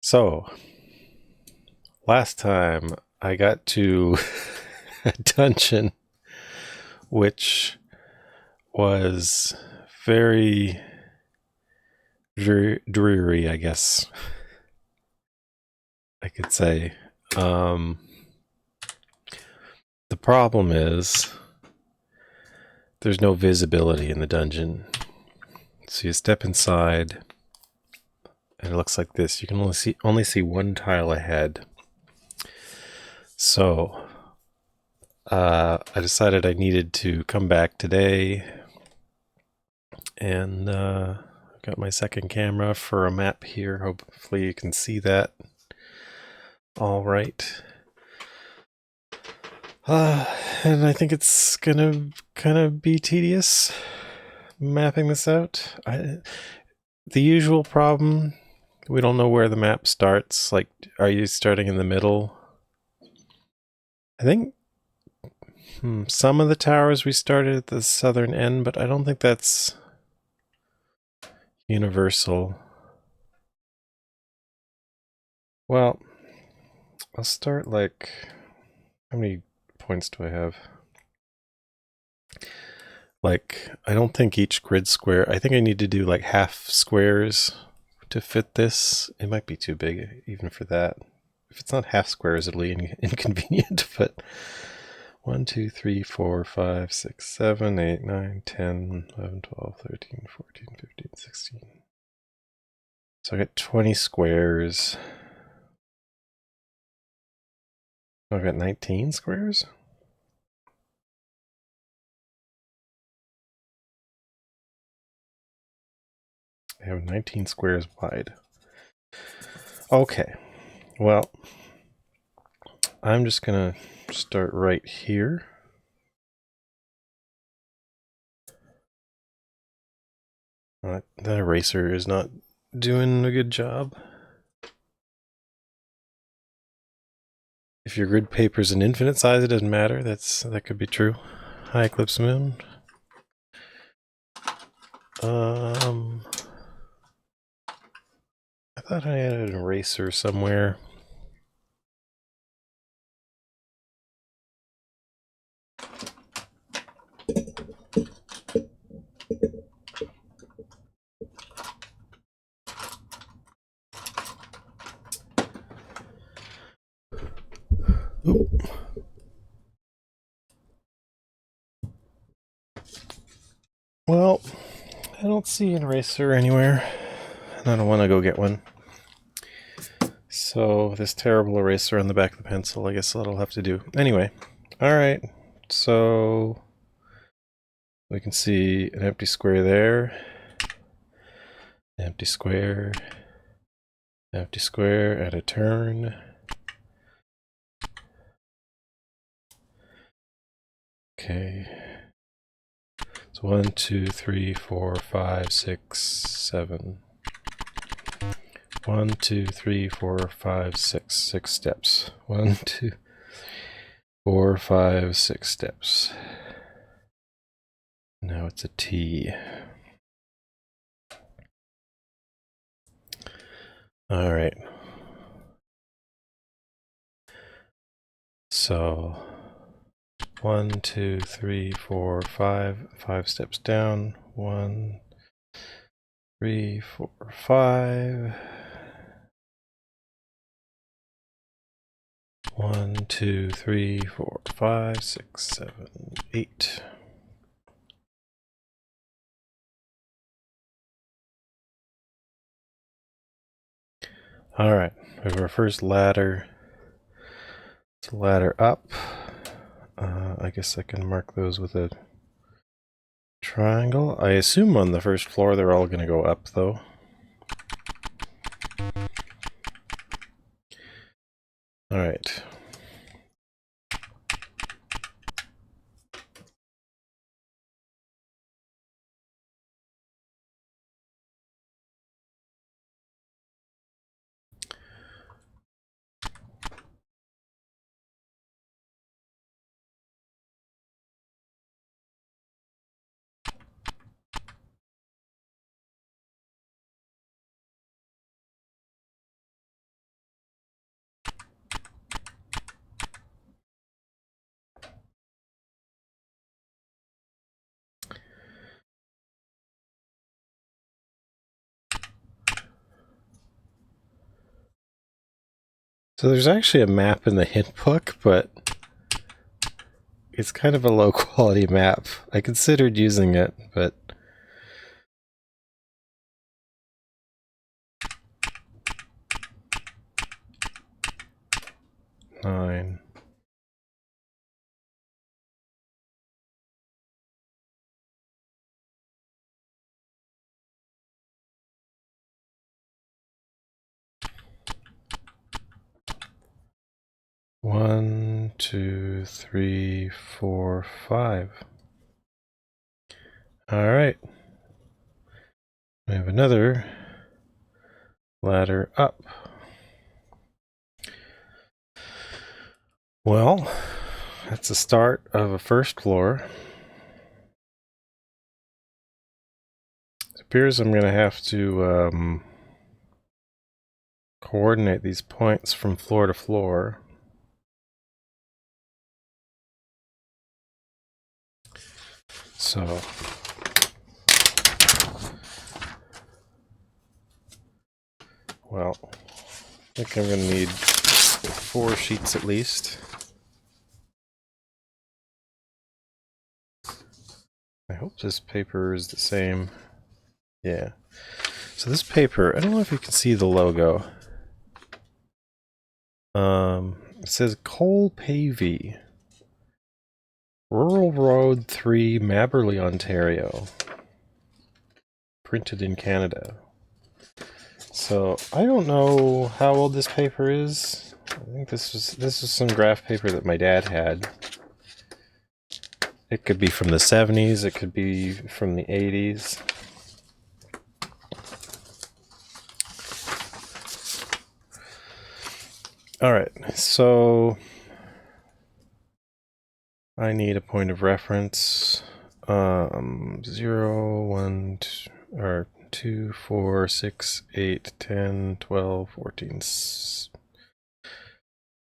So, last time I got to a dungeon which was very dreary, I guess I could say. Um, the problem is there's no visibility in the dungeon. So you step inside and it looks like this. You can only see one tile ahead. So I decided I needed to come back today and got my second camera for a map here. Hopefully you can see that all right. And I think it's gonna kind of be tedious mapping this out. The usual problem, we don't know where the map starts. Like, are you starting in the middle? I think some of the towers we started at the southern end, but I don't think that's universal. Well, I'll start like, how many points do I have? Like, I don't think each grid square, I think I need to do like half squares to fit this. It might be too big even for that. If it's not half squares, it'll be inconvenient, but 1, 2, 3, 4, 5, 6, 7, 8, 9, 10, 11, 12, 13, 14, 15, 16. So I got 20 squares. I've got 19 squares? I have 19 squares wide. Okay, well, I'm just gonna start right here. That eraser is not doing a good job. If your grid paper is an infinite size, it doesn't matter. That could be true. Hi, Eclipse Moon. I thought I had an eraser somewhere. Oop. Well, I don't see an eraser anywhere, and I don't want to go get one. So this terrible eraser on the back of the pencil, I guess that'll have to do. Anyway, all right. So we can see an empty square there, empty square, and a turn. Okay. So 1, 2, 3, 4, 5, 6, 7. 1, 2, 3, 4, 5, 6. 6 steps. 1, 2, 4, 5, 6 steps. Now it's a T. All right. So 1, 2, 3, 4, 5. 5 steps down. 1, 3, 4, 5. 1, 2, 3, 4, 5, 6, 7, 8. All right, we have our first ladder. It's a ladder up. I guess I can mark those with a triangle. I assume on the first floor they're all going to go up, though. All right. So there's actually a map in the hint book, but it's kind of a low quality map. I considered using it, but nine. One, two, three, four, five. All right. We have another ladder up. Well, that's the start of a first floor. It appears I'm going to have to coordinate these points from floor to floor. So well, I think I'm going to need 4 sheets at least. I hope this paper is the same. Yeah. So this paper, I don't know if you can see the logo. It says Cole Pavey, Rural Road 3, Maberley, Ontario. Printed in Canada. So I don't know how old this paper is. I think this was some graph paper that my dad had. It could be from the 70s, it could be from the 80s. Alright, so I need a point of reference. 0, 1, 2, or 2, 4, 6, 8, 10, 12, 14,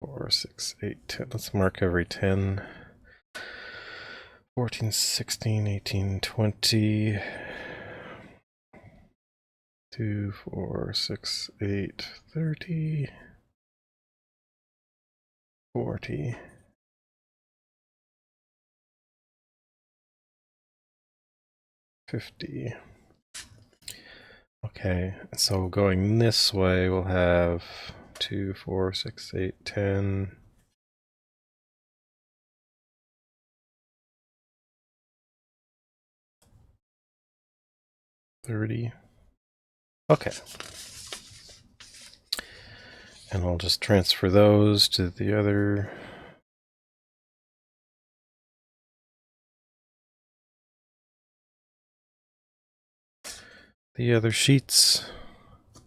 4, 6, 8, 10. Let's mark every 10. 14, 16, 18, 20. 2, 4, 6, 8, 30. 40. 50. Okay, so going this way, we'll have 2, 4, 6, 8, 10. 30. Okay. And I'll just transfer those to the other. The other sheets. It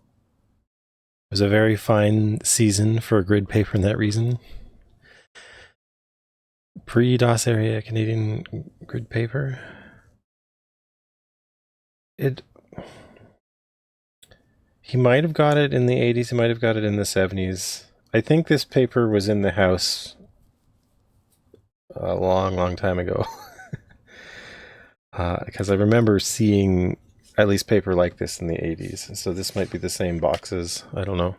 was a very fine season for grid paper in that reason. Pre-DOS area Canadian grid paper. He might have got it in the 80s, he might have got it in the 70s. I think this paper was in the house a long time ago. Because I remember seeing at least paper like this in the 80s. So this might be the same boxes. I don't know.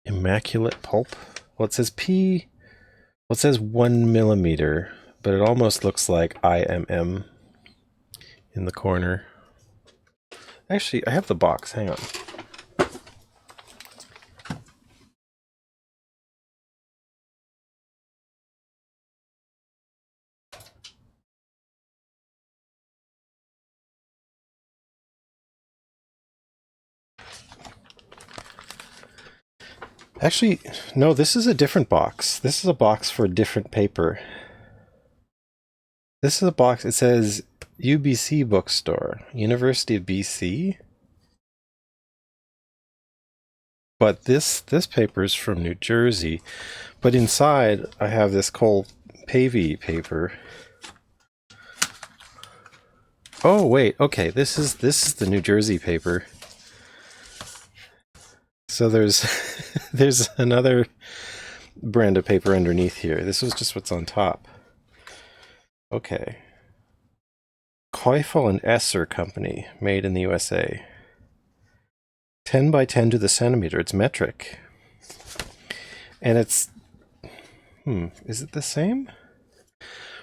Immaculate pulp. Well, it says P. Well, it says 1 millimeter, but it almost looks like IMM in the corner. Actually, I have the box. Hang on. Actually, no, this is a different box. This is a box for a different paper. This is a box, it says UBC Bookstore, University of BC. But this paper is from New Jersey. But inside, I have this Cole Pavey paper. Oh, wait, okay, this is the New Jersey paper. So there's there's another brand of paper underneath here. This was just what's on top. Okay. Keufel and Esser Company, made in the USA. 10 by 10 to the centimeter. It's metric. And it's... is it the same?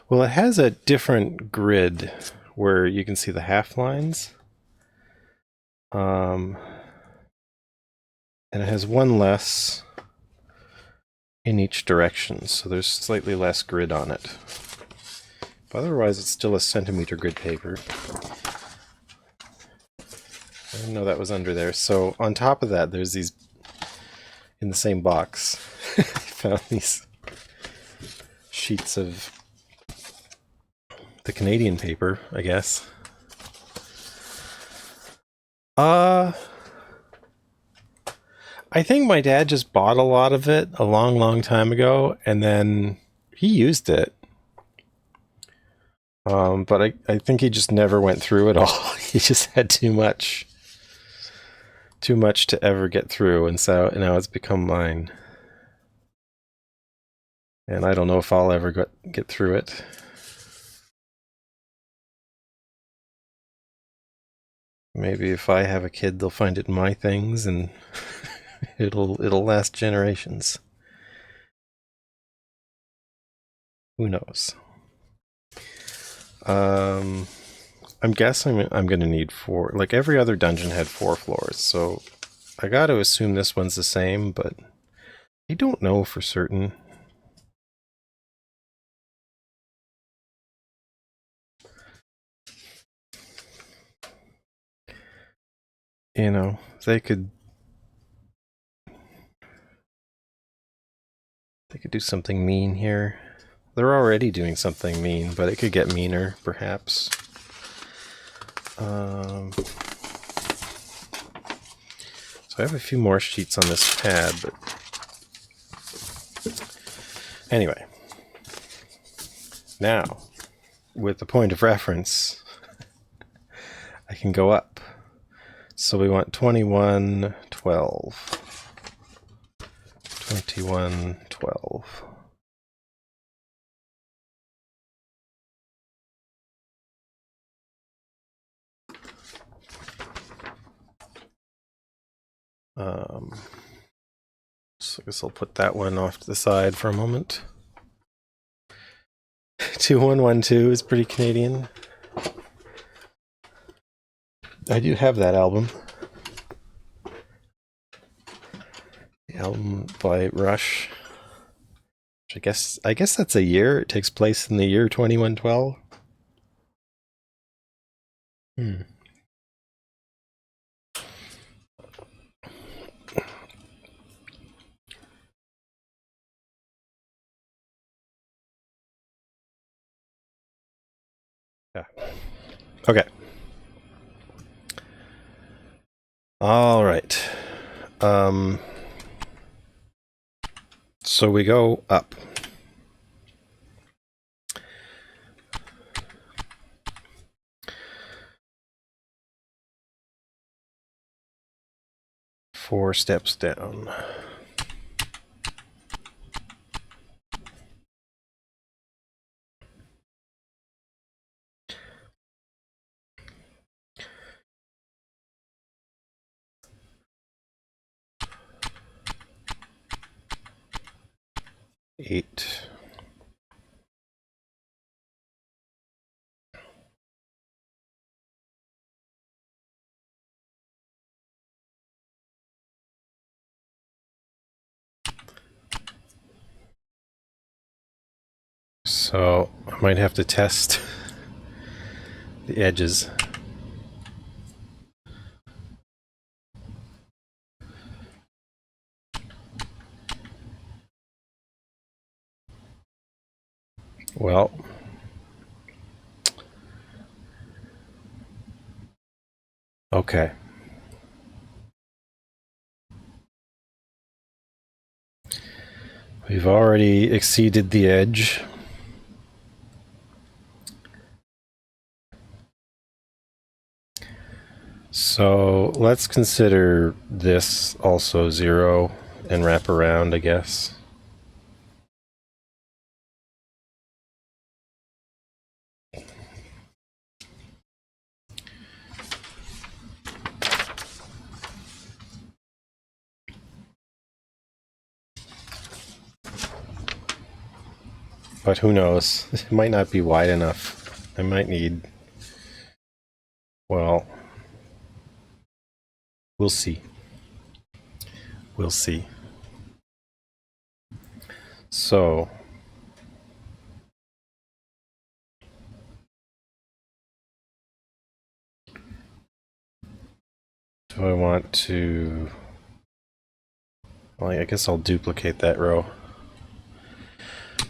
Well, it has a different grid where you can see the half lines. And it has one less in each direction, so there's slightly less grid on it. But otherwise, it's still a centimeter grid paper. I didn't know that was under there. So on top of that, there's these, in the same box, I found these sheets of the Canadian paper, I guess. I think my dad just bought a lot of it a long, long time ago, and then he used it. But I think he just never went through it all. He just had too much to ever get through, and so now it's become mine. And I don't know if I'll ever get through it. Maybe if I have a kid, they'll find it in my things, and it'll last generations. Who knows? I'm guessing I'm going to need 4. Like every other dungeon had 4 floors, so I got to assume this one's the same, but I don't know for certain. You know, they could do something mean here. They're already doing something mean, but it could get meaner, perhaps. So I have a few more sheets on this pad, but anyway. Now, with the point of reference, I can go up. So we want 21, 12. 21, 12. So I guess I'll put that one off to the side for a moment. 2112 is pretty Canadian. I do have that album. The album by Rush. I guess that's a year. It takes place in the year 2112. Yeah. Okay. All right. So we go up. Four steps down. Eight. So I might have to test the edges. Well, okay. We've already exceeded the edge. So let's consider this also 0 and wrap around, I guess. But who knows? It might not be wide enough. I might need... Well... We'll see. We'll see. So... Do I want to... Well, I guess I'll duplicate that row.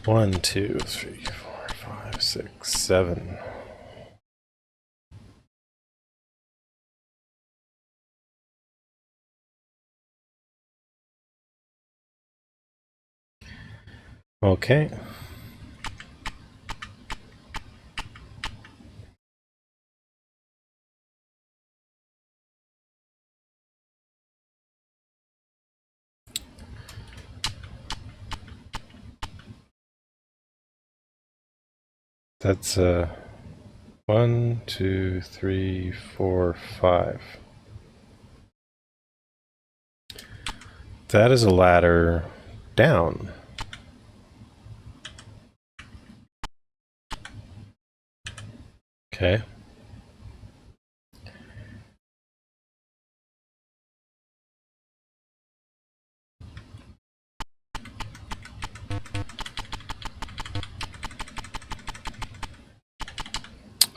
1, 2, 3, 4, 5, 6, 7. Okay. That's 1, 2, 3, 4, 5. That is a ladder down. Okay.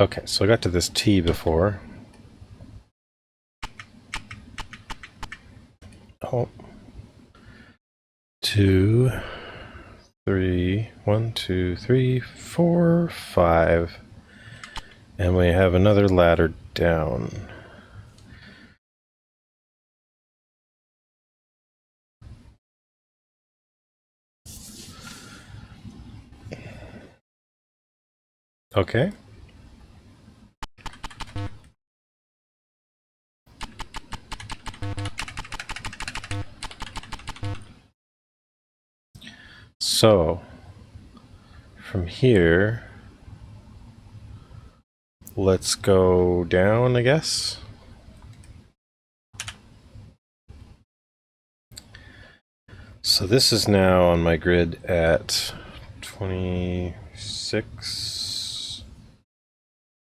Okay, so I got to this T before. Oh. 2, 3, 1, 2, 3, 4, 5. And we have another ladder down. Okay. So, from here, let's go down, I guess. So this is now on my grid at 26,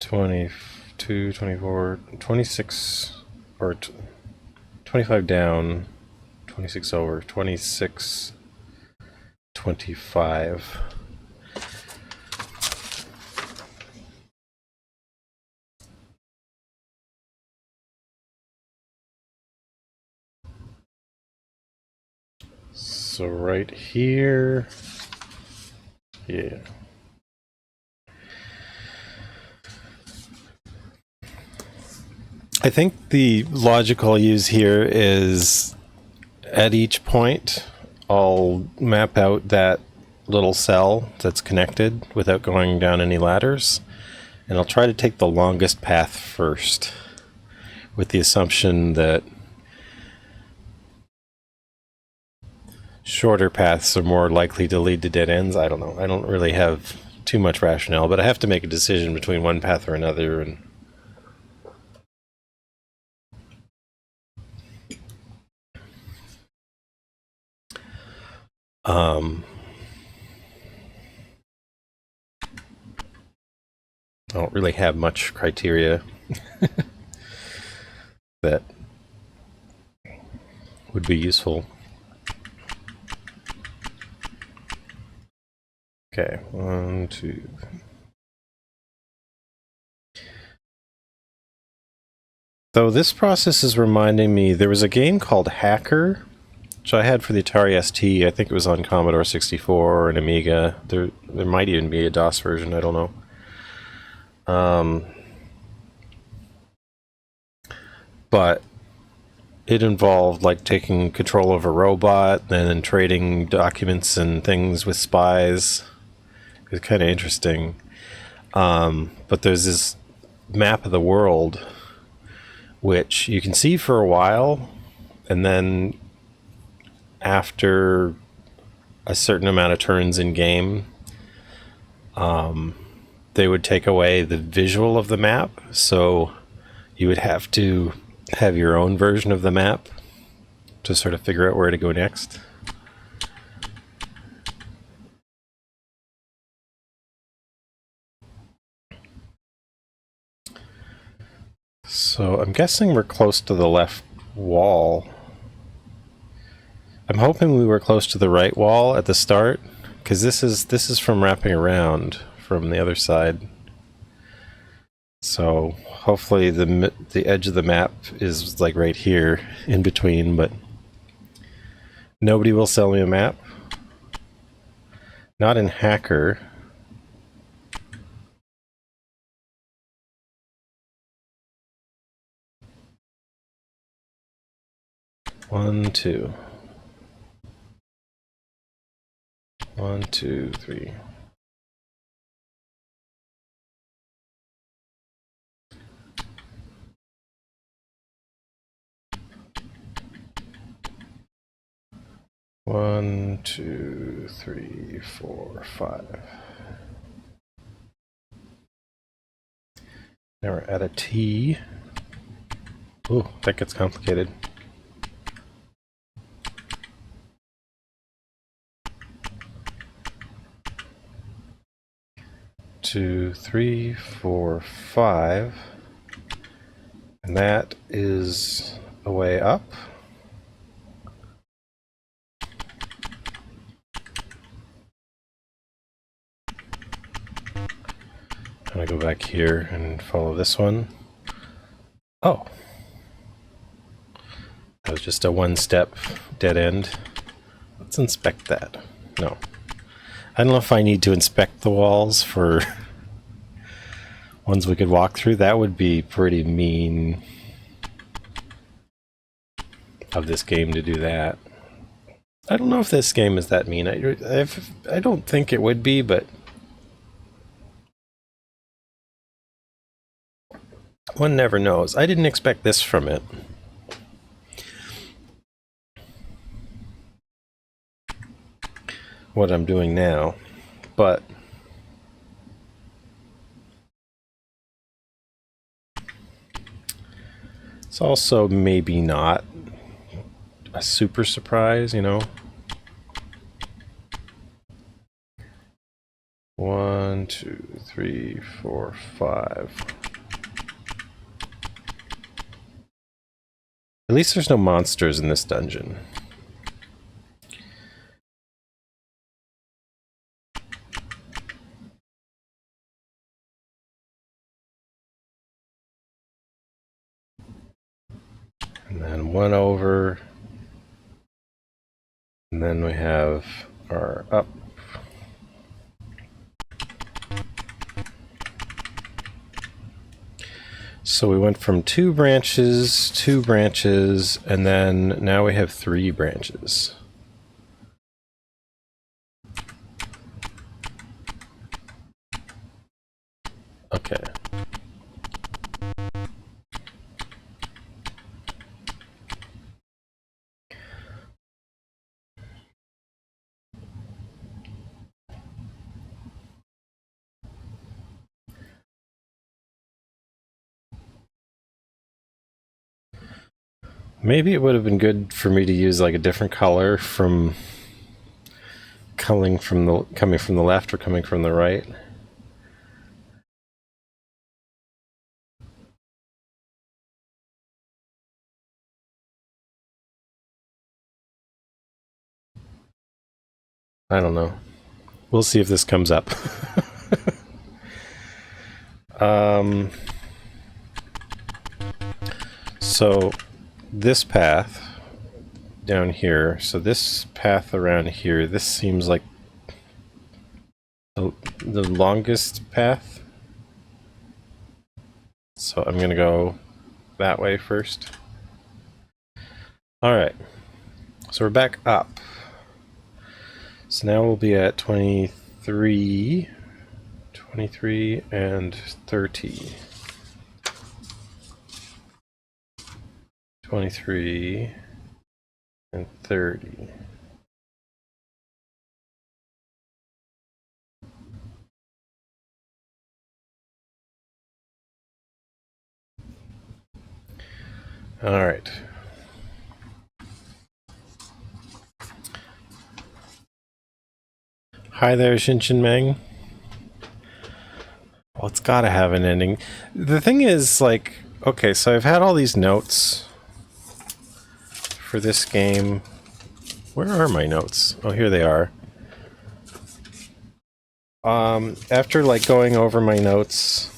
22, 24, 26, or 25 down, 26 over, 26, 25. So right here, yeah. I think the logic I'll use here is at each point, I'll map out that little cell that's connected without going down any ladders, and I'll try to take the longest path first, with the assumption that shorter paths are more likely to lead to dead ends. I don't know. I don't really have too much rationale, but I have to make a decision between one path or another, and I don't really have much criteria that would be useful. Okay, 1, 2. So this process is reminding me, there was a game called Hacker, which I had for the Atari ST. I think it was on Commodore 64 or an Amiga. There might even be a DOS version, I don't know. But it involved like taking control of a robot and then trading documents and things with spies. It was kind of interesting. But there's this map of the world which you can see for a while, and then after a certain amount of turns in game, they would take away the visual of the map, so you would have to have your own version of the map to sort of figure out where to go next. So I'm guessing we're close to the left wall. I'm hoping we were close to the right wall at the start, because this is from wrapping around from the other side. So hopefully the edge of the map is like right here in between, but nobody will sell me a map. Not in Hacker. One, two. 1, 2, 3. One, two, three, 4, 5. Now we're at a T. Ooh, that gets complicated. Two, 3, 4, 5. And that is a way up. I'm gonna go back here and follow this one. Oh. That was just a one-step dead end. Let's inspect that. No. I don't know if I need to inspect the walls for ones we could walk through. That would be pretty mean of this game to do that. I don't know if this game is that mean. I don't think it would be, but one never knows. I didn't expect this from it. What I'm doing now, but it's also maybe not a super surprise, you know. 1, 2, 3, 4, 5. At least there's no monsters in this dungeon. And then one over. And then we have our up. So we went from 2 branches, 2 branches, and then now we have 3 branches. Okay. Maybe it would have been good for me to use like a different color from coming from the left or coming from the right. I don't know. We'll see if this comes up. So this path down here, so this path around here, this seems like the longest path. So I'm gonna go that way first. Alright, so we're back up. So now we'll be at 23 and 30. 23 and 30. All right. Hi there, Shinshin Meng. Well, it's gotta have an ending. The thing is, like, Okay, so I've had all these notes for this game. Where are my notes? Oh, here they are. After like going over my notes,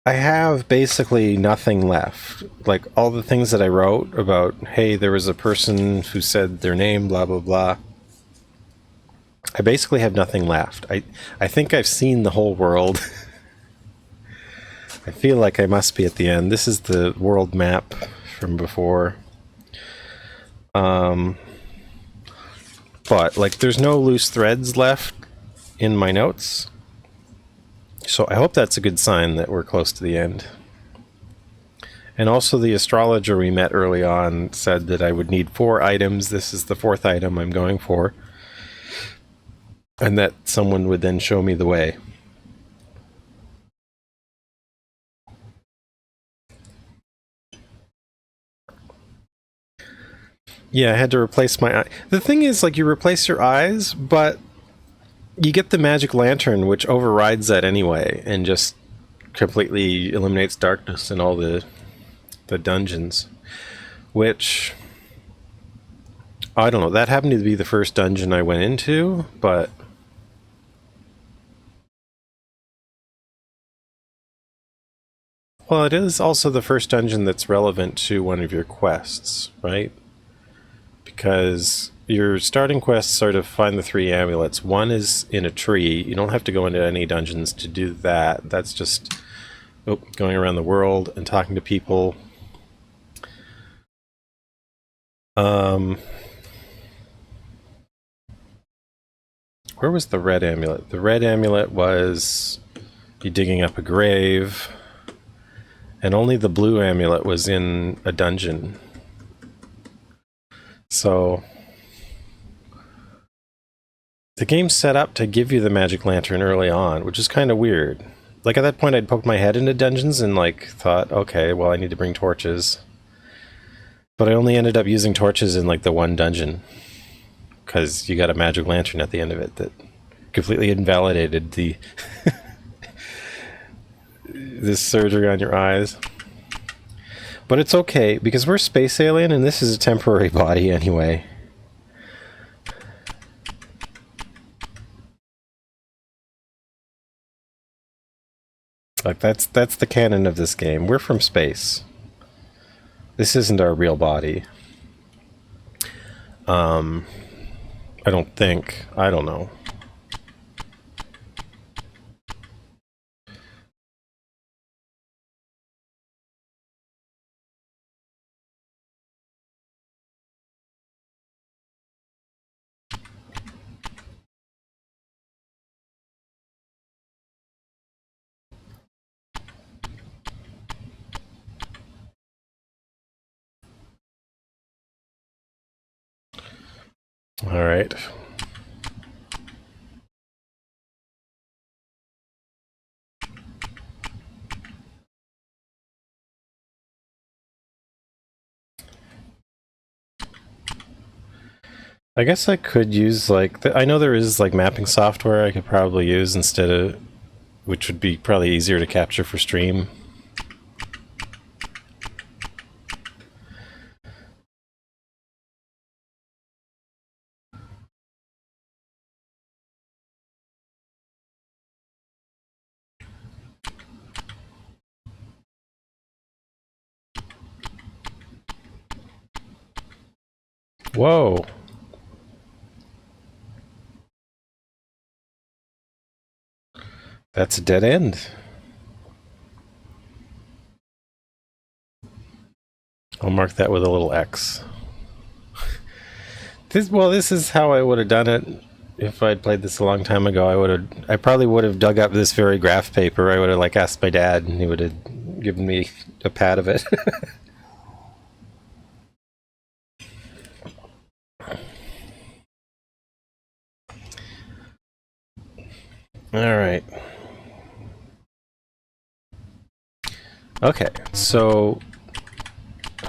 I have basically nothing left. Like all the things that I wrote about, hey, there was a person who said their name, blah, blah, blah. I basically have nothing left. I think I've seen the whole world. I feel like I must be at the end. This is the world map from before. But like there's no loose threads left in my notes. So I hope that's a good sign that we're close to the end. And also the astrologer we met early on said that I would need 4 items. This is the 4th item I'm going for. And that someone would then show me the way. Yeah, I had to replace my eye. The thing is, like, you replace your eyes, but you get the magic lantern, which overrides that anyway, and just completely eliminates darkness in all the dungeons. Which, I don't know, that happened to be the first dungeon I went into, but... Well, it is also the first dungeon that's relevant to one of your quests, right? Because your starting quests are to find the 3 amulets. One is in a tree. You don't have to go into any dungeons to do that. That's just going around the world and talking to people. Where was the red amulet? The red amulet was you digging up a grave. And only the blue amulet was in a dungeon. So the game's set up to give you the magic lantern early on, which is kind of weird. Like at that point I'd poked my head into dungeons and like thought, okay, well I need to bring torches. But I only ended up using torches in like the one dungeon. Because you got a magic lantern at the end of it that completely invalidated the this surgery on your eyes. But it's okay, because we're space alien and this is a temporary body anyway. Like that's the canon of this game. We're from space. This isn't our real body. I don't think. I don't know. All right. I guess I could use like I know there is like mapping software I could probably use instead of, which would be probably easier to capture for stream. Whoa. That's a dead end. I'll mark that with a little X. This is how I would have done it if I'd played this a long time ago. I probably would have dug up this very graph paper. I would have like asked my dad and he would have given me a pad of it. All right. Okay, so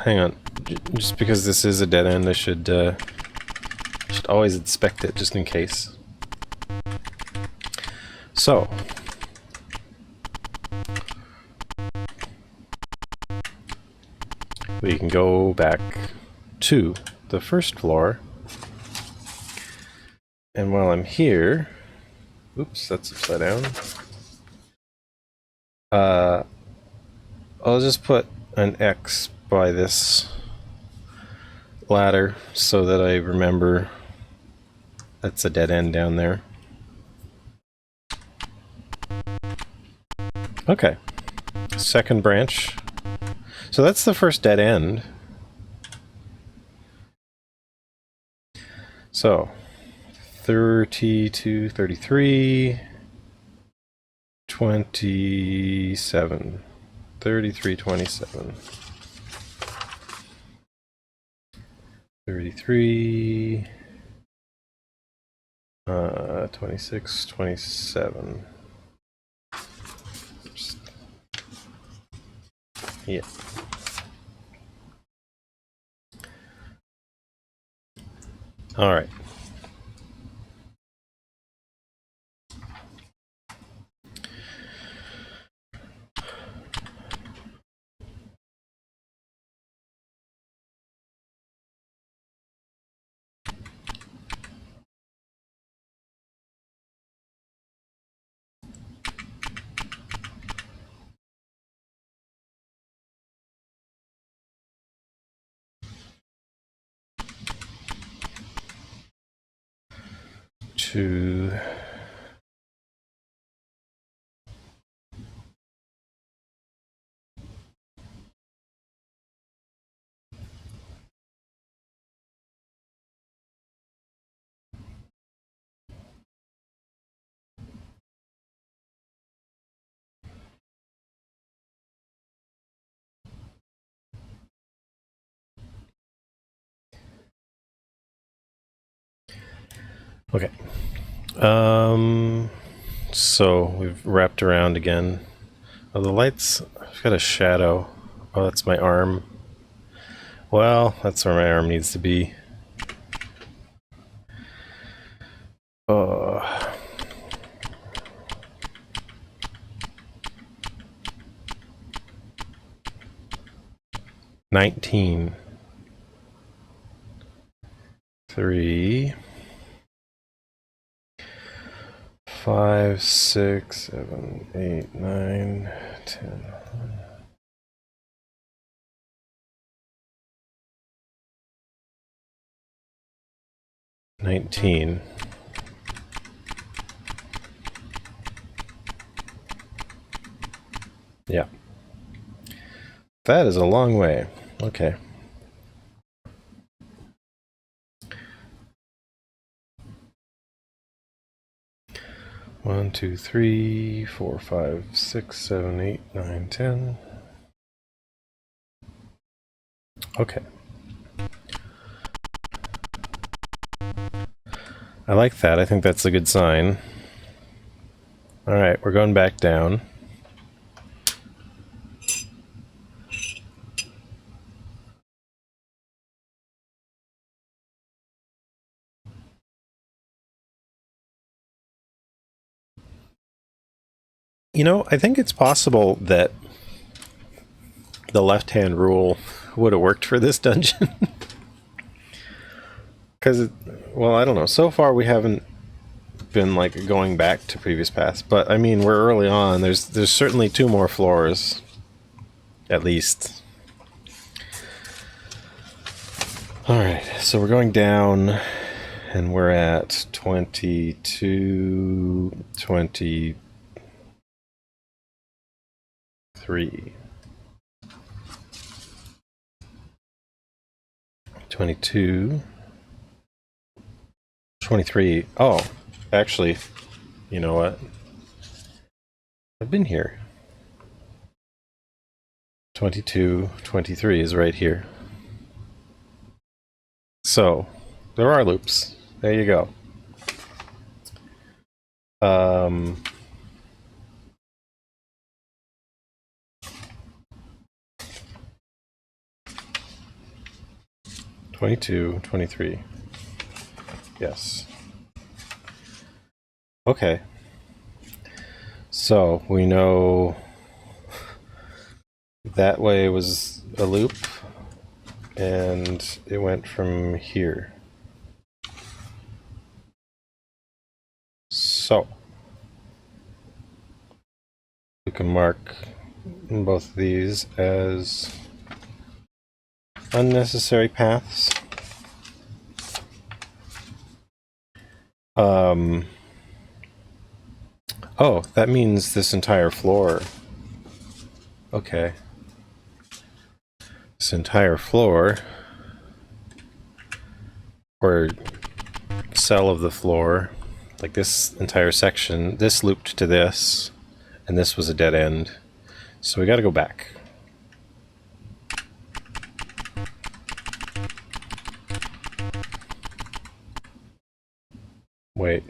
hang on. Just because this is a dead end, I should always inspect it just in case. So we can go back to the first floor. And while I'm here, oops, that's upside down. I'll just put an X by this ladder so that I remember that's a dead end down there. Okay, second branch. So that's the first dead end. So 32, 33, 27, 33, 27, 33, 26, 27. Yeah. All right. To okay. So we've wrapped around again. Oh, the lights, I've got a shadow. Oh, that's my arm. Well, that's where my arm needs to be. 19. 3, 5, 6, 7, 8, 9, 10. 19. Yeah. That is a long way. Okay. One, 2, 3, 4, 5, 6, 7, 8, 9, 10. Okay. I like that. I think that's a good sign. Alright, we're going back down. You know, I think it's possible that the left-hand rule would have worked for this dungeon. Because, well, I don't know. So far, we haven't been, like, going back to previous paths. But, I mean, we're early on. There's certainly 2 more floors. At least. Alright, so we're going down, and we're at 22, 23. 22, 23. Oh, actually, you know what? I've been here. 22, 23 is right here. So, there are loops. There you go. 22, 23. Yes. Okay. So, we know that way was a loop. and it went from here. So we can mark both of these as unnecessary paths. Oh, that means this entire floor. Okay. This entire floor, or cell of the floor, like this entire section, this looped to this, and this was a dead end. So we gotta go back. Wait.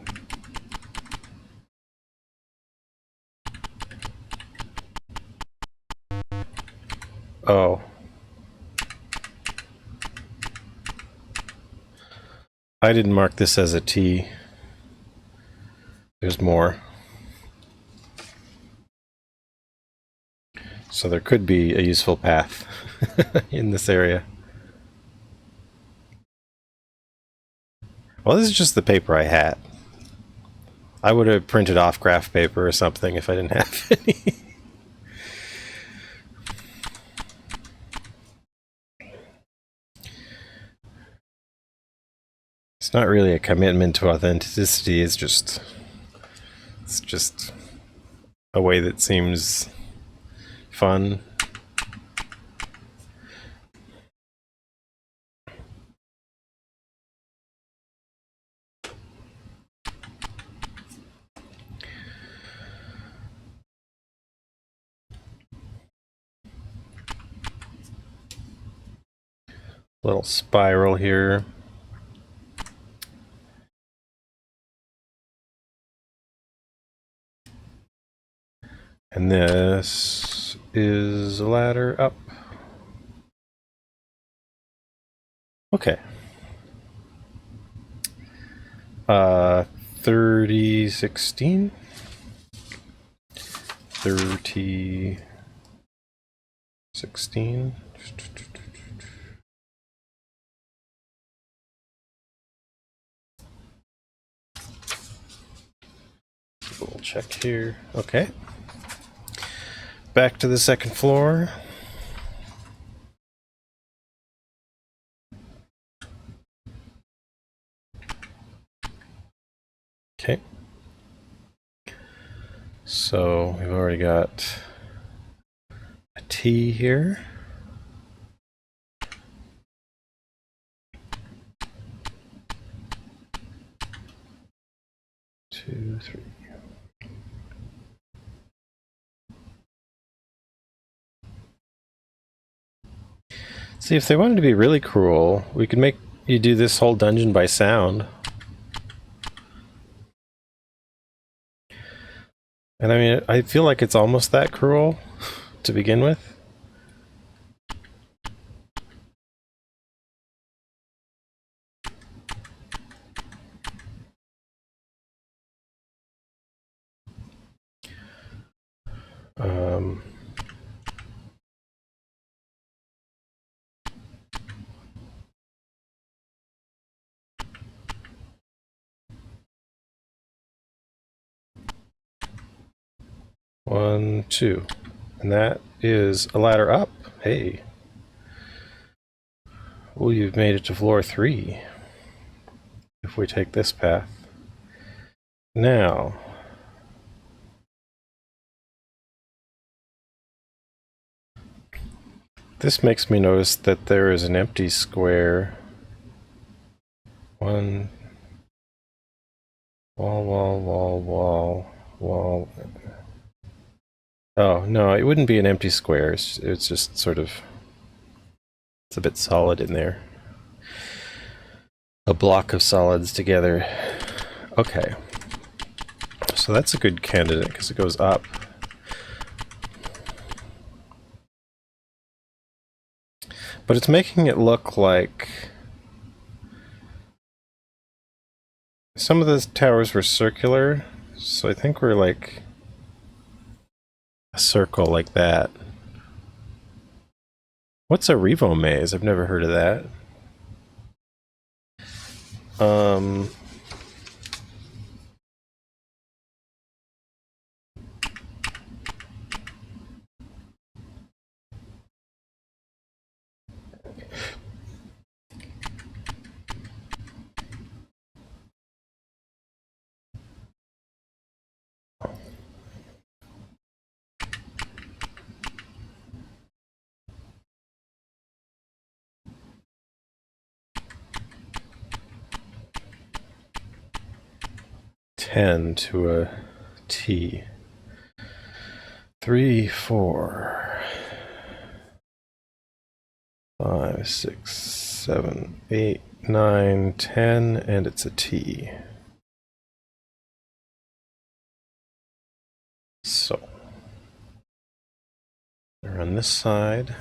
Oh. I didn't mark this as a T. There's more. So there could be a useful path in this area. Well, this is just the paper I had. I would have printed off graph paper or something if I didn't have any. It's not really a commitment to authenticity, it's just a way that seems fun. Little spiral here. And this is a ladder up. Okay. 30, 16? 30, 16? We'll check here. Okay. Back to the second floor. Okay. So we've already got a T here. Two, three. See, if they wanted to be really cruel, we could make you do this whole dungeon by sound. And I mean, I feel like it's almost that cruel to begin with. Um, one, two. And that is a ladder up. Hey. Well, you've made it to floor 3. If we take this path. Now. This makes me notice that there is an empty square. One. Wall. Oh, no, it wouldn't be an empty square. It's just sort of... It's a bit solid in there. A block of solids together. Okay. So that's a good candidate because it goes up. But it's making it look like... Some of the towers were circular, so I think we're like a circle like that. What's a Revo maze? I've never heard of that. 10 to a T. 3, 4, 5, 6, 7, 8, 9, 10, and it's a T. So, they're on this side.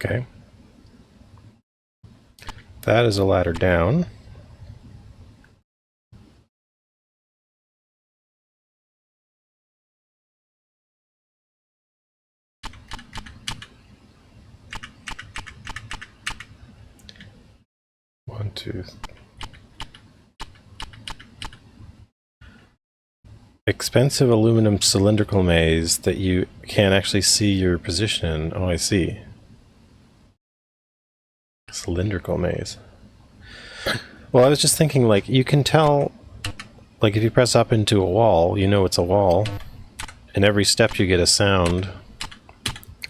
Okay. That is a ladder down. One, two. Expensive aluminum cylindrical maze that you can't actually see your position in. Oh, I see. Cylindrical maze. Well, I was just thinking, like, you can tell, like, if you press up into a wall, you know it's a wall. And every step you get a sound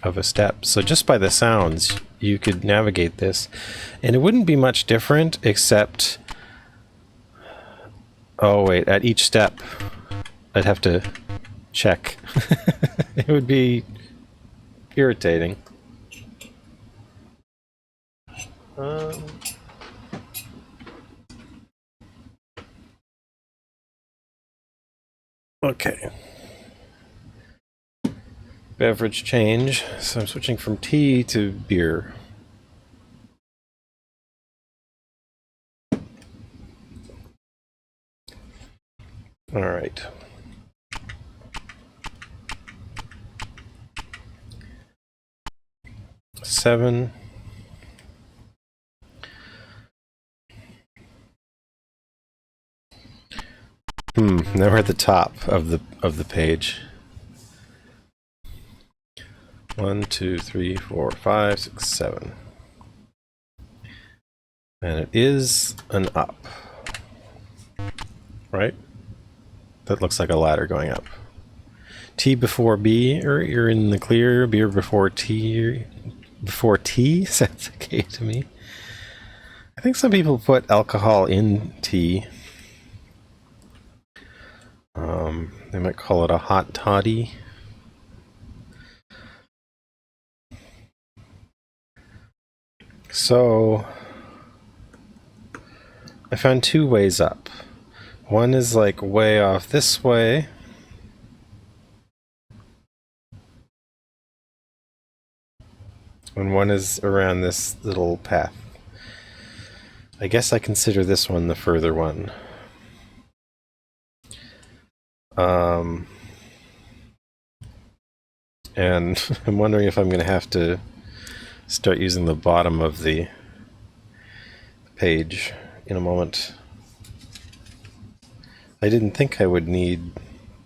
of a step. So just by the sounds, you could navigate this. And it wouldn't be much different, except... Oh, wait, at each step, I'd have to check. It would be irritating. Okay. Beverage change. So I'm switching from tea to beer. All right. Seven. Now we're at the top of the page. 1, 2, 3, 4, 5, 6, 7. And it is an up. Right? That looks like a ladder going up. T before B, or you're in the clear. Beer before T. Before T sounds okay to me. I think some people put alcohol in tea. They might call it a hot toddy. So, I found two ways up. One is like way off this way. And one is around this little path. I guess I consider this one the further one. And I'm wondering if I'm going to have to start using the bottom of the page in a moment. I didn't think I would need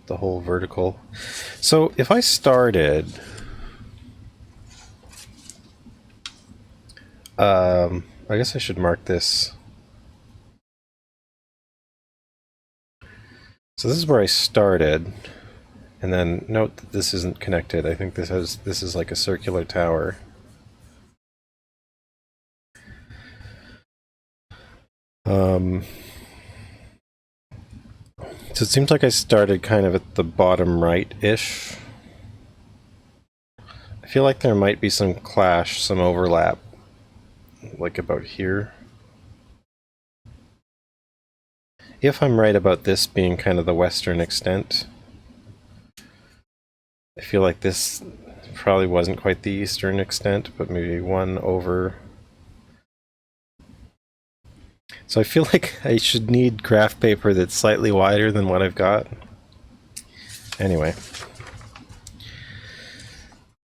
the whole vertical. So if I started... I guess I should mark this. So this is where I started. And then note that this isn't connected. I think this is like a circular tower. So it seems like I started kind of at the bottom right-ish. I feel like there might be some clash, some overlap, like about here. If I'm right about this being kind of the western extent, I feel like this probably wasn't quite the eastern extent, but maybe one over. So I feel like I should need craft paper that's slightly wider than what I've got. Anyway.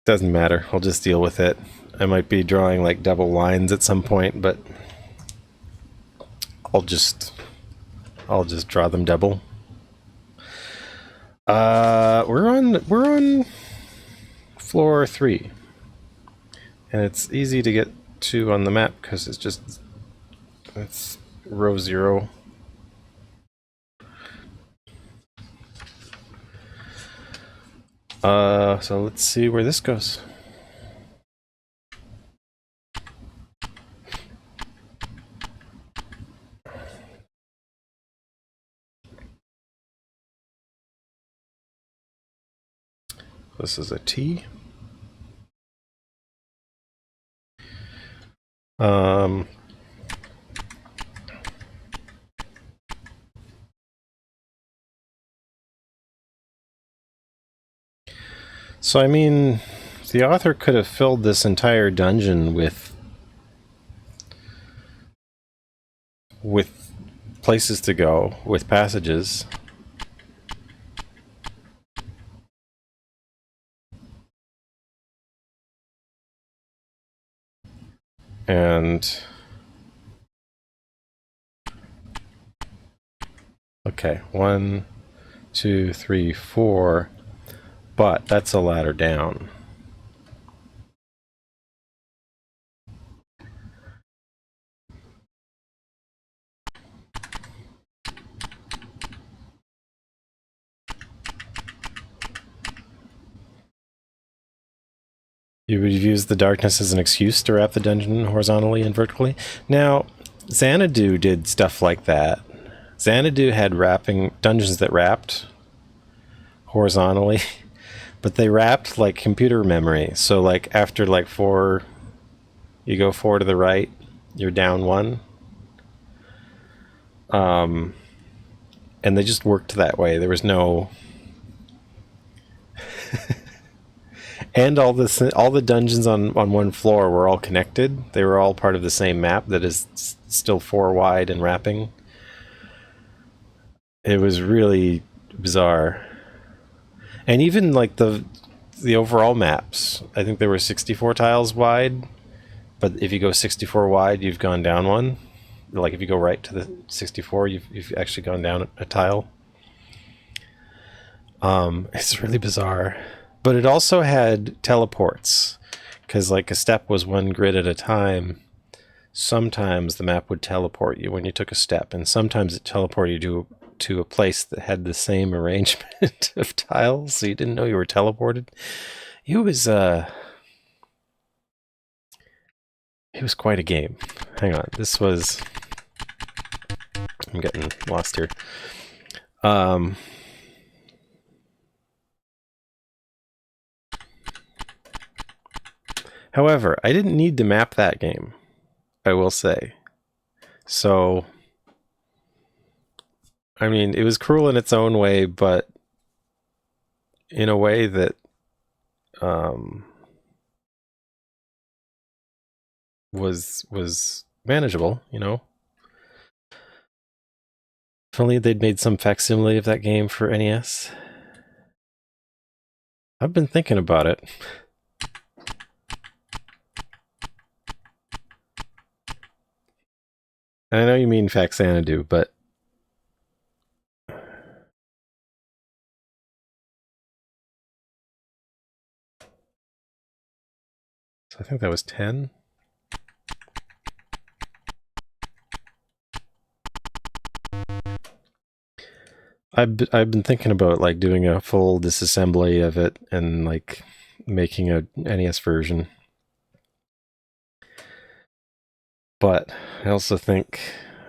Doesn't matter, I'll just deal with it. I might be drawing like double lines at some point, but I'll just draw them double. We're on floor 3. And it's easy to get to on the map because it's row 0. So let's see where this goes. This is a T. So I mean, the author could have filled this entire dungeon with places to go, with passages. And okay, 1, 2, 3, 4, but that's a ladder down. You would use the darkness as an excuse to wrap the dungeon horizontally and vertically. Now, Xanadu did stuff like that. Xanadu had wrapping dungeons that wrapped horizontally, but they wrapped like computer memory. So like after like 4, you go 4 to the right, you're down 1. And they just worked that way. There was no and all the dungeons on one floor were all connected. They were all part of the same map that is still 4 wide and wrapping. It was really bizarre. And even like the overall maps, I think there were 64 tiles wide, but if you go 64 wide, you've gone down 1. Like if you go right to the 64, you've actually gone down a tile. It's really bizarre. But it also had teleports, because like a step was 1 grid at a time. Sometimes the map would teleport you when you took a step, and sometimes it teleported you to a place that had the same arrangement of tiles, so you didn't know you were teleported. It was quite a game. Hang on, this was... I'm getting lost here. However, I didn't need to map that game, I will say. So, I mean, it was cruel in its own way, but in a way that was manageable, you know? If only they'd made some facsimile of that game for NES. I've been thinking about it. I know you mean Faxanadu, but so I think that was 10. I've been thinking about like doing a full disassembly of it and like making a NES version. But I also think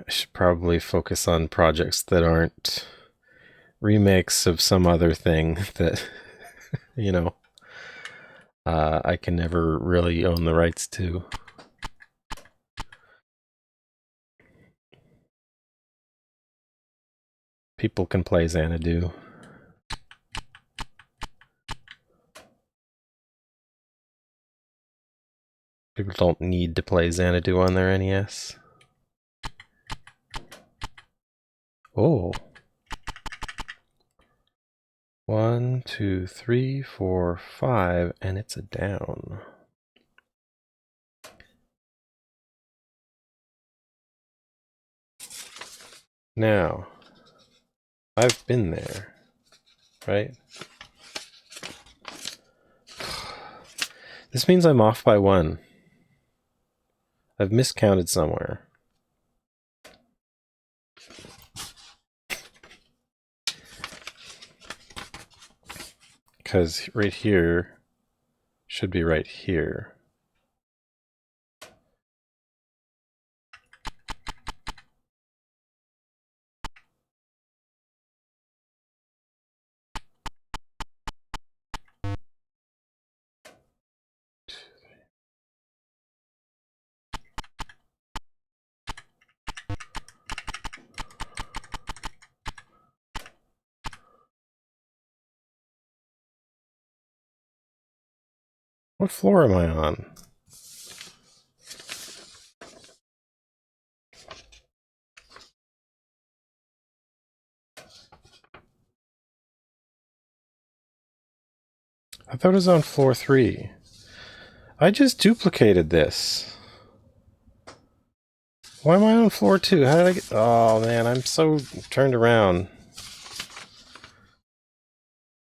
I should probably focus on projects that aren't remakes of some other thing that, you know, I can never really own the rights to. People can play Xanadu. People don't need to play Xanadu on their NES. Oh. 1, 2, 3, 4, 5, and it's a down. Now, I've been there, right? This means I'm off by 1. I've miscounted somewhere. Because right here should be right here. What floor am I on? I thought it was on floor 3. I just duplicated this. Why am I on floor 2? How did I get... Oh man, I'm so turned around.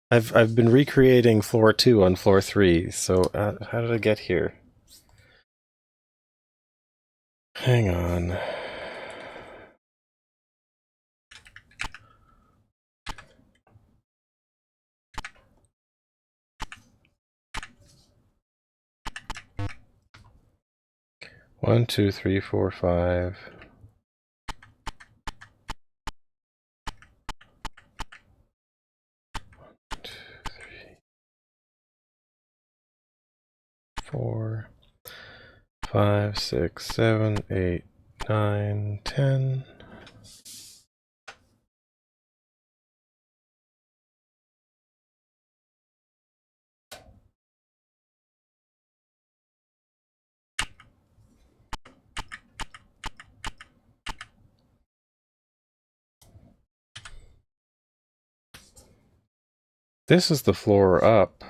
I've been recreating floor 2 on floor 3, so how did I get here? Hang on. One, two, three, four, 5. 2, 3, 4, 5, 6, 7, 8, 9, 10. This is the floor up.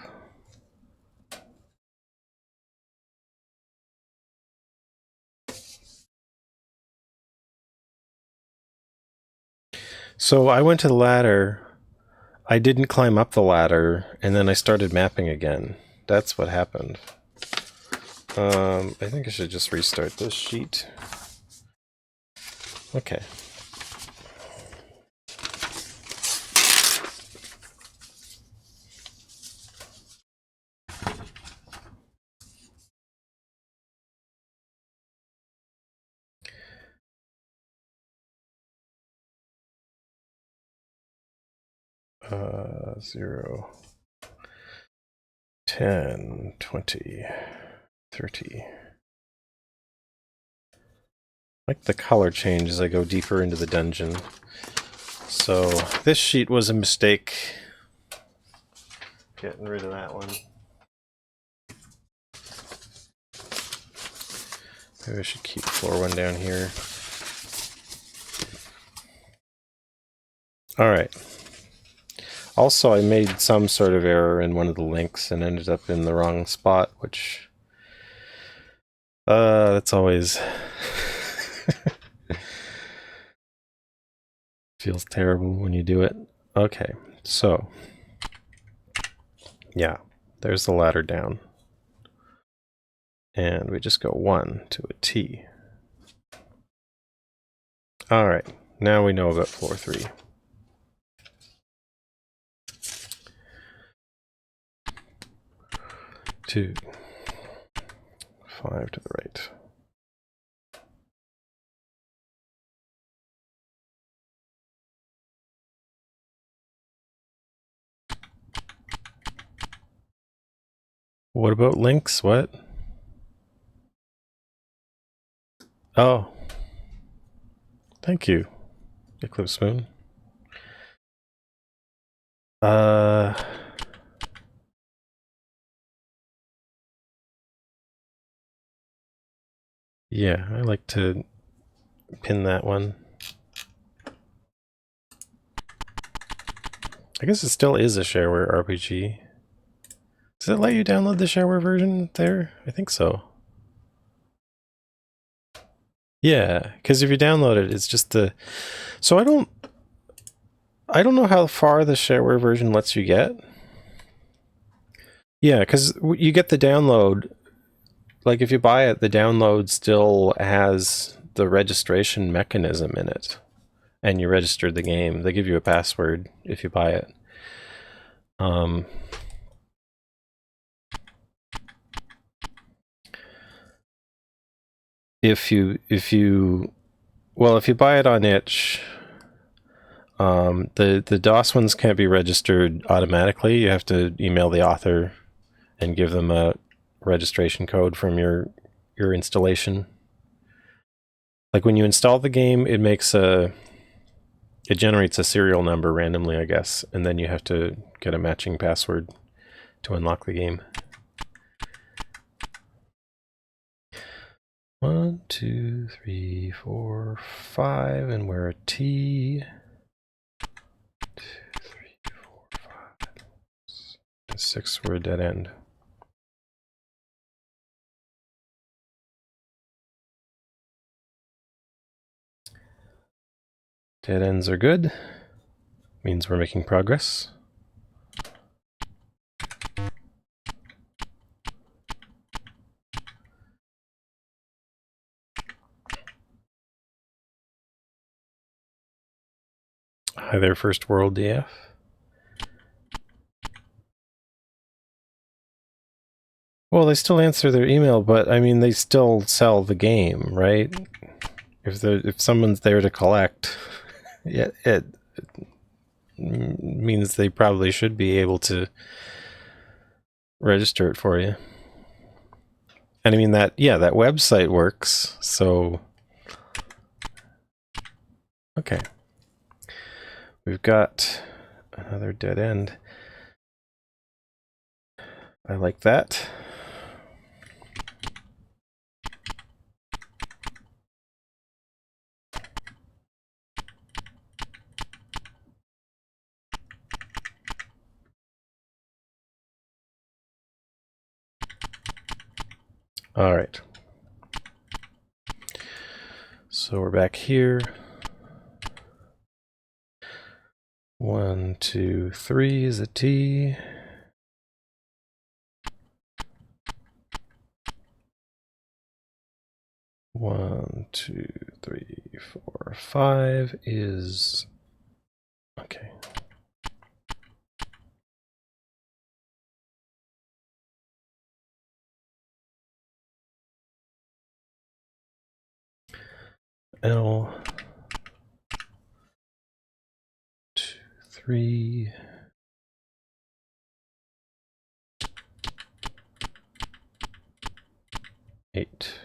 So I went to the ladder. I didn't climb up the ladder, and then I started mapping again. That's what happened. I think I should just restart this sheet. Okay. Uh, 0, 10, 20, 30. Like the color change as I go deeper into the dungeon. So this sheet was a mistake. Getting rid of that one. Maybe I should keep floor 1 down here. Alright. Also, I made some sort of error in one of the links and ended up in the wrong spot, which... that's always... feels terrible when you do it. Okay, so... yeah, there's the ladder down. And we just go 1 to a T. Alright, now we know about floor 3. 2, 5 to the right. What about links? What? Oh. Thank you, Eclipse Moon. Yeah, I like to pin that one. I guess it still is a shareware RPG. Does it let you download the shareware version there? I think so. Yeah, because if you download it, it's just the... So I don't know how far the shareware version lets you get. Yeah, because you get the download. Like if you buy it, the download still has the registration mechanism in it. And you registered the game. They give you a password if you buy it. If you buy it on itch, the DOS ones can't be registered automatically. You have to email the author and give them a registration code from your installation. Like when you install the game, it generates a serial number randomly, I guess, and then you have to get a matching password to unlock the game. 1, 2, 3, 4, 5, and we're a T. 2, 3, 4, 5, 6, we're a dead end. Dead ends are good. Means we're making progress. Hi there, First World DF. Well, they still answer their email, but I mean, they still sell the game, right? If someone's there to collect, it means they probably should be able to register it for you. And I mean that website works, so okay. We've got another dead end. I like that. All right. So we're back here. 1, 2, 3 is a T. One, 2, 3, 4, 5 is okay. L 2, 3. Eight.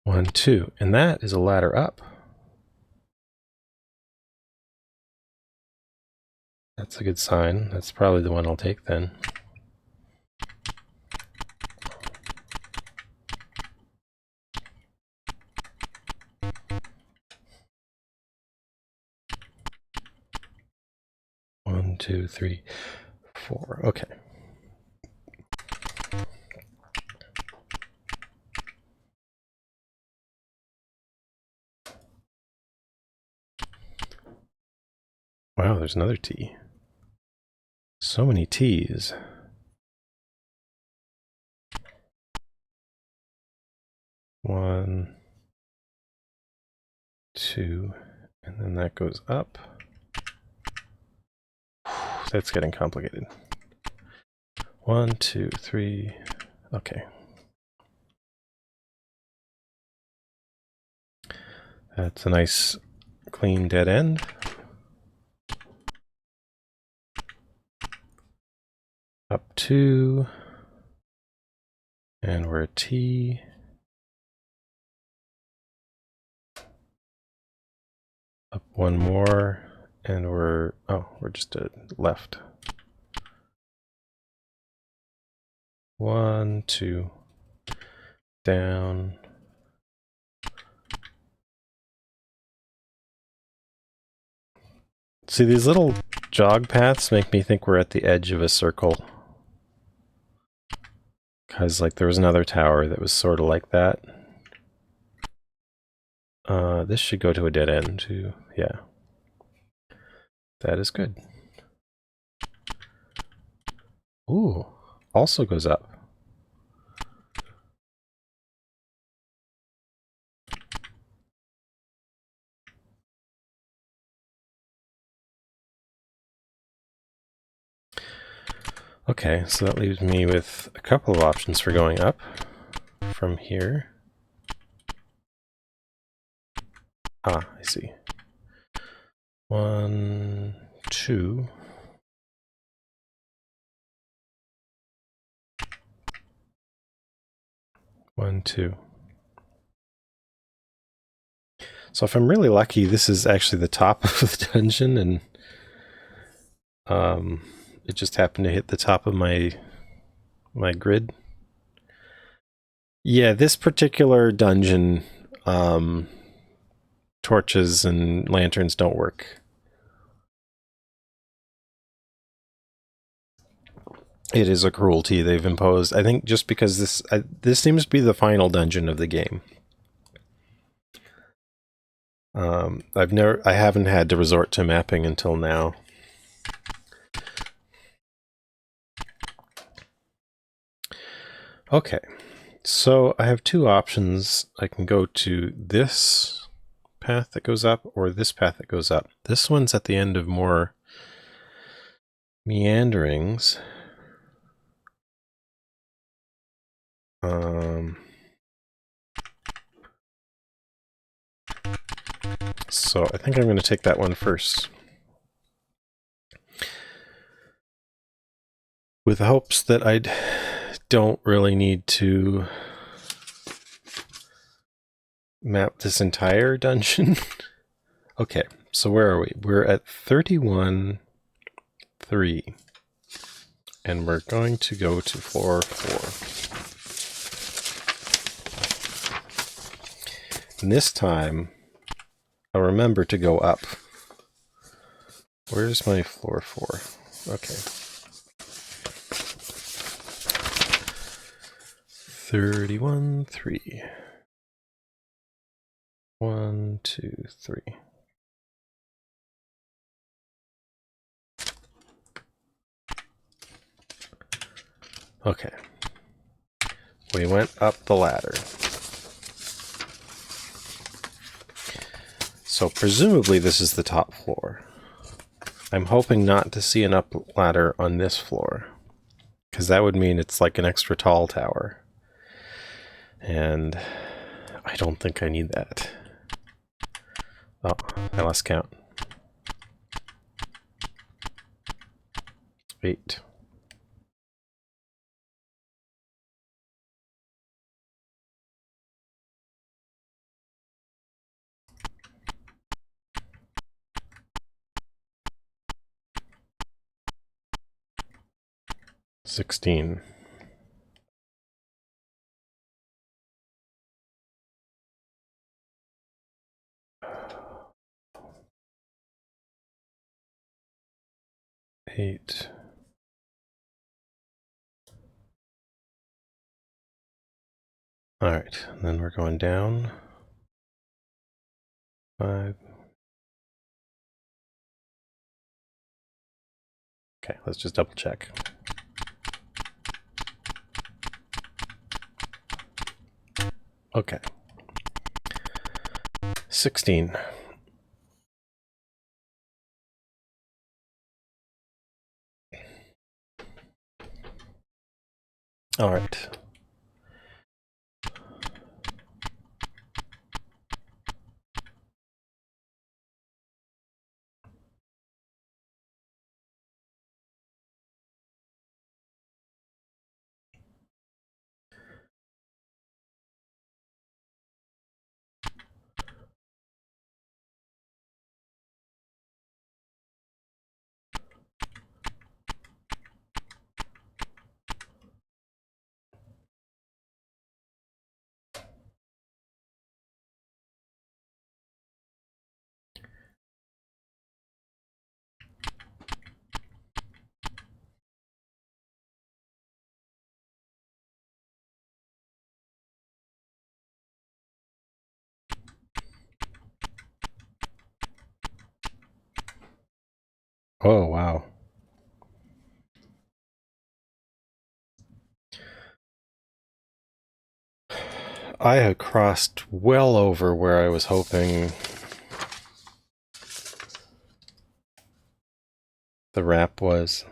One, 2, and that is a ladder up. That's a good sign. That's probably the one I'll take then. One, 2, 3, 4. Okay. Wow, there's another T. So many T's. 1, 2, and then that goes up. That's getting complicated. 1, 2, 3. Okay. That's a nice clean dead end. Up 2. And we're a T. Up 1 more. And we're just a left. 1, 2. Down. See, these little jog paths make me think we're at the edge of a circle. Because, like, there was another tower that was sort of like that. This should go to a dead end, too. Yeah. That is good. Ooh, also goes up. Okay, so that leaves me with a couple of options for going up from here. Ah, I see. 1, 2. One, 2. So if I'm really lucky, this is actually the top of the dungeon, and it just happened to hit the top of my grid. Yeah, this particular dungeon, torches and lanterns don't work. It is a cruelty they've imposed. I think just because this seems to be the final dungeon of the game. I haven't had to resort to mapping until now. Okay, so I have two options. I can go to this path that goes up or this path that goes up. This one's at the end of more meanderings. So I think I'm going to take that one first, with hopes that I don't really need to map this entire dungeon. Okay, so where are we? We're at 31-3, and we're going to go to floor 4. And this time, I'll remember to go up. Where's my floor 4? Okay. 31-3. 1, 2, 3. Okay. We went up the ladder. So presumably this is the top floor. I'm hoping not to see an up ladder on this floor, because that would mean it's like an extra tall tower. And I don't think I need that. Oh, I lost count. 8. $16. $8. Alright, and then we're going down. 5. Okay, let's just double check. Okay. 16. Alright. Oh, wow. I had crossed well over where I was hoping the wrap was.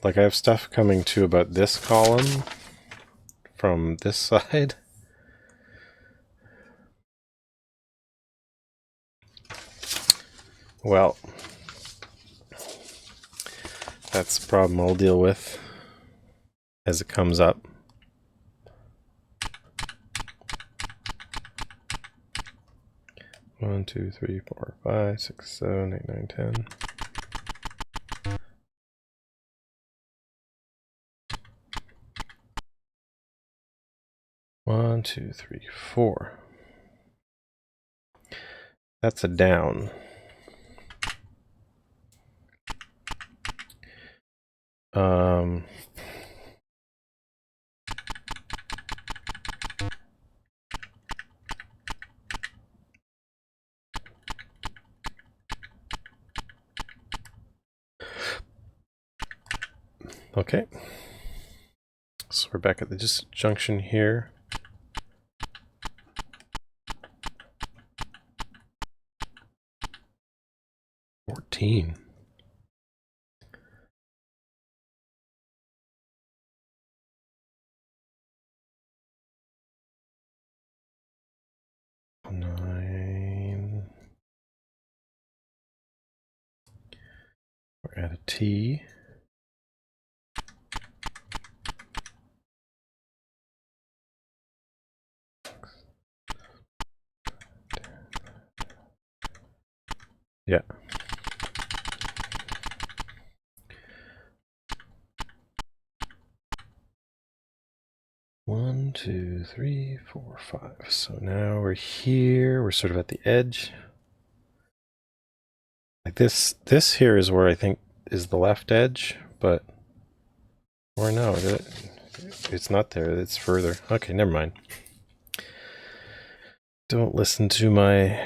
Like, I have stuff coming to about this column from this side. Well, that's the problem I'll deal with as it comes up. One, two, three, four, 5, 6, 7, 8, 9, 10. One, two, three, 4. That's a down. Okay. So we're back at the junction here. $14. $9. We're at a T. Yeah. One, two, three, four, 5. So now we're here. We're sort of at the edge. Like this here is where I think is the left edge, but or no, it's not there. It's further. Okay, never mind. Don't listen to my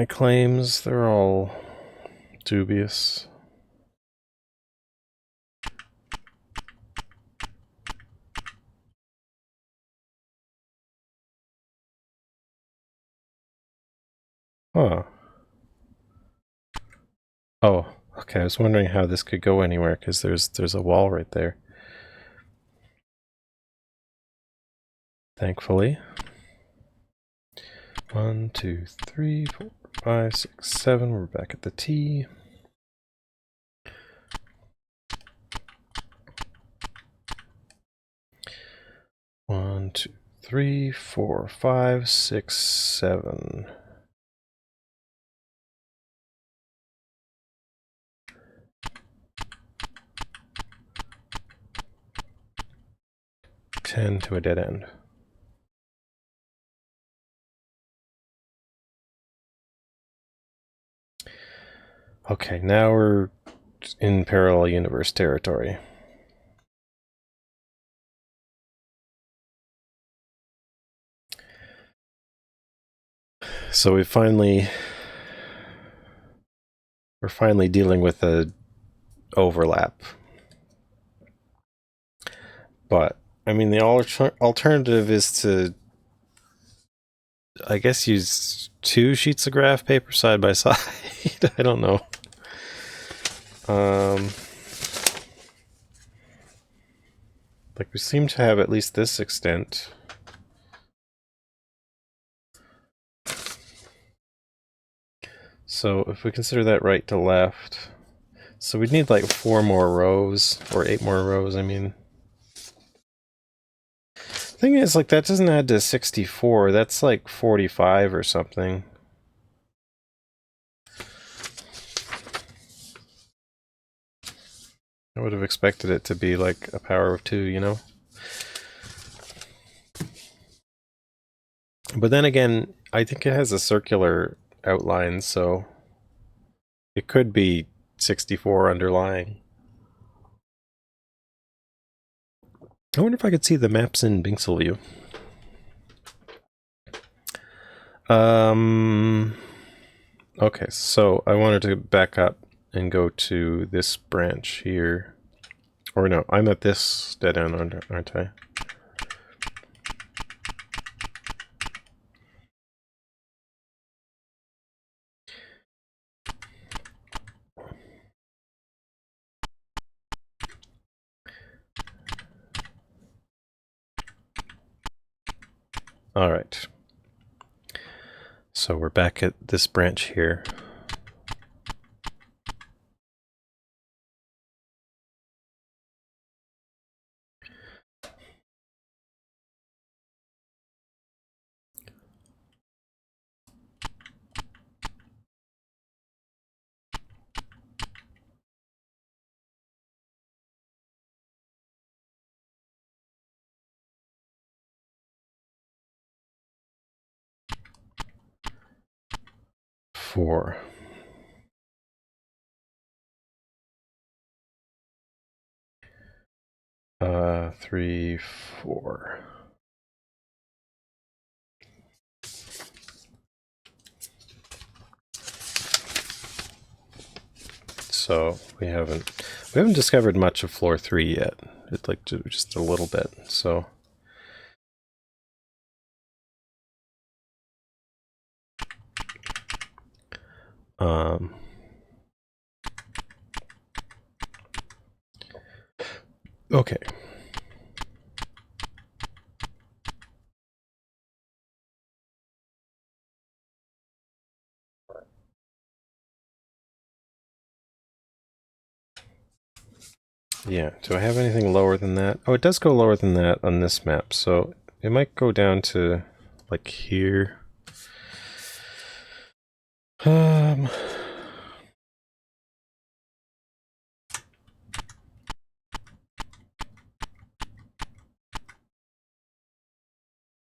claims. They're all dubious. Huh. Oh, okay. I was wondering how this could go anywhere because there's a wall right there. Thankfully. 1, 2, 3, 4, 5, 6, 7. We're back at the T. One, 2, 3, 4, 5, 6, 7. $10 to a dead end. Okay, now we're in parallel universe territory. So we're finally dealing with a overlap. But I mean, the alternative is to, I guess, use 2 sheets of graph paper side by side. I don't know. Like, we seem to have at least this extent. So if we consider that right to left, so we'd need like 4 more rows, or 8 more rows, I mean. Thing is, like, that doesn't add to 64, that's like 45 or something. I would have expected it to be like a power of 2, you know? But then again, I think it has a circular outline, so It could be 64 underlying. I wonder if I could see the maps in Binxel view. Okay, so I wanted to back up and go to this branch here. Or no, I'm at this dead end, aren't I? All right. So we're back at this branch here. Four. Three, four. So we haven't discovered much of floor 3 yet. It's like just a little bit. So okay. Yeah, do I have anything lower than that? Oh, it does go lower than that on this map, so it might go down to like here.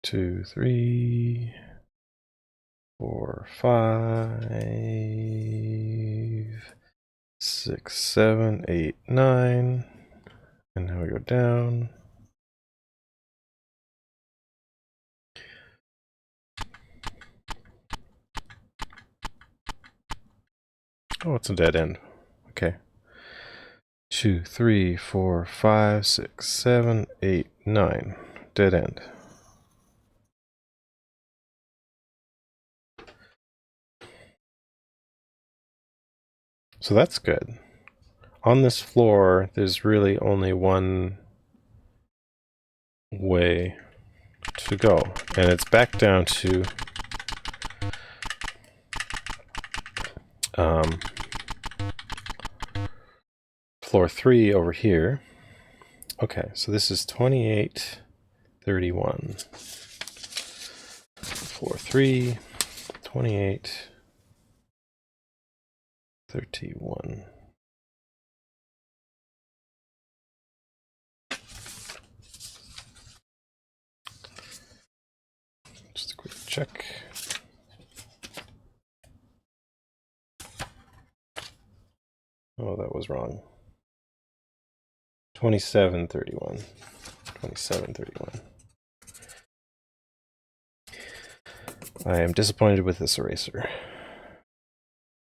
2, 3, 4, 5, 6, 7, 8, 9. And now we go down. Oh, it's a dead end. Okay. 2, 3, 4, 5, 6, 7, 8, 9. Dead end. So that's good. On this floor, there's really only one way to go, and it's back down to floor 3 over here. Okay, so this is 28, 31. Floor 3, 28, 31. Just a quick check. Oh, that was wrong. 27, 31. 27, 31. I am disappointed with this eraser.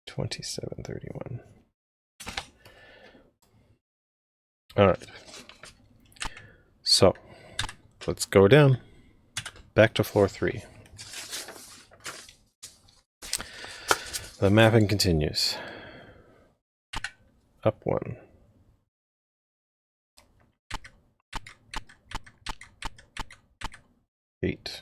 27, 31. All right. So, let's go down. Back to floor 3. The mapping continues. Up 1. Eight.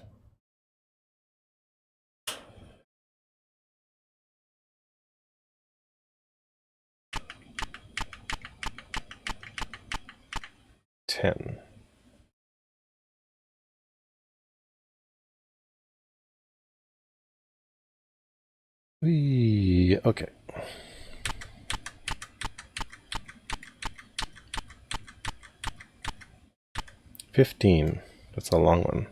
Ten. Okay. 15. That's a long one.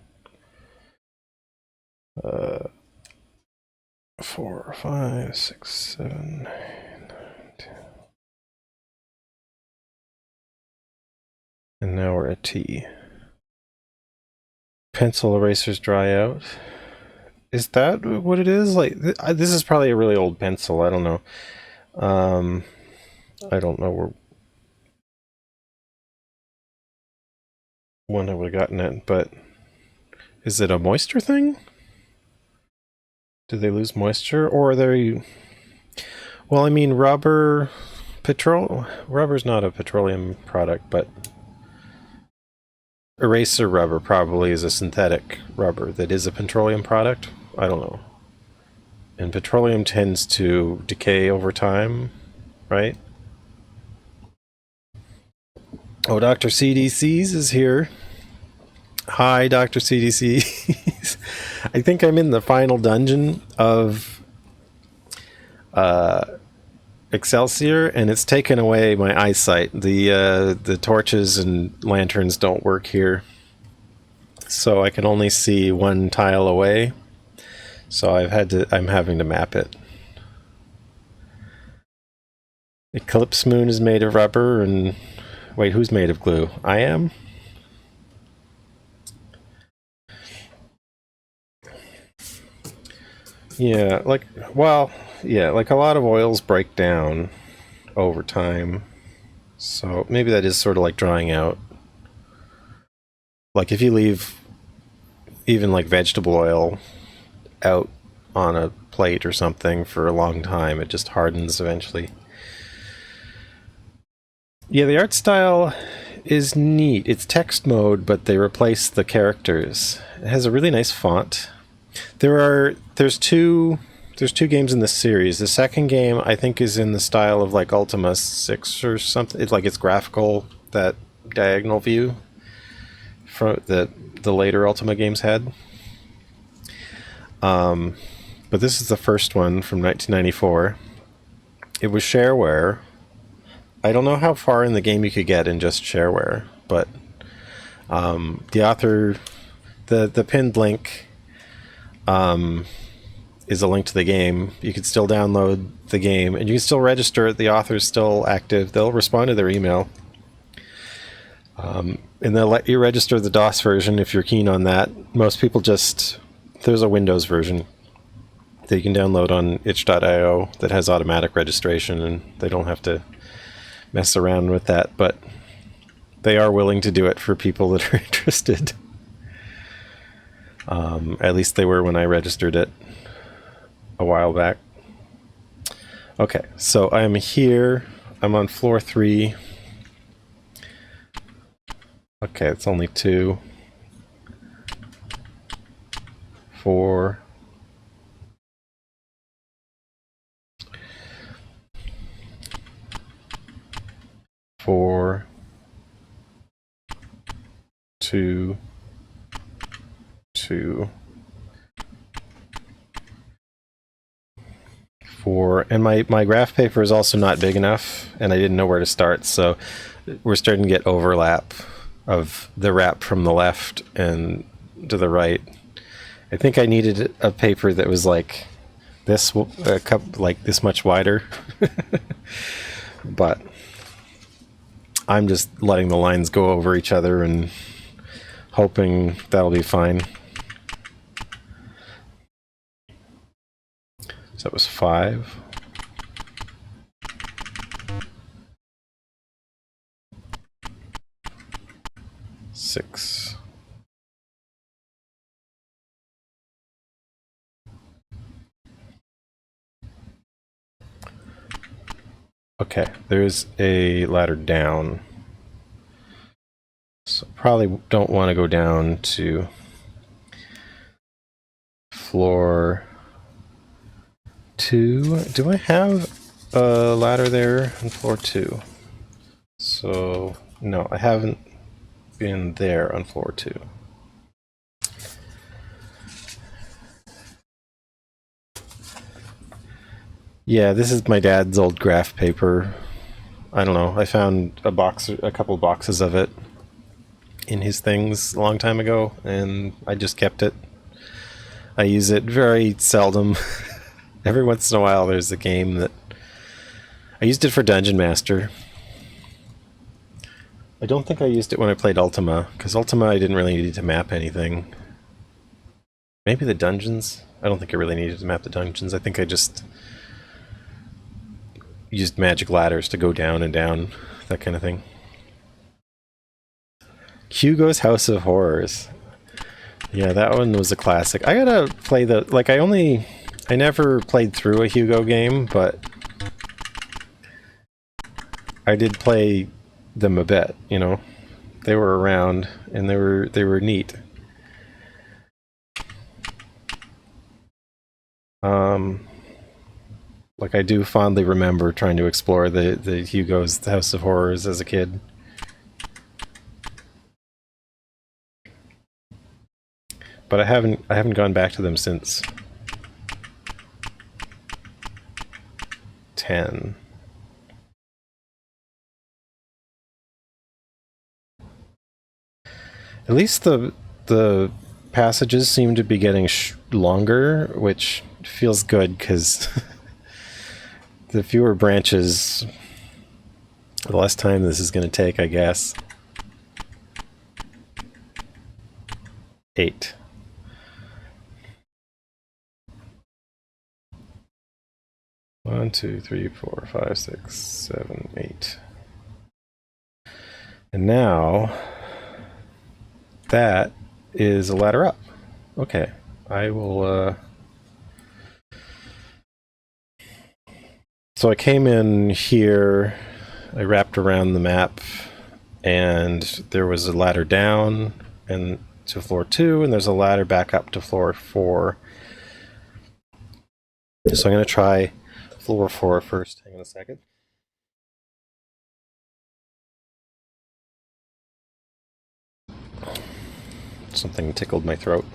4, 5, 6, 7, 9. And now we're at T. Pencil erasers dry out. Is that what it is? Like, this is probably a really old pencil. I don't know. I don't know when I would have gotten it, but is it a moisture thing? Do they lose moisture, or are they? Well, I mean, rubber's not a petroleum product, but eraser rubber probably is a synthetic rubber that is a petroleum product. I don't know. And petroleum tends to decay over time, right? Oh, Dr. CDC's is here. Hi, Dr. CDC. I think I'm in the final dungeon of Excelsior, and it's taken away my eyesight. The torches and lanterns don't work here, so I can only see one tile away. So I'm having to map it. Eclipse Moon is made of rubber, and wait, who's made of glue? I am? Yeah, like a lot of oils break down over time. So maybe that is sort of like drying out. Like if you leave even like vegetable oil out on a plate or something for a long time, it just hardens eventually. Yeah, the art style is neat. It's text mode, but they replace the characters. It has a really nice font. There's two games in this series. The second game I think is in the style of like Ultima 6 or something. It's like it's graphical, that diagonal view from the later Ultima games had. But this is the first one from 1994. It was shareware. I don't know how far in the game you could get in just shareware, but the author, the pinned link is a link to the game. You can still download the game, and you can still register it. The author's still active. They'll respond to their email. And they'll let you register the DOS version if you're keen on that. Most people there's a Windows version that you can download on itch.io that has automatic registration, and they don't have to mess around with that, but they are willing to do it for people that are interested. At least they were when I registered it a while back. Okay, so I'm here. I'm on floor 3. Okay, it's only 2. 4. 4. 2. 2. 4. And my graph paper is also not big enough, and I didn't know where to start, so we're starting to get overlap of the wrap from the left and to the right. I think I needed a paper that was like this, a cup like this much wider. But I'm just letting the lines go over each other and hoping that'll be fine. So that was 5. 6. Okay, there's a ladder down. So probably don't want to go down to floor 2. Do I have a ladder there on floor 2? So, no, I haven't been there on floor 2. Yeah, this is my dad's old graph paper. I don't know, I found a couple boxes of it in his things a long time ago, and I just kept it. I use it very seldom. Every once in a while there's a game that... I used it for Dungeon Master. I don't think I used it when I played Ultima, because Ultima I didn't really need to map anything. Maybe the dungeons? I don't think I really needed to map the dungeons. I think I just used magic ladders to go down and down, that kind of thing. Hugo's House of Horrors. Yeah, that one was a classic. I gotta play the... Like, I never played through a Hugo game, but I did play them a bit, you know? They were around, and they were neat. Like, I do fondly remember trying to explore the Hugo's House of Horrors as a kid. But I haven't gone back to them since 10. At least the passages seem to be getting longer, which feels good because the fewer branches, the less time this is going to take, I guess. 8. One, 2, 3, 4, 5, 6, 7, 8. And now that is a ladder up. Okay, I will. So I came in here, I wrapped around the map, and there was a ladder down and to floor 2, and there's a ladder back up to floor 4. So I'm going to try floor 4 first. Hang on a second. Something tickled my throat.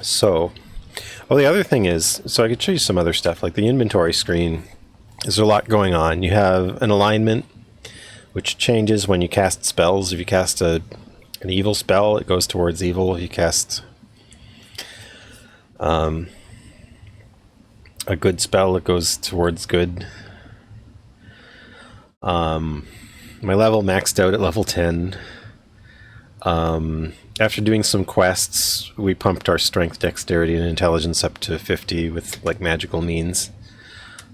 So, oh, the other thing is, so I could show you some other stuff, like the inventory screen. There's a lot going on. You have an alignment, which changes when you cast spells. If you cast an evil spell, it goes towards evil. If you cast a good spell, it goes towards good. My level maxed out at level 10. After doing some quests, we pumped our strength, dexterity, and intelligence up to 50 with like magical means.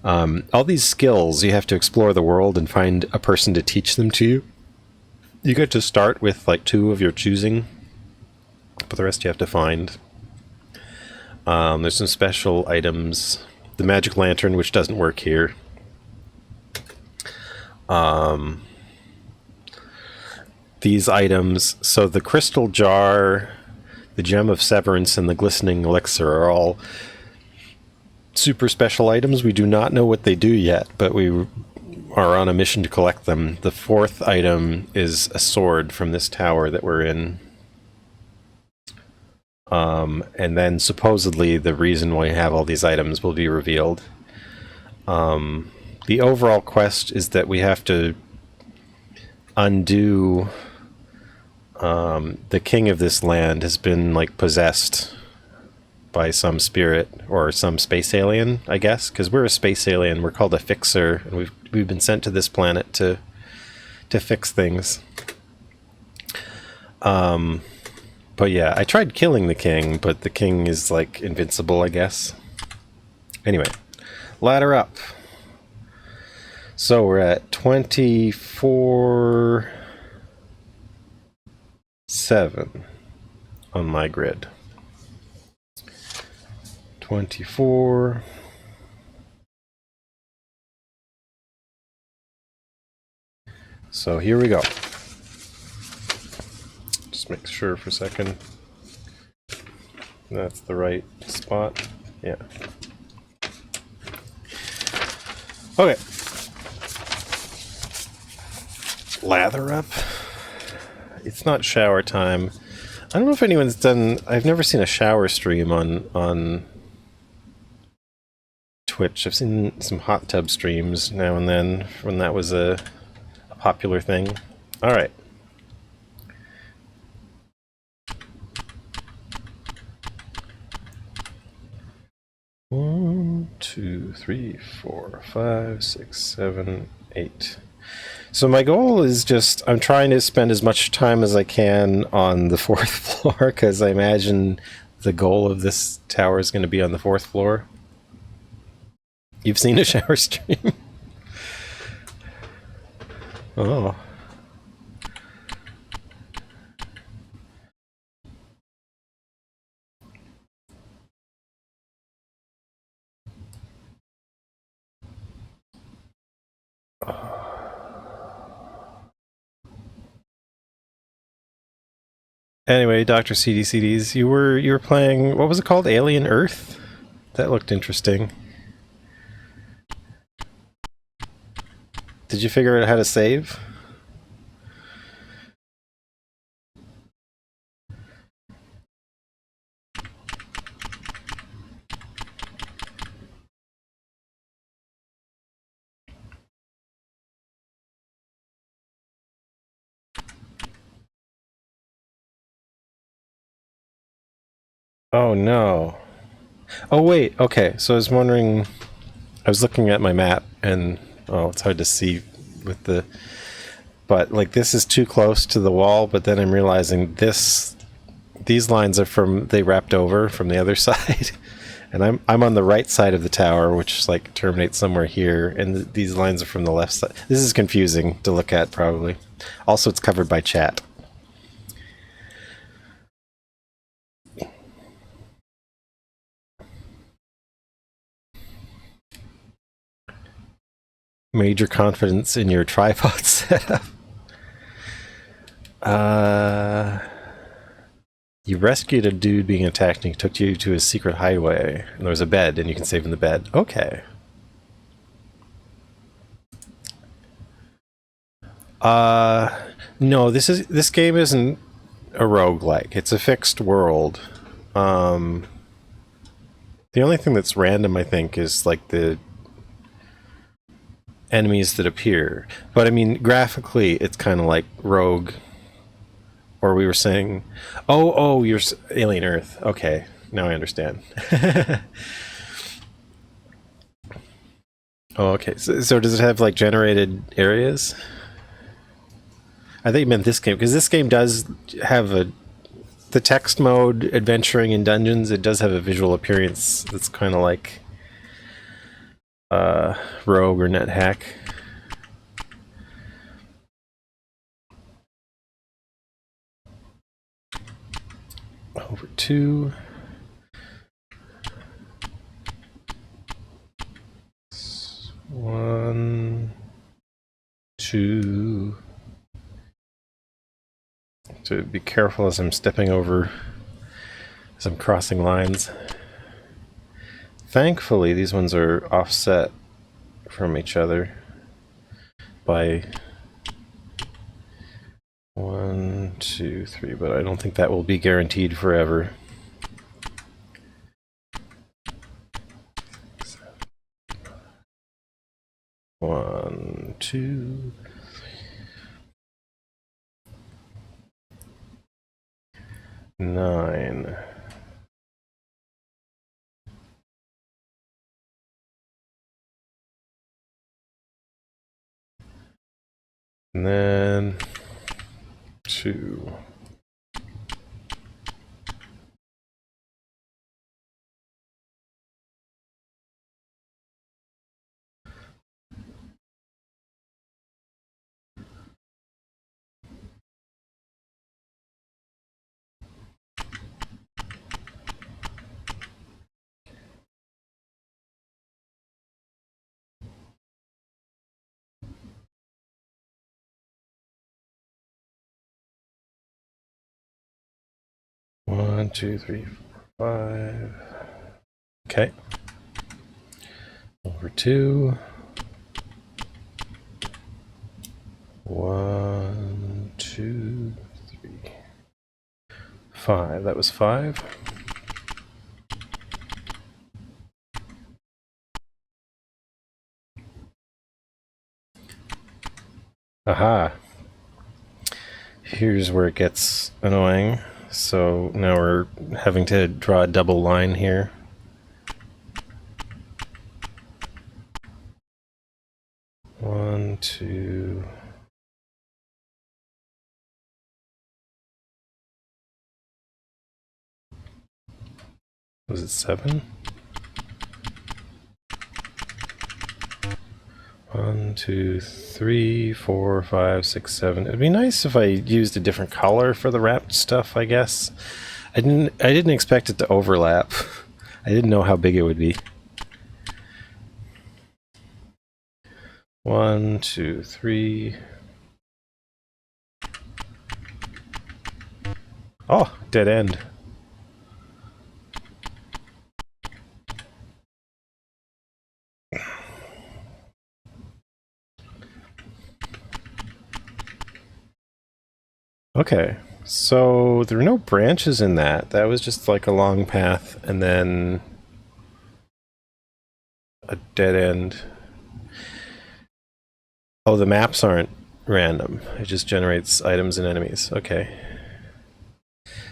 All these skills, you have to explore the world and find a person to teach them to you. You get to start with like 2 of your choosing, but the rest you have to find. There's some special items. The magic lantern, which doesn't work here. These items, so the crystal jar, the gem of severance, and the glistening elixir are all super special items. We do not know what they do yet, but we are on a mission to collect them. The 4th item is a sword from this tower that we're in. And then supposedly the reason why we have all these items will be revealed. The overall quest is that we have to undo... the king of this land has been like possessed by some spirit or some space alien, I guess, because we're a space alien. We're called a fixer, and we've been sent to this planet to fix things. But yeah, I tried killing the king, but the king is like invincible, I guess. Anyway, ladder up. So we're at 24/7 on my grid. 24. So here we go. Just make sure for a second. That's the right spot. Yeah. Okay. Lather up. It's not shower time. I don't know if anyone's done... I've never seen a shower stream on Twitch. I've seen some hot tub streams now and then when that was a popular thing. Alright. One, 2, 3, 4, 5, 6, 7, 8. So my goal is just, I'm trying to spend as much time as I can on the 4th floor, because I imagine the goal of this tower is going to be on the 4th floor. You've seen a shower stream? Oh. Anyway, Dr. CDCDs, you were playing, what was it called? Alien Earth? That looked interesting. Did you figure out how to save? Oh no. Oh wait, okay, so I was wondering, I was looking at my map and, oh, it's hard to see with the, but like this is too close to the wall, but then I'm realizing these lines are from, they wrapped over from the other side. And I'm on the right side of the tower, which like terminates somewhere here, and these lines are from the left side. This is confusing to look at, probably. Also, it's covered by chat. Major confidence in your tripod setup. You rescued a dude being attacked and he took you to his secret hideaway. And there was a bed, and you can save in the bed. Okay. No, this game isn't a roguelike. It's a fixed world. The only thing that's random, I think, is like the enemies that appear. But I mean, graphically, it's kind of like Rogue. Or we were saying, oh, you're Alien Earth. Okay, now I understand. Oh, okay. So does it have like generated areas? I think you meant this game, because this game does have the text mode, adventuring in dungeons. It does have a visual appearance that's kind of like Rogue or NetHack. Over 2. 1, 2. So be careful as I'm stepping over, as I'm crossing lines. Thankfully, these ones are offset from each other by 1, 2, 3, but I don't think that will be guaranteed forever. One, 2, 9. And then 2. One, 2, 3, 4, 5. Okay. Over 2. 1, 2, 3, 5. That was 5. Aha. Here's where it gets annoying. So now we're having to draw a double line here. to... Was it 7? 1, 2, 3, 4, 5, 6, 7. It'd be nice if I used a different color for the wrapped stuff, I guess. I didn't expect it to overlap. I didn't know how big it would be. 1, 2, 3. Oh, dead end. Okay, so there are no branches in that. That was just like a long path and then a dead end. Oh, the maps aren't random. It just generates items and enemies. Okay.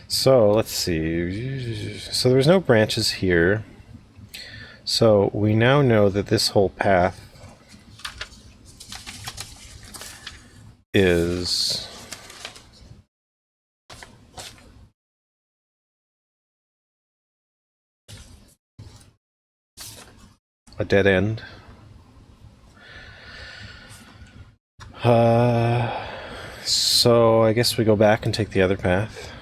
So, let's see. So there's no branches here. So we now know that this whole path is a dead end. So I guess we go back and take the other path.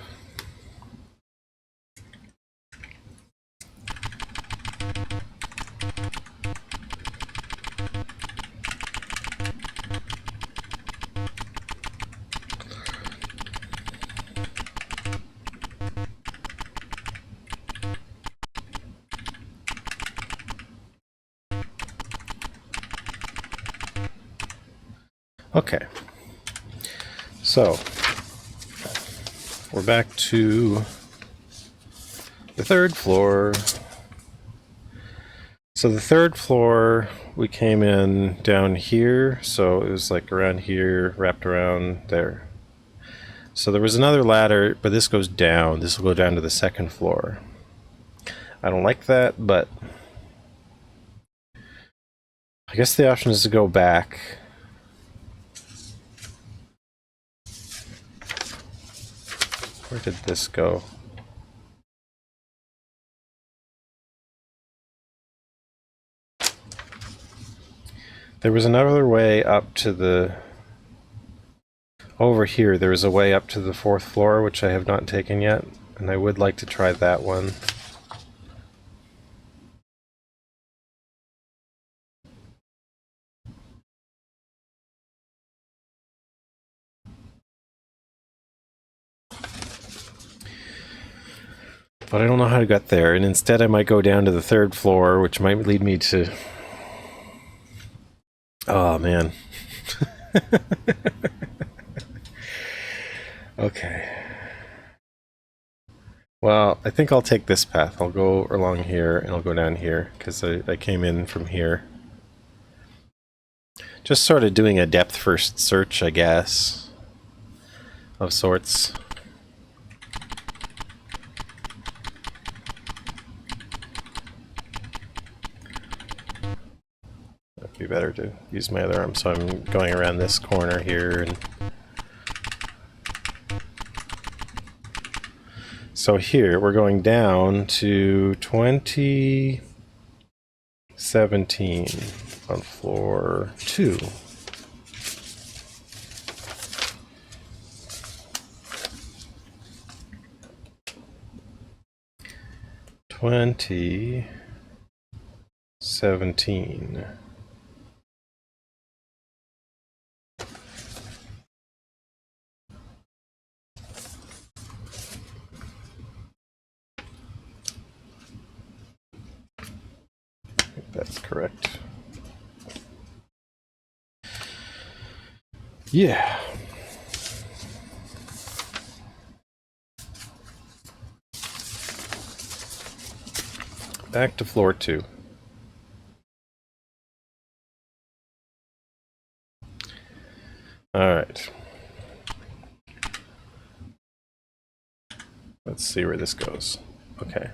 Okay. So we're back to the 3rd floor. So the 3rd floor, we came in down here, so it was like around here, wrapped around there. So there was another ladder, but this goes down. This will go down to the 2nd floor. I don't like that, but I guess the option is to go back. Where did this go? There was another way up to the... Over here, there was a way up to the 4th floor, which I have not taken yet, and I would like to try that one. But I don't know how to get there, and instead I might go down to the 3rd floor, which might lead me to... Oh, man. Okay. Well, I think I'll take this path. I'll go along here, and I'll go down here, because I came in from here. Just sort of doing a depth-first search, I guess, of sorts. It'd be better to use my other arm, so I'm going around this corner here. And so here, we're going down to 2017 on floor 2. That's correct. Yeah. Back to floor 2. All right. Let's see where this goes. Okay.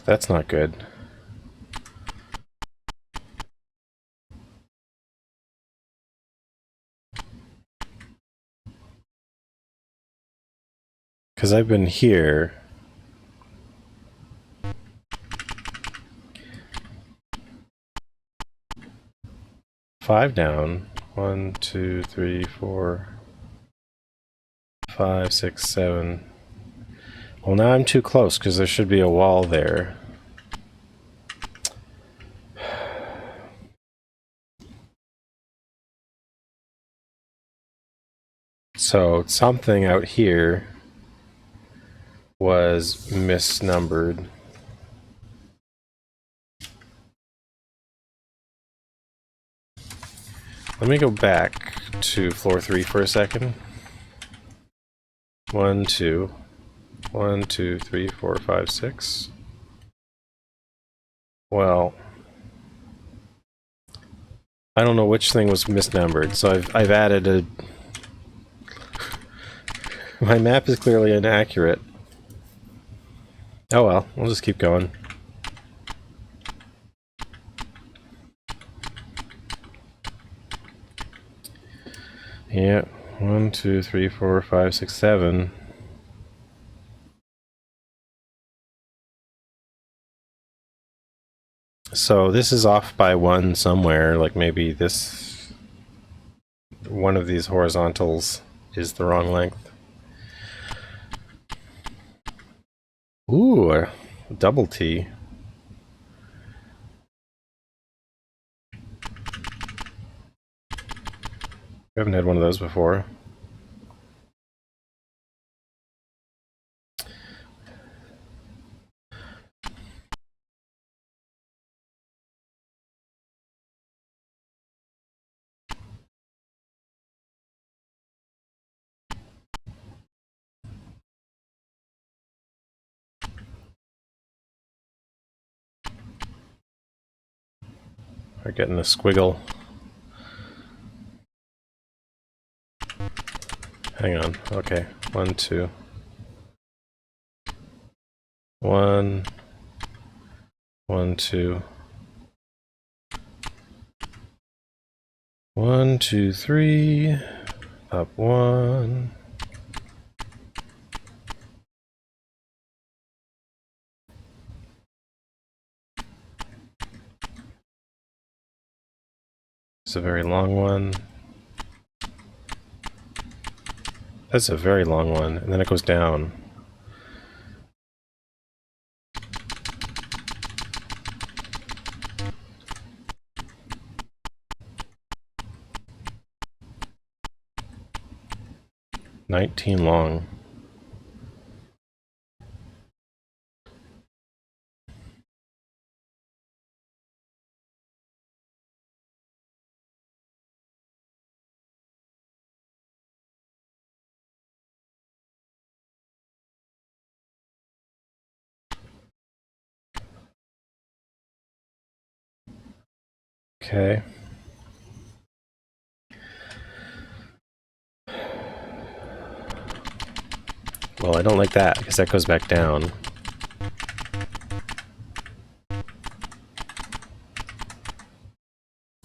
That's not good. Because I've been here. Five down. 1, 2, 3, 4, 5, 6, 7. Well, now I'm too close because there should be a wall there. So something out here was misnumbered. Let me go back to floor 3 for a second. 1, 2. 1, 2, 3, 4, 5, 6. Well, I don't know which thing was misnumbered, so I've added a... My map is clearly inaccurate. Oh well, we'll just keep going. Yeah, 1, 2, 3, 4, 5, 6, 7. So this is off by 1 somewhere, like maybe this... one of these horizontals is the wrong length. Ooh, a double T. We haven't had one of those before. We're getting a squiggle. Hang on. Okay. 1, 2. 1. 1, 2. 1, 2, 3. Up 1. It's a very long one. That's a very long one, and then it goes down. $19 long. Okay. Well, I don't like that, because that goes back down.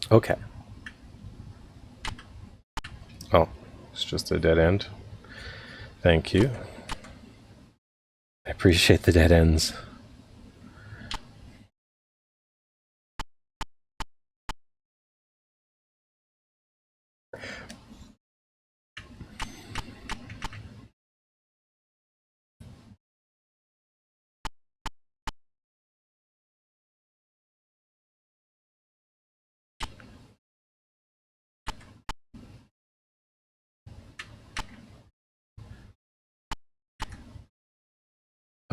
Okay. Oh, it's just a dead end. Thank you. I appreciate the dead ends.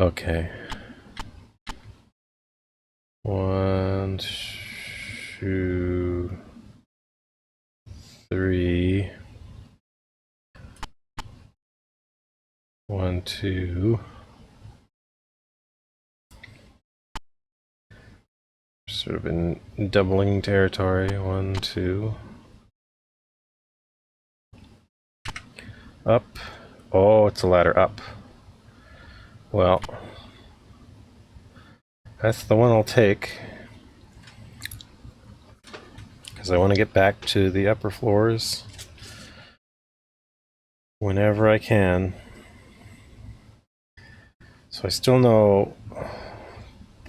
Okay. 1, 2, 3. 1, 2. Sort of in doubling territory. 1, 2. Up. Oh, it's a ladder up. Well, That's the one I'll take. Because I want to get back to the upper floors whenever I can. So I still know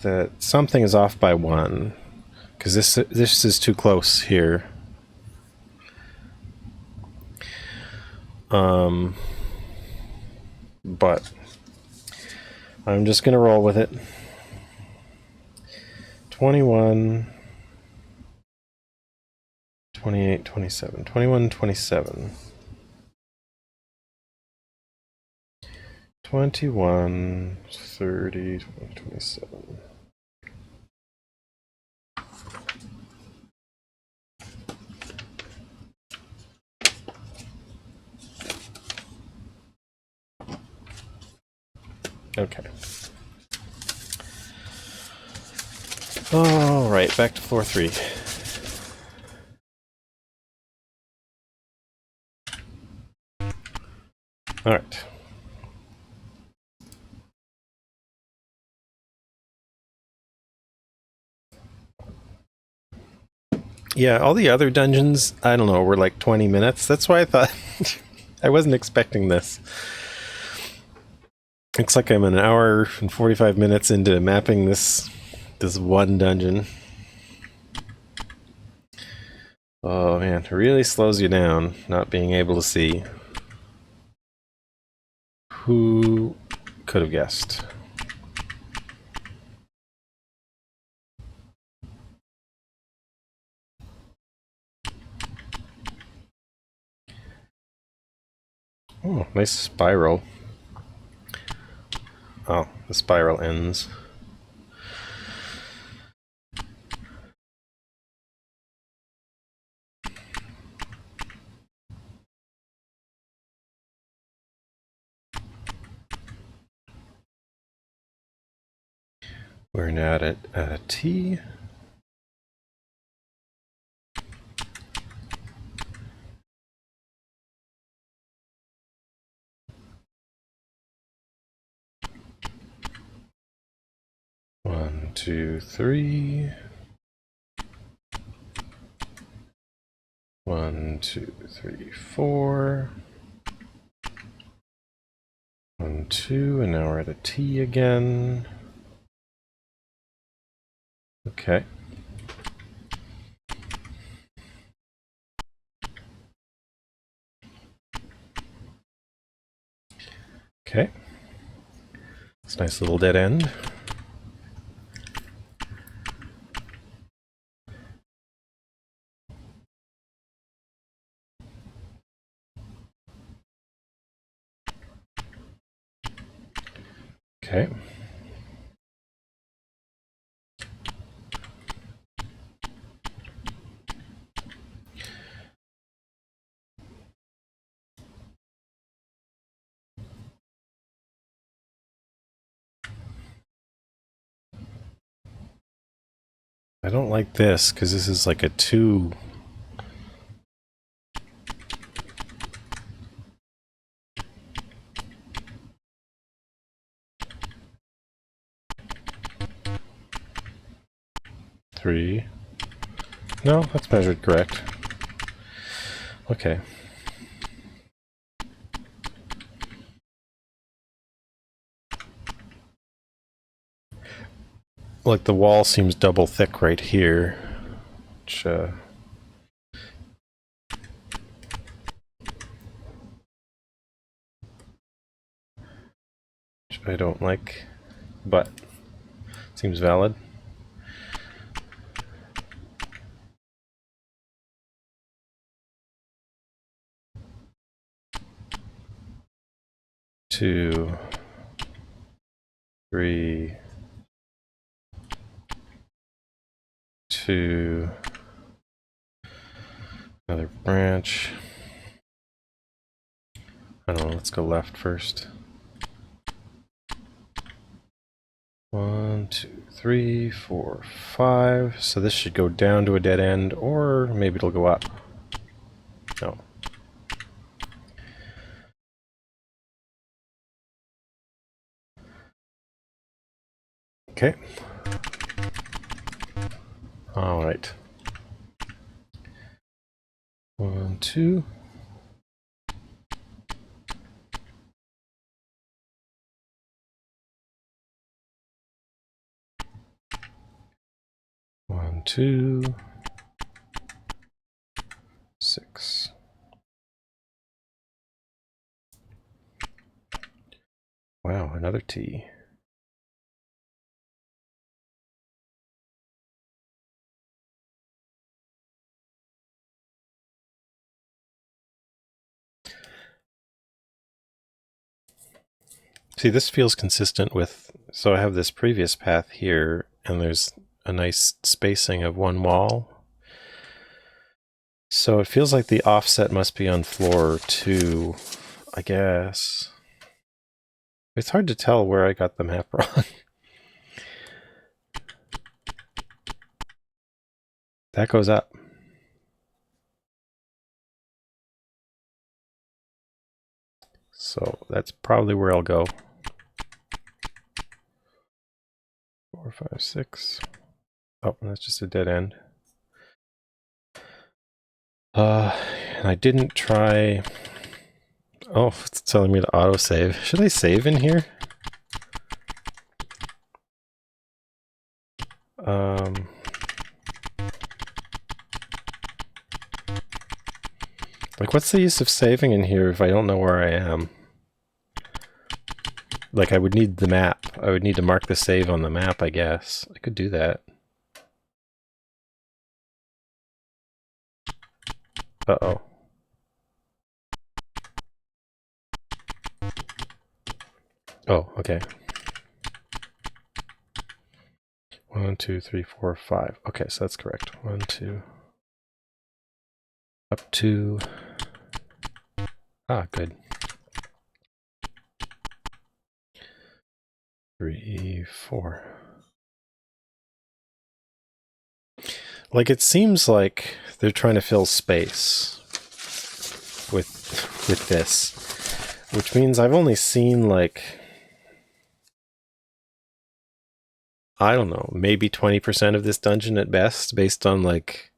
that something is off by 1. Because this is too close here. But I'm just going to roll with it. 21, 28, 27. 21, 27. 21, 30, 27. Okay. All right, back to floor 3. All right. Yeah, all the other dungeons, I don't know, were like 20 minutes. That's why I thought I wasn't expecting this. Looks like I'm an hour and 45 minutes into mapping this one dungeon. Oh man, it really slows you down not being able to see. Who could have guessed? Oh, nice spiral. Oh, the spiral ends. We're now at a T. One, two, three. 1, 2, 3, 4. 1, 2, and now we're at a T again. Okay. Okay. It's a nice little dead end. Okay. I don't like this because this is like a 2. Three. No, that's measured correct. Okay. Like the wall seems double thick right here, which I don't like, but seems valid. Two, three, 2. Another branch. I don't know, let's go left first. 1, 2, 3, 4, 5. So this should go down to a dead end, or maybe it'll go up. No. Okay. All right. 1, 2. One, 2, 6. Wow, another T. See, this feels consistent with, so I have this previous path here, and there's a nice spacing of one wall. So it feels like the offset must be on floor 2, I guess. It's hard to tell where I got the map wrong. That goes up. So that's probably where I'll go. 4, 5, 6. Oh, that's just a dead end. And I didn't try. Oh, it's telling me to autosave. Should I save in here? Like, what's the use of saving in here if I don't know where I am? Like, I would need the map. I would need to mark the save on the map, I guess. I could do that. Uh-oh. Oh, okay. 1, 2, 3, 4, 5. Okay, so that's correct. 1, 2. Up 2. Ah, good. 3, 4. Like, it seems like they're trying to fill space with this, which means I've only seen, like, I don't know, maybe 20% of this dungeon at best, based on, like,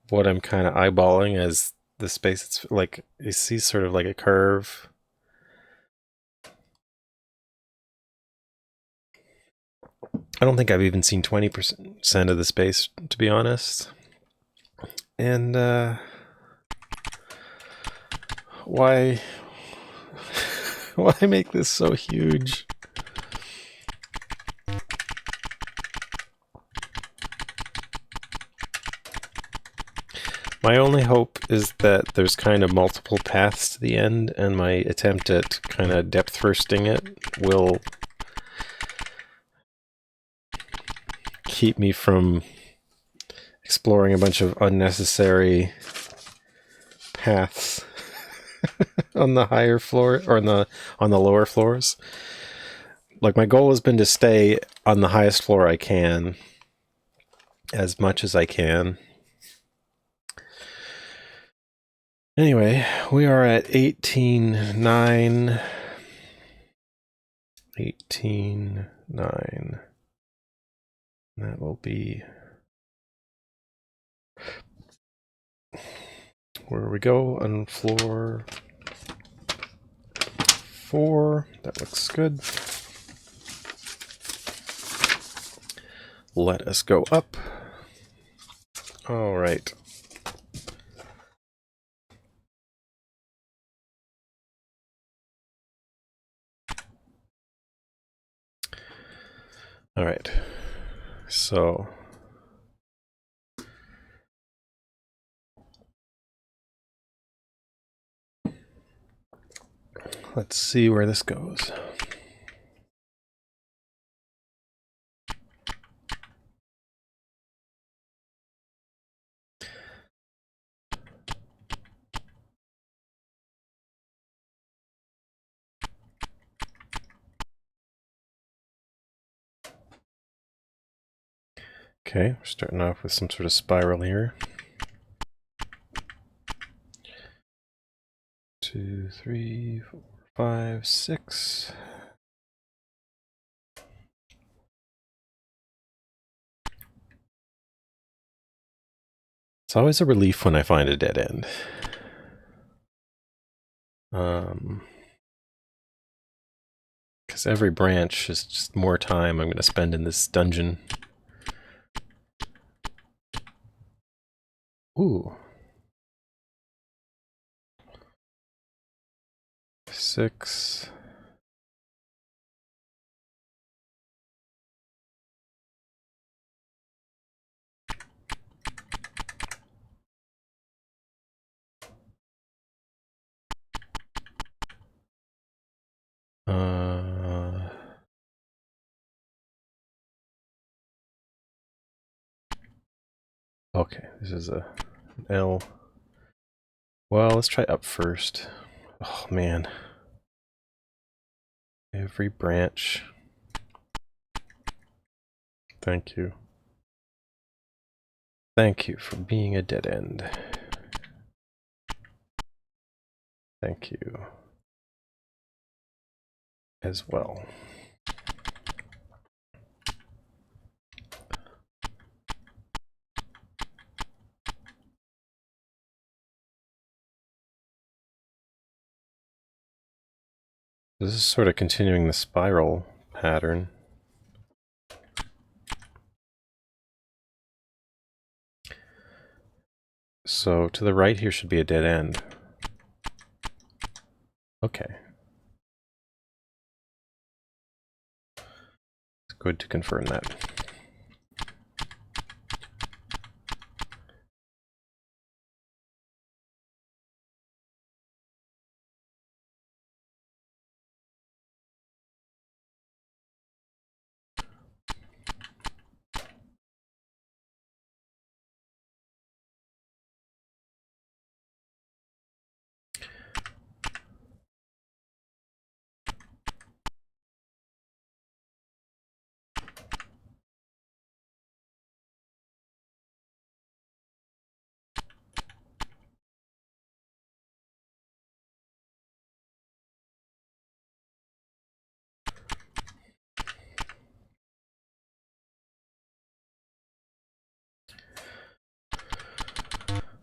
what I'm kind of eyeballing as the space. It's like, you see sort of like a curve. I don't think I've even seen 20% of the space, to be honest. And why why make this so huge? My only hope is that there's kind of multiple paths to the end, and my attempt at kind of depth firsting it will keep me from exploring a bunch of unnecessary paths on the higher floor or on the lower floors. Like, my goal has been to stay on the highest floor I can as much as I can. Anyway, we are at 18.9. 18.9. That will be where we go on floor 4. That looks good. Let us go up. All right. All right. So let's see where this goes. Okay, we're starting off with some sort of spiral here. 2, 3, 4, 5, 6. It's always a relief when I find a dead end. Because every branch is just more time I'm going to spend in this dungeon. Ooh. 6. Okay, this is a L. Well, let's try up first. Oh man. Every branch. Thank you. Thank you for being a dead end. Thank you. As well. This is sort of continuing the spiral pattern. So to the right here should be a dead end. Okay. It's good to confirm that.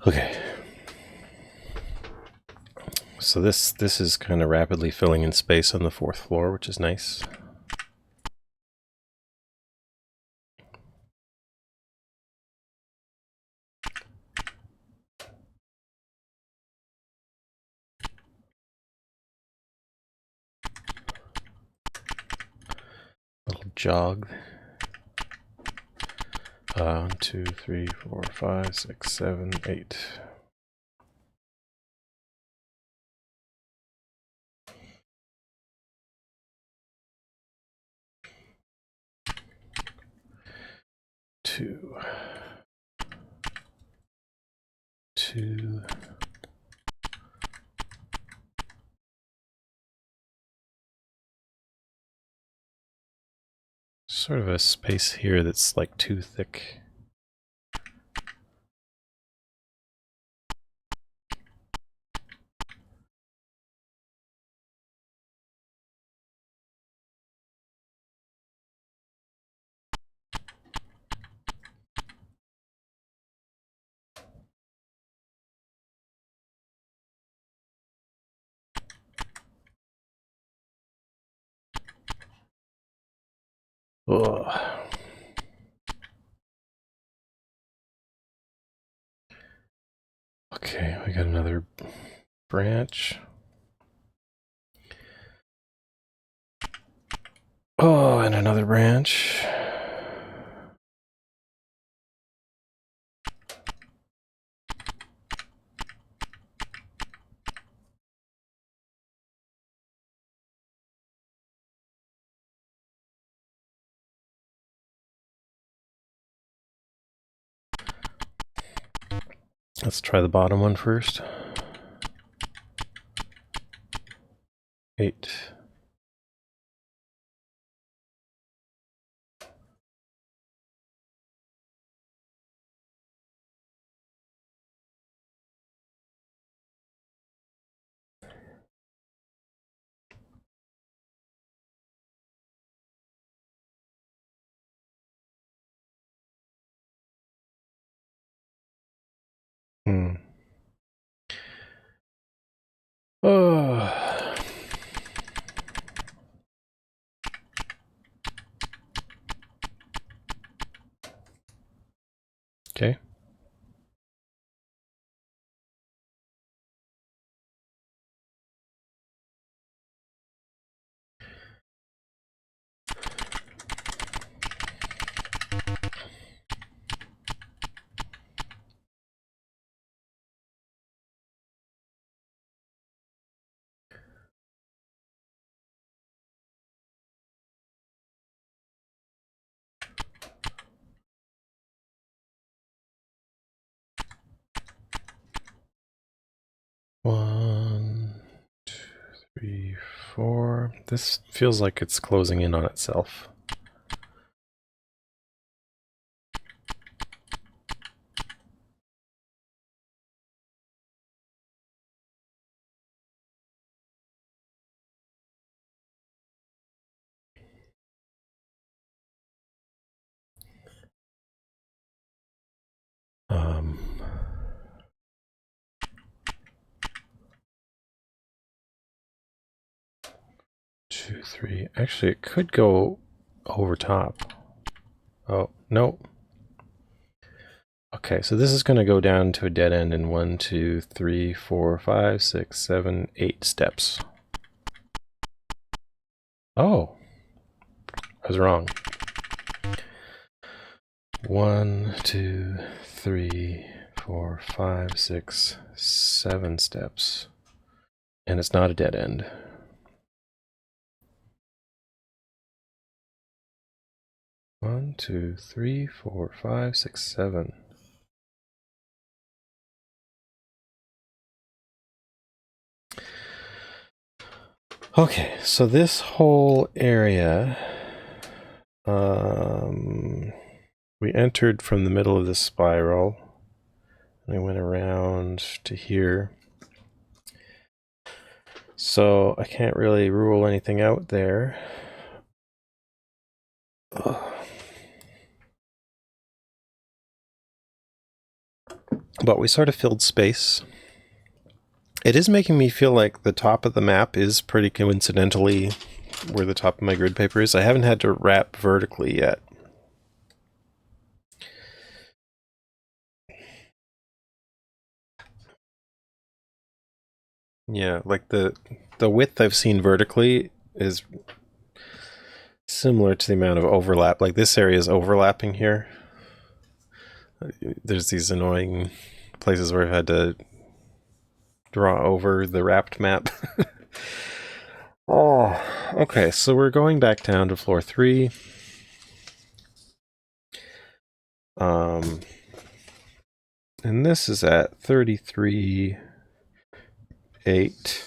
Okay. So this is kind of rapidly filling in space on the 4th floor, which is nice. Little jog. 1, 2, 3, 4, 5, 6, 7, 8. Two. Sort of a space here that's like too thick. Ugh. Okay, we got another branch. Oh, and another branch. Let's try the bottom one first. 8. Hmm. Oh. Okay. One, two, three, four. This feels like it's closing in on itself. Um, 2, 3. Actually, it could go over top. Oh, no. Okay, so this is going to go down to a dead end in 1, 2, 3, 4, 5, 6, 7, 8 steps. Oh, I was wrong. 1, 2, 3, 4, 5, 6, 7 steps. And it's not a dead end. One, two, three, four, five, six, seven. Okay, so this whole area, we entered from the middle of the spiral. And we went around to here. So I can't really rule anything out there. But we sort of filled space. It is making me feel like the top of the map is pretty coincidentally where the top of my grid paper is. I haven't had to wrap vertically yet. Yeah, like the width I've seen vertically is similar to the amount of overlap. Like this area is overlapping here. There's these annoying places where I've had to draw over the wrapped map. Oh, okay, so we're going back down to floor 3. And this is at 33, 8.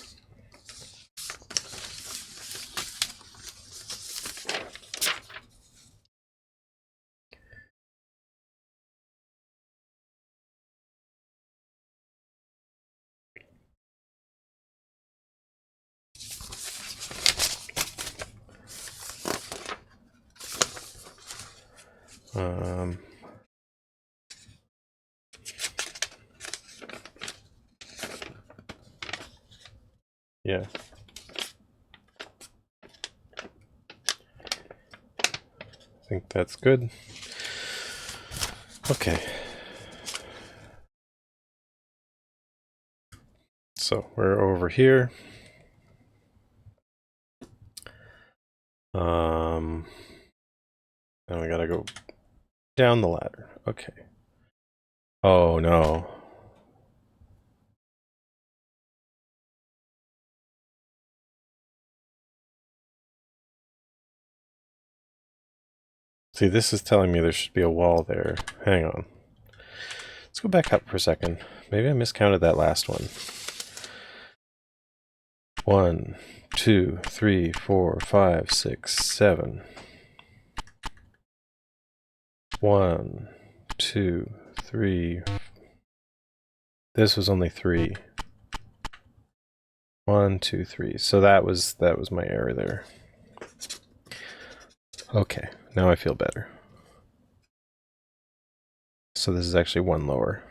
Yeah. I think that's good. Okay. So we're over here. Now we gotta go down the ladder. Okay. Oh no. See, this is telling me there should be a wall there. Hang on. Let's go back up for a second. Maybe I miscounted that last one. 1, 2, 3, 4, 5, 6, 7. 1, 2, 3. This was only 3. 1, 2, 3. So that was my error there. Okay, now I feel better. So this is actually 1 lower.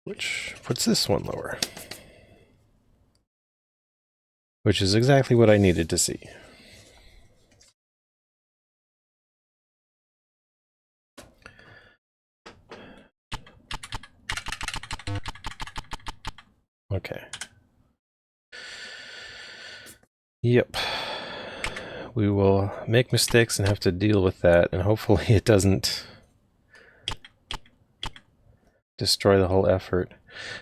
which puts this one lower. Which is exactly what I needed to see. Okay. Yep. We will make mistakes and have to deal with that, and hopefully it doesn't destroy the whole effort.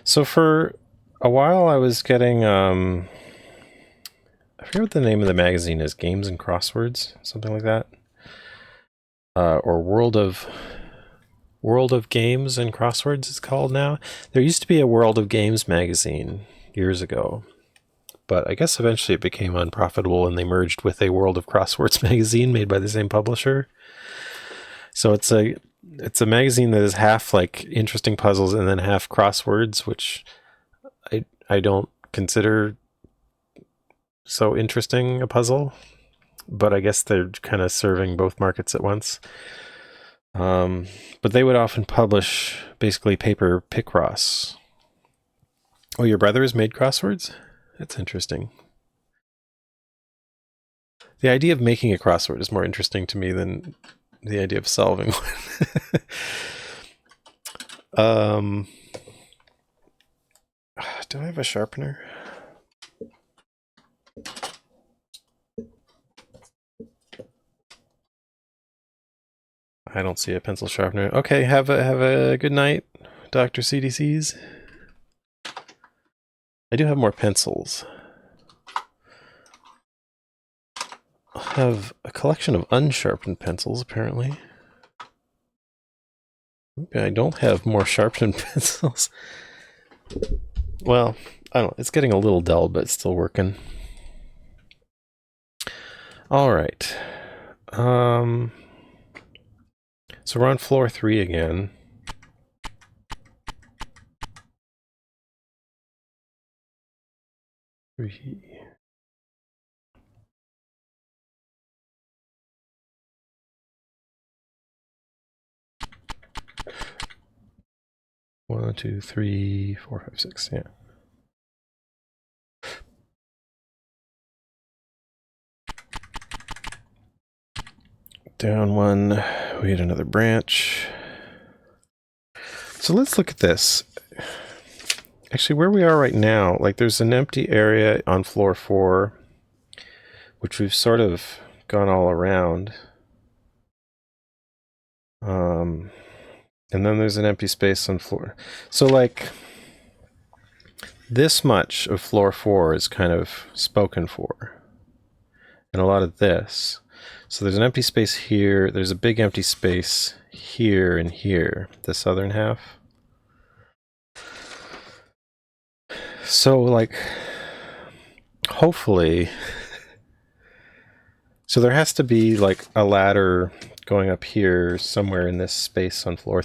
So for a while I was getting, I forget what the name of the magazine is, Games and Crosswords, something like that. Or World of Games and Crosswords it's called now. There used to be a World of Games magazine years ago, but I guess eventually it became unprofitable and they merged with a World of Crosswords magazine made by the same publisher. So it's a magazine that is half like interesting puzzles and then half crosswords, which I don't consider so interesting a puzzle, but I guess they're kind of serving both markets at once. But they would often publish basically paper Picross. Oh, your brother has made crosswords? That's interesting. The idea of making a crossword is more interesting to me than the idea of solving one. Do I have a sharpener? I don't see a pencil sharpener. Okay, have a good night, Dr. CDCs. I do have more pencils. I have a collection of unsharpened pencils, apparently. Maybe I don't have more sharpened pencils. Well, I don't know. It's getting a little dull, but it's still working. All right. So we're on floor 3 again. One, two, three, 4, 5, 6. Yeah. Down one. We had another branch. So let's look at this. Actually, where we are right now, like there's an empty area on floor 4, which we've sort of gone all around. And then there's an empty space on floor. So like this much of floor 4 is kind of spoken for. And a lot of this. So there's an empty space here. There's a big empty space here and here, the southern half. So like, hopefully, so there has to be like a ladder going up here somewhere in this space on floor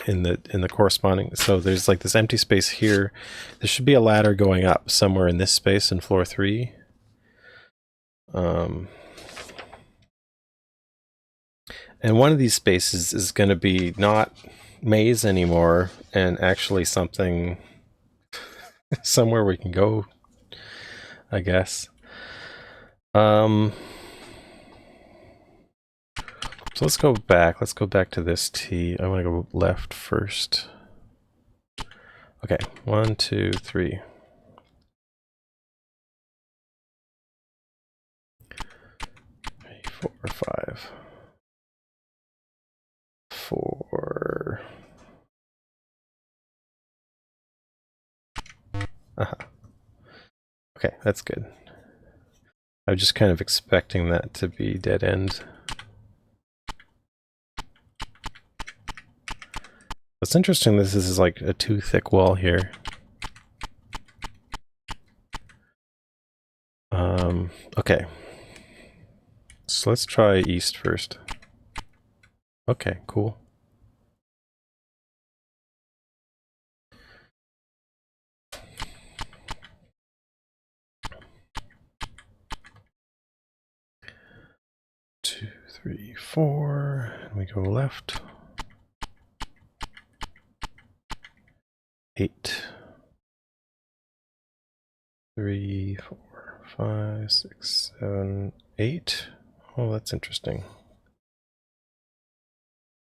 in the corresponding. So there's like this empty space here. There should be a ladder going up somewhere in this space in floor 3. And one of these spaces is going to be not maze anymore and actually something somewhere we can go, I guess. So let's go back. Let's go back to this T. I want to go left first. Okay, 1, 2, 3. 4, 5. 4. Okay, that's good. I was just kind of expecting that to be dead end. What's interesting, this is like a too thick wall here. Okay. So let's try east first. Okay, cool. Two, 3, 4. And we go left. 8. 3, 4, 5, 6, 7, 8. Oh, that's interesting.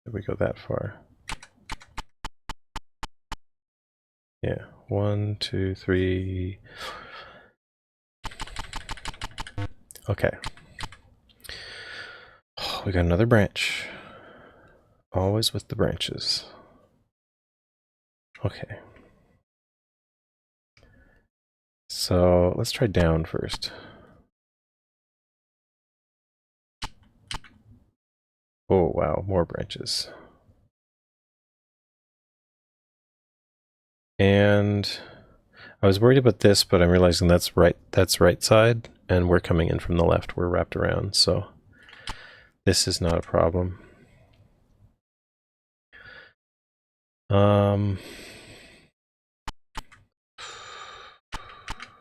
Did we go that far? Yeah, 1, 2, 3. Okay. Oh, we got another branch. Always with the branches. Okay. So let's try down first. Oh, wow, more branches. And I was worried about this, but I'm realizing that's right side, and we're coming in from the left. We're wrapped around, so this is not a problem.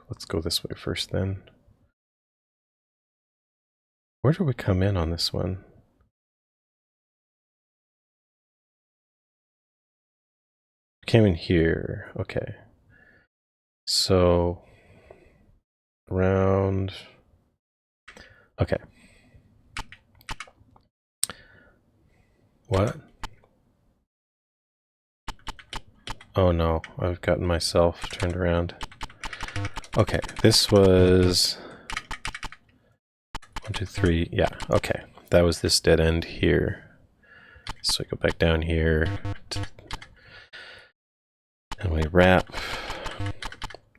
Let's go this way first then. Where do we come in on this one? Came in here. Okay. So around. Okay. What? Oh no, I've gotten myself turned around. Okay, this was 1, 2, 3. Yeah, okay. That was this dead end here. So I go back down here. And we wrap.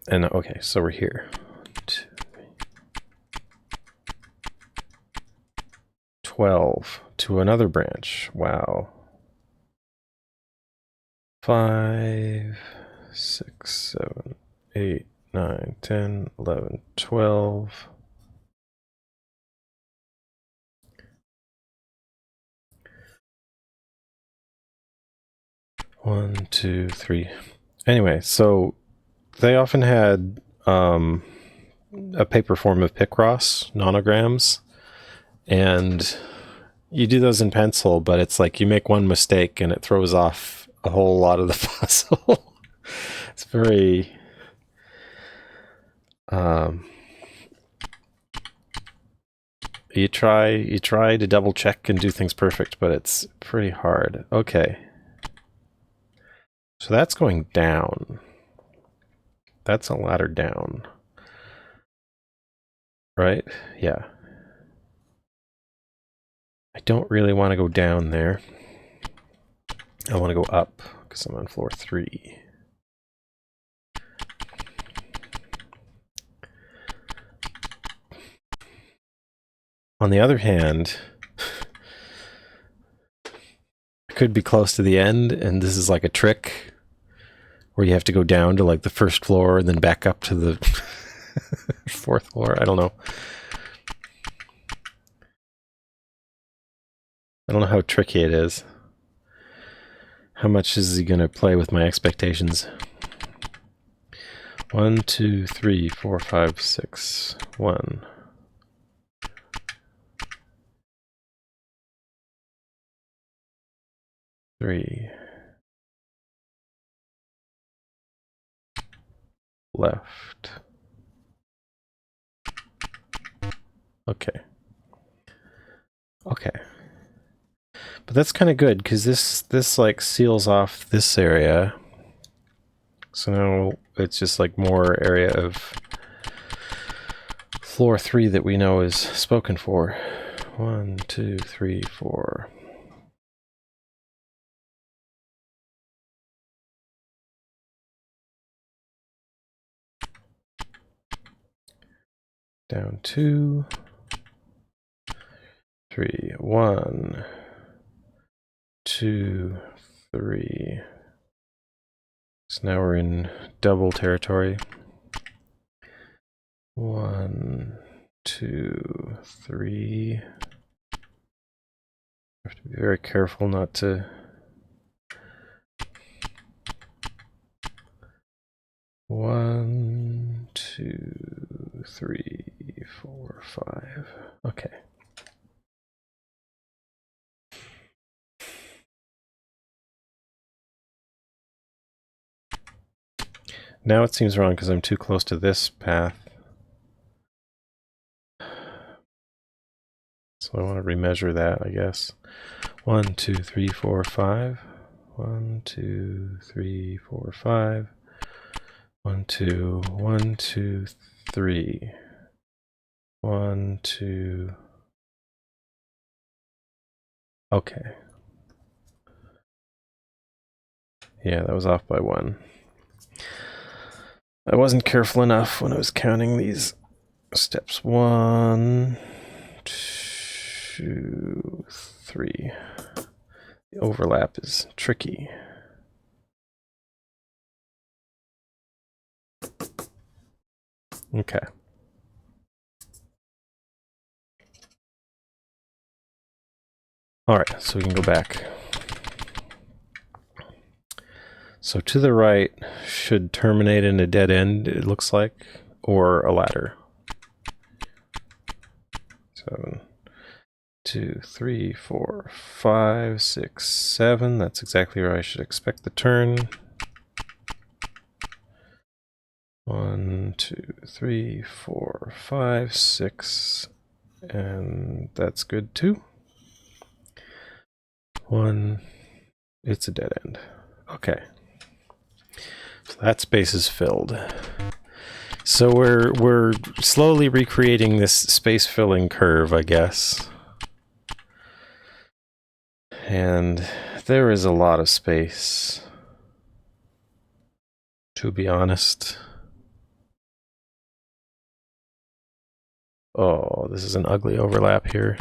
And okay, so we're here. 2, 12 to another branch. Wow. 5, 6, 7, 8, 9, 10, 11, 12. One, two, three. Anyway, so they often had a paper form of Picross, nonograms, and you do those in pencil, but it's like you make one mistake and it throws off a whole lot of the puzzle. It's very you try to double check and do things perfect, but it's pretty hard. Okay. So that's going down. That's a ladder down. Right? Yeah. I don't really want to go down there. I want to go up because I'm on floor 3. On the other hand, I could be close to the end, and this is like a trick where you have to go down to like the first floor and then back up to the 4th floor. I don't know. I don't know how tricky it is. How much is he gonna play with my expectations? 1, 2, 3, 4, 5, 6. 1. Three. Left. Okay. Okay. But that's kind of good because this like seals off this area. So now it's just like more area of floor 3 that we know is spoken for. 1, 2, 3, 4. Down 2, 3, 1, 2, 3. So now we're in double territory. 1, 2, 3. Have to be very careful not to. 1, 2, 3, 4, 5. Okay. Now it seems wrong because I'm too close to this path. So I want to remeasure that, I guess. 1, 2, 3, 4, 5. 1, 2, 3, 4, 5. 1, 2, 1, 2, 3. 1, 2. Okay. Yeah, that was off by 1. I wasn't careful enough when I was counting these steps. 1, 2, 3. The overlap is tricky. Okay. All right, so we can go back. So to the right should terminate in a dead end, it looks like, or a ladder. 7, 2, 3, 4, 5, 6, 7. That's exactly where I should expect the turn. 1, 2, 3, 4, 5, 6, and that's good too. 1, it's a dead end. Okay. So that space is filled. So we're slowly recreating this space filling curve, I guess. And there is a lot of space, to be honest. Oh, this is an ugly overlap here.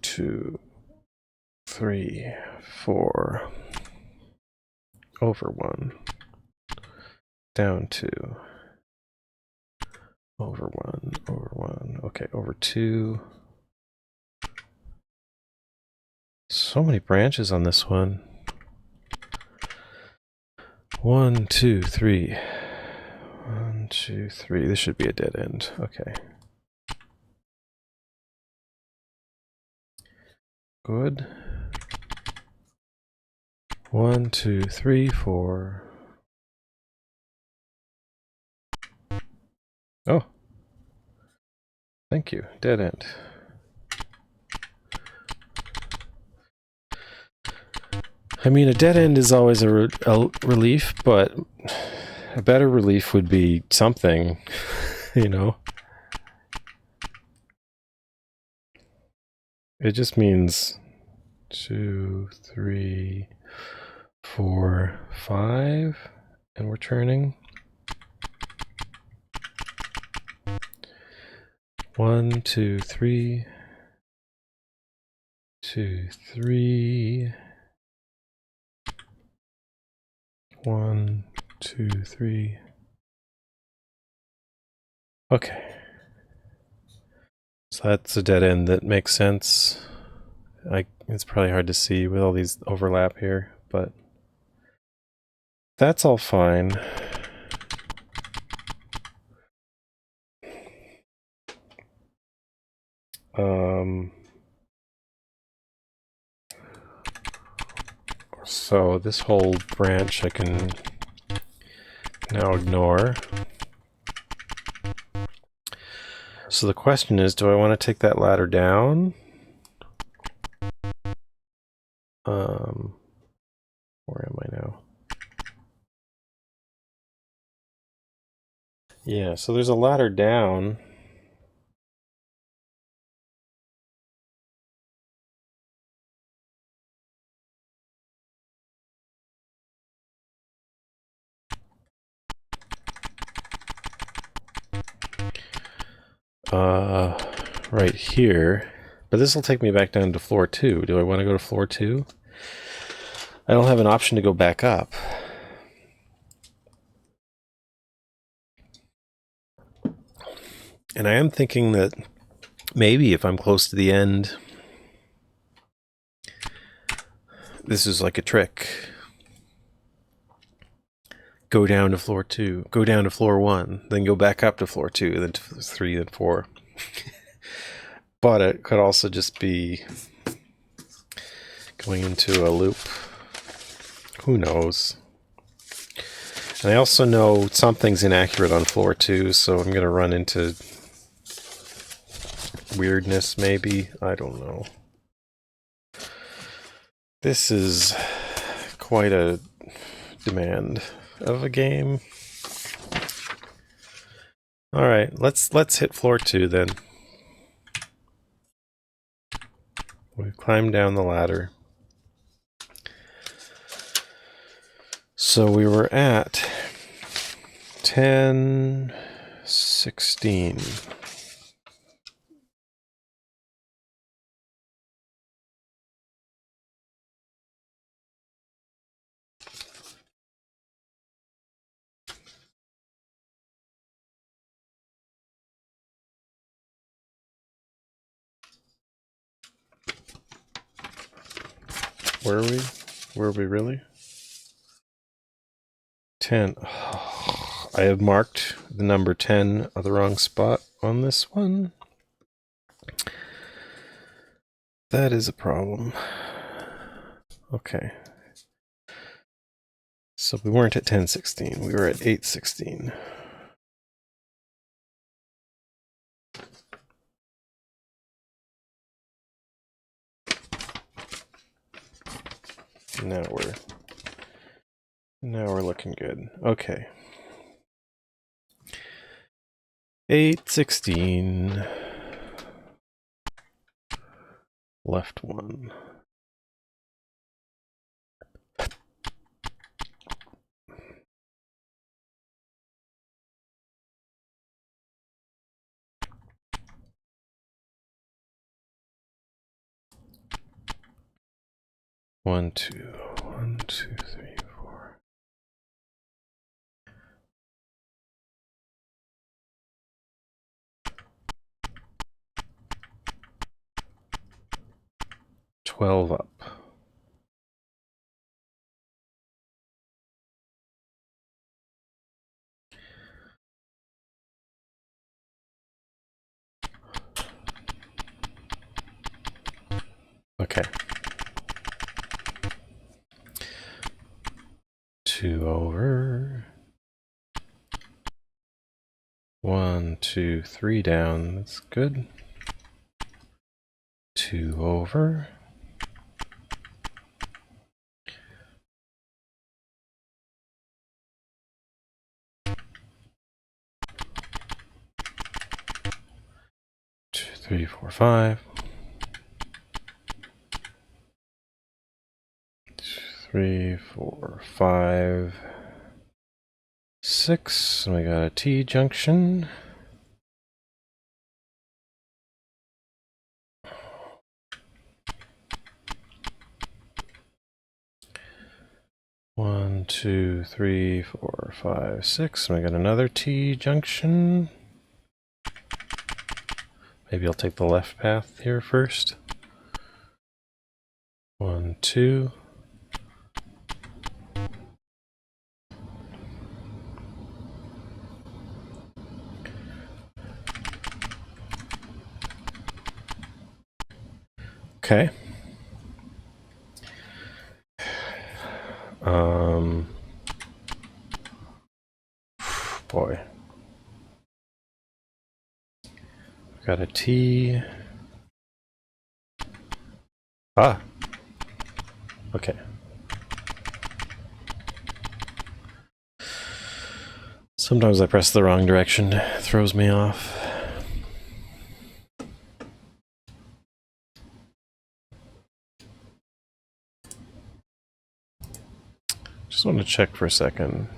Two, 3, 4, over 1, down 2, over 1, over 1, okay, over 2. So many branches on this one. 1, 2, 3. 1, 2, 3. This should be a dead end. Okay. Good. 1, 2, 3, 4. Oh. Thank you. Dead end. I mean, a dead end is always a relief, but a better relief would be something, you know? It just means 2, 3, 4, 5, and we're turning. 1, 2, 3, 2, 3. 1, 2, 3. Okay. So that's a dead end that makes sense. It's probably hard to see with all these overlap here, but that's all fine. So this whole branch I can now ignore. So the question is, do I want to take that ladder down? Where am I now? Yeah, so there's a ladder down. Right here. But this will take me back down to floor 2. Do I want to go to floor 2? I don't have an option to go back up. And I am thinking that maybe if I'm close to the end, this is like a trick. Go down to floor 2, go down to floor 1, then go back up to floor 2, then to 3, then 4. But it could also just be going into a loop. Who knows? And I also know something's inaccurate on floor 2, so I'm going to run into weirdness, maybe. I don't know. This is quite a demand of a game. All right, let's hit floor 2 then. We've climbed down the ladder. So we were at 10, 16. Were we? Were we really? 10. Oh, I have marked the number 10 of the wrong spot on this one. That is a problem. Okay. So we weren't at 10:16. We were at 8:16. Now we're looking good. Okay. 8:16. Left 1. One, two, 1, 2, 3, 4. $12 up. Okay. 2 over. 1, 2, 3 down. That's good. 2 over. Two, 3, 4, 5. 3, 4, 5, 6. And we got a T junction. One, 2, 3, 4, 5, 6. And we got another T junction. Maybe I'll take the left path here first. 1, 2. Okay. Boy. Got a T. Ah. Okay. Sometimes I press the wrong direction. It throws me off. Just want to check for a second.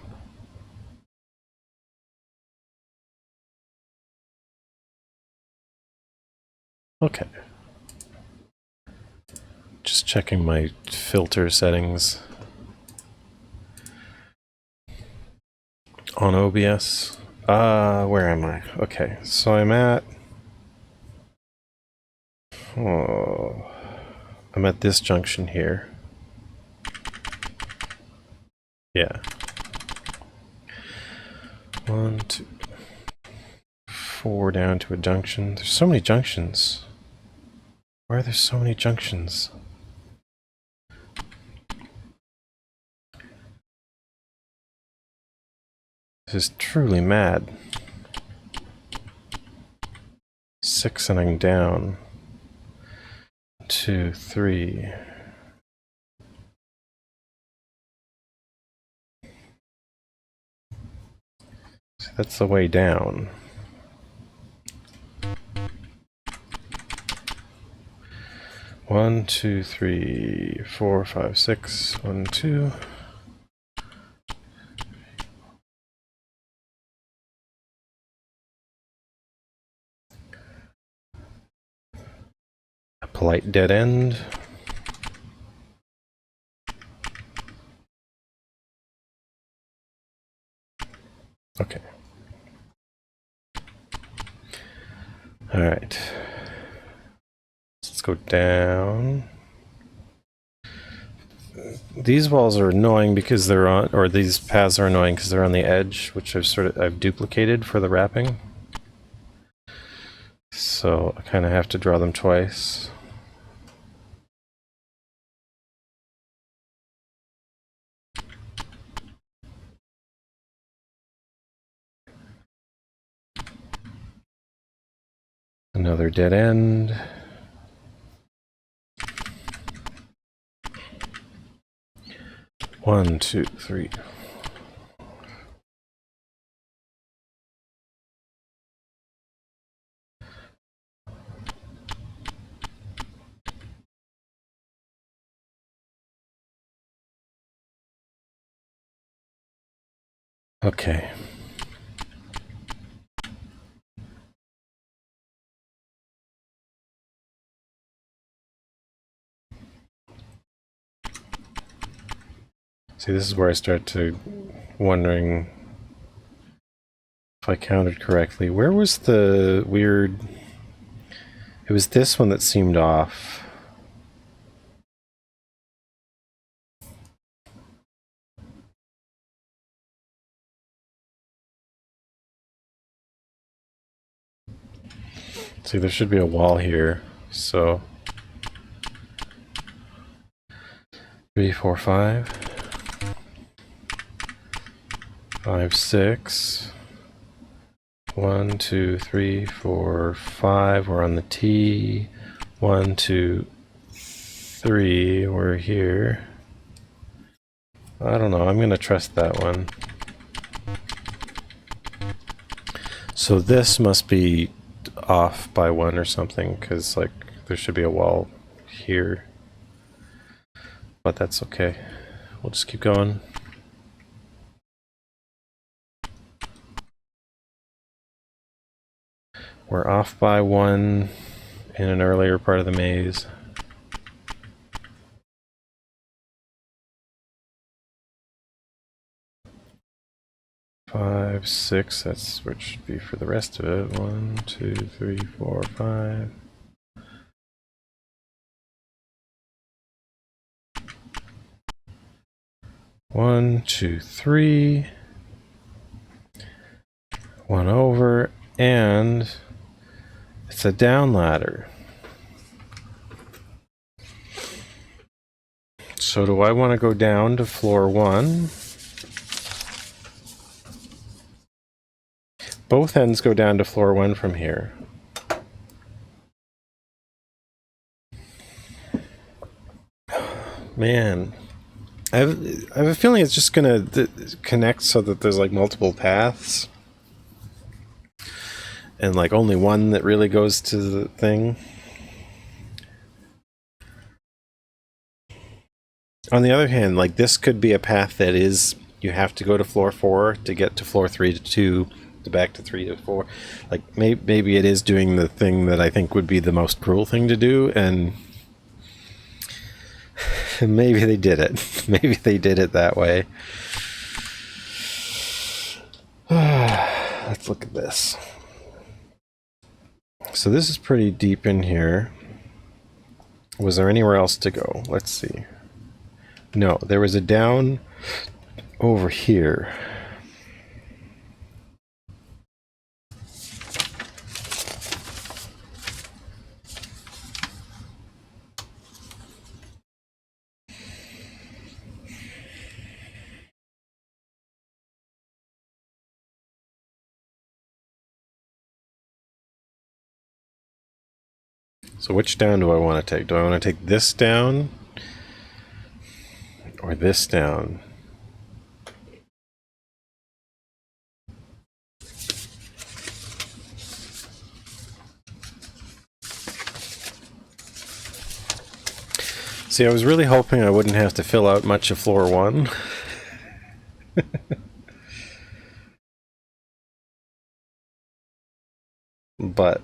Okay. Just checking my filter settings on OBS. Where am I? Okay, so I'm at... Oh, I'm at this junction here. Yeah. 1, 2, 4 down to a junction. There's so many junctions. Why are there so many junctions? This is truly mad. 6 down. 2, 3. So that's the way down. One, 2, 3, 4, 5, 6. 1, 2. A polite dead end. Okay. All right. Let's go down. These walls are annoying because they're on, or these paths are annoying because they're on the edge, which I've duplicated for the wrapping. So I kind of have to draw them twice. Another dead end. One, 2, 3. Okay. See, this is where I start to wondering if I counted correctly. Where was the weird... It was this one that seemed off. See, there should be a wall here, so... 3, 4, 5. 5, 6. 1, 2, 3, 4, 5. We're on the T. 1, 2, 3. We're here. I don't know. I'm going to trust that one. So this must be off by 1 or something, because like there should be a wall here. But that's okay. We'll just keep going. We're off by 1 in an earlier part of the maze. Five, 6, that's what should be for the rest of it. 1, 2, 3, 4, 5. One, 2, 3. 1 over, and it's a down ladder. So do I want to go down to floor 1? Both ends go down to floor 1 from here. Man, I have a feeling it's just gonna connect so that there's like multiple paths. And like only one that really goes to the thing. On the other hand, like this could be a path that is, you have to go to floor 4 to get to floor 3 to 2, to back to 3 to 4. Like maybe it is doing the thing that I think would be the most cruel thing to do, and maybe they did it. Maybe they did it that way. Let's look at this. So this is pretty deep in here. Was there anywhere else to go? Let's see. No, there was a down over here. So which down do I want to take? Do I want to take this down or this down? See, I was really hoping I wouldn't have to fill out much of floor 1. But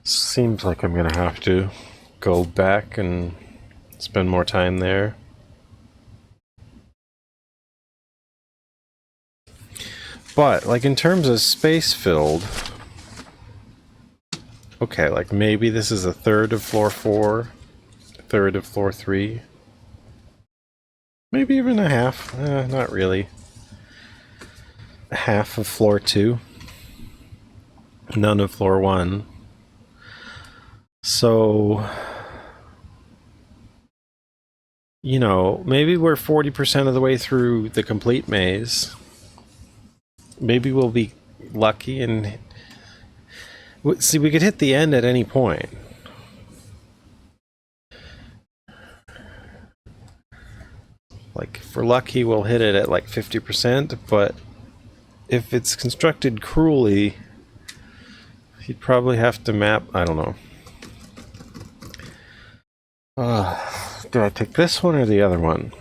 seems like I'm gonna have to go back and spend more time there. But, like, in terms of space filled, okay, like, maybe this is a third of floor 4, a third of floor 3. Maybe even a half. Not really. A half of floor 2. None of floor 1. So, you know, maybe we're 40% of the way through the complete maze. Maybe we'll be lucky and... See, we could hit the end at any point. Like, if we're lucky, we'll hit it at like 50%, but if it's constructed cruelly, you'd probably have to map... I don't know. Do I take this one or the other one?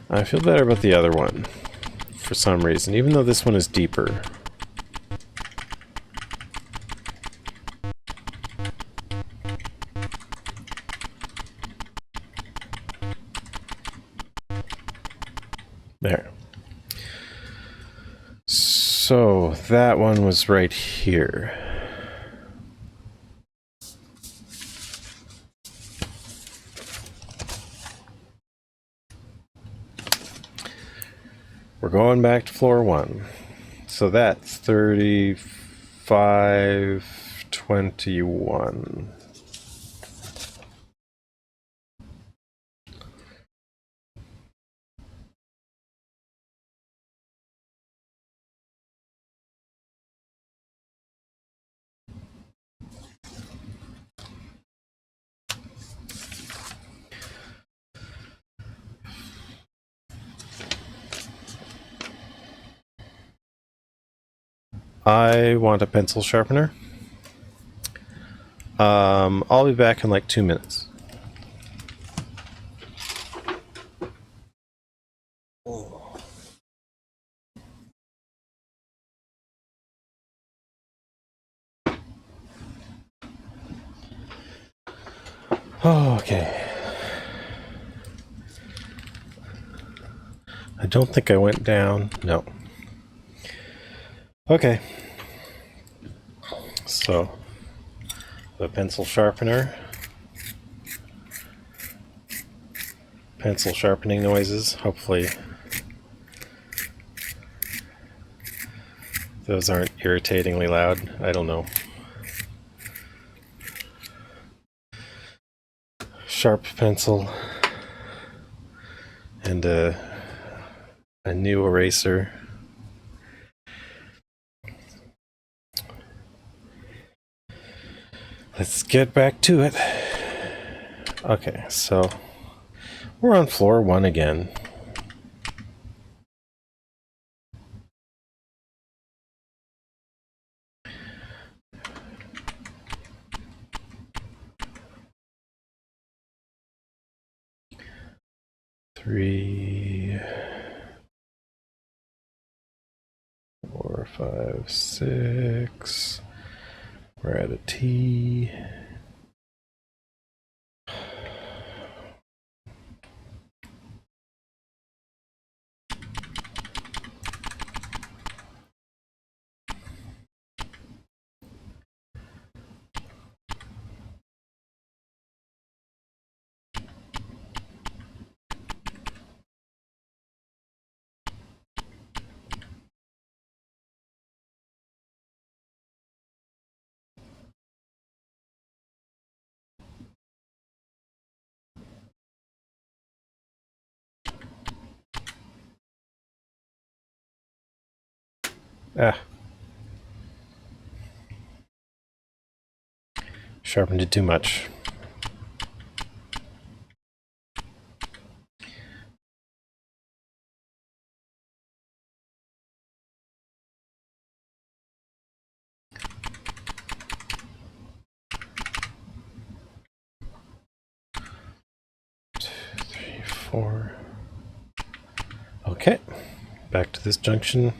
I feel better about the other one, for some reason, even though this one is deeper. There. So, that one was right here. We're going back to floor 1. So that's 3521. I want a pencil sharpener. I'll be back in like 2 minutes. Oh, okay. I don't think I went down. No. Okay. So, the pencil sharpener. Pencil sharpening noises. Hopefully those aren't irritatingly loud. I don't know. Sharp pencil. And a new eraser. Let's get back to it. Okay, so we're on floor 1 again. Three, 4, 5, 6. We're at a T. Ah. Sharpened it too much. Four. Okay, back to this junction.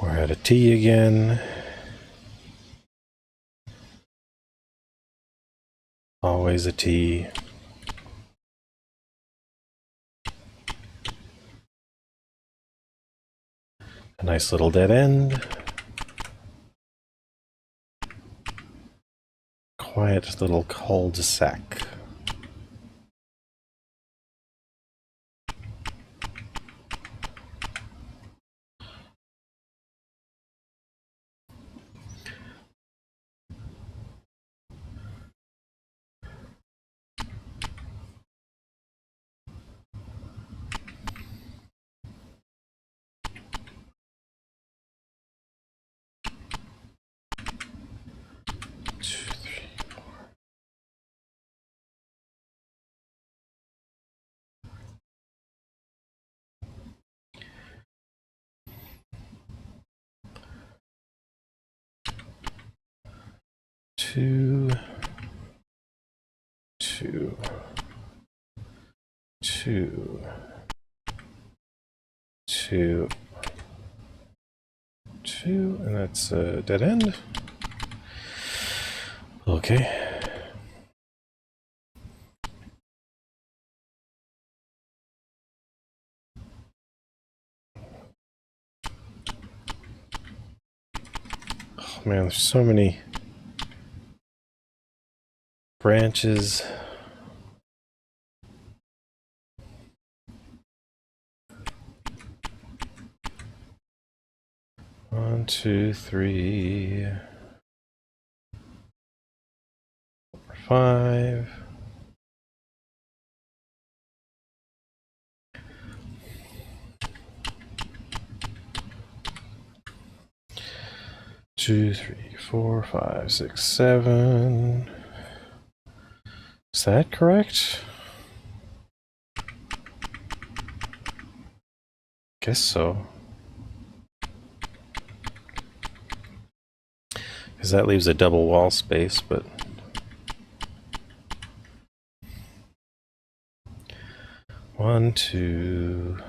We're at a T again. Always a T. A nice little dead end. Quiet little cul-de-sac. Two, two, two, two, two, and that's a dead end. Okay. Oh man, there's so many branches. One, two, three, four, five. Two, three, four, five, six, seven. Is that correct? Guess so. Because that leaves a double wall space, but... One, two,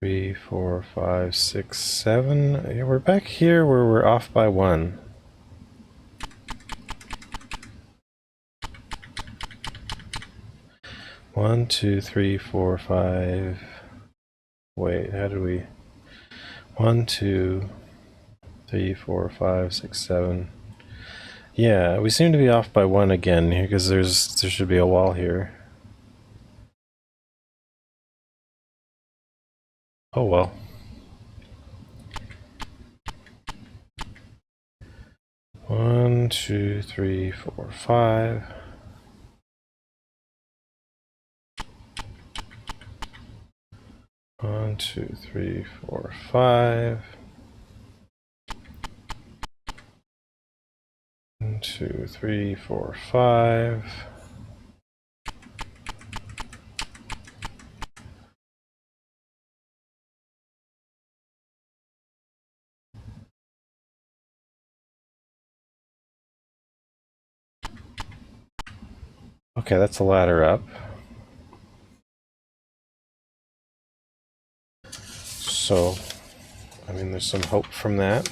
three, four, five, six, seven. Yeah, we're back here where we're off by one. One, two, three, four, five. Wait, how did we... 1, 2, 3, 4, 5, 6, 7. Yeah, we seem to be off by one again here because there should be a wall here. Oh well. One, two, three, four, five. One, two, three, four, five. 1, 2, 3, 4, 5. Okay, that's a ladder up. So, I mean, there's some hope from that.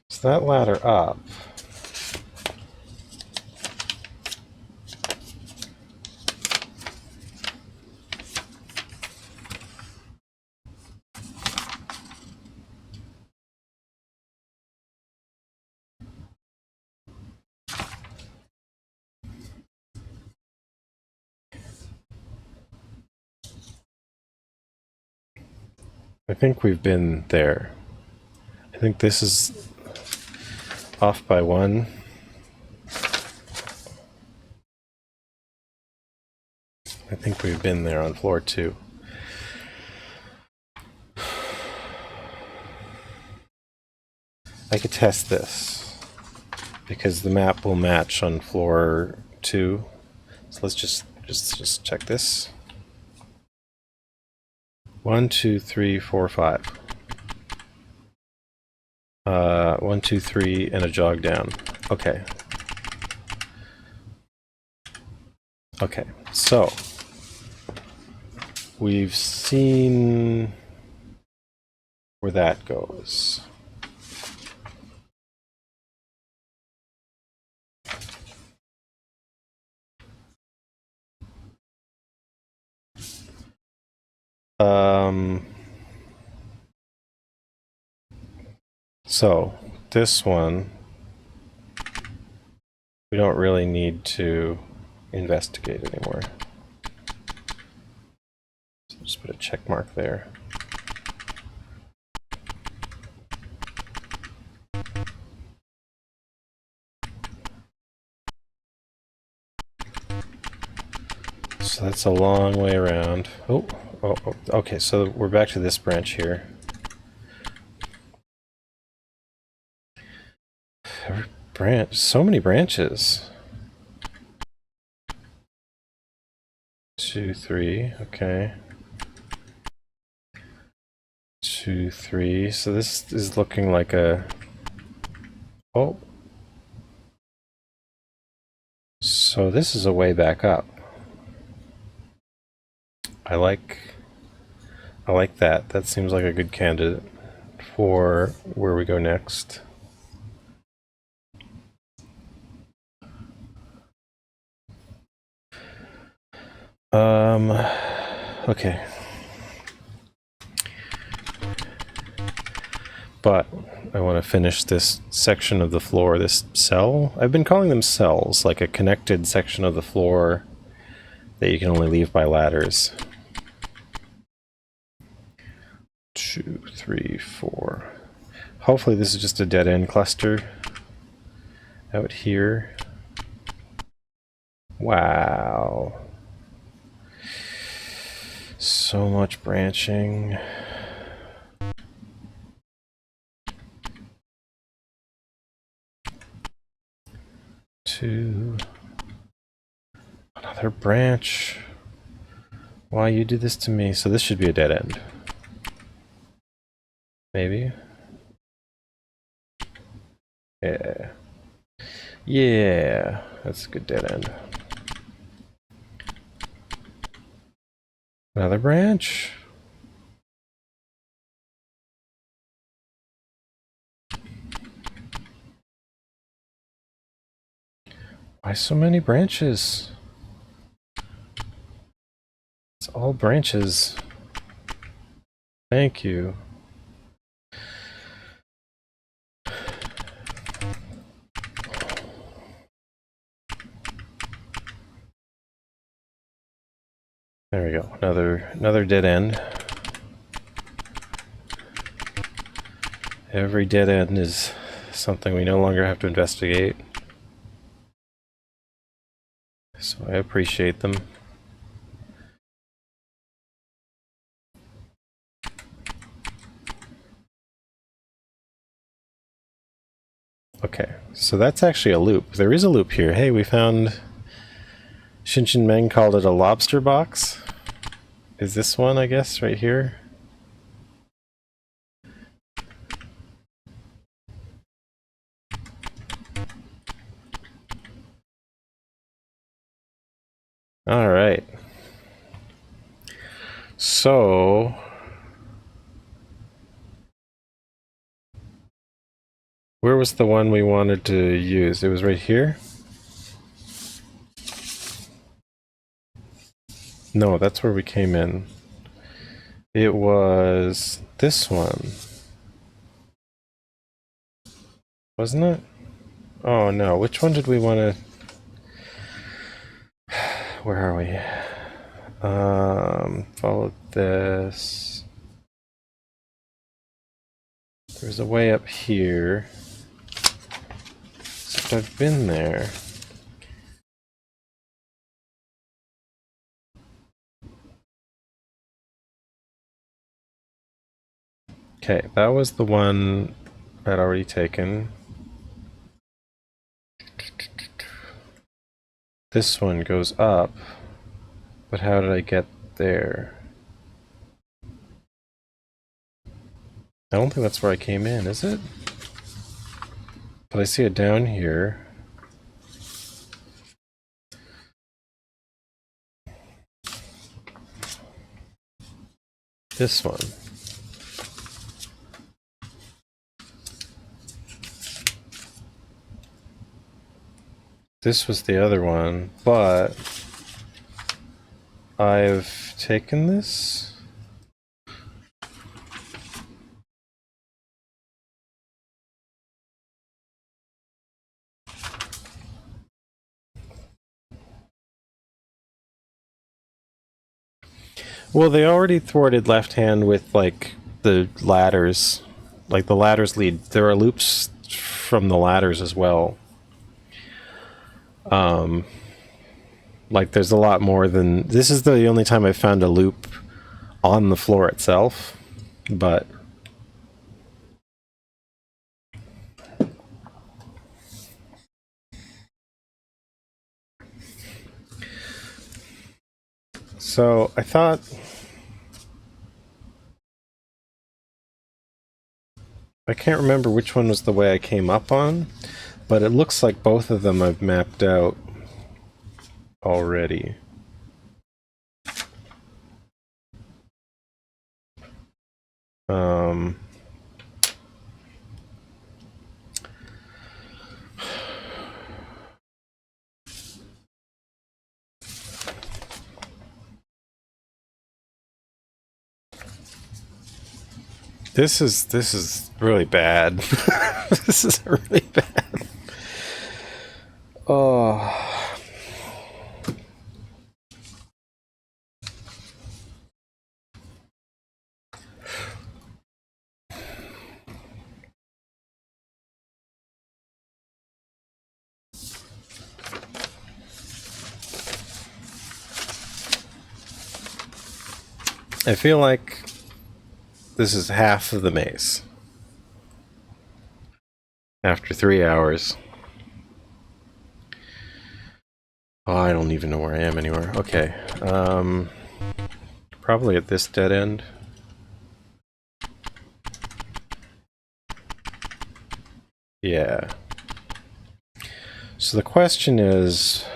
So that ladder up. I think we've been there. I think this is off by 1. I think we've been there on floor 2. I could test this because the map will match on floor 2. So let's just check this. 1, 2, 3, 4, 5. 1, 2, 3, and a jog down. Okay. Okay, so we've seen where that goes. So this one we don't really need to investigate anymore. So just put a check mark there. So that's a long way around. Oh, okay, so we're back to this branch here. Every branch, so many branches. 2, 3, okay. 2, 3, so this is looking like a... Oh. So this is a way back up. I like that. That seems like a good candidate for where we go next. Okay. But I want to finish this section of the floor, this cell. I've been calling them cells, like a connected section of the floor that you can only leave by ladders. 2, 3, 4. Hopefully this is just a dead end cluster out here. Wow. So much branching. Two. Another branch. Why you do this to me? So this should be a dead end. Maybe. Yeah. Yeah, that's a good dead end. Another branch. Why so many branches? It's all branches. Thank you. There we go. Another dead end. Every dead end is something we no longer have to investigate. So I appreciate them. Okay, so that's actually a loop. There is a loop here. Hey, we found... Shinshin Meng called it a lobster box. Is this one, I guess, right here? Alright. So... where was the one we wanted to use? It was right here? No, that's where we came in. It was this one. Wasn't it? Oh no, which one did we want to... Where are we? Follow this. There's a way up here. Except I've been there. Okay, that was the one I'd already taken. This one goes up. But how did I get there? I don't think that's where I came in, is it? But I see it down here. This one. This was the other one, but I've taken this. Well, they already thwarted left hand with, like, the ladders. Like, the ladders lead. There are loops from the ladders as well. Like, there's a lot more than... This is the only time I've found a loop on the floor itself, but... So, I thought... I can't remember which one was the way I came up on, but it looks like both of them I've mapped out already. This is really bad. This is really bad. Oh. I feel like this is half of the maze. After 3 hours. Oh, I don't even know where I am anywhere. Okay. Probably at this dead end. Yeah. So the question is...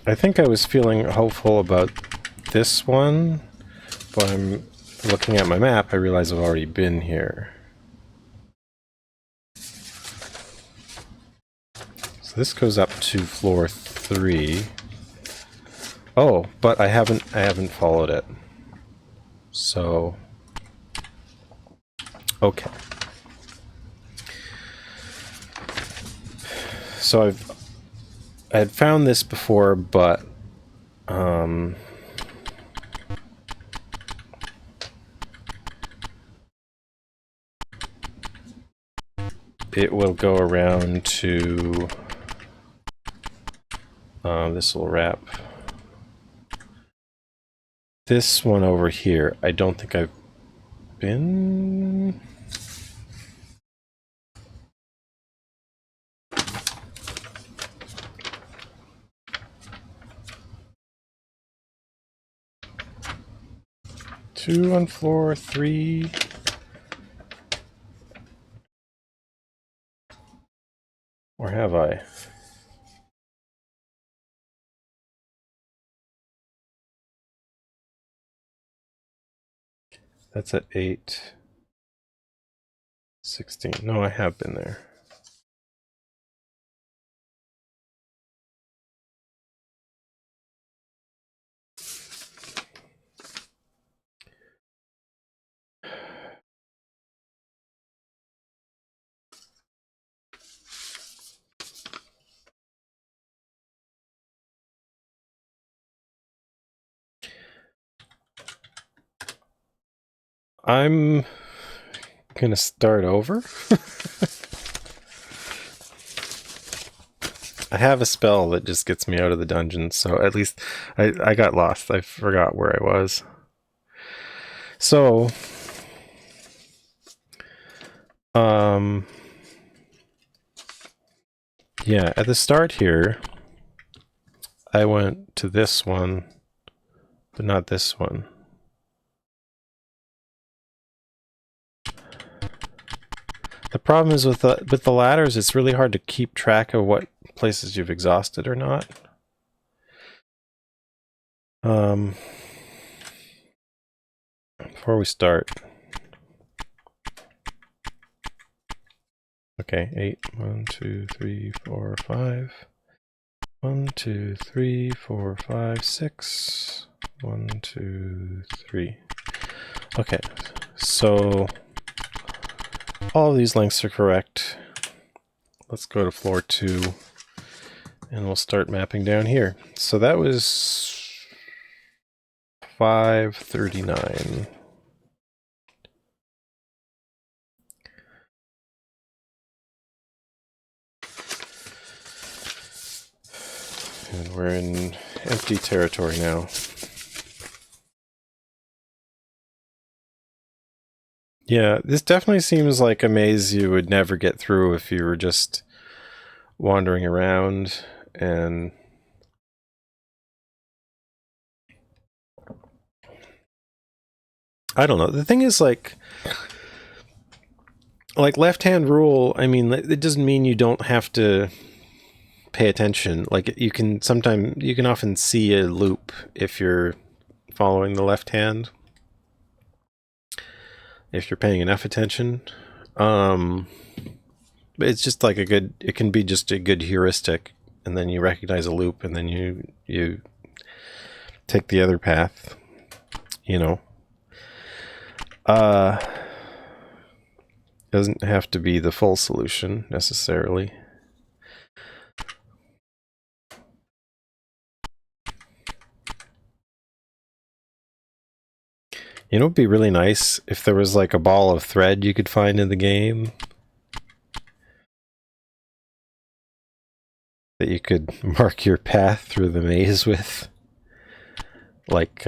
I think I was feeling hopeful about this one, but I'm looking at my map, I realize I've already been here. So this goes up to floor 3. Oh, but I haven't followed it. So okay. So I had found this before, but it will go around to this will wrap. This one over here, I don't think I've been. Two on floor 3. Or have I? That's at 8. 16. No, I have been there. I'm gonna start over. I have a spell that just gets me out of the dungeon, so at least I got lost. I forgot where I was. So, yeah, at the start here, I went to this one, but not this one. The problem is with the ladders, it's really hard to keep track of what places you've exhausted or not. Before we start. Okay, 8. 1, 2, 3, 4, 5. 1, 2, 3, 4, 5, 6. 1, 2, 3. Okay, so all of these lengths are correct. Let's go to floor 2 and we'll start mapping down here. So that was 539. And we're in empty territory now. Yeah, this definitely seems like a maze you would never get through if you were just wandering around and I don't know. The thing is like left-hand rule, I mean, it doesn't mean you don't have to pay attention. Like you can often see a loop if you're following the left hand. If you're paying enough attention. It's just like it can be just a good heuristic, and then you recognize a loop and then you take the other path, you know. Doesn't have to be the full solution necessarily. You know, it'd be really nice if there was like a ball of thread you could find in the game that you could mark your path through the maze with. Like,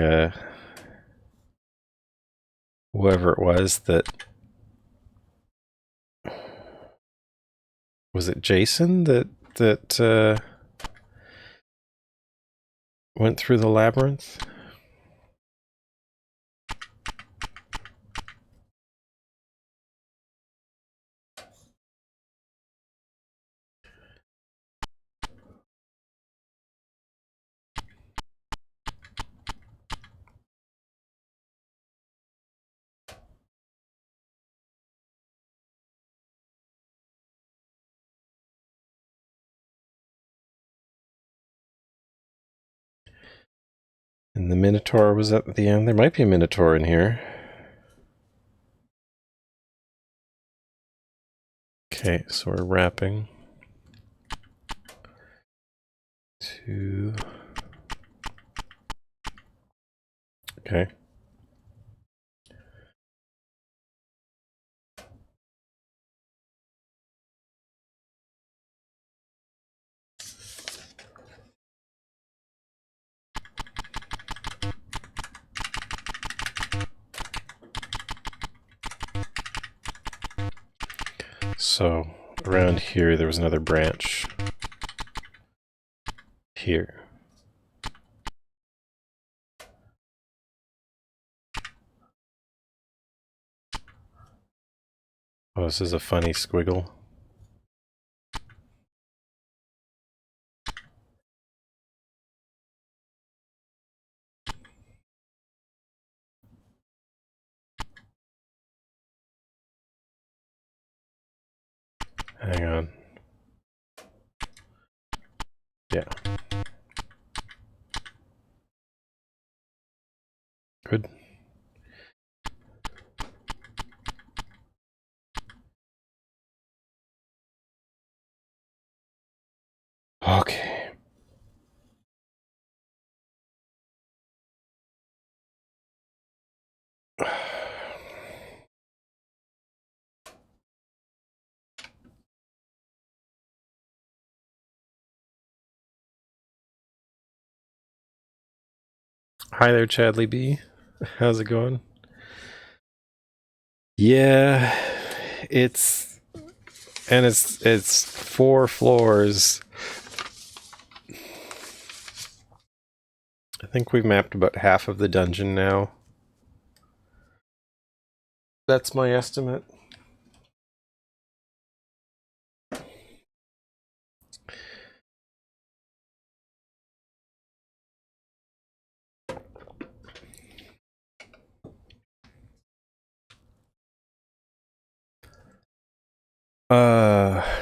whoever it was that... Was it Jason that went through the labyrinth? And the Minotaur was at the end. There might be a Minotaur in here. Okay, so we're wrapping. 2. Okay. So around here there was another branch. Here. Oh, this is a funny squiggle. Hang on. Yeah. Good. Okay. Hi there, Chadley B. How's it going? Yeah, it's it's 4 floors. I think we've mapped about half of the dungeon now. That's my estimate.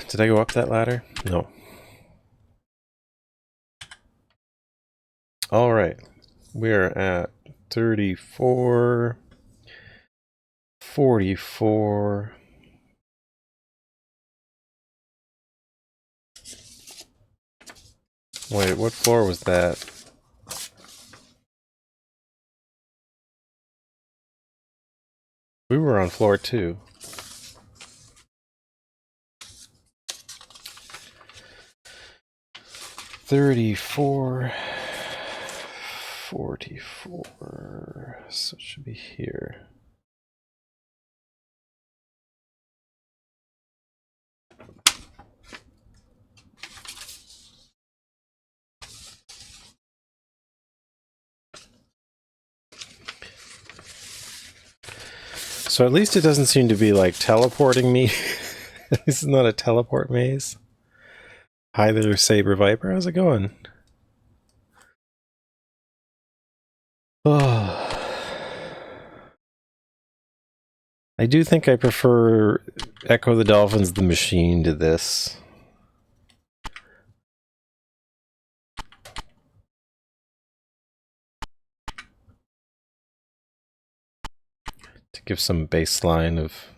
Did I go up that ladder? No. All right. We're at 34, 44. Wait, what floor was that? We were on floor 2. 34, 44. So it should be here. So at least it doesn't seem to be like teleporting me. This is not a teleport maze. Hi there, Saber Viper. How's it going? Oh. I do think I prefer Echo the Dolphins the Machine to this. To give some baseline of...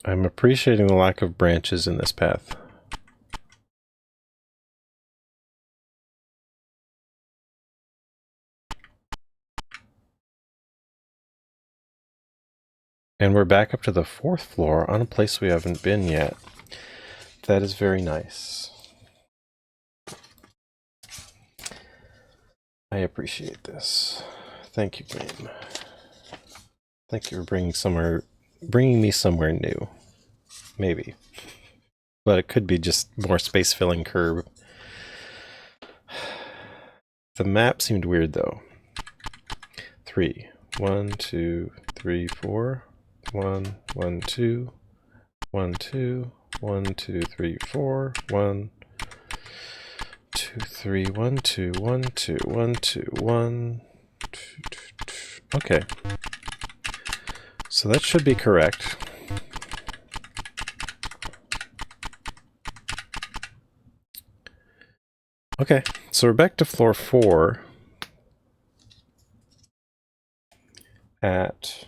I'm appreciating the lack of branches in this path. And we're back up to the 4th floor on a place we haven't been yet. That is very nice. I appreciate this. Thank you, game. Thank you for bringing me somewhere new. Maybe. But it could be just more space filling curve. The map seemed weird though. 3. 1, 2, 3, 4. 1, 1, 2. 1, 2. 1, 2, 3, 4. 1, 2, 3, 1, 2, 1, 2, 1, 2, 1, 2, 2, 2. Okay. So that should be correct. Okay, so we're back to floor 4 at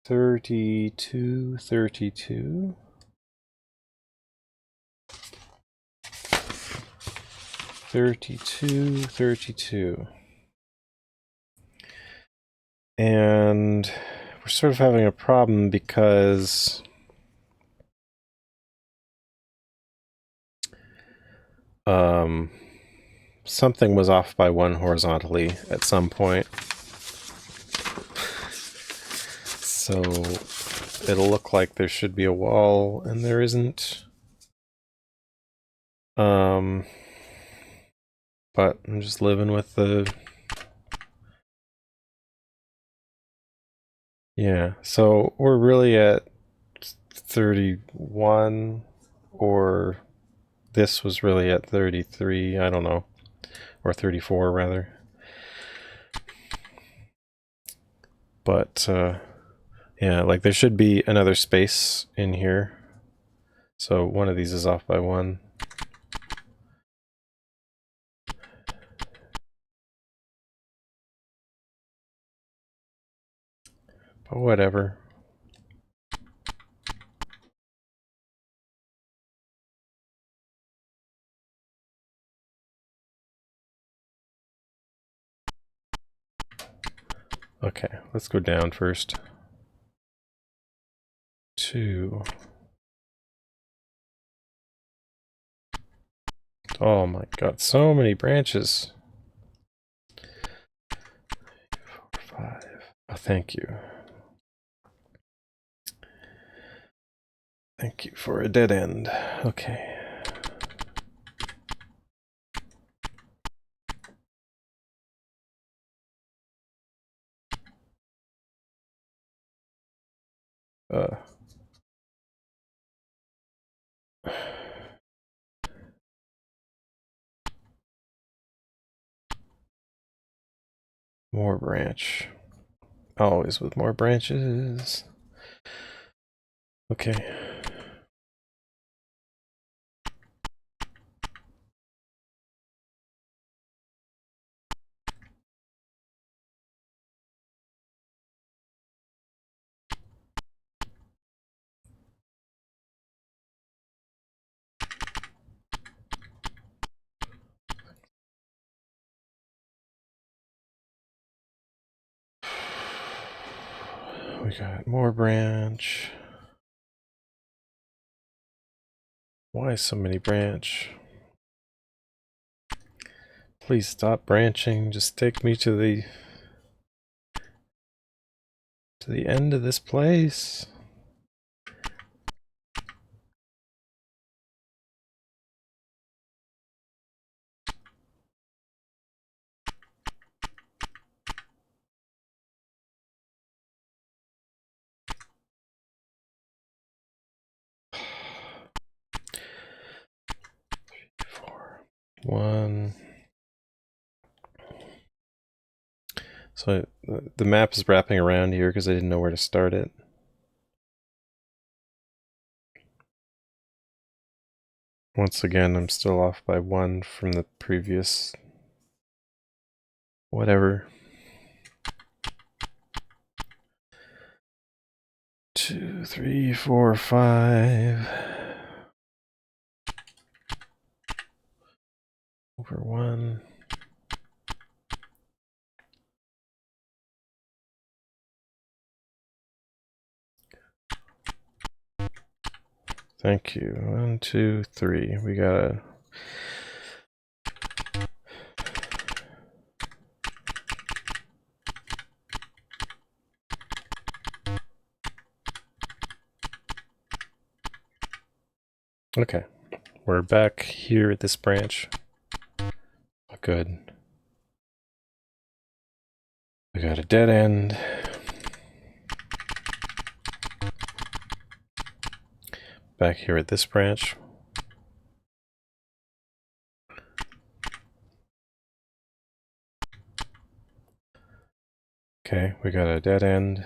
32, 32. 32, 32. And we're sort of having a problem because something was off by 1 horizontally at some point. So it'll look like there should be a wall, and there isn't. But I'm just living with the... Yeah, so we're really at 31, or this was really at 33, I don't know. Or 34, rather. But, yeah, like there should be another space in here. So one of these is off by 1. But whatever. Okay, let's go down first. 2. Oh my god, so many branches. 4, 5. Oh, thank you. Thank you for a dead end. Okay. More branch. Always with more branches. Okay. We got more branch. Why so many branch? Please stop branching. Just take me to the end of this place. Four, 1. So the map is wrapping around here because I didn't know where to start it. Once again, I'm still off by 1 from the previous whatever. 2, 3, 4, 5. Over 1. Thank you. 1, 2, 3. We gotta. Okay. We're back here at this branch. Good. We got a dead end. Back here at this branch. Okay, we got a dead end.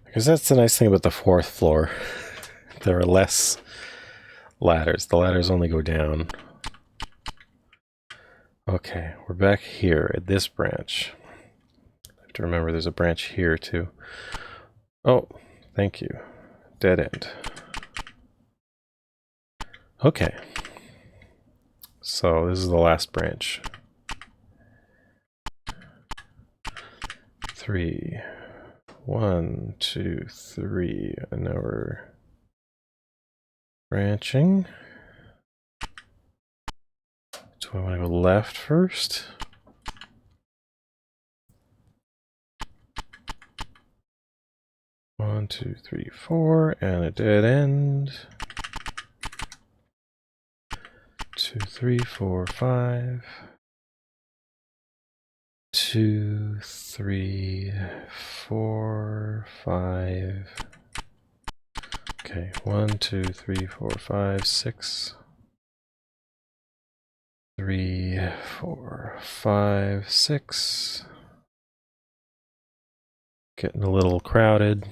Because that's the nice thing about the 4th floor. There are less ladders. The ladders only go down. Okay, we're back here at this branch. I have to remember there's a branch here too. Oh, thank you. Dead end. Okay. So this is the last branch. 3. 1, 2, 3. And now we're branching. Do I want to go left first? One, 2, 3, 4, and a dead end. 2, 3, 4, 5. 2, 3, 4, 5. Okay, 1, 2, 3, 4, 5, 6. 3, 4, 5, 6. Getting a little crowded.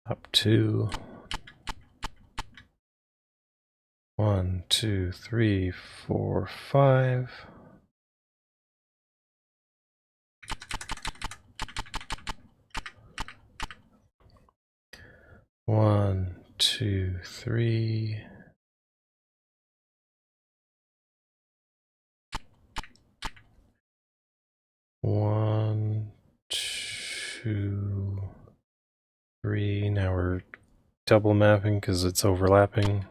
Up 2. 1, 2, 3, 4, 5. 1, 2, 3. 1, 2, 3. Now we're double mapping because it's overlapping.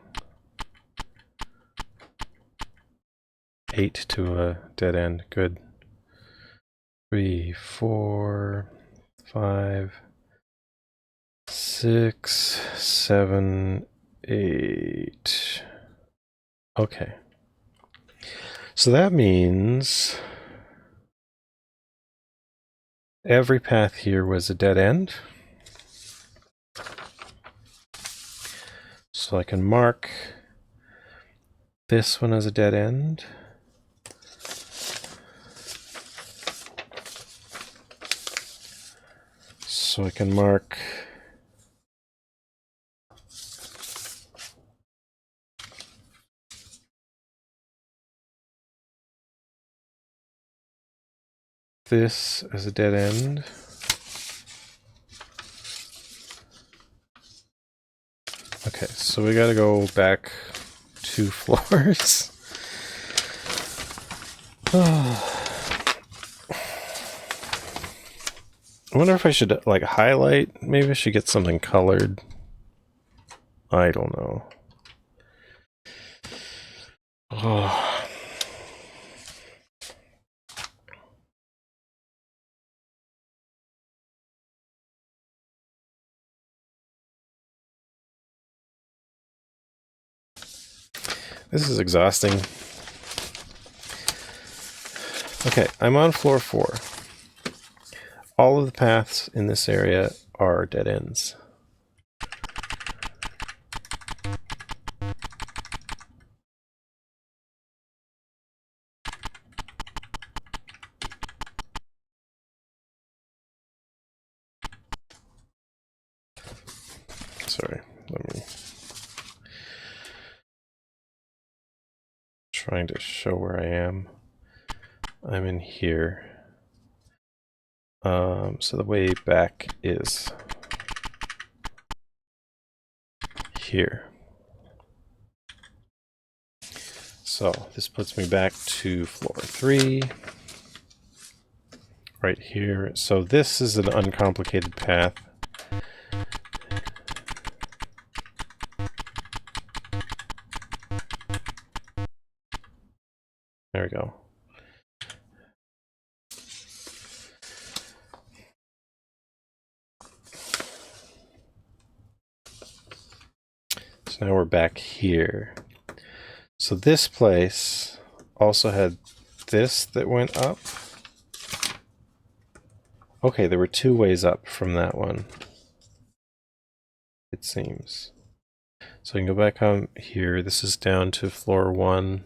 8 to a dead end. Good. 3, 4, 5, 6, 7, 8. Okay. So that means every path here was a dead end. So I can mark this one as a dead end. So I can mark this as a dead end. Okay, so we gotta go back 2 floors. I wonder if I should like highlight. Maybe I should get something colored. I don't know. Oh. This is exhausting. Okay, I'm on floor 4. All of the paths in this area are dead ends. Sorry, let me... Trying to show where I am. I'm in here. So the way back is here. So this puts me back to floor 3. Right here. So this is an uncomplicated path. There we go. So now we're back here. So this place also had this that went up. Okay, there were 2 ways up from that one, it seems. So I can go back on here. This is down to floor 1.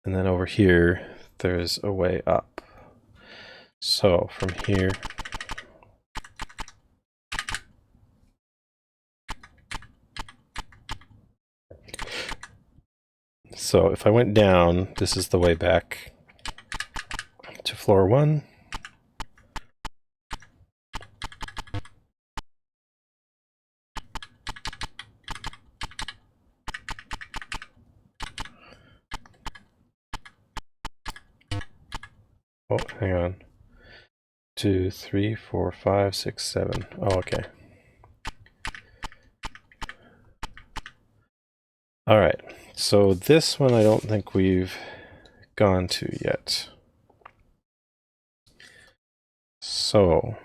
And then over here, there's a way up. So from here, so if I went down, this is the way back to floor 1. Oh, hang on. 2, 3, 4, 5, 6, 7. Oh, okay. All right. So this one I don't think we've gone to yet. So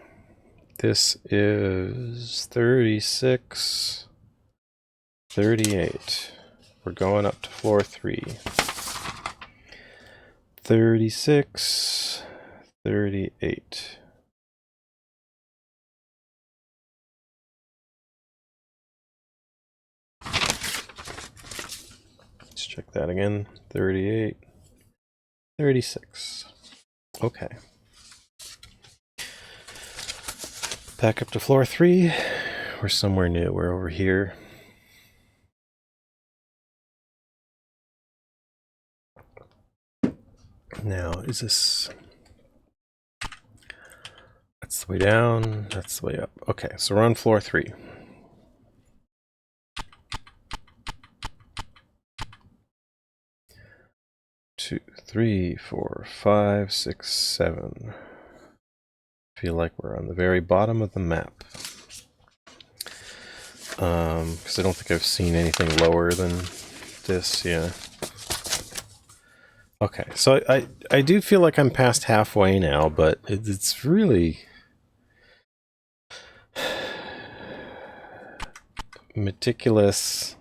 this is 36, 38. We're going up to floor 3. 36, 38. Let's check that again. 38, 36. Okay. Back up to floor 3. We're somewhere new. We're over here. Now, is this... That's the way down. That's the way up. Okay, so we're on floor 3. 2, 3, 4, 5, 6, 7. Feel like we're on the very bottom of the map. Because I don't think I've seen anything lower than this, yeah. Okay, so I do feel like I'm past halfway now, but it's really meticulous.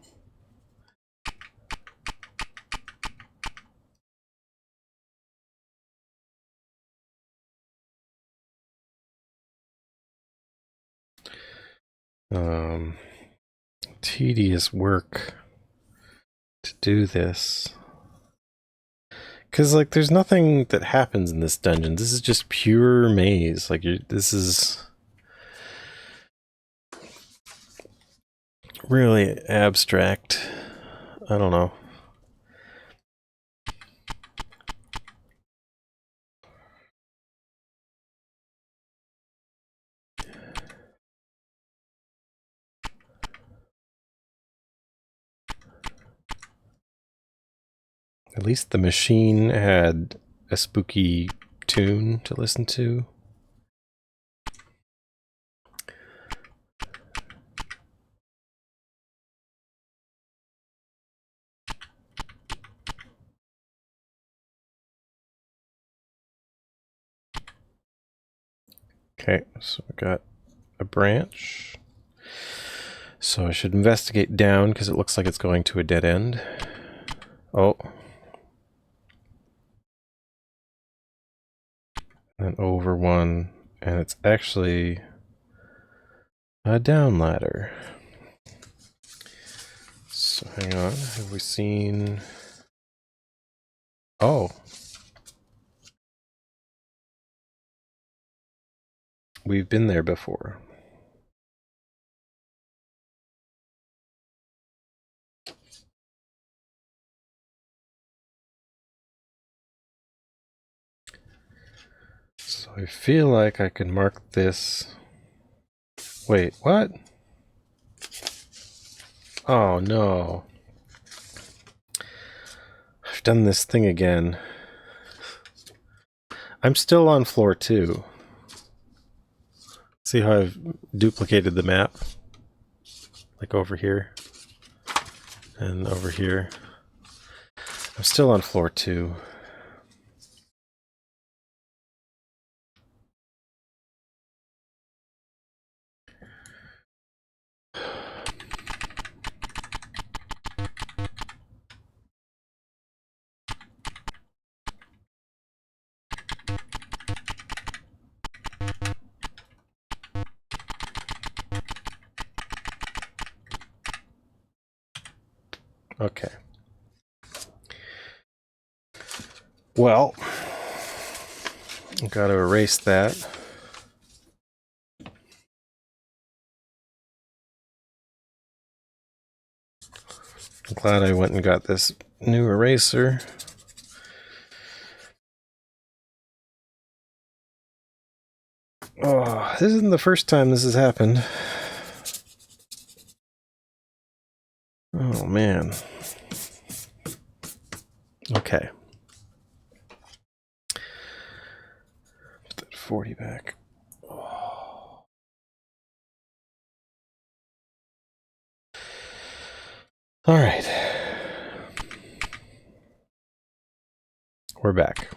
Tedious work to do this. Because, like, there's nothing that happens in this dungeon. This is just pure maze. Like, this is really abstract. I don't know. At least the machine had a spooky tune to listen to. Okay, so we got a branch. So I should investigate down because it looks like it's going to a dead end. Oh. And over one, and it's actually a down ladder. So hang on, have we seen... Oh. We've been there before. So I feel like I can mark this... Wait, what? Oh no. I've done this thing again. I'm still on floor 2. See how I've duplicated the map? Like over here. And over here. I'm still on floor 2. Okay. Well, I've got to erase that. I'm glad I went and got this new eraser. Oh, this isn't the first time this has happened. Oh, man. Okay. Put that 40 back. Oh. All right. We're back.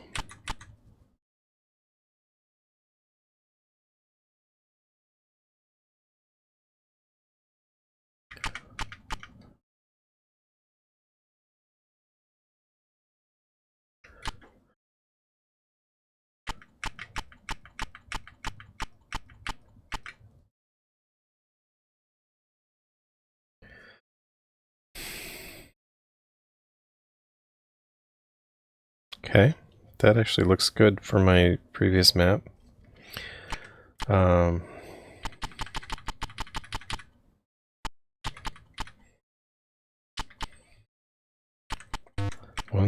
Okay, that actually looks good for my previous map. 1,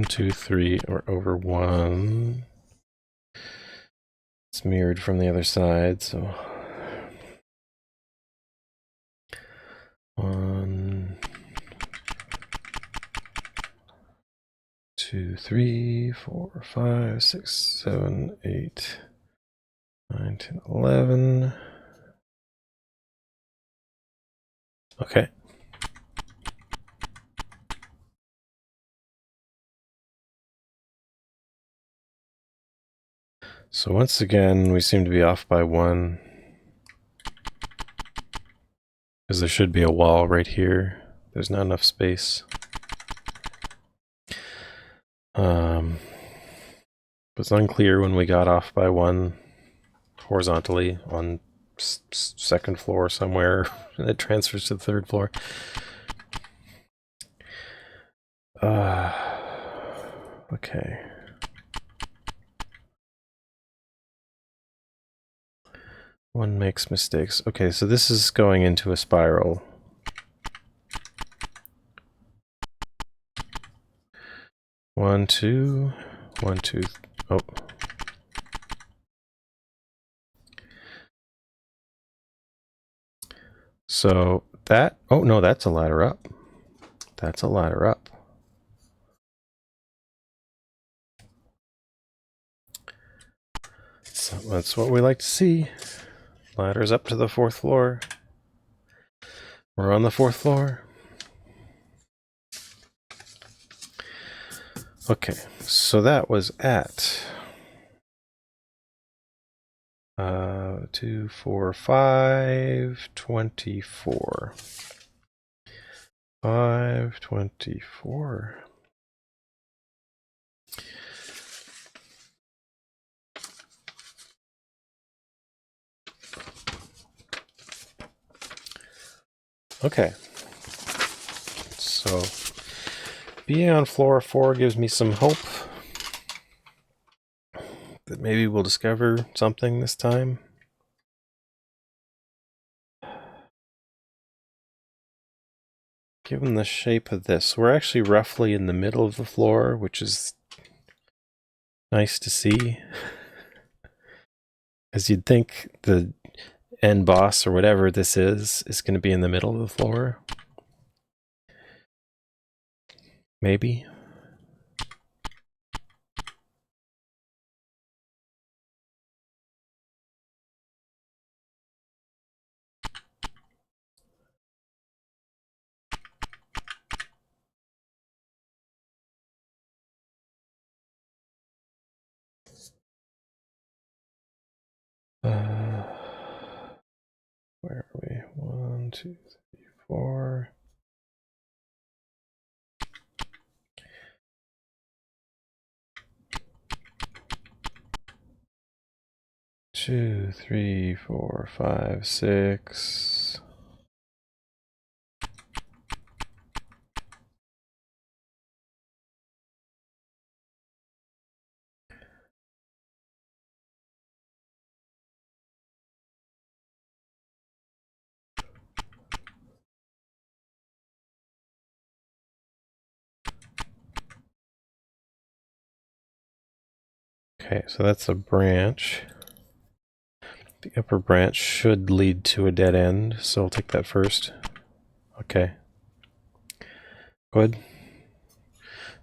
2, 3, or over 1. It's mirrored from the other side, so 1, 2, 2, 3, 4, 5, 6, 7, 8, 9, 10, 11. Okay. So once again, we seem to be off by 1. Because there should be a wall right here. There's not enough space. It's unclear when we got off by 1 horizontally on second floor somewhere. It transfers to the 3rd floor. Okay. One makes mistakes. Okay, so this is going into a spiral. One, two, one, two. Oh. So that, oh no, that's a ladder up. That's a ladder up. So that's what we like to see. Ladders up to the 4th floor. We're on the 4th floor. Okay, so that was at 2, 4, 5, 24. 5, 24. Okay. So being on floor 4 gives me some hope that maybe we'll discover something this time. Given the shape of this, we're actually roughly in the middle of the floor, which is nice to see. As you'd think the end boss or whatever this is going to be in the middle of the floor. Maybe. Where are we? 1, 2, 3, 4. Two, 3, 4, 5, 6. Okay, so that's a branch. The upper branch should lead to a dead end, so I'll take that first. Okay. Good.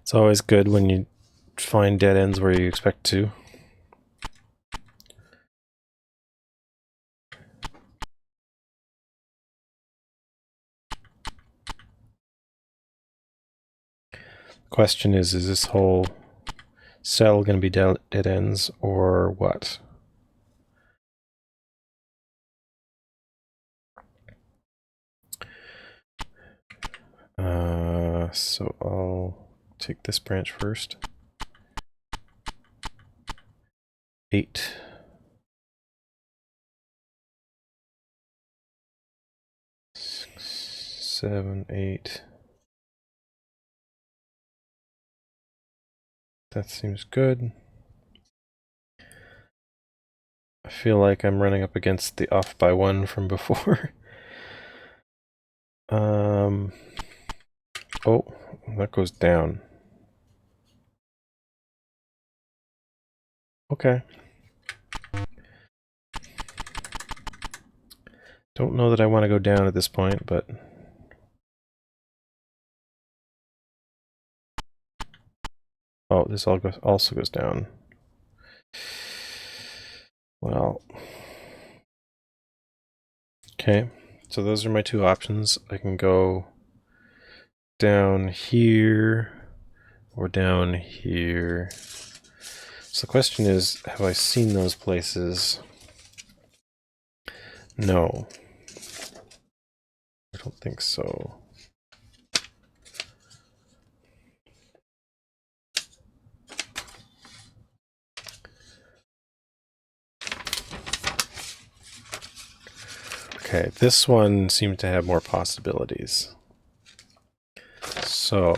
It's always good when you find dead ends where you expect to. Question is this whole cell going to be dead ends or what? So I'll take this branch first. 8. 6, 7, 8. That seems good. I feel like I'm running up against the off by 1 from before. Oh, that goes down. Okay. Don't know that I want to go down at this point, but Oh, this all also goes down. Well, okay. So those are my two options. I can go down here or down here. So the question is, have I seen those places? No. I don't think so. Okay, this one seems to have more possibilities. So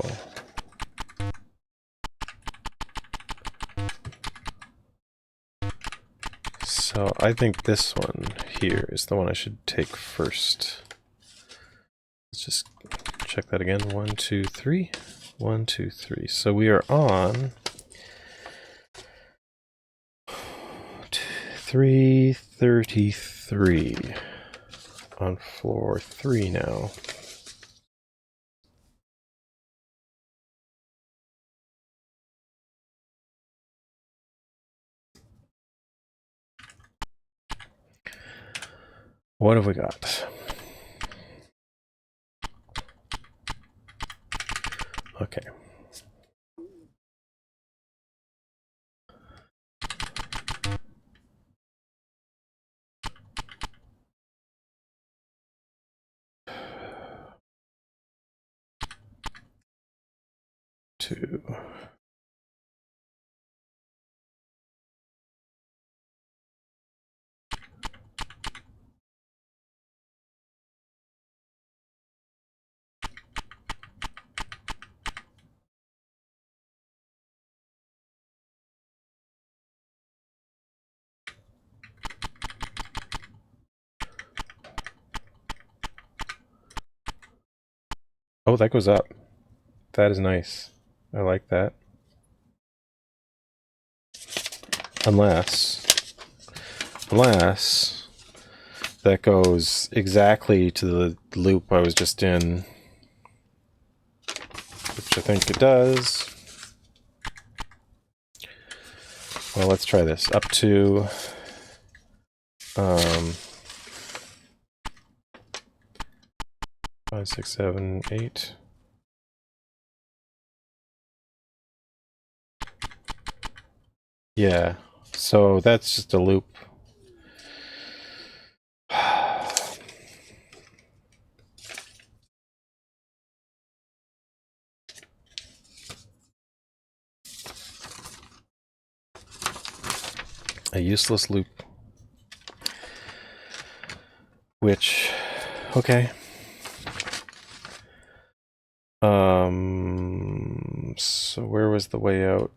I think this one here is the one I should take first. Let's just check that again. 1, 2, 3. 1, 2, 3. So we are on 333 on floor 3 now. What have we got? Okay. Two. Oh, that goes up. That is nice. I like that. Unless that goes exactly to the loop I was just in, which I think it does. Well, let's try this. Up to 5, 6, 7, 8. Yeah, so that's just a loop. A useless loop. Which, okay. So where was the way out?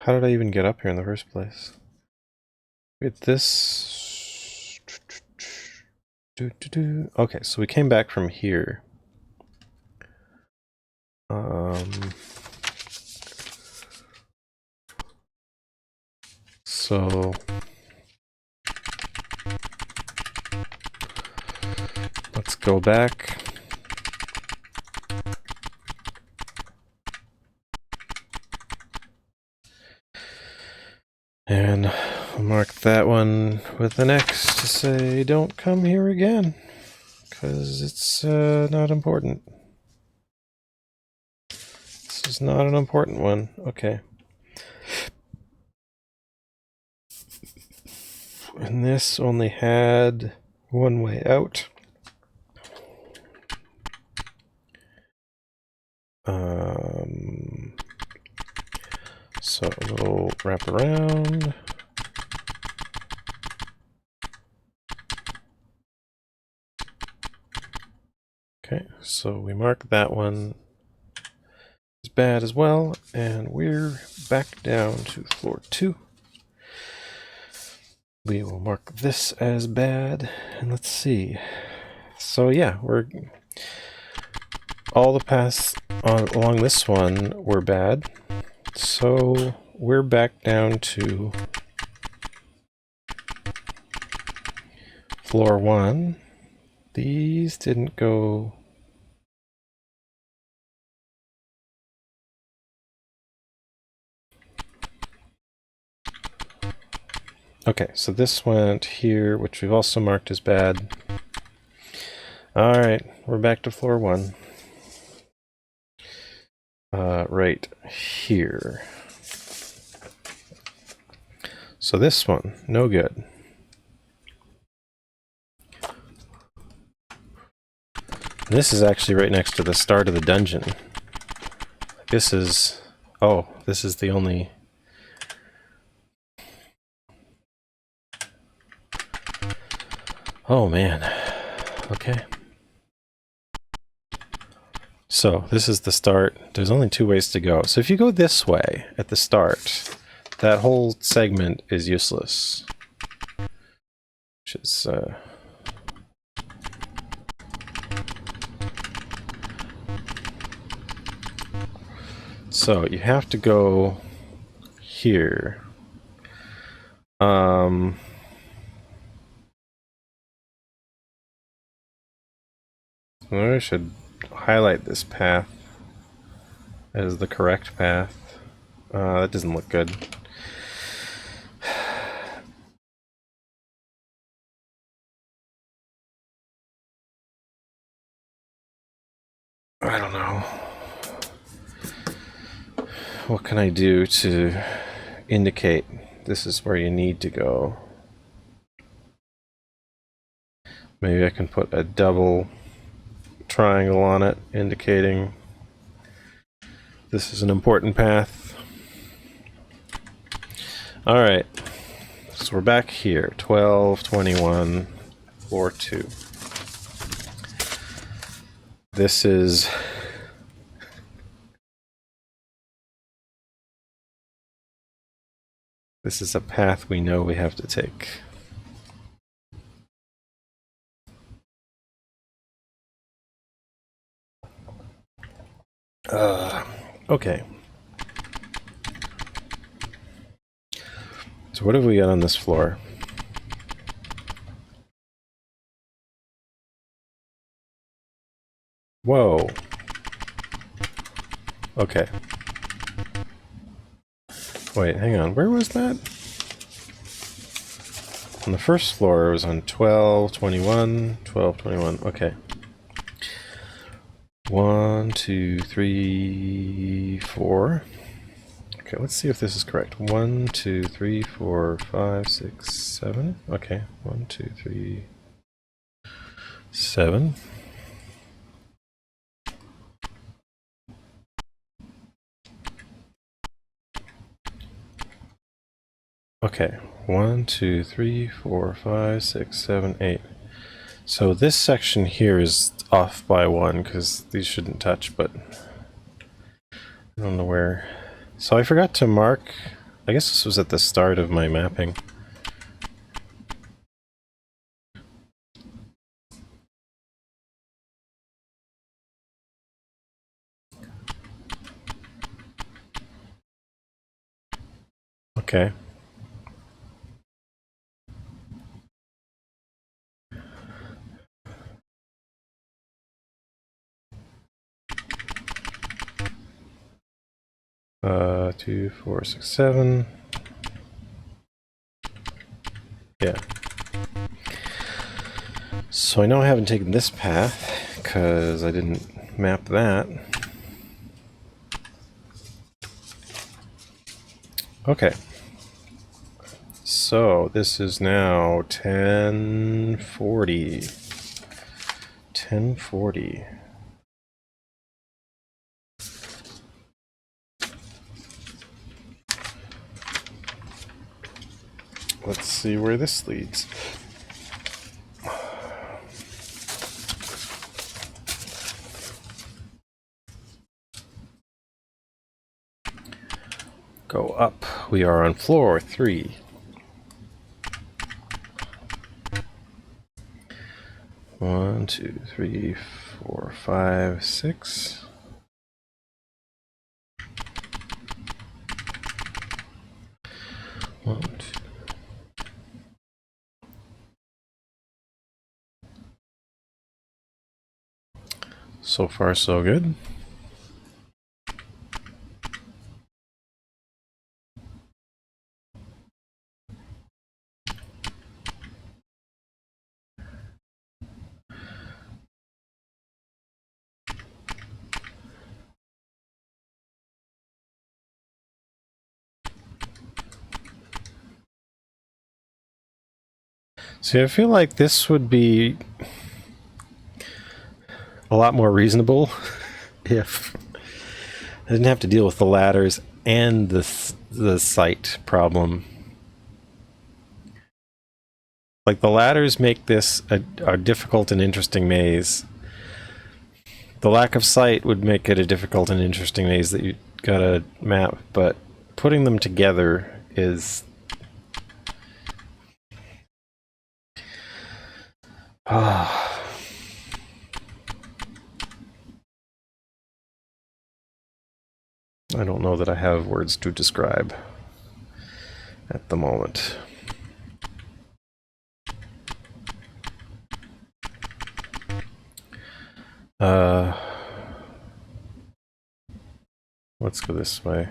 How did I even get up here in the first place? Wait, this... Okay, so we came back from here. So let's go back. And mark that one with an X to say don't come here again, because it's not important. This is not an important one. Okay. And this only had one way out. So a little wrap around. Okay, so we mark that one as bad as well, and we're back down to floor 2. We will mark this as bad, and let's see. So yeah, we're all the paths along this one were bad. So we're back down to floor 1, these didn't go... Okay, so this went here, which we've also marked as bad. Alright, we're back to floor 1. Right here. So this one, no good. This is actually right next to the start of the dungeon. This is... oh, this is the only... oh man. Okay. So, this is the start. There's only 2 ways to go. So if you go this way at the start, that whole segment is useless. Which is... so, you have to go here. I should highlight this path as the correct path. That doesn't look good. I don't know. What can I do to indicate this is where you need to go? Maybe I can put a double triangle on it, indicating this is an important path. Alright, so we're back here, 12, 21, floor 2. This is... this is a path we know we have to take. Okay. So what have we got on this floor? Whoa. Okay. Wait, hang on. Where was that? On the first floor, it was on 12, 21, 12, 21. Okay. 1, 2, 3, 4. Okay, let's see if this is correct. 1, 2, 3, 4, 5, 6, 7. Okay, 1, 2, 3, 7. Okay, 1, 2, 3, 4, 5, 6, 7, 8. So this section here is off by 1 because these shouldn't touch, but I don't know where. So I forgot to mark. I guess this was at the start of my mapping. Okay. Two, 4, 6, 7. Yeah. So I know I haven't taken this path because I didn't map that. Okay. So this is now 1040. 1040. Let's see where this leads. Go up. We are on floor 3. One, 2, 3, 4, 5, 6. One, 2. So far, so good. See, I feel like this would be a lot more reasonable if I didn't have to deal with the ladders and the site problem. Like, the ladders make this a difficult and interesting maze. The lack of sight would make it a difficult and interesting maze that you gotta map, but putting them together is... I don't know that I have words to describe at the moment. Let's go this way.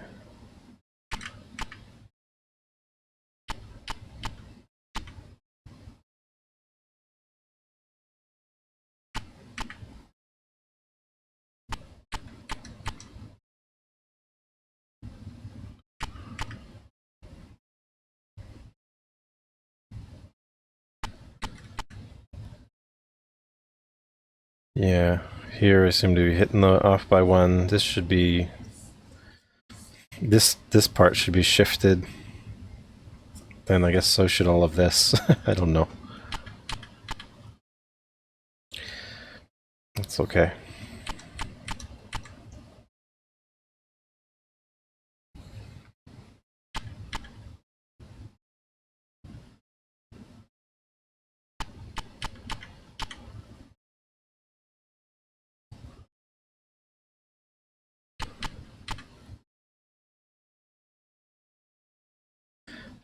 Yeah, here I seem to be hitting the off by one. This should be... This part should be shifted. Then I guess so should all of this. I don't know. It's okay.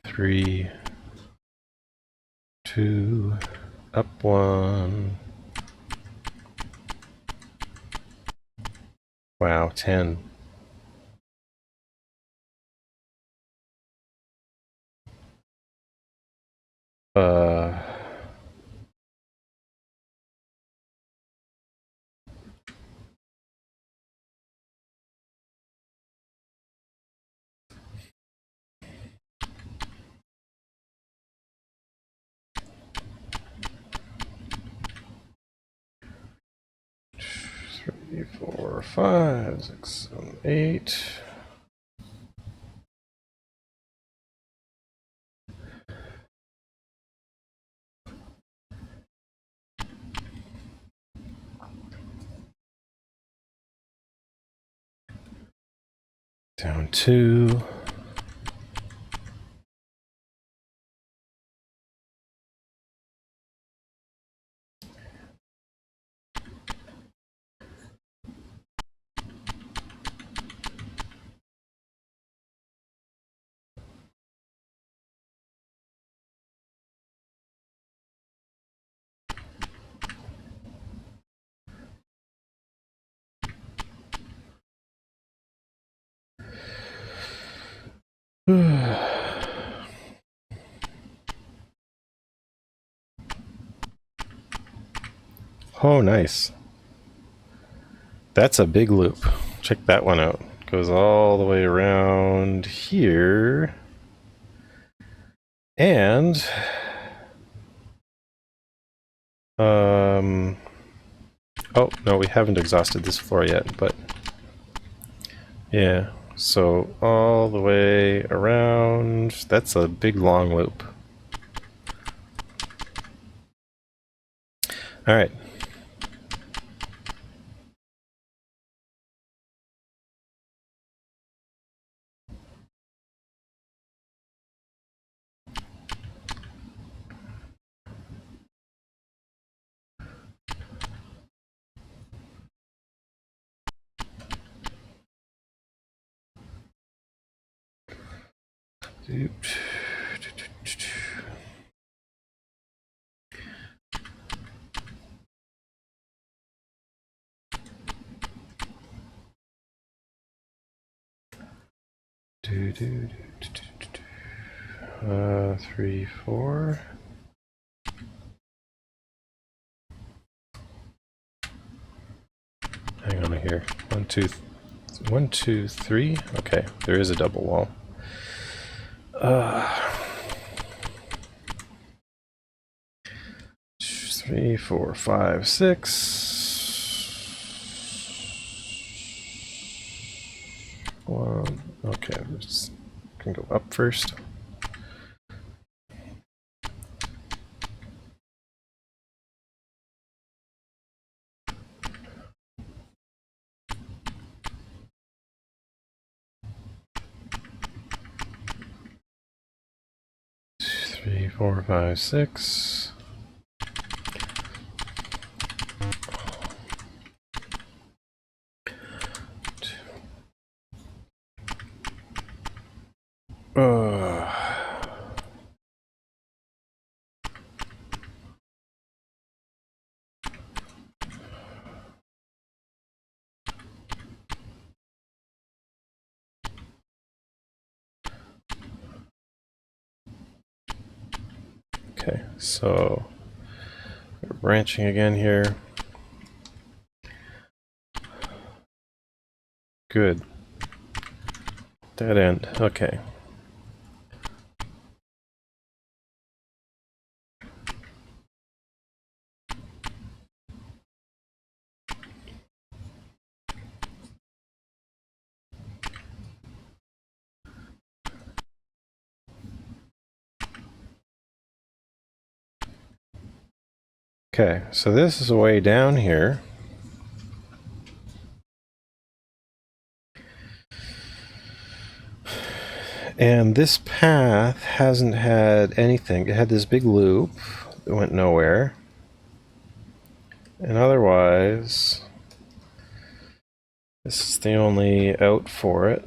Three, two, up one. Wow, 10. Uh... Three, four, five, 6, 7, 8. Down 2. Oh, nice. That's a big loop. Check that one out. Goes all the way around here. And... Oh, no, we haven't exhausted this floor yet, but... Yeah, so all the way around. That's a big long loop. Alright. 3, 4. Hang on here. 1, 2, 1, 2, 3. Okay, there is a double wall. 3, 4, 5, 6. 1. Okay, we can go up first. Three, 4, 5, 6. Okay, so we're branching again here. Good. Dead end. Okay. Okay, so this is a way down here. And this path hasn't had anything. It had this big loop that went nowhere. And otherwise, this is the only out for it.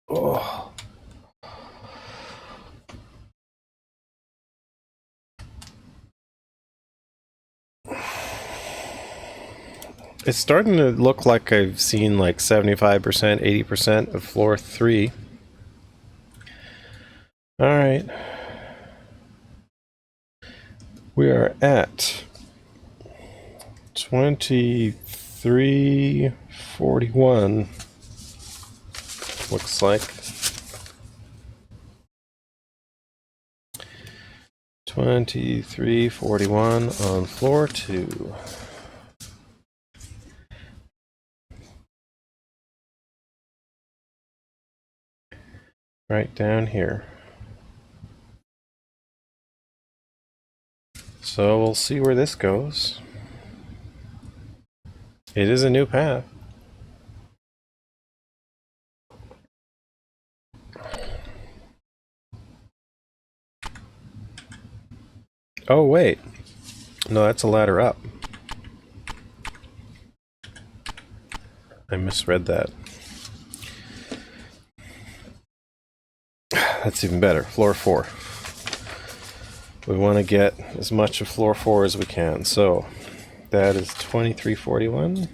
Oh. It's starting to look like I've seen like 75%, 80% of floor 3. Alright. We are at 2341. Looks like 2341 on floor 2. Right down here. So we'll see where this goes. It is a new path. Oh wait. No, that's a ladder up. I misread that. That's even better. Floor 4. We want to get as much of floor 4 as we can. So that is 2341.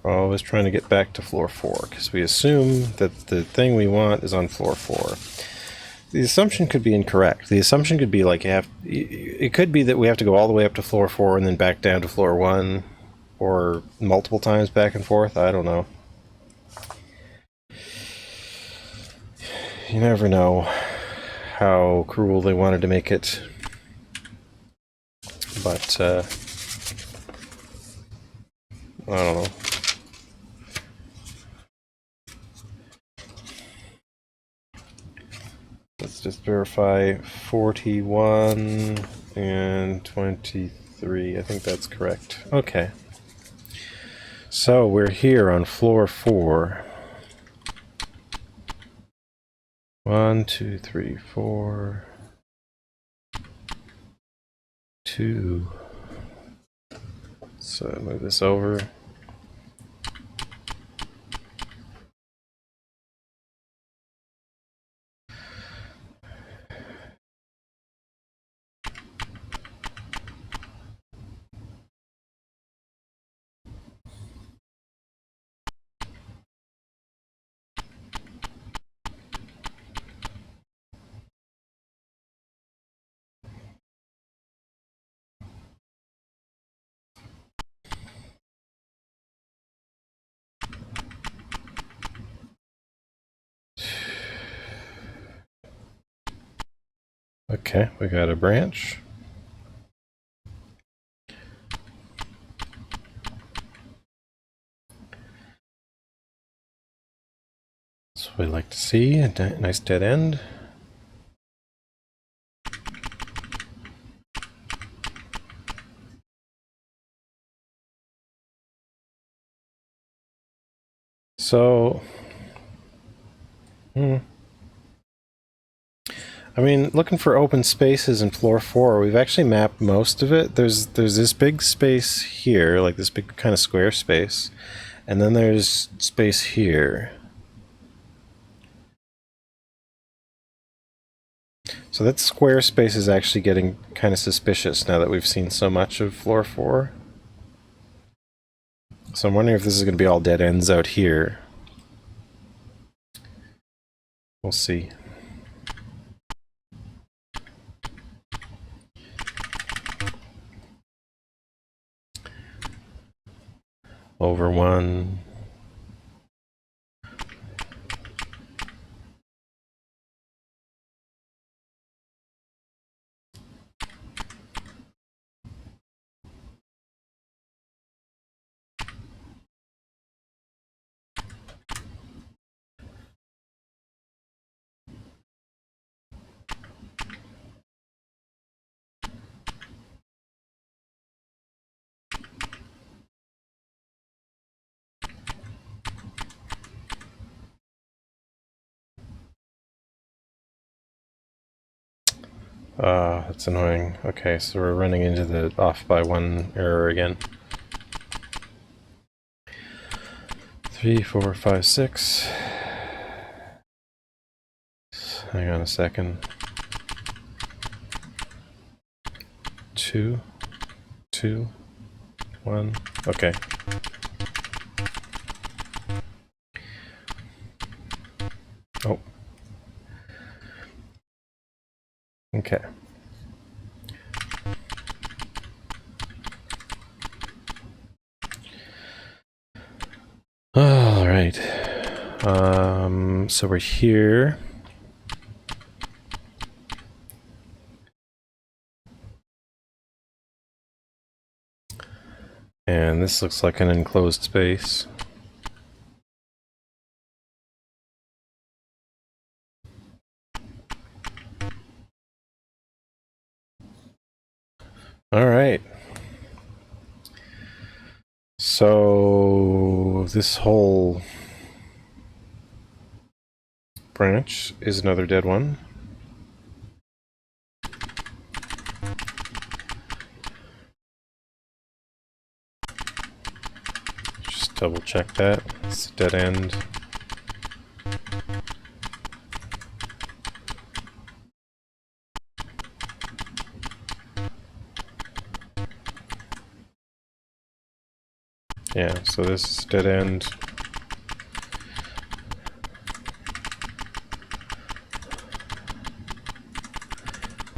We're always trying to get back to floor 4 because we assume that the thing we want is on floor 4. The assumption could be incorrect. The assumption could be like it could be that we have to go all the way up to floor 4 and then back down to floor 1, or multiple times back and forth. I don't know. You never know how cruel they wanted to make it. But I don't know. Let's just verify 41 and 23. I think that's correct. Okay. So we're here on floor 4. 1, 2, 3, 4. 2. So move this over. Okay, we got a branch. That's what we like to see, a nice dead end. So, I mean, looking for open spaces in floor 4, we've actually mapped most of it. There's this big space here, like this big kind of square space, and then there's space here. So that square space is actually getting kind of suspicious now that we've seen so much of floor 4. So I'm wondering if this is going to be all dead ends out here. We'll see. Over 1. That's annoying. Okay, so we're running into the off by 1 error again. 3, 4, 5, 6. Hang on a second. 2, 2, 1. Okay. Oh. Okay. All right. So we're here. And this looks like an enclosed space. All right. So this whole branch is another dead one. Just double check that. It's a dead end. Yeah, so this is dead end.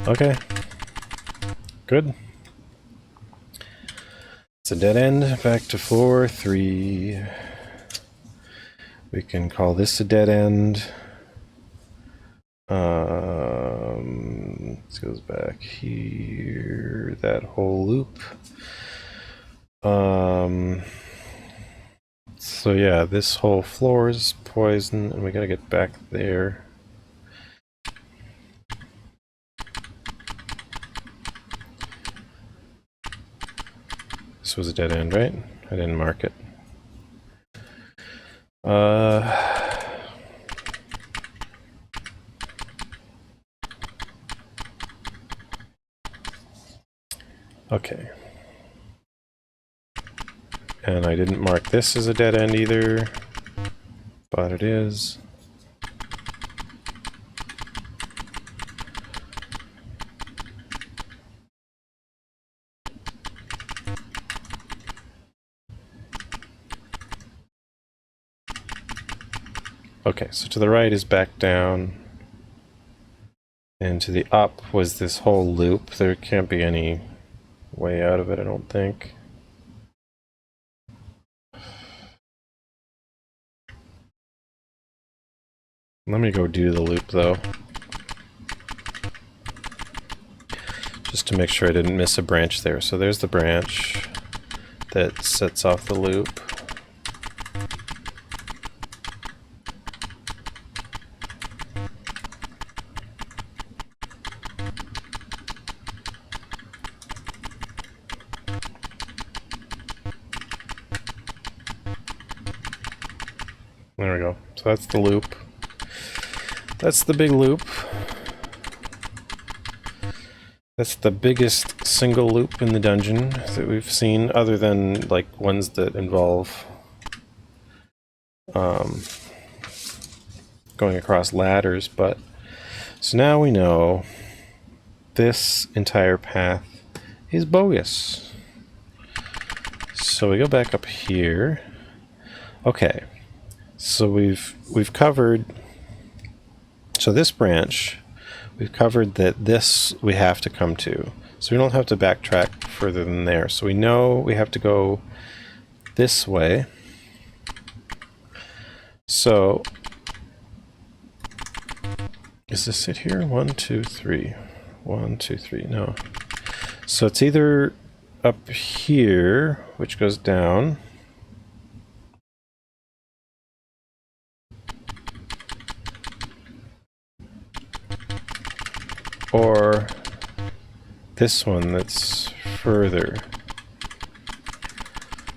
Okay. Good. It's a dead end. Back to floor 3. We can call this a dead end. This goes back here. That whole loop. So yeah, this whole floor is poison, and we gotta get back there. This was a dead end, right? I didn't mark it. Okay. And I didn't mark this as a dead end either, but it is. Okay, so to the right is back down. And to the up was this whole loop. There can't be any way out of it, I don't think. Let me go do the loop, though. just to make sure I didn't miss a branch there. So there's the branch that sets off the loop. There we go. So that's the loop. That's the big loop. That's the biggest single loop in the dungeon that we've seen, other than like ones that involve going across ladders. But so now we know this entire path is bogus. So we go back up here. Okay. So we've covered, so this branch, we've covered that this we have to come to. So we don't have to backtrack further than there. So we know we have to go this way. So, is this it here? 1, 2, 3. 1, 2, 3, no. So it's either up here, which goes down, or this one that's further.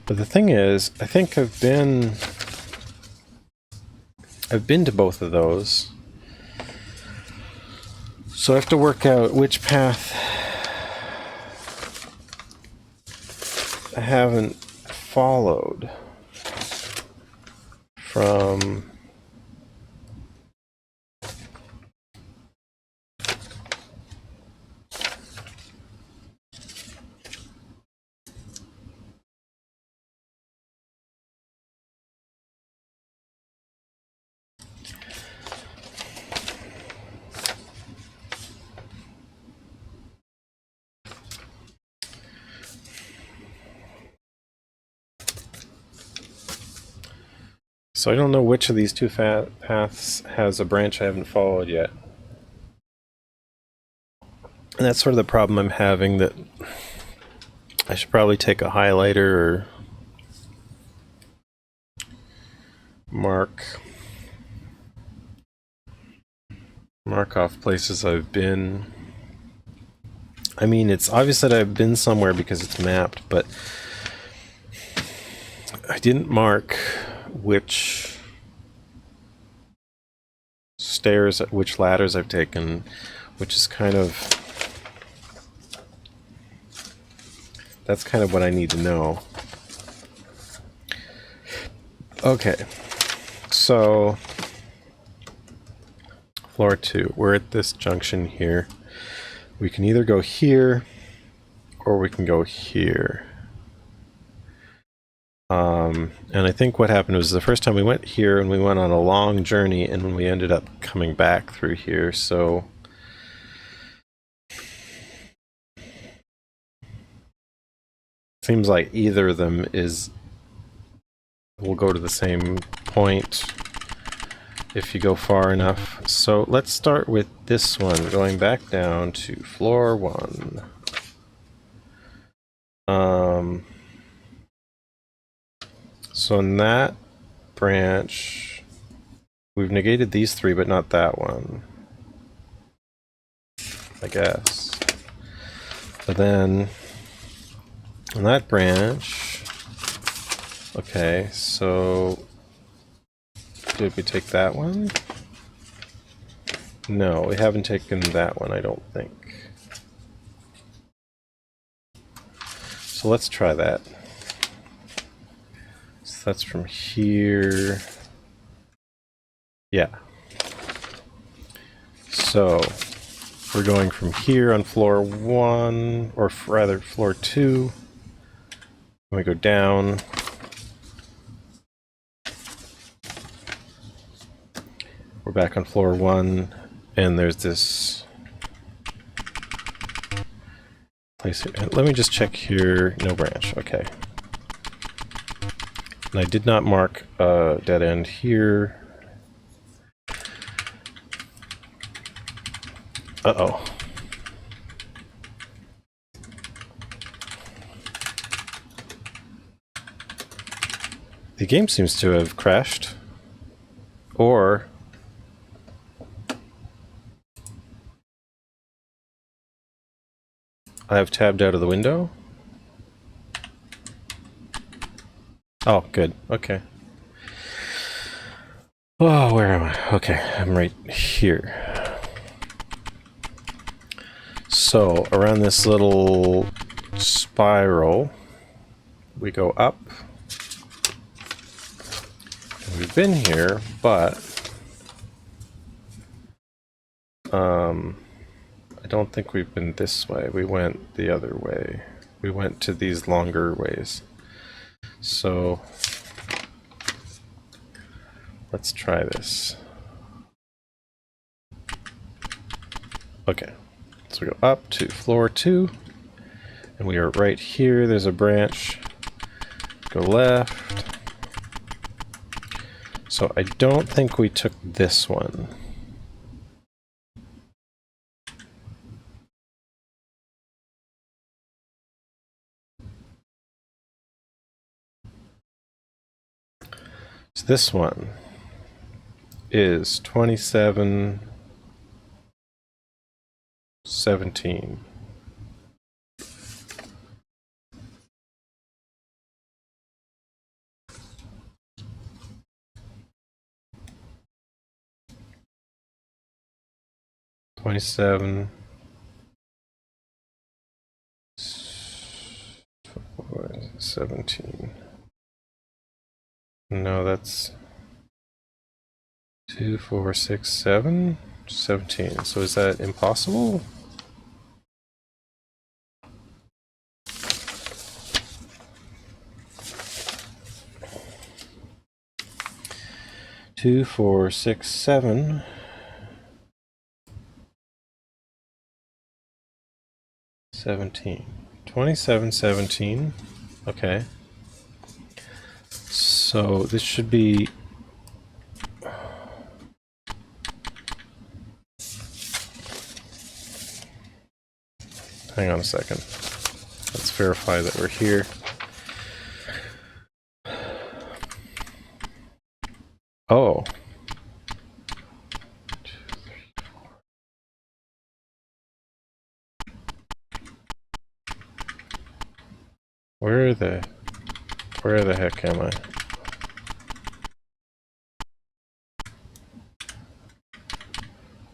But the thing is, I think I've been to both of those. So I have to work out which path I haven't followed from. So I don't know which of these two paths has a branch I haven't followed yet. And that's sort of the problem I'm having, that I should probably take a highlighter or mark off places I've been. I mean, it's obvious that I've been somewhere because it's mapped, but I didn't mark which stairs, which ladders I've taken, which is kind of, that's kind of what I need to know. Okay, so floor 2, we're at this junction here. We can either go here or we can go here. And I think what happened was the first time we went here and we went on a long journey and we ended up coming back through here, so seems like either of them will go to the same point if you go far enough. So let's start with this one, going back down to floor 1. So in that branch, we've negated these 3, but not that one, I guess. But then on that branch, okay, so did we take that one? No, we haven't taken that one, I don't think. So let's try that. So that's from here. Yeah. So we're going from here on floor 1, or rather floor 2. We go down. We're back on floor 1, and there's this place here. Let me just check here. No branch. Okay. And I did not mark a dead end here. Uh-oh. The game seems to have crashed. Or I've tabbed out of the window. Oh, good. Okay. Oh, where am I? Okay, I'm right here. So, around this little spiral, we go up. And we've been here, but I don't think we've been this way. We went the other way. We went to these longer ways. So, let's try this. Okay, so we go up to floor 2, and we are right here. There's a branch. Go left. So I don't think we took this one. So this one is 2717. Twenty-seven, 17. No, that's 2, 4, 6, 7, 17. So is that impossible? Two, 4, 6, 7. 17. 27, 17. Okay. So this should be... Hang on a second. Let's verify that we're here. Oh. 2, 3, 4. Where the heck am I?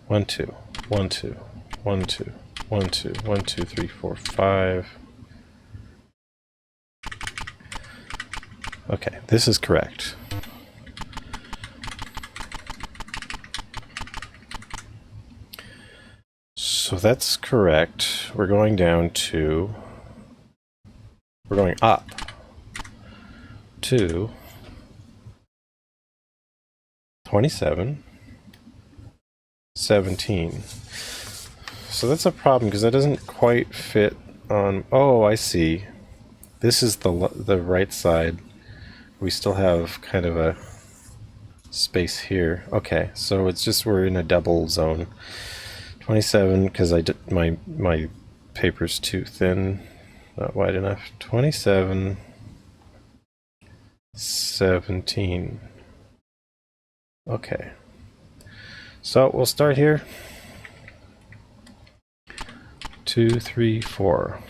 One, two, 1, 2, 1, 2, 1, 2, 1, 2, 3, 4, 5. Okay, this is correct. So that's correct. We're going down to... We're going up to 27, 17. So that's a problem because that doesn't quite fit on... Oh, I see. This is the right side. We still have kind of a space here. Okay, so it's just we're in a double zone. 27 because I did my paper's too thin, not wide enough. 27, 17. Okay. So we'll start here. 2, 3, 4.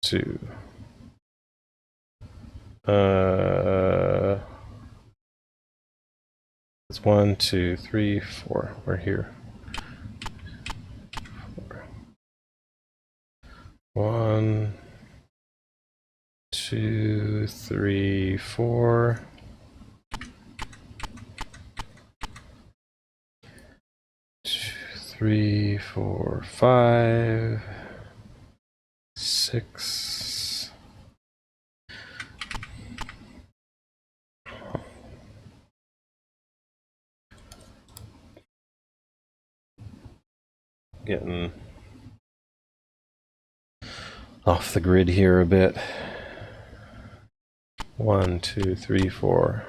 2. It's 1, 2, 3, 4. We're here. 4. 1, 2, 3, 4. 2, 3, 4, 5, 6. Getting off the grid here a bit. 1, 2, 3, 4.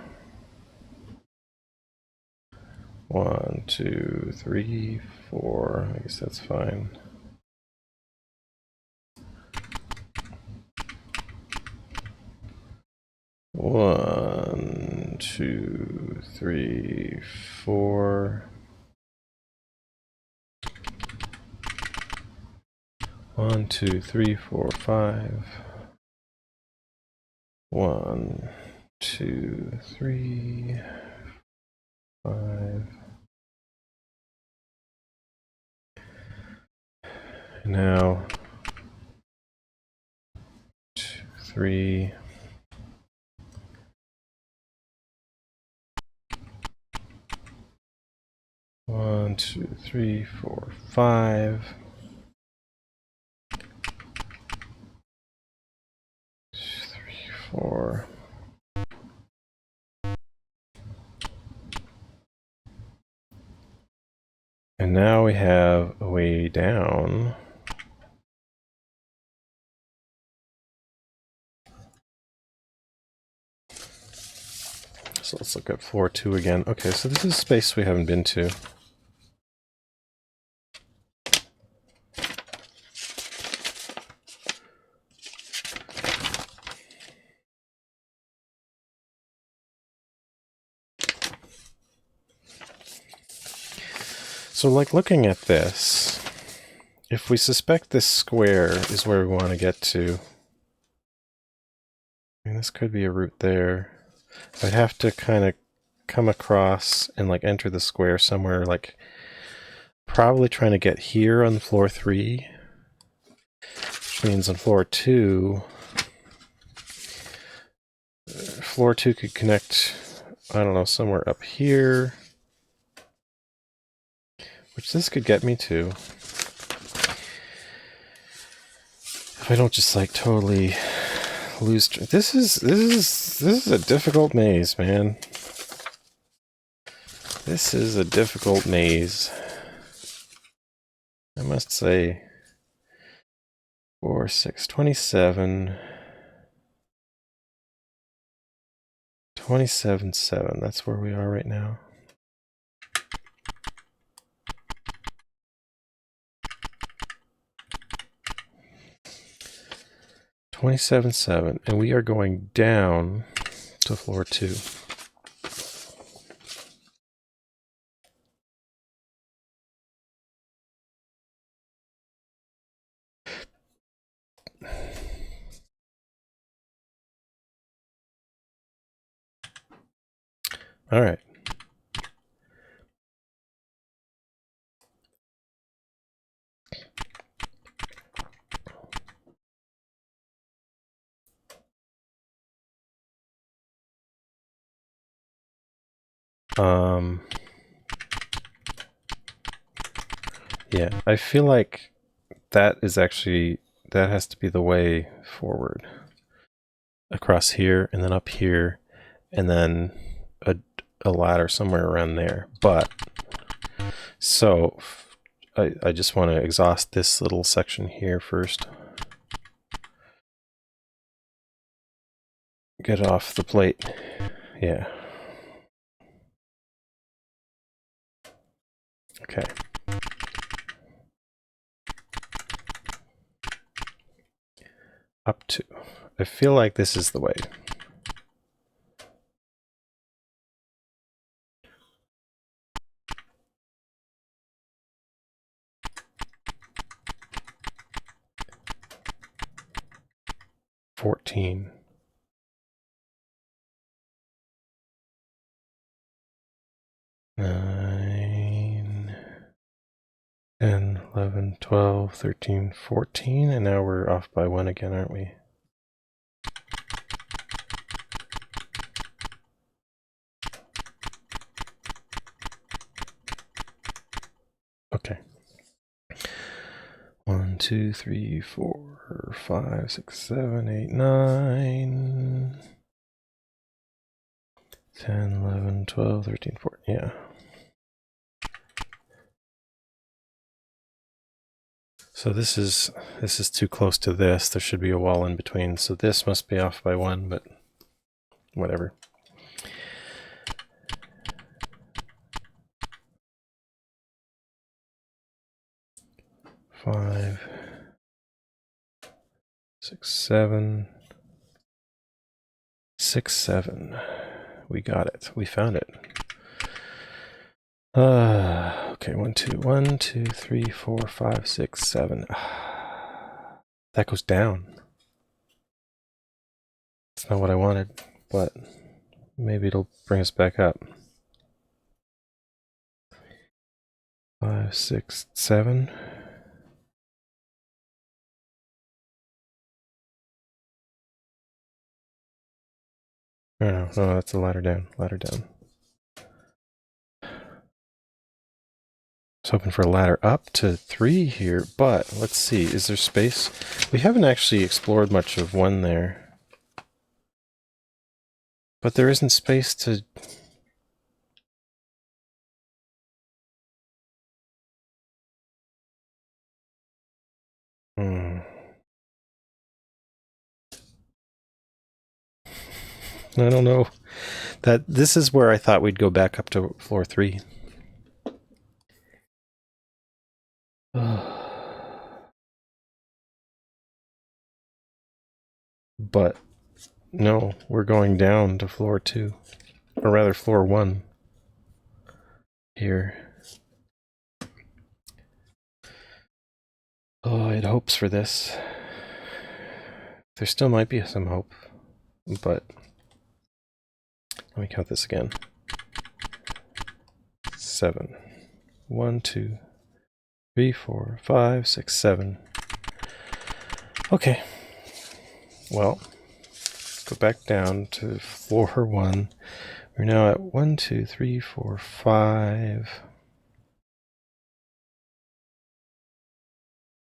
1, 2, 3, 4. I guess that's fine. 2, 3, 4. 1, 2, 3, 4, 5. 1, 2, 3, 5. Now 2, 3. 1, 2, 3, 4, 5. 2, 3, 4. And now we have a way down. So let's look at floor 2 again. Okay, so this is space we haven't been to. So like looking at this, if we suspect this square is where we want to get to, I mean, this could be a route there. I'd have to kind of come across and like enter the square somewhere, like probably trying to get here on floor 3, which means on floor 2, floor 2 could connect, I don't know, somewhere up here, which this could get me to. If I don't just like totally lose. This is a difficult maze, man. This is a difficult maze, I must say. 4, 6, 27. 27, 7. That's where we are right now. $27, 7, and we are going down to floor 2. All right. Yeah, I feel like that is actually, that has to be the way forward. Across here, and then up here, and then a ladder somewhere around there. But, so, I just want to exhaust this little section here first. Get off the plate. Yeah. Okay. Up to. I feel like this is the way. $14. 9, 10, 11, 12, 13, 14, and now we're off by 1 again, aren't we? Okay. 1, 2, 3, 4, 5, 6, 7, 8, 9, 10, 11, 12, 13, 14. Yeah. So this is too close to this. There should be a wall in between. So this must be off by 1, but whatever. Five, 6, 7, 6, 7. we got it. We found it. Okay, 1, 2, 3, 4, 5, 6, 7. That goes down. That's not what I wanted, but maybe it'll bring us back up. 5, 6, 7. No, that's a ladder down. Ladder down. I was hoping for a ladder up to 3 here, but let's see. Is there space? We haven't actually explored much of 1 there. But there isn't space to... I don't know. This is where I thought we'd go back up to floor 3. But no, we're going down to floor 2. Or rather, floor 1. Here. Oh, I had hopes for this. There still might be some hope, but let me count this again. 7. 1, 2, 3, 4, 5, 6, 7. Okay. Well, go back down to floor 1. We're now at 1, 2, 3, 4, 5.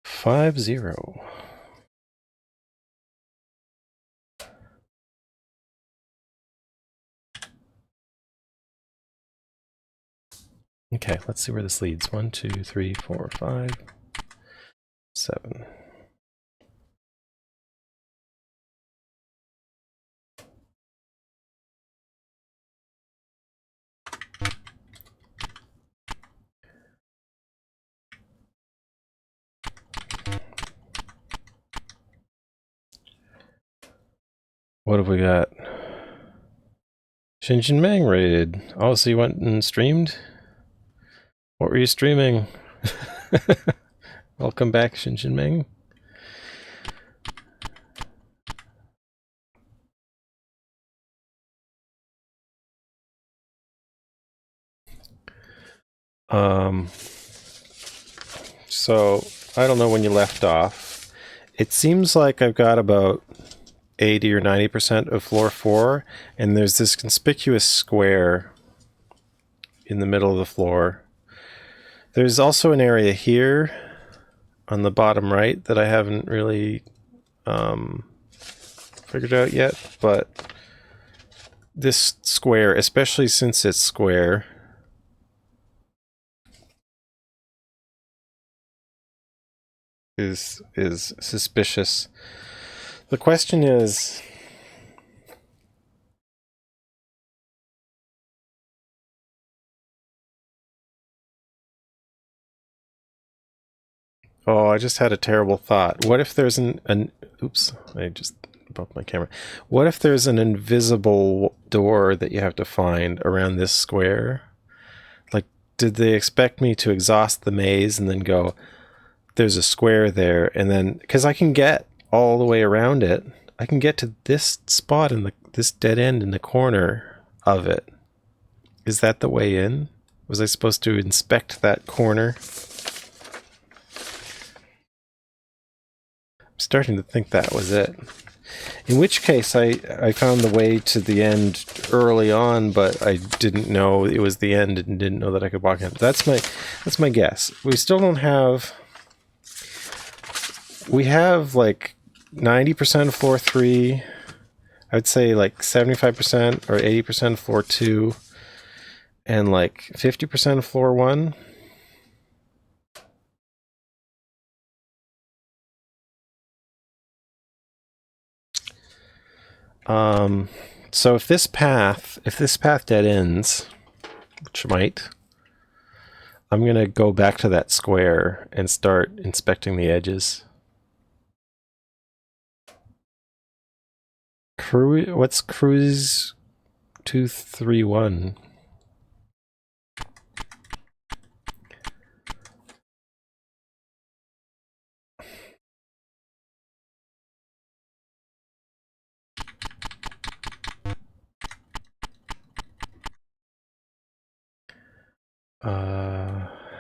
5, 0. Okay, let's see where this leads. 1, 2, 3, 4, 5, 7. What have we got? Shinjin Mang raid. Oh, so you went and streamed? What were you streaming? Welcome back, Shinjin Mang. So I don't know when you left off. It seems like I've got about 80 or 90% of floor 4, and there's this conspicuous square in the middle of the floor. There's also an area here on the bottom right that I haven't really figured out yet, but this square, especially since it's square, is suspicious. The question is, oh, I just had a terrible thought. What if there's an oops, I just bumped my camera. What if there's an invisible door that you have to find around this square? Like, did they expect me to exhaust the maze and then go, there's a square there, and then, because I can get all the way around it, I can get to this spot in this dead end in the corner of it. Is that the way in? Was I supposed to inspect that corner? I'm starting to think that was it. In which case, I found the way to the end early on, but I didn't know it was the end and didn't know that I could walk in. That's my guess. We still don't have... We have like 90% of floor 3. I would say like 75% or 80% of floor 2. And like 50% of floor 1. So if this path dead ends, which might, I'm gonna go back to that square and start inspecting the edges. What's Cruise 2, 3, 1.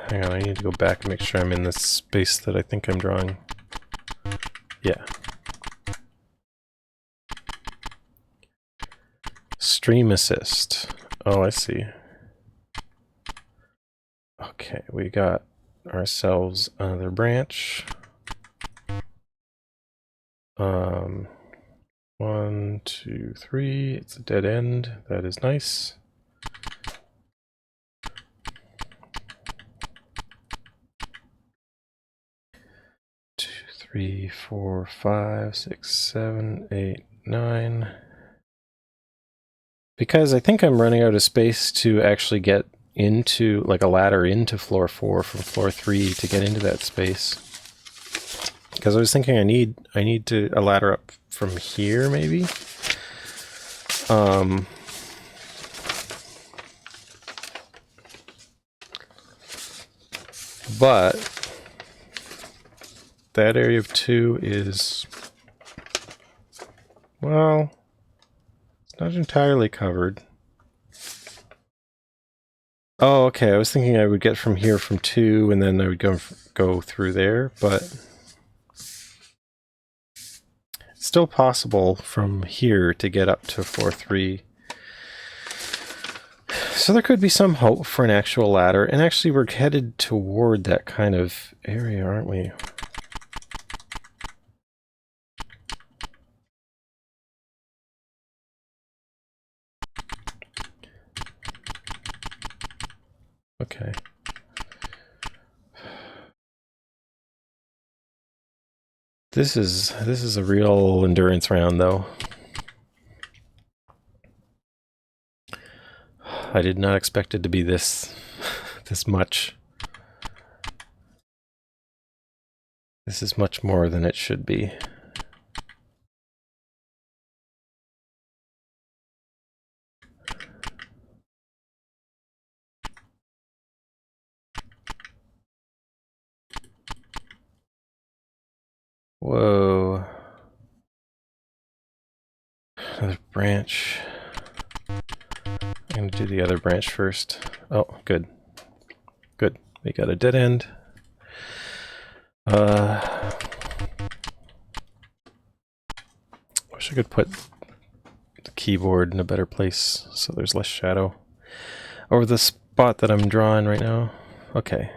Hang on, I need to go back and make sure I'm in the space that I think I'm drawing. Yeah. Stream assist. Oh, I see. Okay, we got ourselves another branch. 1, 2, 3. It's a dead end. That is nice. Two, 3, 4, 5, 6, 7, 8, 9. Because I think I'm running out of space to actually get into, like, a ladder into floor 4 from floor 3 to get into that space. Because I was thinking I need a ladder up from here, maybe. But that area of 2 is, well, it's not entirely covered. Oh, okay. I was thinking I would get from here from 2, and then I would go through there, but it's still possible from here to get up to floor 3. So there could be some hope for an actual ladder, and actually we're headed toward that kind of area, aren't we? Okay. This is a real endurance round, though. I did not expect it to be this much. This is much more than it should be. Whoa. Another branch. I'm going to do the other branch first. Oh, good. Good. We got a dead end. Wish I could put the keyboard in a better place so there's less shadow over the spot that I'm drawing right now. Okay.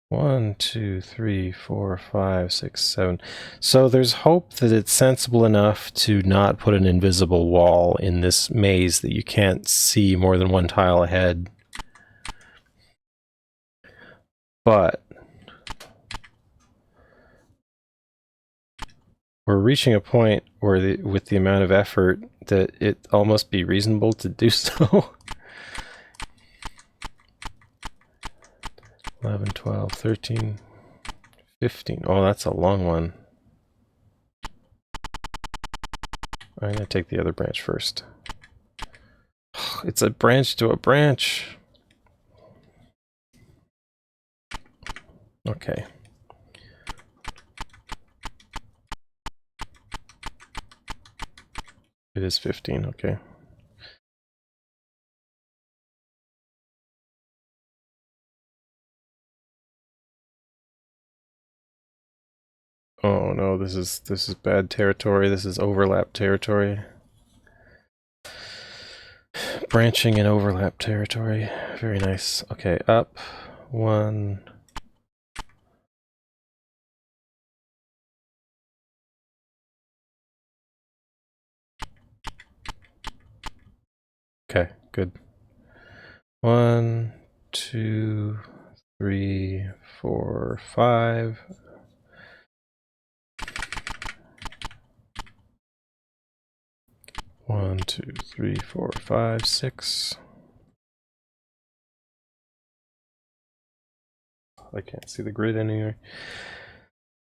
One, two, three, four, five, six, 7. So there's hope that it's sensible enough to not put an invisible wall in this maze that you can't see more than one tile ahead. But we're reaching a point where, with the amount of effort, that it almost be reasonable to do so. 11, 12, 13, 15. Oh, that's a long one. I'm going to take the other branch first. It's a branch to a branch. Okay. It is 15, okay. Oh no, this is bad territory. This is overlap territory. Branching in overlap territory. Very nice. Okay, up. 1. Okay, good. 1, 2, 3, 4, 5. One, 2, 3, 4, 5, 6. I can't see the grid anywhere.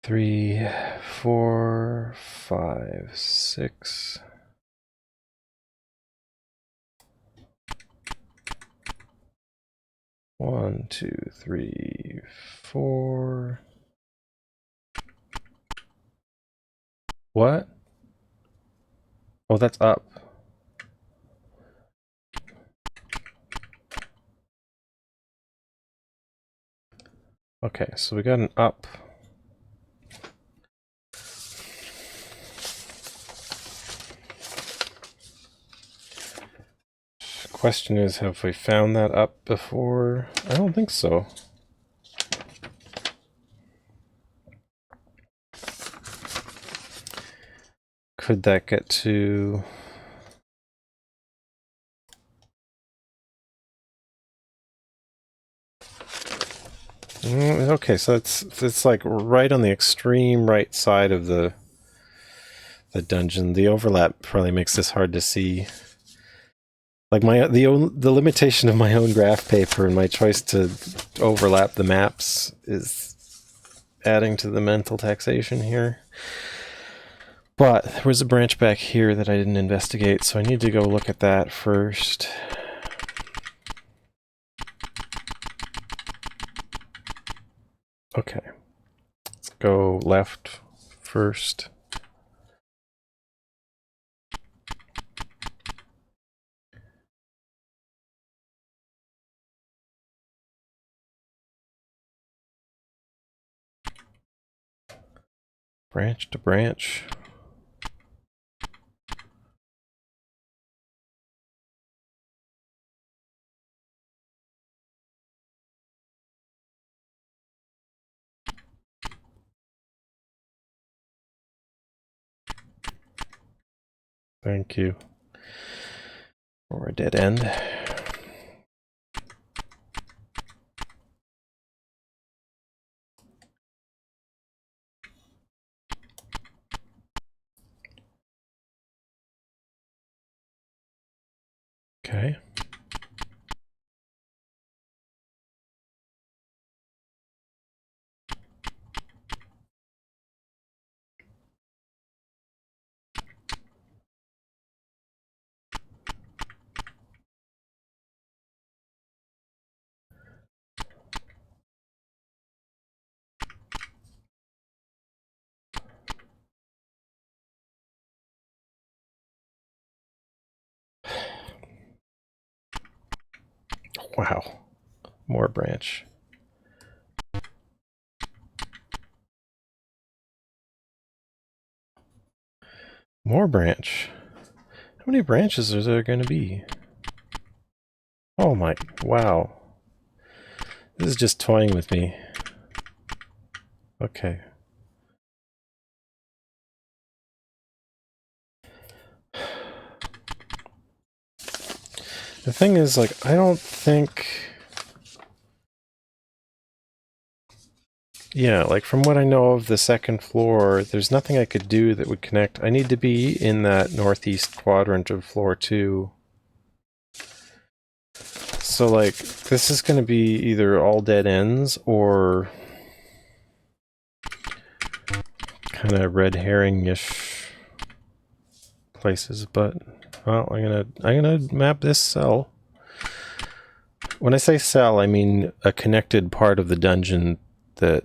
3, 4, 5, 6. One, two, 3, 4. What? Oh, that's up. Okay, so we got an up. Question is, have we found that up before? I don't think so. Could that get to... Okay, so it's like right on the extreme right side of the dungeon. The overlap probably makes this hard to see. Like the limitation of my own graph paper and my choice to overlap the maps is adding to the mental taxation here. But there was a branch back here that I didn't investigate, so I need to go look at that first. Okay, let's go left first. Branch to branch. Thank you. Or a dead end. Okay. Wow. More branch. More branch. How many branches are there going to be? Oh my, wow. This is just toying with me. Okay. The thing is, like, I don't think... Yeah, like, from what I know of the second floor, there's nothing I could do that would connect. I need to be in that northeast quadrant of floor 2. So, like, this is going to be either all dead ends or kind of red herring-ish places, but well, I'm gonna map this cell. When I say cell, I mean a connected part of the dungeon that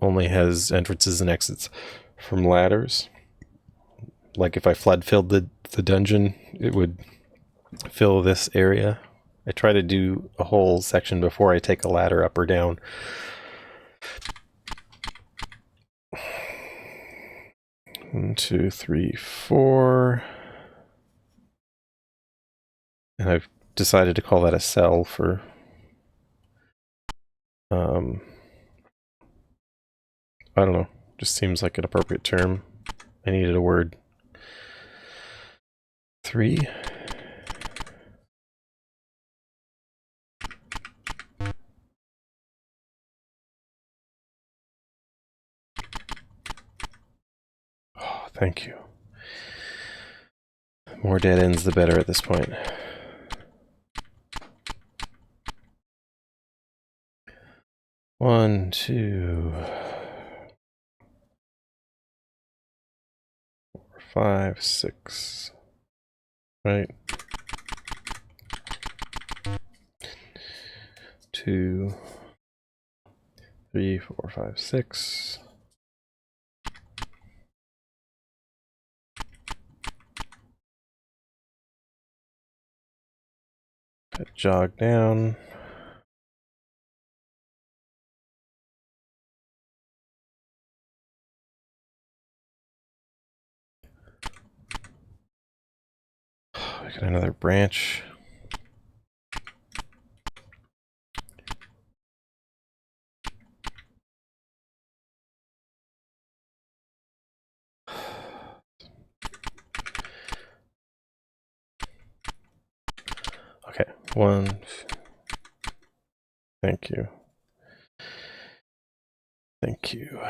only has entrances and exits from ladders. Like if I flood filled the dungeon, it would fill this area. I try to do a whole section before I take a ladder up or down. One, two, three, 4. And I've decided to call that a cell for I don't know, just seems like an appropriate term. I needed a word. 3. Oh, thank you. The more dead ends, the better at this point. One, two. 5, 6. Right? 2, 3, 4, 5, 6. Jog down. We got another branch. Okay, 1. Thank you. Thank you.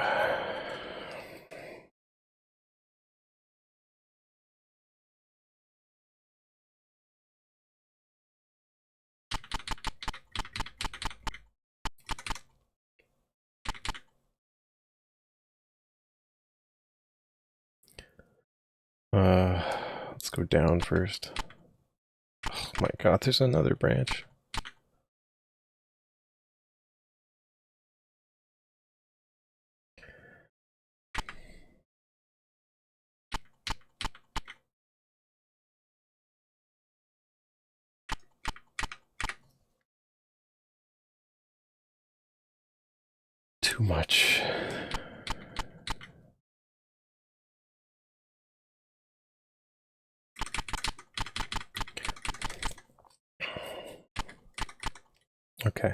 Let's go down first. Oh my god, there's another branch. Too much. Okay.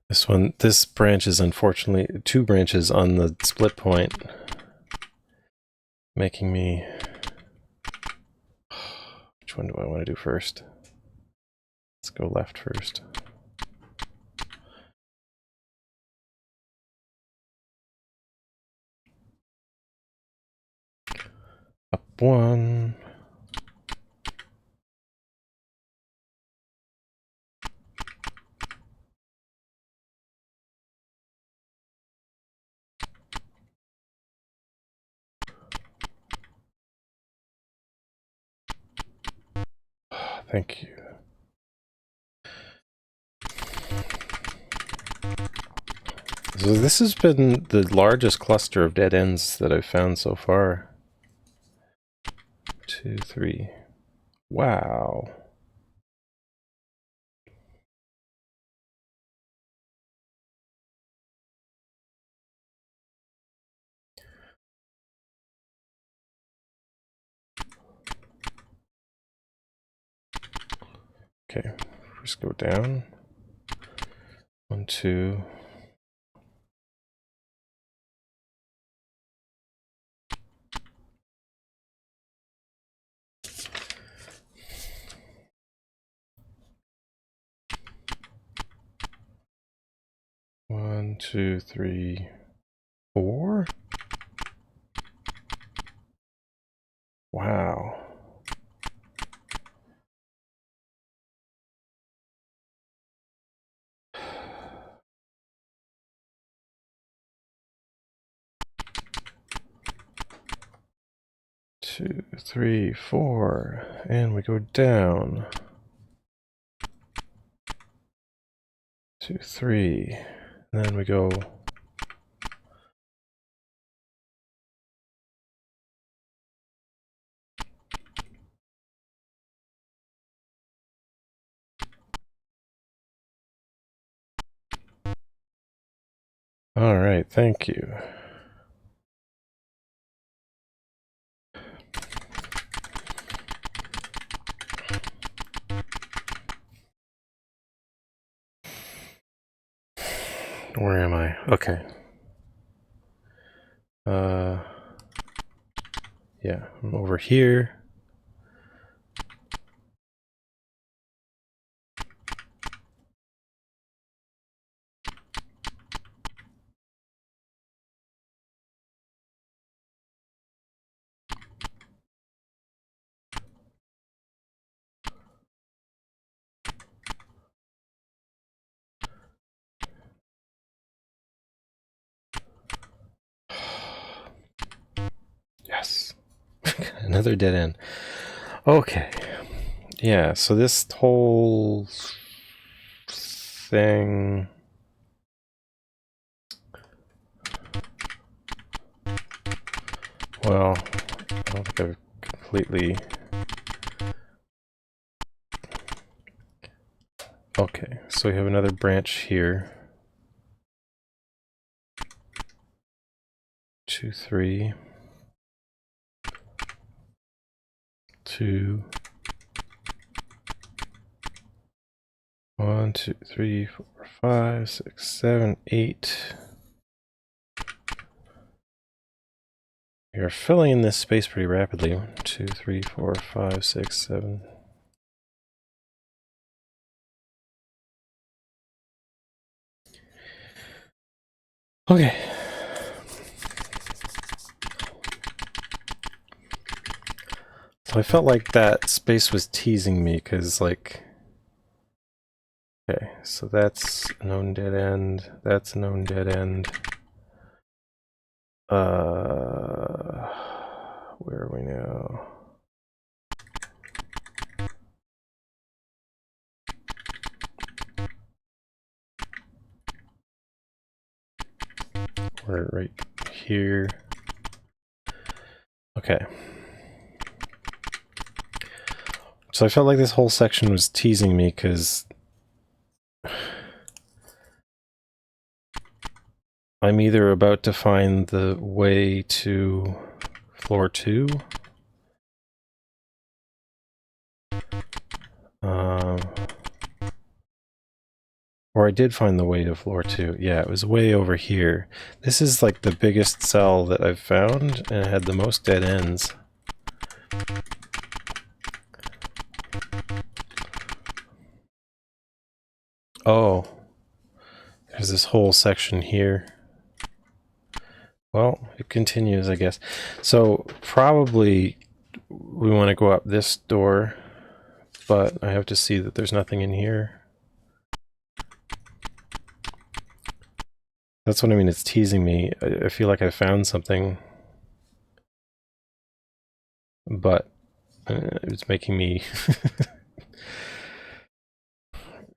This branch is unfortunately 2 branches on the split point, making me... Which one do I want to do first? Let's go left first. Up 1. Thank you. So this has been the largest cluster of dead ends that I've found so far. 2, 3. Wow. Okay, first go down. 1, 2. One, 2, 3, 4. Wow. Two, 3, 4, and we go down. 2, 3, and then we go. All right, thank you. Where am I? Okay. Yeah, I'm over here. Another dead end. Okay. Yeah, so this whole thing... Well, I don't think I've completely... Okay, so we have another branch here. 2, 3. 2. 1, 2, 3, 4, 5, 6, 7, 8. We are filling in this space pretty rapidly. 1, 2, 3, 4, 5, 6, 7. Okay. So I felt like that space was teasing me because, like, okay, so that's a known dead end. That's a known dead end. Where are we now? We're right here. Okay. So I felt like this whole section was teasing me because I'm either about to find the way to floor 2, or I did find the way to floor 2. Yeah, it was way over here. This is like the biggest cell that I've found, and it had the most dead ends. Oh, there's this whole section here. Well, it continues, I guess. So probably we want to go up this door, but I have to see that there's nothing in here. That's what I mean, it's teasing me. I feel like I found something, but it's making me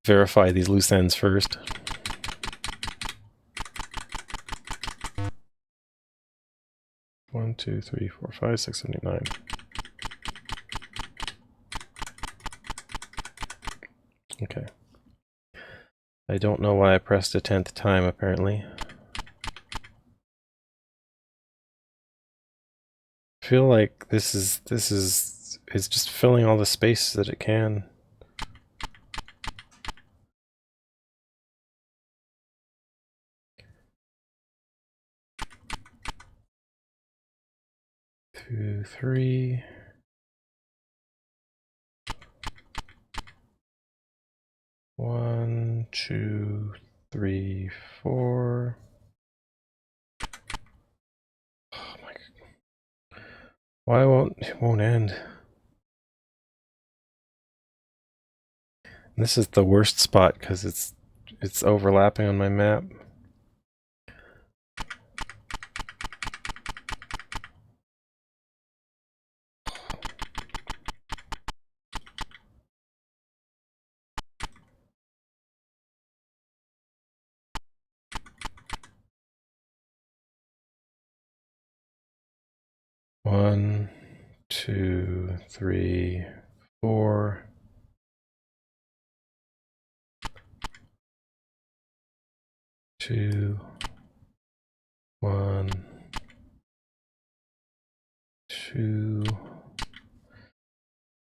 verify these loose ends first. One, 2, 3, 4, 5, 6, 7, 8, 9. Okay. I don't know why I pressed a 10th time, apparently. I feel like it's just filling all the space that it can. Two, 3. One, 2, 3, 4. Oh my God. Why it won't end? And this is the worst spot because it's overlapping on my map. One, 2, 3, 4. Two, 1, 2,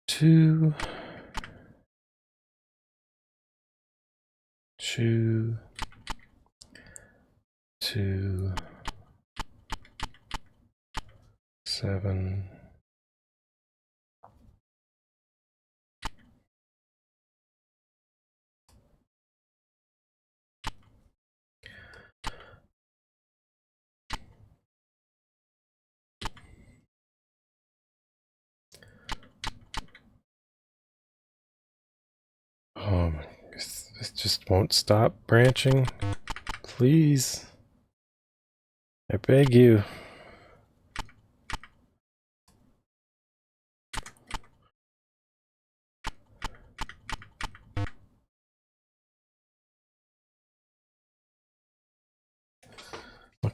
2, 2, 2, 7. Oh my, this just won't stop branching. Please. I beg you.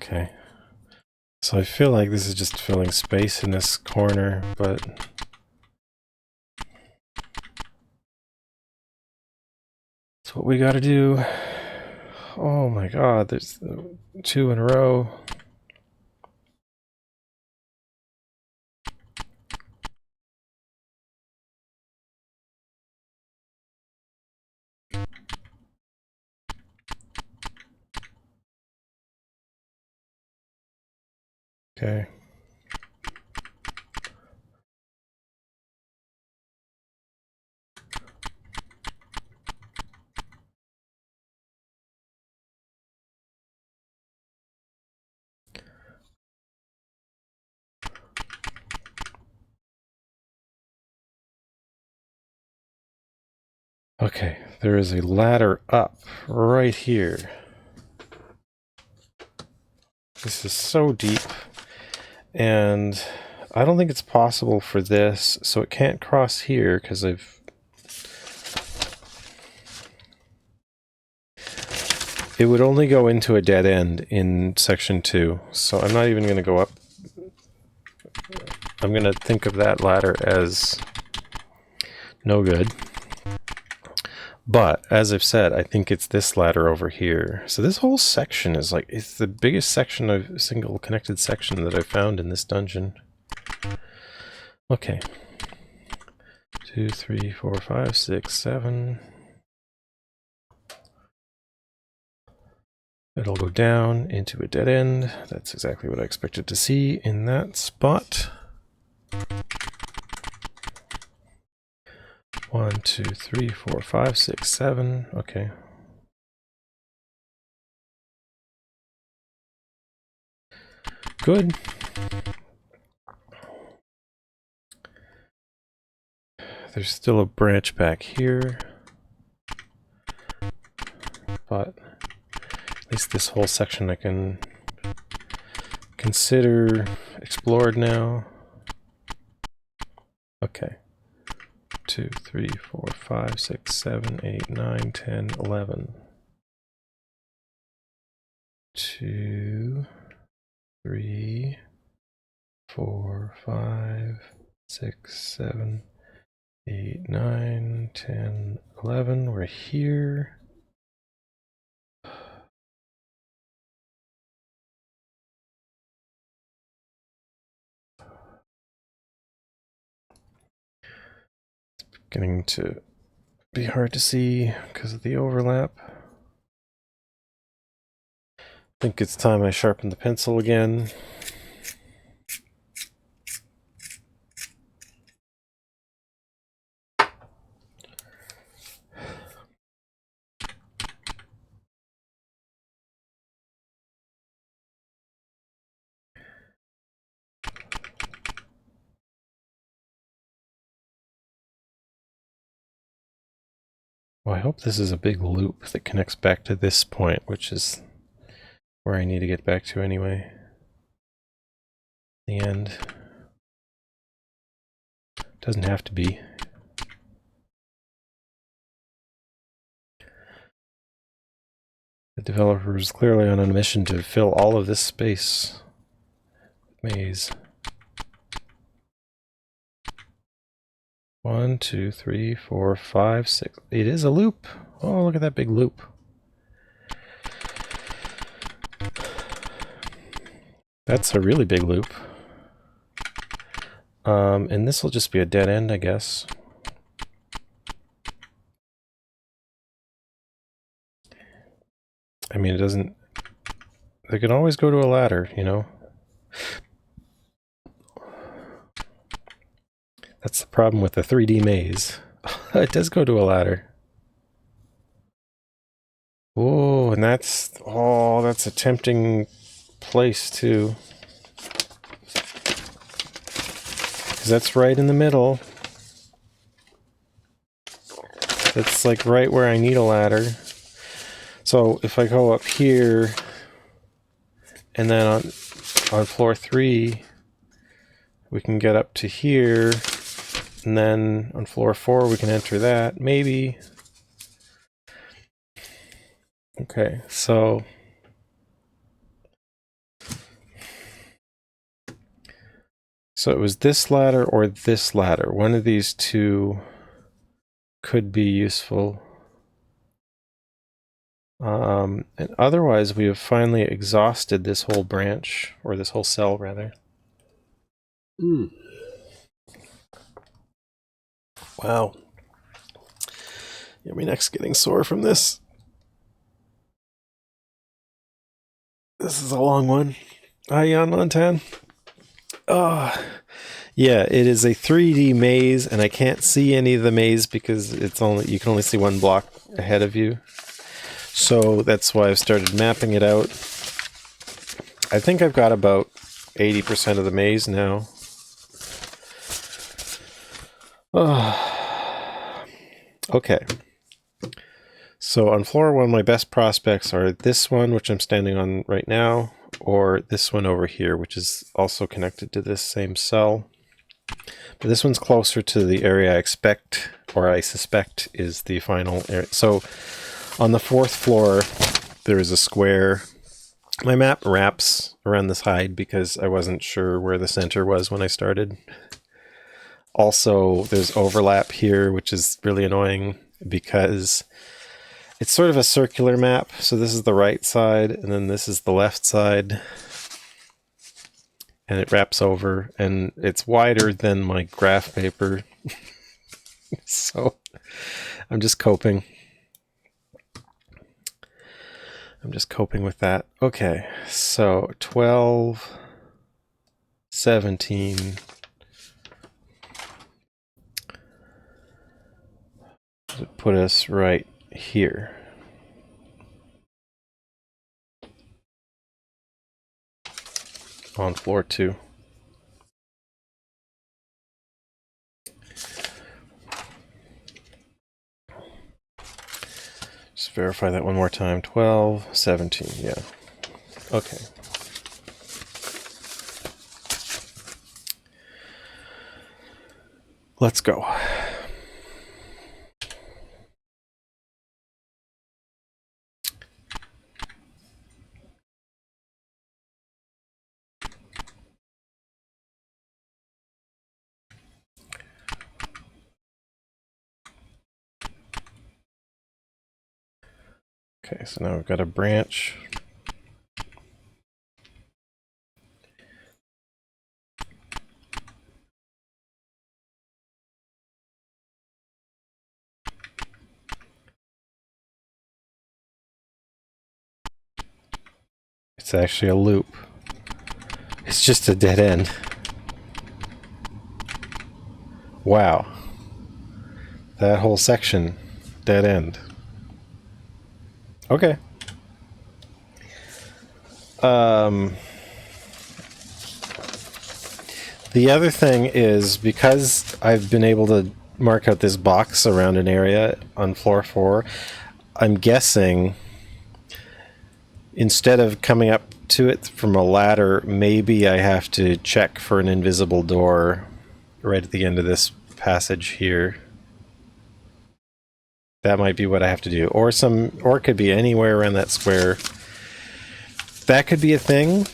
Okay. So I feel like this is just filling space in this corner, but that's what we gotta do. Oh my god, there's 2 in a row. Okay. Okay, there is a ladder up right here. This is so deep, and I don't think it's possible for this, so it can't cross here because it would only go into a dead end in section 2, so I'm not even going to go up. I'm going to think of that ladder as no good. But, as I've said, I think it's this ladder over here. So this whole section is like, it's the biggest section of single connected section that I've found in this dungeon. Okay. 2, 3, 4, 5, 6, 7. It'll go down into a dead end. That's exactly what I expected to see in that spot. 1, 2, 3, 4, 5, 6, 7. Okay. Good. There's still a branch back here. But at least this whole section I can consider explored now. Okay. 2, 3, 4, 5, 6, 7, 8, 9, 10, 11. 2, 3, 4, 5, 6, 7, 8, 9, 10, 11. We're here. It's beginning to be hard to see because of the overlap. I think it's time I sharpen the pencil again. Well, I hope this is a big loop that connects back to this point, which is where I need to get back to anyway. The end. Doesn't have to be. The developer is clearly on a mission to fill all of this space with maze. 1, 2, 3, 4, 5, 6. It is a loop. Oh, look at that big loop. That's a really big loop. And this will just be a dead end, I guess. I mean, it doesn't... They can always go to a ladder, you know? That's the problem with the 3D maze. It does go to a ladder. Oh, and that's... Oh, that's a tempting place, too. Because that's right in the middle. That's like right where I need a ladder. So if I go up here, and then on floor 3, we can get up to here, and then on floor 4 we can enter that, maybe. Okay, so So it was this ladder or this ladder. One of these two could be useful. And otherwise, we have finally exhausted this whole branch, or this whole cell, rather. Wow. Yeah, my neck's getting sore from this. This is a long one. Hi, Jan Montan. Oh, yeah, it is a 3D maze, and I can't see any of the maze because you can only see one block ahead of you. So that's why I've started mapping it out. I think I've got about 80% of the maze now. Okay. So on floor 1, my best prospects are this one, which I'm standing on right now, or this one over here, which is also connected to this same cell. But this one's closer to the area I expect, or I suspect, is the final area. So on the 4th floor, there is a square. My map wraps around this hide because I wasn't sure where the center was when I started. Also, there's overlap here, which is really annoying because it's sort of a circular map. So this is the right side, and then this is the left side. And it wraps over, and it's wider than my graph paper. So I'm just coping. I'm just coping with that. Okay, so 12, 17. It put us right here. On floor 2. Just verify that one more time. 12, 17, yeah. Okay. Let's go. Okay, so now we've got a branch. It's actually a loop. It's just a dead end. Wow. That whole section, dead end. Okay. The other thing is, because I've been able to mark out this box around an area on floor 4, I'm guessing instead of coming up to it from a ladder, maybe I have to check for an invisible door right at the end of this passage here. That might be what I have to do. Or it could be anywhere around that square. That could be a thing.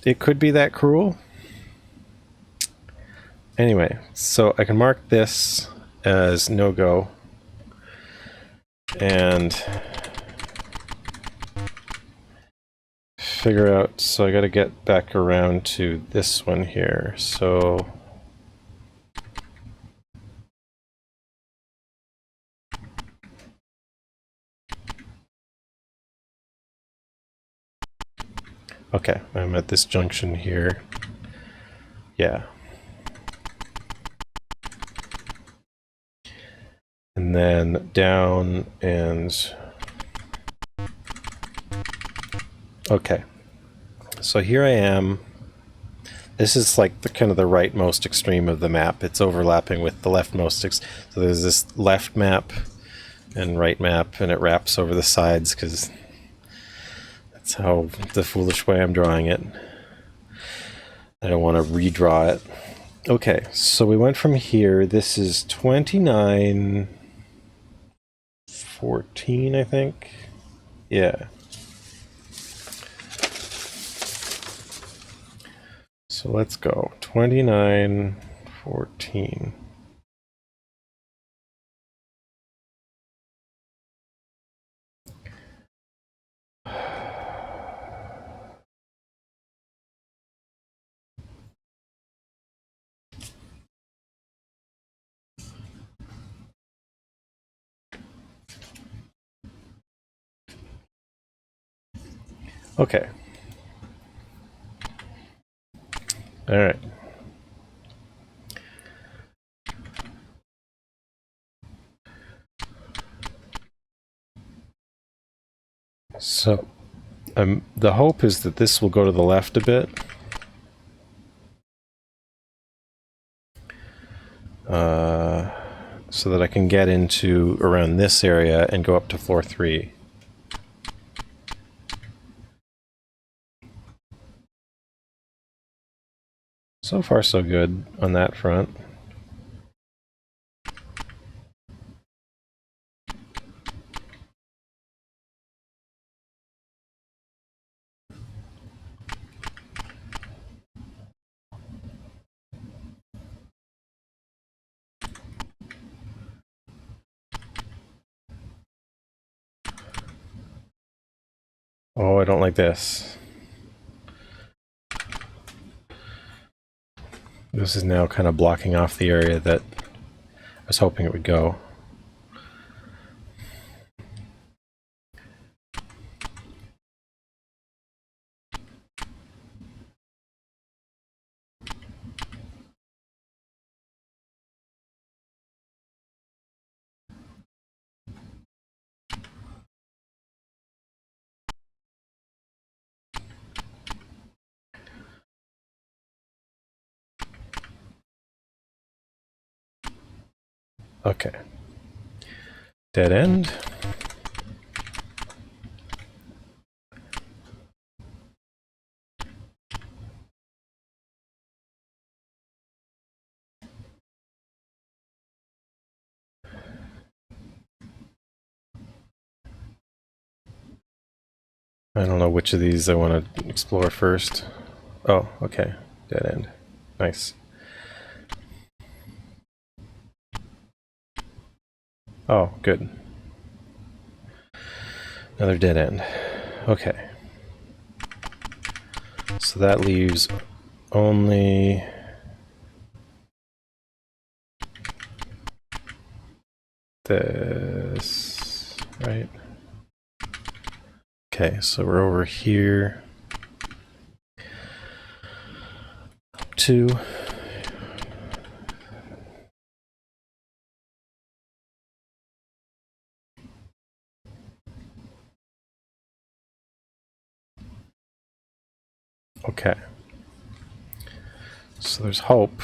It could be that cruel. Anyway, so I can mark this as no-go. And figure out, so I gotta get back around to this one here. So okay, I'm at this junction here. Yeah. And then down and... Okay. So here I am. This is like the kind of the rightmost extreme of the map. It's overlapping with the leftmost. So there's this left map and right map, and it wraps over the sides because that's how the foolish way I'm drawing it. I don't want to redraw it. Okay, so we went from here. This is 2914, I think. Yeah. So let's go. 29, 14. Okay. All right. So the hope is that this will go to the left a bit. So that I can get into around this area and go up to floor 3. So far so good on that front. Oh, I don't like this. This is now kind of blocking off the area that I was hoping it would go. Okay. Dead end. I don't know which of these I want to explore first. Oh, okay. Dead end. Nice. Oh, good. Another dead end. Okay. So that leaves only this, right? Okay, so we're over here. 2. Okay. So there's hope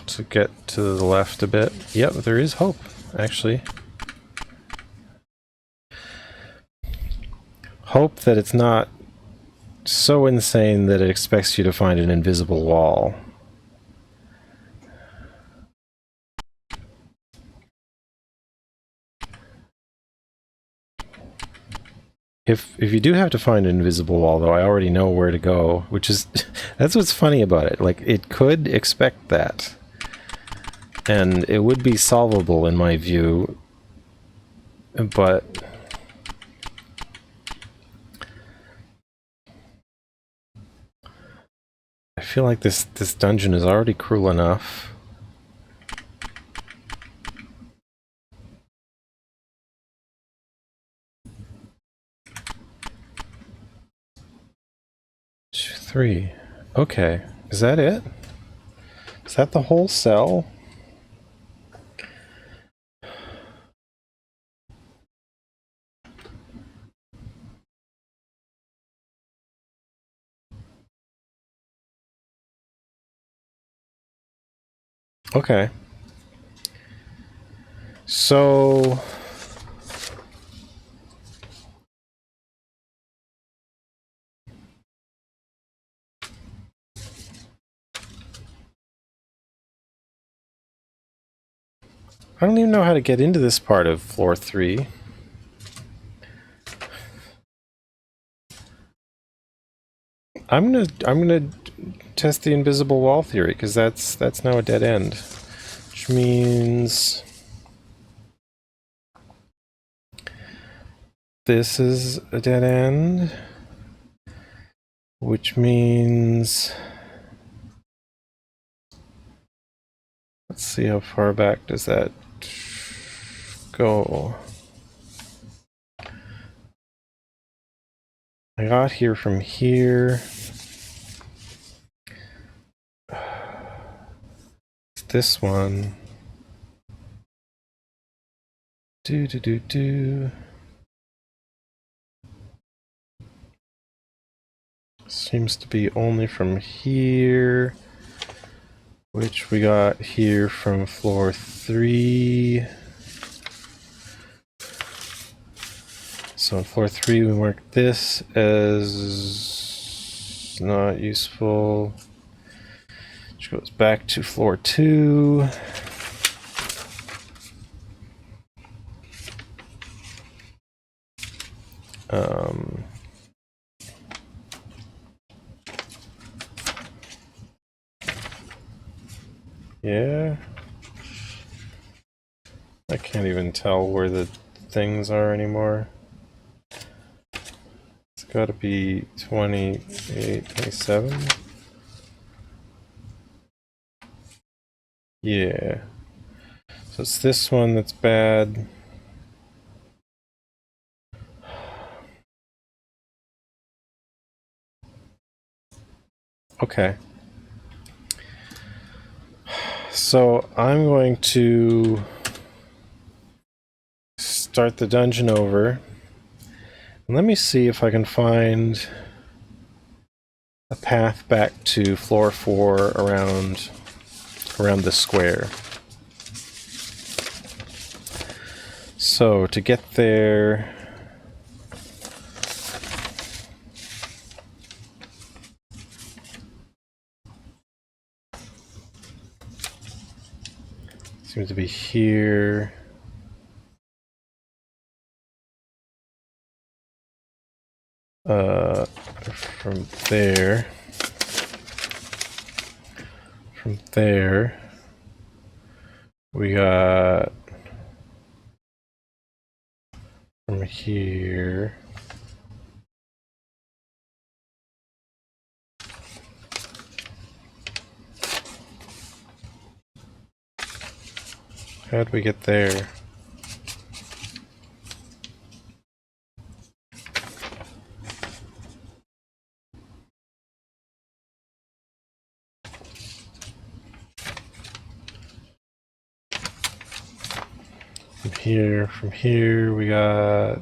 to get to the left a bit. Yep, there is hope, actually. Hope that it's not so insane that it expects you to find an invisible wall. If you do have to find an invisible wall, though, I already know where to go, which is... that's what's funny about it. Like, it could expect that. And it would be solvable, in my view. But... I feel like this dungeon is already cruel enough. Three. Okay. Is that it? Is that the whole cell? Okay. So... I don't even know how to get into this part of floor 3. I'm gonna test the invisible wall theory, because that's now a dead end. Which means this is a dead end. Which means... Let's see how far back does that go. I got here from here. This one. Seems to be only from here, which we got here from floor 3. So on floor 3 we mark this as not useful, which goes back to floor 2. Yeah. I can't even tell where the things are anymore. It's gotta be 28, 27. Yeah. So it's this one that's bad. Okay. So I'm going to start the dungeon over. And let me see if I can find a path back to floor 4 around the square. So to get there, seems to be here. From there, we got from here. How'd we get there? From here we got...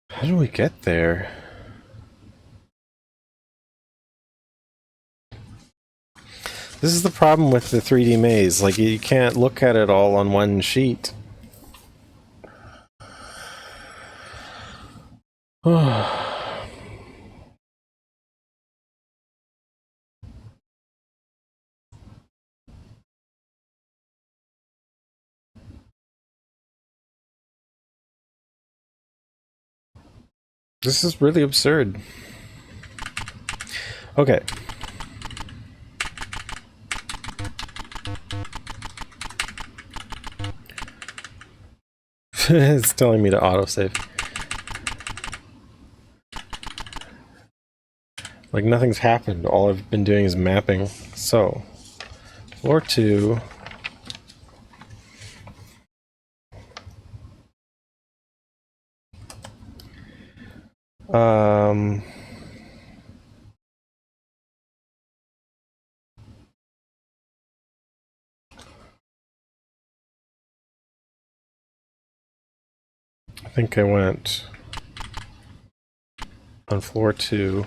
How did we get there? This is the problem with the 3D maze, like you can't look at it all on one sheet. This is really absurd. Okay. It's telling me to autosave. Like nothing's happened. All I've been doing is mapping. So, floor 2. I think I went on floor 2.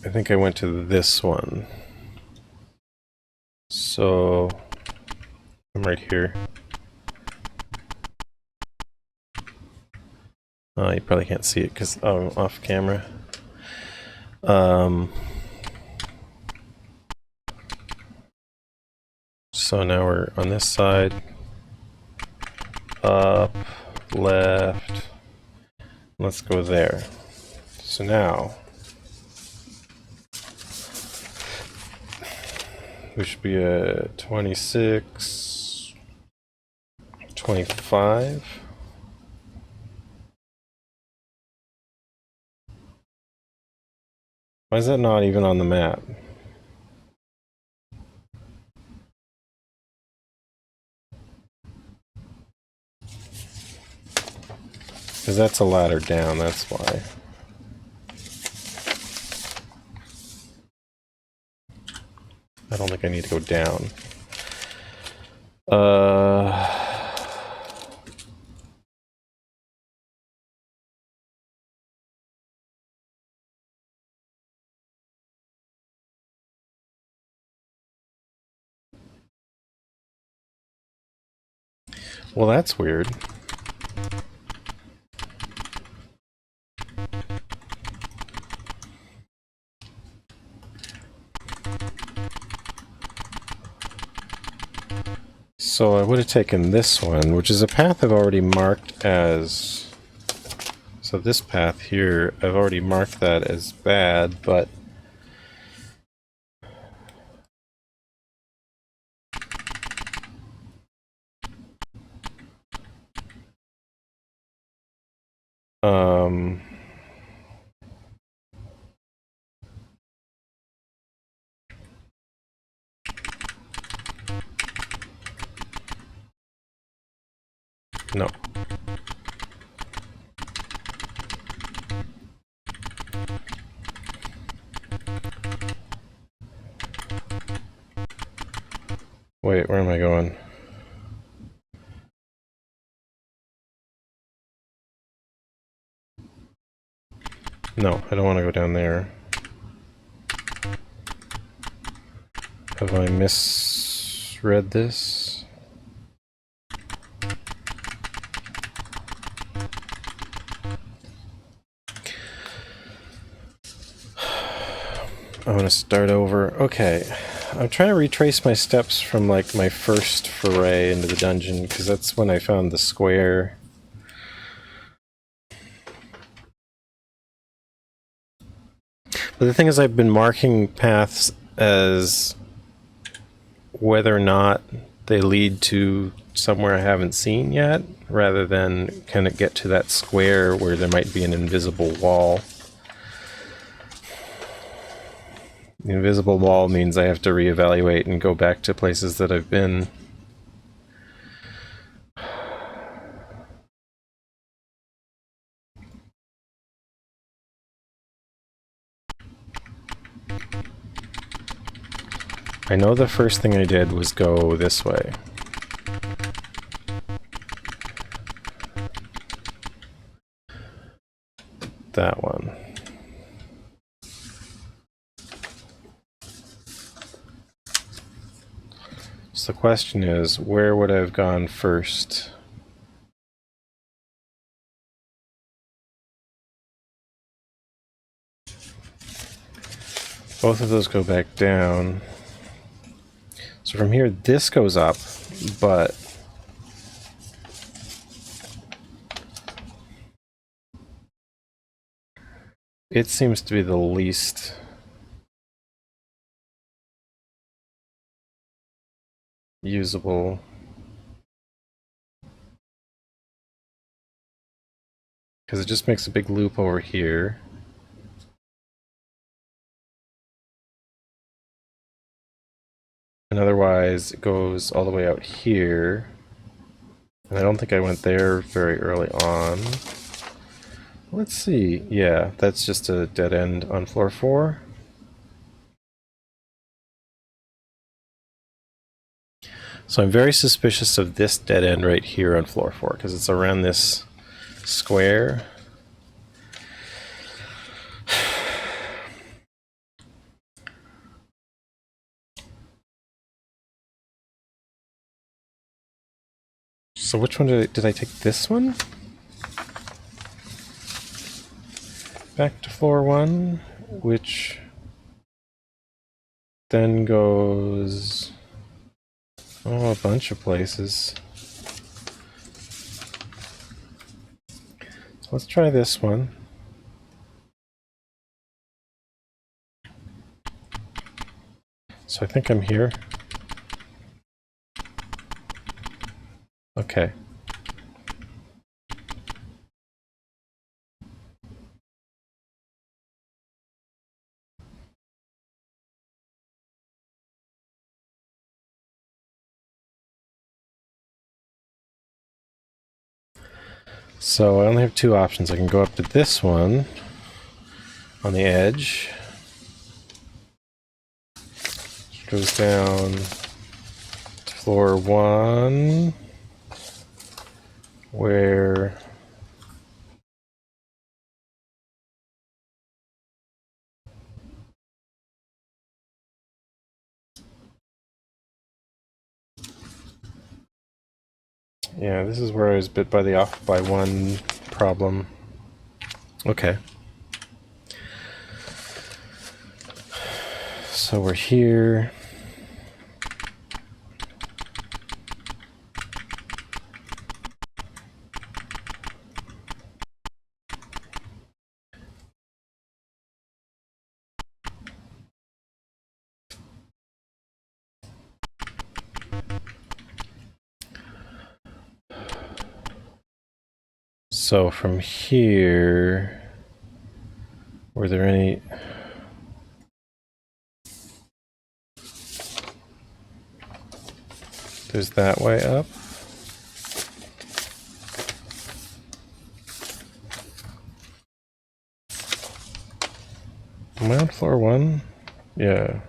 I think I went to this one. So I'm right here. You probably can't see it because I'm off camera. So now we're on this side. Up, left, Let's go there. So now we should be at 26, 25. Why is that not even on the map? Because that's a ladder down, that's why. I don't think I need to go down. Well, that's weird. So I would have taken this one, which is a path I've already marked as... So this path here, I've already marked that as bad, but... No. Wait, where am I going? No, I don't want to go down there. Have I misread this? I want to start over. Okay. I'm trying to retrace my steps from, like, my first foray into the dungeon, because that's when I found the square. But the thing is, I've been marking paths as whether or not they lead to somewhere I haven't seen yet, rather than kind of get to that square where there might be an invisible wall. The invisible wall means I have to reevaluate and go back to places that I've been. I know the first thing I did was go this way. That one. So the question is, where would I have gone first? Both of those go back down. So from here, this goes up, but it seems to be the least usable. Because it just makes a big loop over here. And otherwise, it goes all the way out here. And I don't think I went there very early on. Let's see. Yeah, that's just a dead end on floor 4. So I'm very suspicious of this dead end right here on floor 4, because it's around this square. So which one did I take this one? Back to floor 1, which then goes a bunch of places. Let's try this one. So I think I'm here. Okay. So I only have two options. I can go up to this one on the edge. It goes down to floor 1, where yeah, this is where I was bit by the off by one problem. Okay. So we're here. So from here, were there any... There's that way up. Am I on floor 1? Yeah.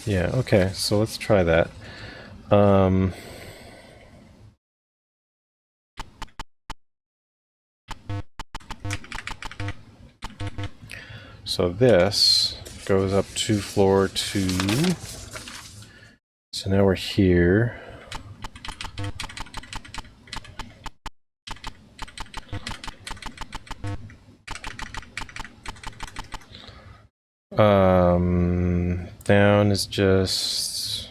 Yeah, okay, so let's try that. So this goes up to floor 2. So now we're here. Down is just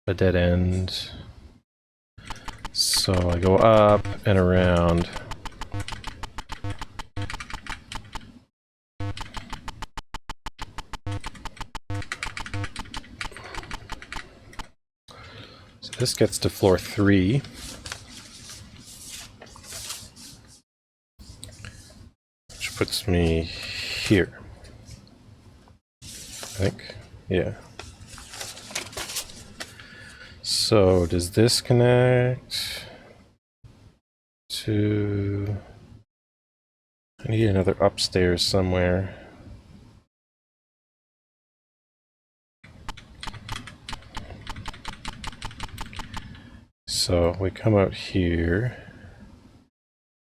a dead end. So I go up and around. So this gets to floor 3. Which puts me here. I think. Yeah. So does this connect to... I need another upstairs somewhere. So we come out here,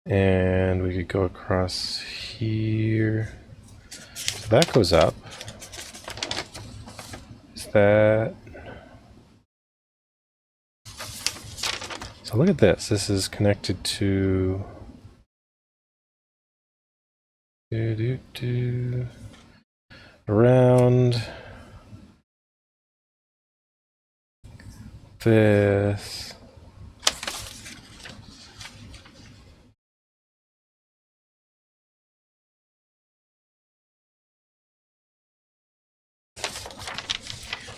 and we could go across here. So that goes up. Is that... So look at this. This is connected to... around this.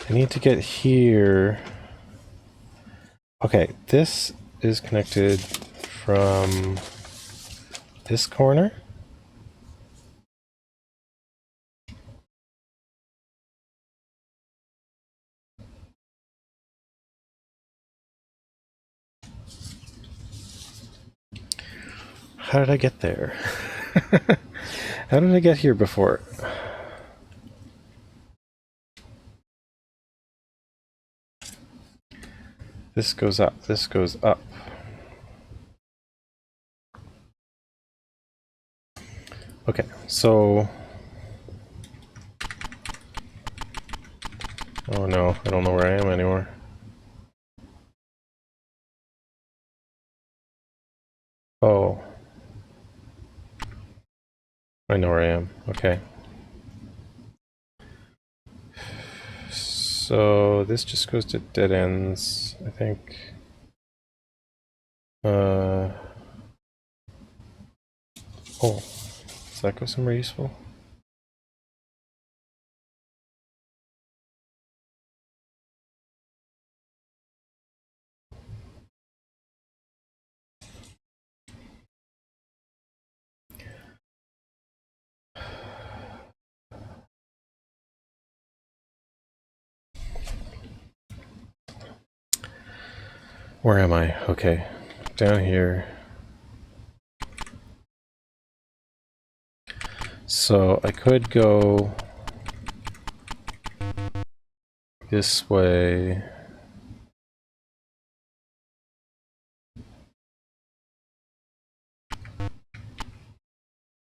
I need to get here. Okay, this is connected from this corner. How did I get there? How did I get here before? This goes up, this goes up. Okay, so... Oh no, I don't know where I am anymore. Oh. I know where I am, okay. So this just goes to dead ends, I think. Oh, does that go somewhere useful? Where am I? Okay, down here. So I could go this way.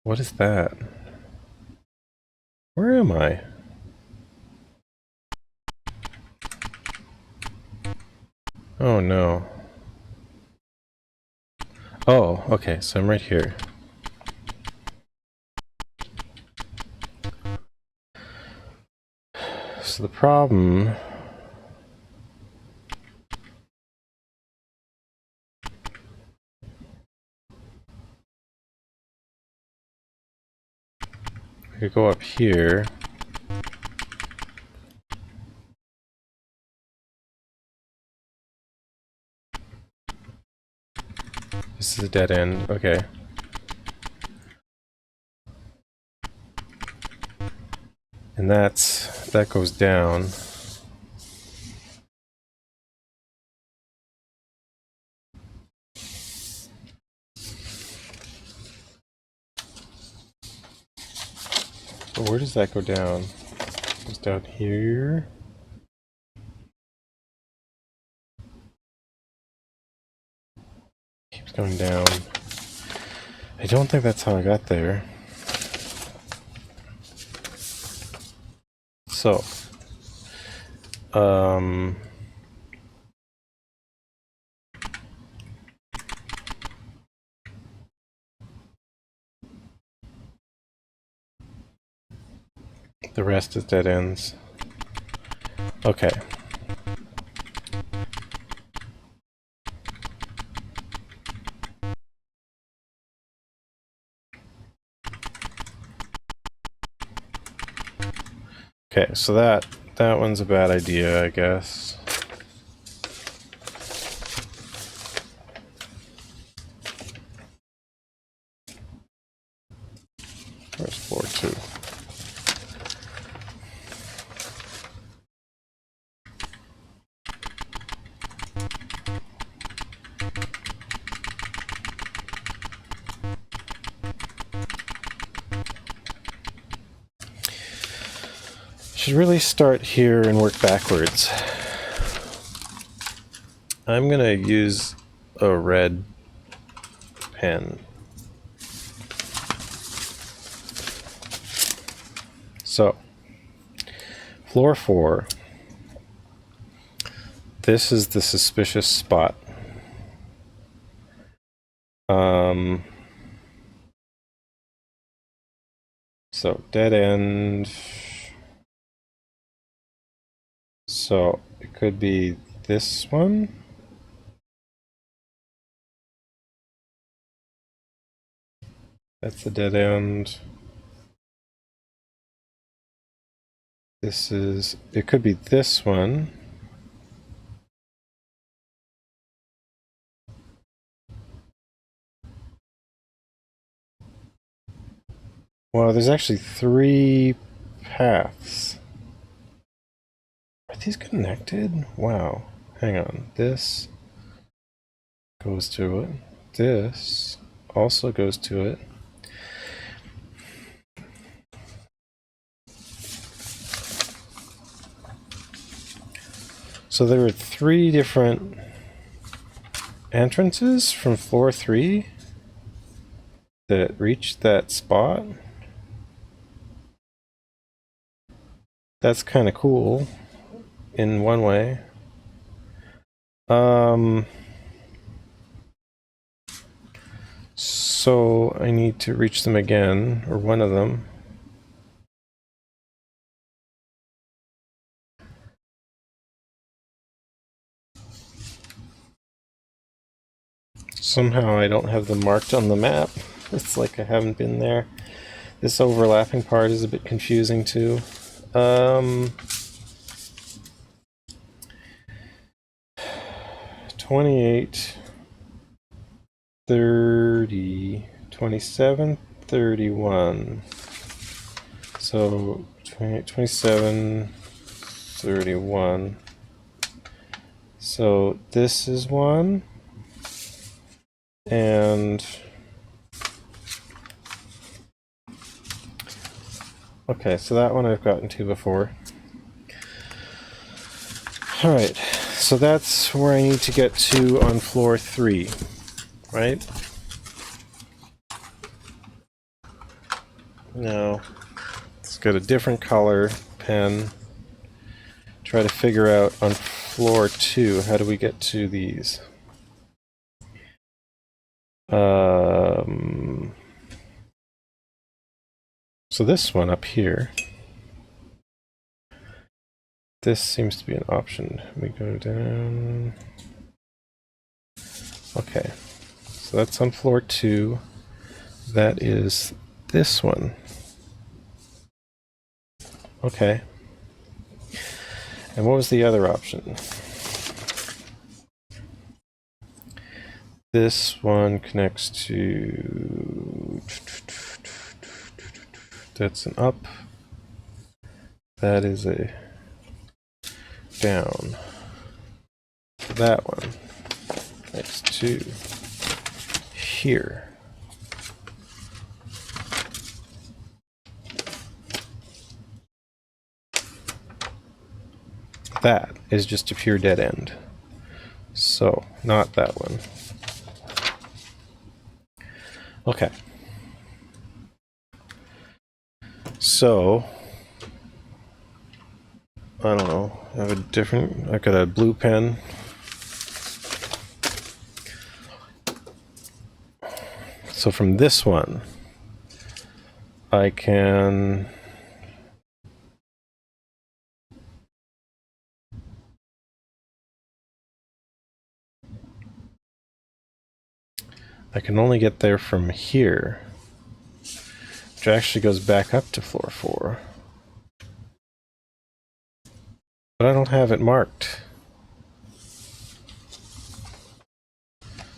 What is that? Where am I? Oh no. Oh, okay, so I'm right here. So the problem... I could go up here. This is a dead end, okay. And that goes down. But where does that go down? It goes down here. Keeps going down. I don't think that's how I got there. So, the rest is dead ends. Okay. Okay, so that one's a bad idea, I guess. Where's floor 2? Should really start here and work backwards. I'm gonna use a red pen. So, floor 4. This is the suspicious spot. So dead end. So it could be this one. That's the dead end. This is, it could be this one. Well, there's actually 3 paths. Are these connected? Wow. Hang on. This goes to it. This also goes to it. So there were 3 different entrances from floor 3 that reached that spot. That's kind of cool in one way. So I need to reach them again, or one of them. Somehow I don't have them marked on the map. It's like I haven't been there. This overlapping part is a bit confusing too. 28, 30, 27, 31. So 28, 27, 31. So this is one. And okay, so that one I've gotten to before. Alright, so that's where I need to get to on floor 3, right? Now, let's get a different color pen. Try to figure out on floor 2, how do we get to these? So this one up here, this seems to be an option. We go down. Okay, so that's on floor 2. That is this one. Okay. And what was the other option? This one connects to... That's an up. That is a down. That one connects to here. That is just a pure dead end. So, not that one. Okay. So, I don't know. I have a different... I got a blue pen. So from this one, I can... I can only get there from here, which actually goes back up to floor 4. But I don't have it marked.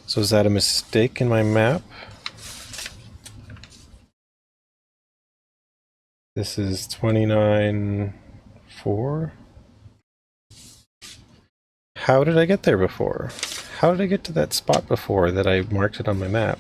So is that a mistake in my map? This is 29.4. How did I get there before? How did I get to that spot before that I marked it on my map?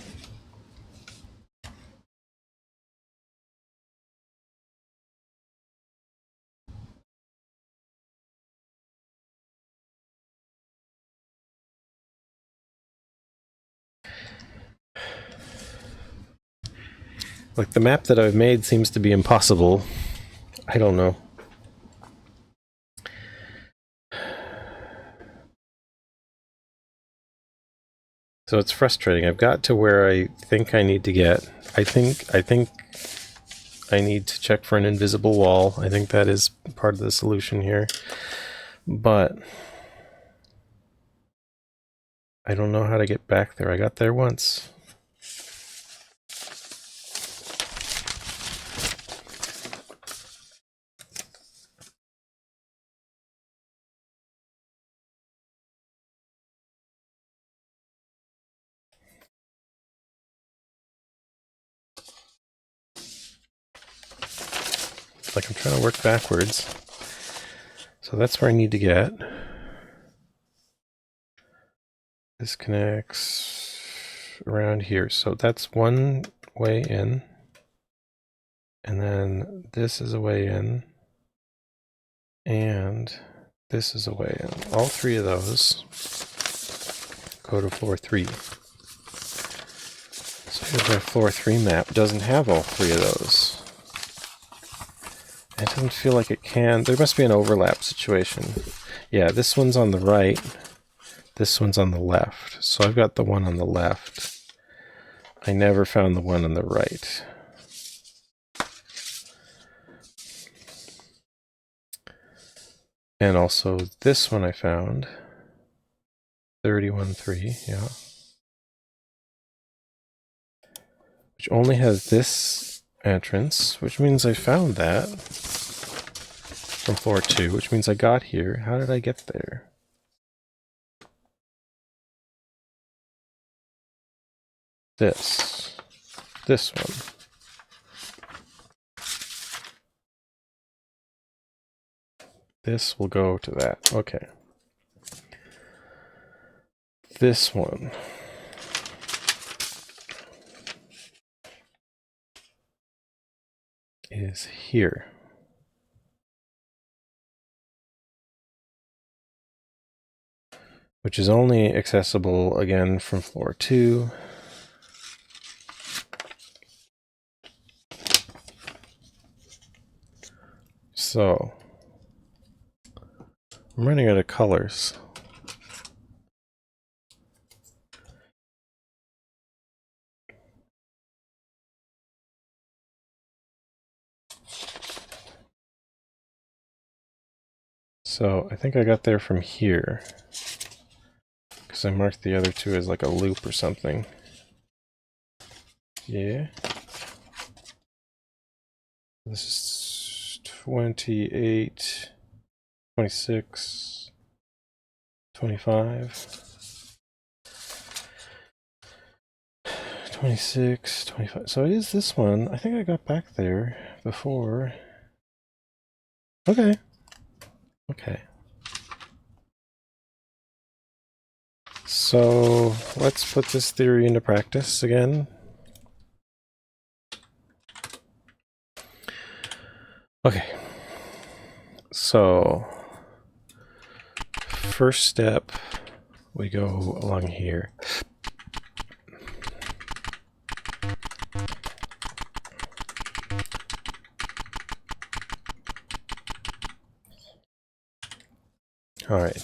Like, the map that I've made seems to be impossible. I don't know. So it's frustrating. I've got to where I think I need to get. I think I need to check for an invisible wall. I think that is part of the solution here. But I don't know how to get back there. I got there once. Like, I'm trying to work backwards. So that's where I need to get. This connects around here. So that's one way in. And then this is a way in. And this is a way in. All three of those go to floor 3. So here's my floor 3 map. Doesn't have all three of those. It doesn't feel like it can. There must be an overlap situation. Yeah, this one's on the right. This one's on the left. So I've got the one on the left. I never found the one on the right. And also this one I found. 31.3, yeah. which only has this entrance, which means I found that from floor 2, which means I got here. How did I get there? This one. This will go to that. Okay. This one. Is here. Which is only accessible again from floor 2. So I'm running out of colors. So I think I got there from here, because I marked the other two as like a loop or something. Yeah. This is 28, 26, 25, 26, 25. So it is this one. I think I got back there before. Okay. Okay. So let's put this theory into practice again. Okay. So first step, we go along here. All right.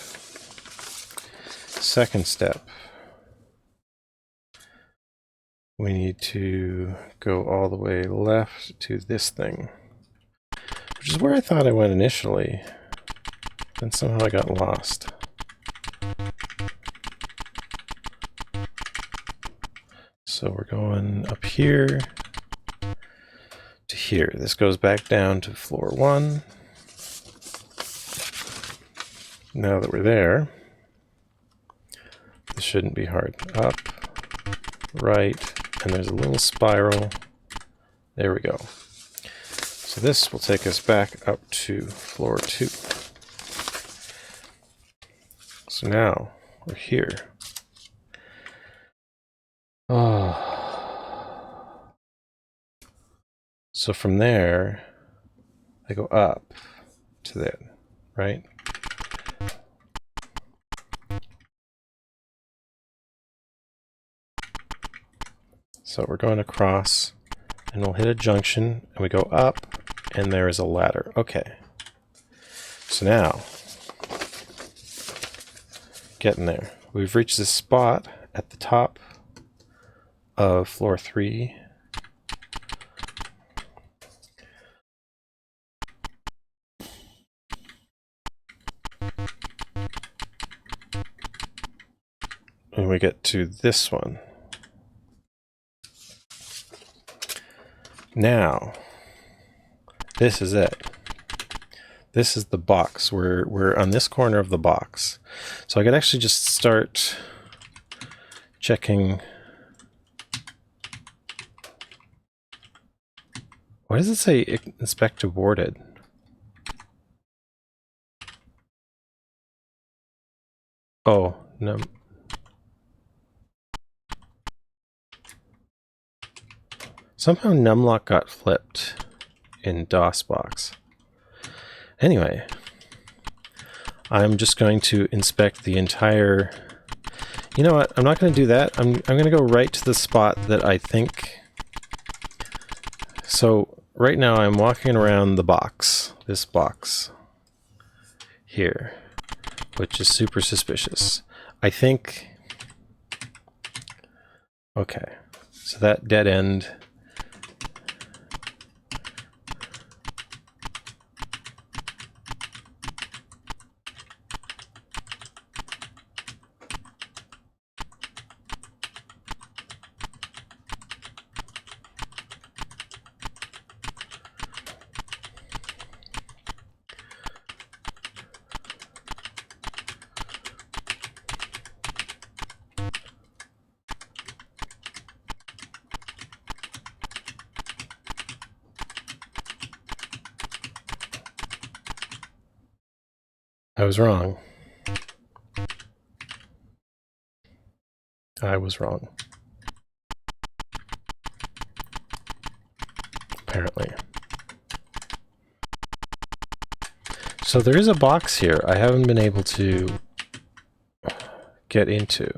Second step, we need to go all the way left to this thing, which is where I thought I went initially. Then somehow I got lost. So we're going up here to here. This goes back down to floor 1. Now that we're there, this shouldn't be hard. Up, right, and there's a little spiral. There we go. So this will take us back up to floor 2. So now we're here. Oh. So from there, I go up to that, right? So we're going across, and we'll hit a junction, and we go up, and there is a ladder. Okay. So now, getting there. We've reached this spot at the top of floor 3. And we get to this one. Now, this is it. This is the box. We're on this corner of the box. So I could actually just start checking. Why does it say inspect awarded? Oh, no. Somehow numlock got flipped in DOSBox. Anyway, I'm just going to inspect the entire... You know what? I'm not going to do that. I'm going to go right to the spot that I think... So right now I'm walking around the box, this box here, which is super suspicious. I think... Okay, so that dead end... I was wrong. I was wrong. Apparently. So there is a box here I haven't been able to get into.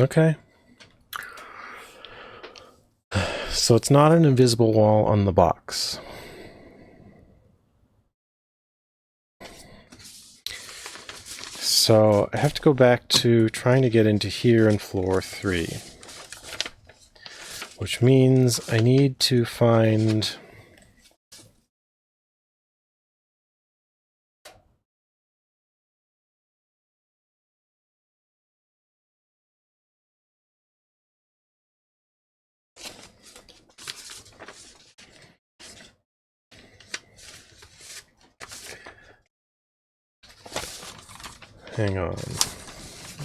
Okay. So it's not an invisible wall on the box. So I have to go back to trying to get into here in floor 3. Which means I need to find... Hang on.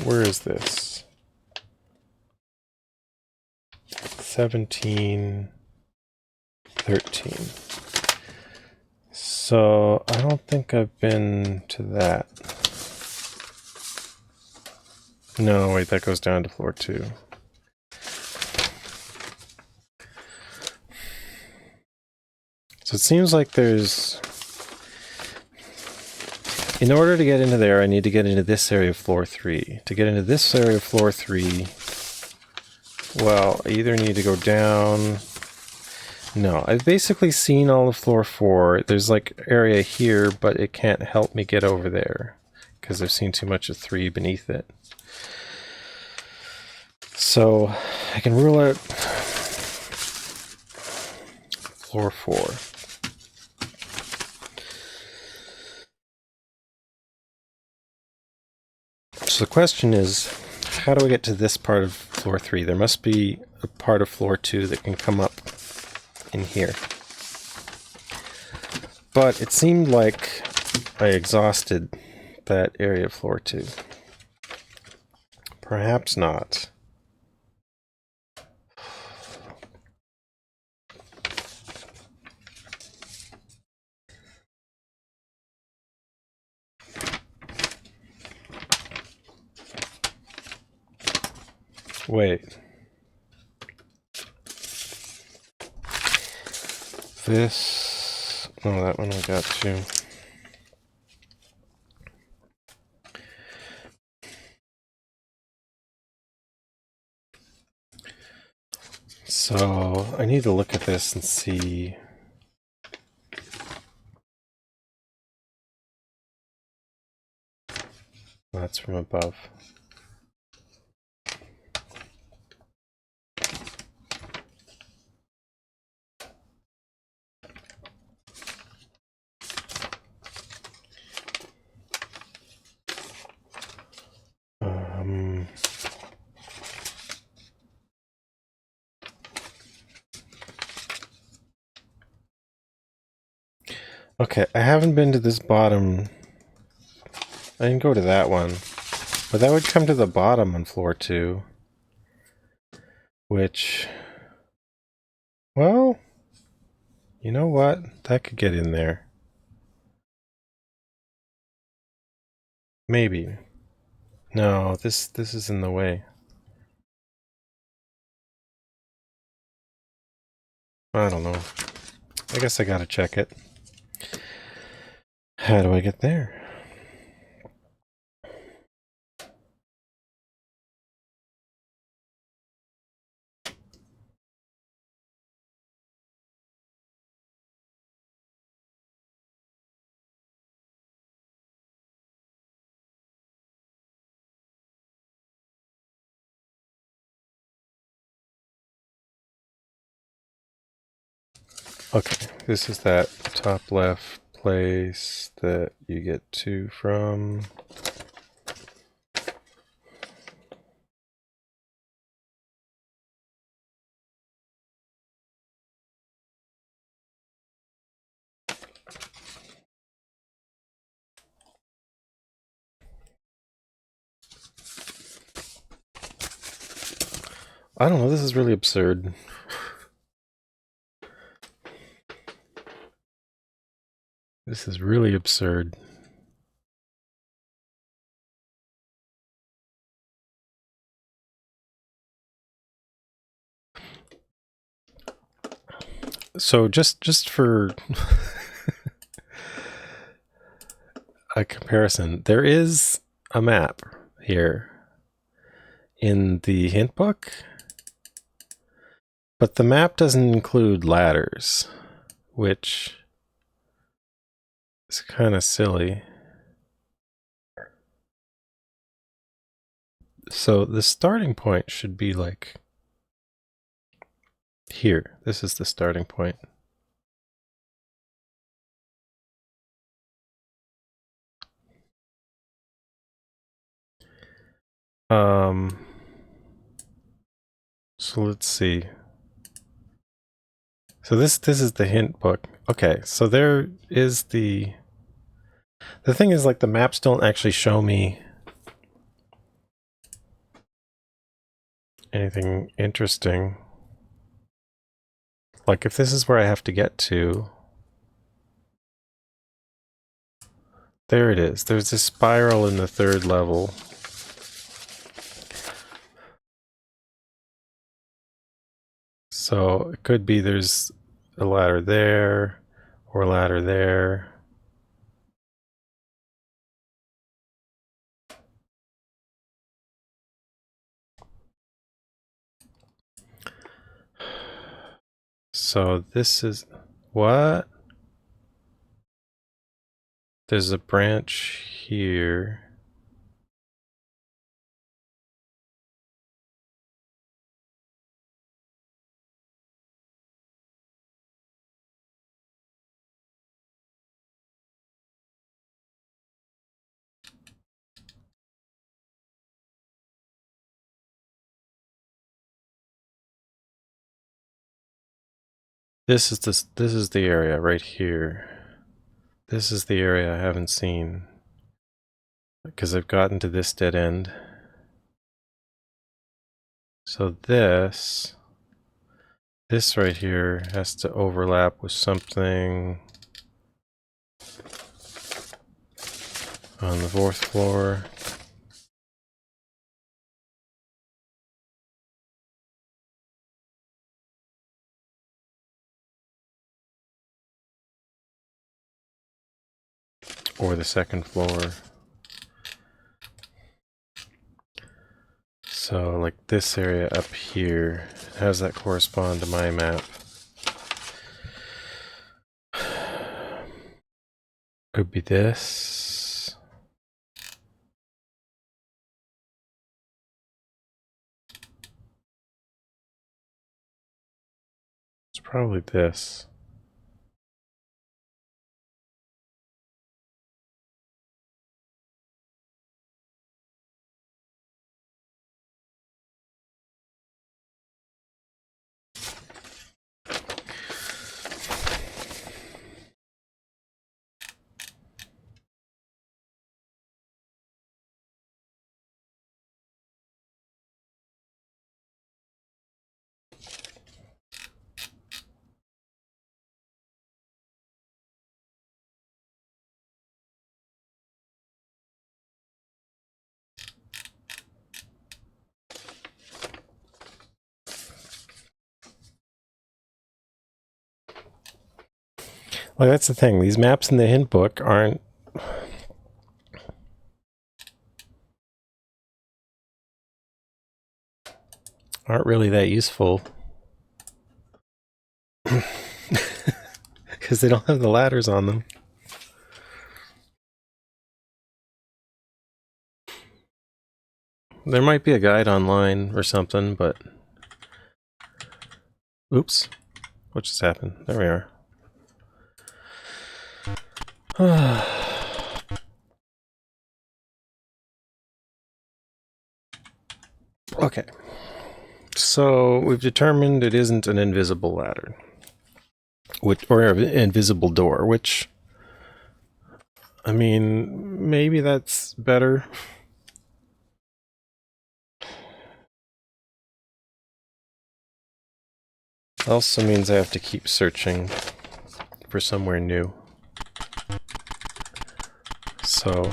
Where is this? 17, 13. So I don't think I've been to that. No, wait, that goes down to floor 2. So it seems like there's... In order to get into there, I need to get into this area of floor 3. To get into this area of floor 3, well, I either need to go down... No, I've basically seen all of floor 4. There's like area here, but it can't help me get over there because I've seen too much of 3 beneath it. So I can rule out floor 4. So the question is, how do I get to this part of floor 3? There must be a part of floor 2 that can come up in here. But it seemed like I exhausted that area of floor 2. Perhaps not. Wait. This... Oh, that one I got too. So, I need to look at this and see... That's from above. Okay, I haven't been to this bottom. I didn't go to that one. But that would come to the bottom on floor 2. Which... Well... You know what? That could get in there. Maybe. No, this is in the way. I don't know. I guess I gotta check it. How do I get there? Okay, this is that top left place that you get to from. I don't know, this is really absurd. This is really absurd. So just for a comparison, there is a map here in the hint book, but the map doesn't include ladders, which is kind of silly. So the starting point should be like here. This is the starting point. So let's see. So this is the hint book. Okay, so there is the thing is, like, the maps don't actually show me anything interesting. Like, if this is where I have to get to, there it is. There's this spiral in the 3rd level. So it could be there's a ladder there or a ladder there. So this is what? There's a branch here. This is the area right here. This is the area I haven't seen because I've gotten to this dead end. So this right here has to overlap with something on the 4th floor. Or the 2nd floor. So like this area up here, how does that correspond to my map? Could be this. It's probably this. Well, that's the thing. These maps in the hint book aren't really that useful. Because they don't have the ladders on them. There might be a guide online or something, but... Oops. What just happened? There we are. Okay. So we've determined it isn't an invisible ladder. Or an invisible door, which, I mean, maybe that's better. Also means I have to keep searching for somewhere new. So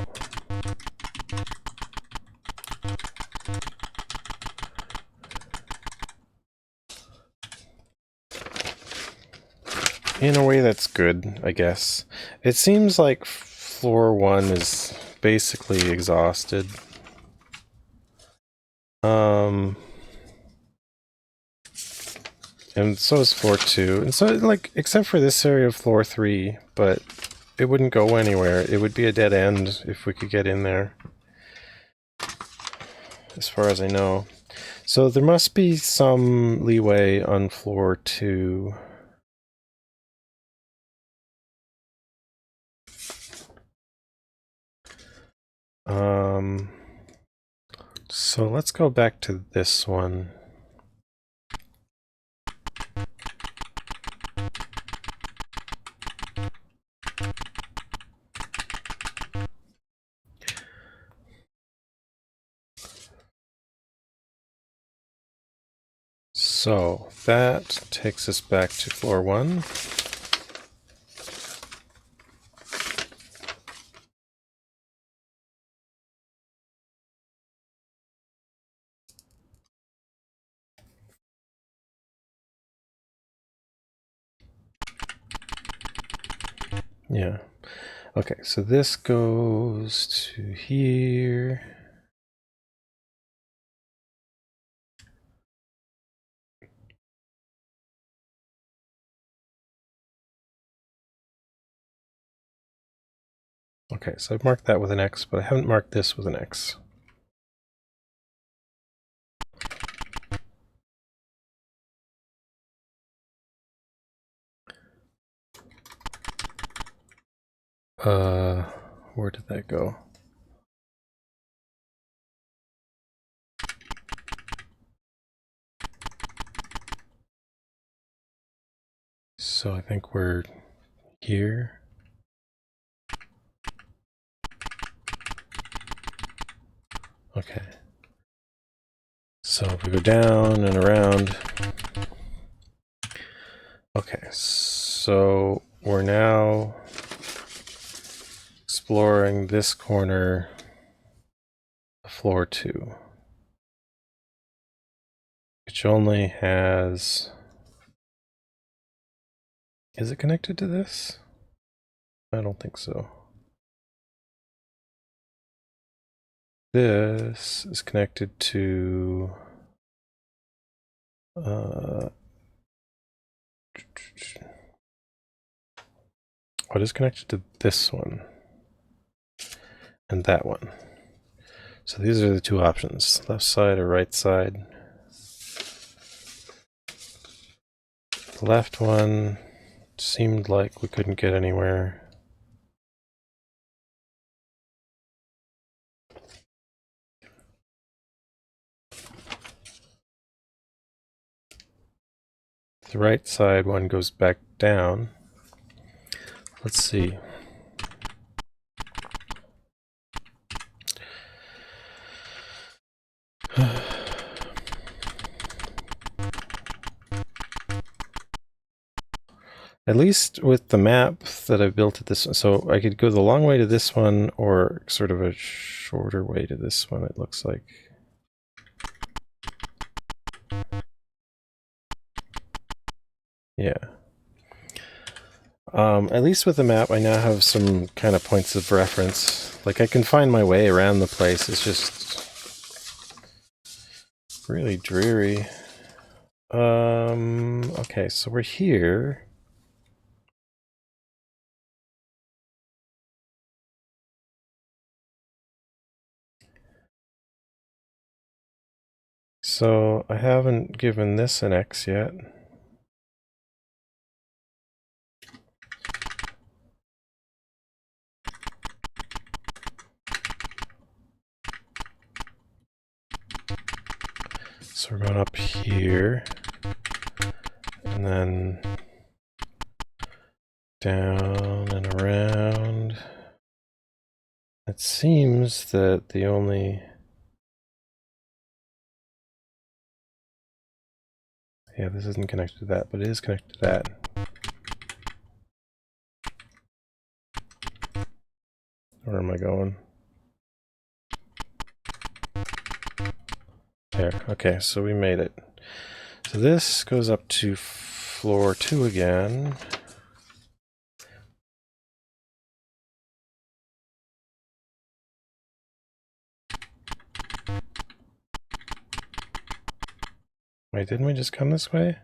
in a way that's good, I guess. It seems like floor 1 is basically exhausted. And so is floor 2. And so, like, except for this area of floor 3, but it wouldn't go anywhere. It would be a dead end if we could get in there, as far as I know. So there must be some leeway on floor 2. So let's go back to this one. So that takes us back to floor 1. Yeah. Okay, so this goes to here. Okay, so I've marked that with an X, but I haven't marked this with an X. Where did that go? So I think we're here. Okay. So if we go down and around. Okay, so we're now exploring this corner of floor 2, which only has... Is it connected to this? I don't think so. This is connected to... what is connected to this one? And that one. So these are the two options, left side or right side. The left one seemed like we couldn't get anywhere. The right side one goes back down. Let's see. At least with the map that I built at this one, so I could go the long way to this one or sort of a shorter way to this one, it looks like. Yeah. At least with the map, I now have some kind of points of reference. Like, I can find my way around the place. It's just really dreary. Okay, so we're here. So I haven't given this an X yet. So we're going up here, and then down and around. It seems that the only... Yeah, this isn't connected to that, but it is connected to that. Where am I going? There. Okay, so we made it. So this goes up to floor 2 again. Wait, didn't we just come this way?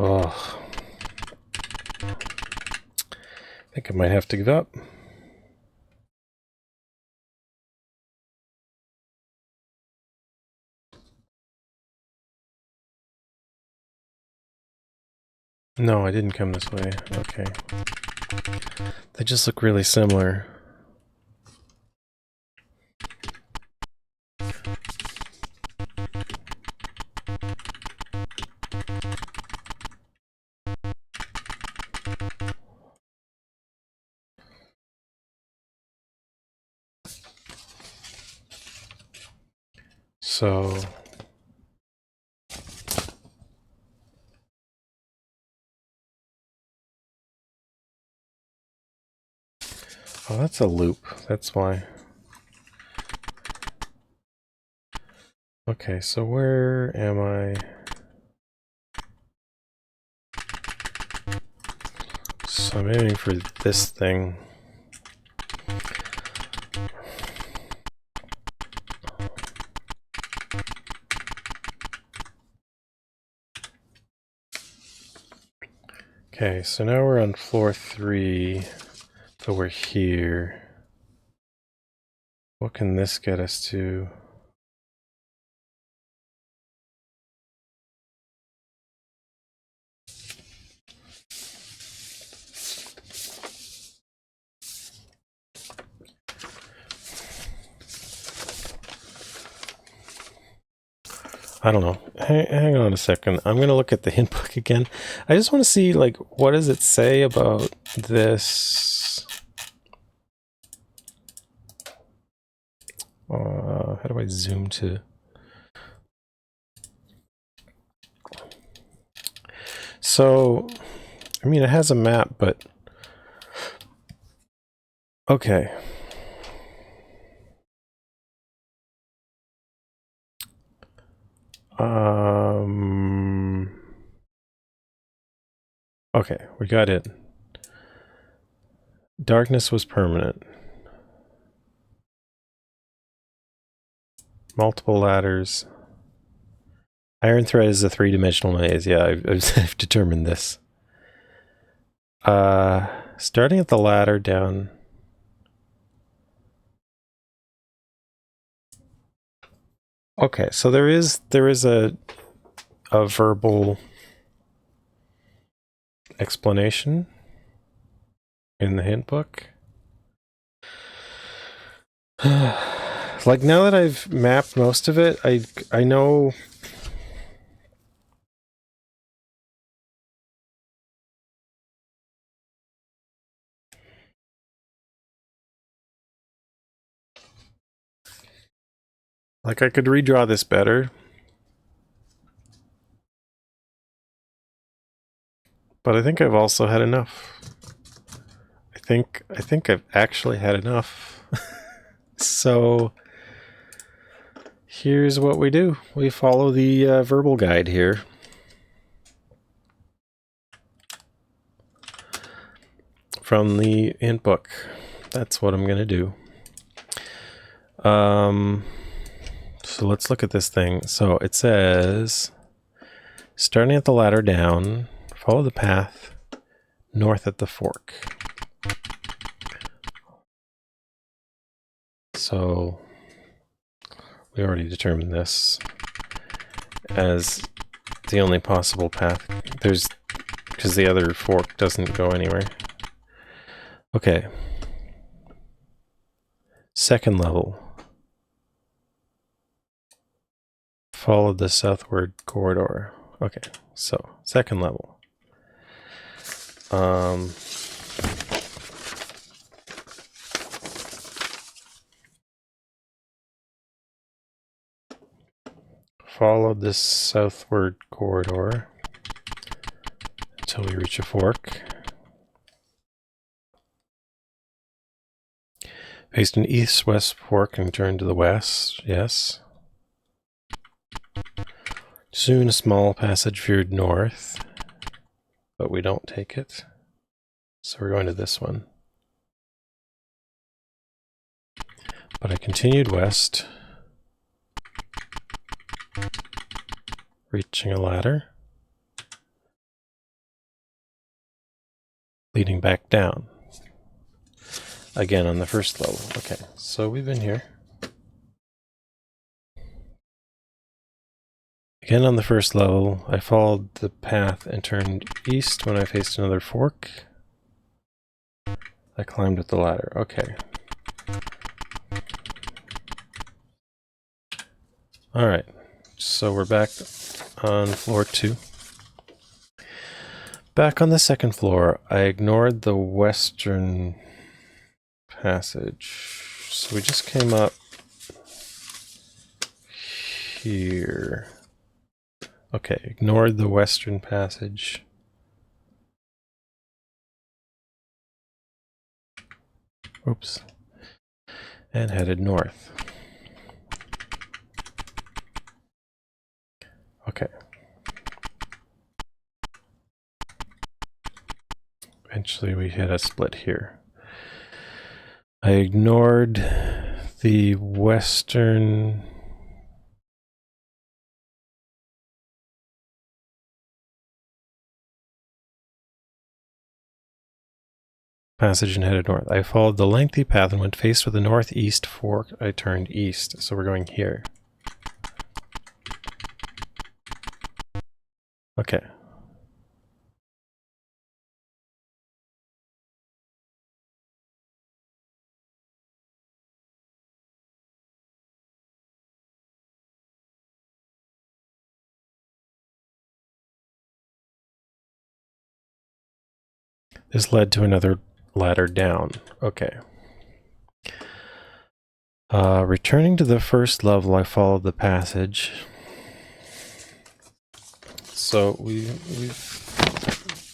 Oh. I think I might have to give up. No, I didn't come this way. Okay. They just look really similar. So... Oh, that's a loop. That's why. Okay, so where am I? So I'm aiming for this thing. Okay, so now we're on floor 3, so we're here. What can this get us to? I don't know. Hang on a second. I'm gonna look at the hint book again. I just want to see, like, what does it say about this? How do I zoom to? So, I mean, it has a map, but okay. Okay, we got it. Darkness was permanent. Multiple ladders. Ironthread is a 3-dimensional maze. Yeah, I've determined this. Starting at the ladder down. Okay, so there is a verbal explanation in the hint book. Like, now that I've mapped most of it, I know. Like, I could redraw this better. But I think I've also had enough. I think I've actually had enough. So here's what we do. We follow the verbal guide here. From the hint book. That's what I'm gonna do. So let's look at this thing. So it says, starting at the ladder down, follow the path north at the fork. So we already determined this as the only possible path. Because the other fork doesn't go anywhere. Okay. Second level. Follow the southward corridor. Okay, so second level. Follow this southward corridor until we reach a fork. Face an east-west fork and turn to the west. Yes. Soon a small passage veered north, but we don't take it. So we're going to this one. But I continued west, reaching a ladder, leading back down. Again on the first level. Okay, so we've been here. Again on the first level, I followed the path and turned east when I faced another fork. I climbed up the ladder. Okay. Alright, so we're back on floor 2. Back on the second floor, I ignored the western passage. So we just came up here. Okay, ignored the western passage. Oops. And headed north. Okay. Eventually we hit a split here. I ignored the western passage and headed north. I followed the lengthy path and went faced with the northeast fork. I turned east, so we're going here. Okay. This led to another ladder down. Okay. Returning to the first level, I followed the passage. So we've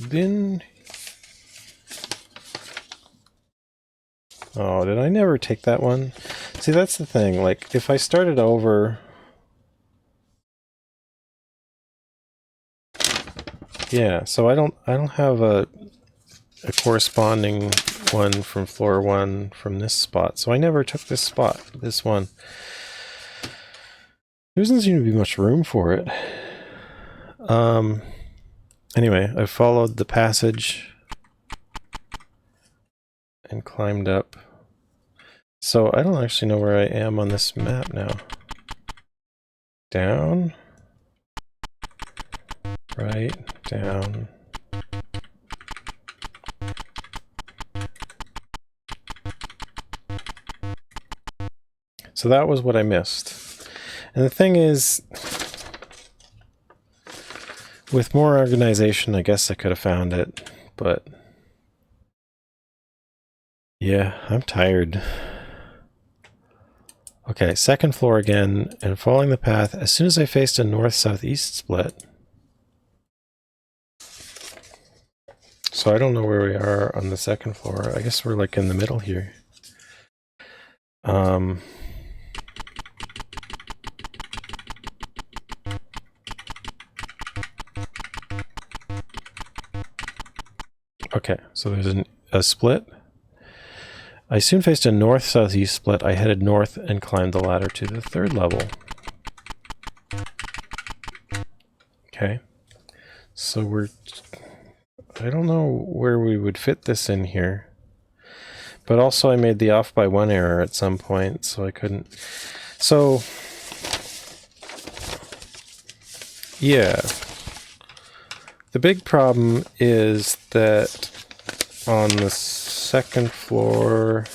been... Oh, did I never take that one? See, that's the thing. Like, if I started over... Yeah, so I don't have a corresponding one from floor 1 from this spot. So I never took this spot, this one. There doesn't seem to be much room for it. Anyway, I followed the passage and climbed up. So I don't actually know where I am on this map now. Down. Right, down. So that was what I missed. And the thing is, with more organization, I guess I could have found it, but yeah, I'm tired. Okay, second floor again, and following the path, as soon as I faced a north-southeast split. So I don't know where we are on the second floor. I guess we're like in the middle here. Okay, so there's a split. I soon faced a north-southeast split. I headed north and climbed the ladder to the third level. Okay, so I don't know where we would fit this in here. But also I made the off by 1 error at some point, so I couldn't. So, yeah. The big problem is that on the second floor,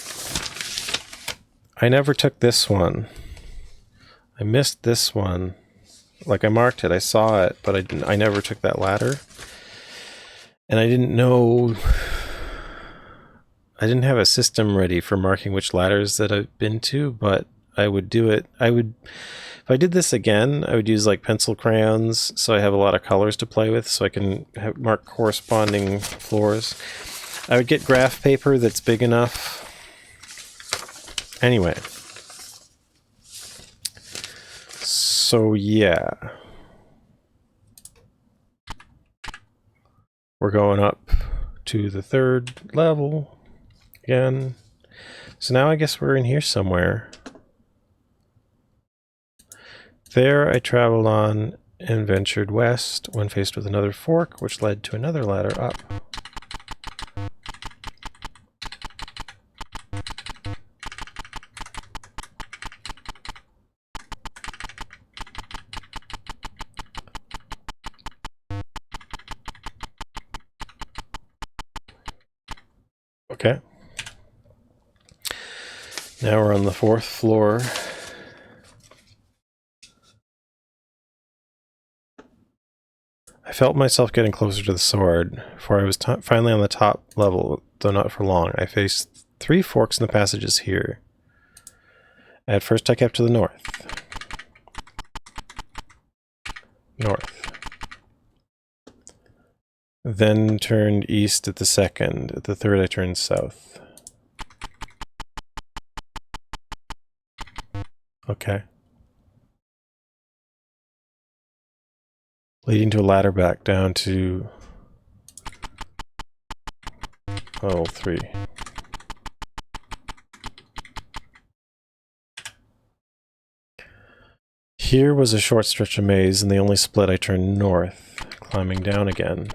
I never took this one. I missed this one. Like, I marked it, I saw it, but I never took that ladder. And I didn't know... I didn't have a system ready for marking which ladders that I've been to, but I would do it. If I did this again, I would use like pencil crayons, so I have a lot of colors to play with, so I can mark corresponding floors. I would get graph paper that's big enough. Anyway. So yeah. We're going up to the 3rd level. Again. So now I guess we're in here somewhere. There I traveled on and ventured west when faced with another fork, which led to another ladder up. Okay. Now we're on the 4th floor. I felt myself getting closer to the sword, for I was finally on the top level, though not for long. I faced 3 forks in the passages here. At first I kept to the north. North. Then turned east at the 2nd. At the 3rd I turned south. Okay. Leading to a ladder back down to level 3. Here was a short stretch of maze, and the only split I turned north, climbing down again.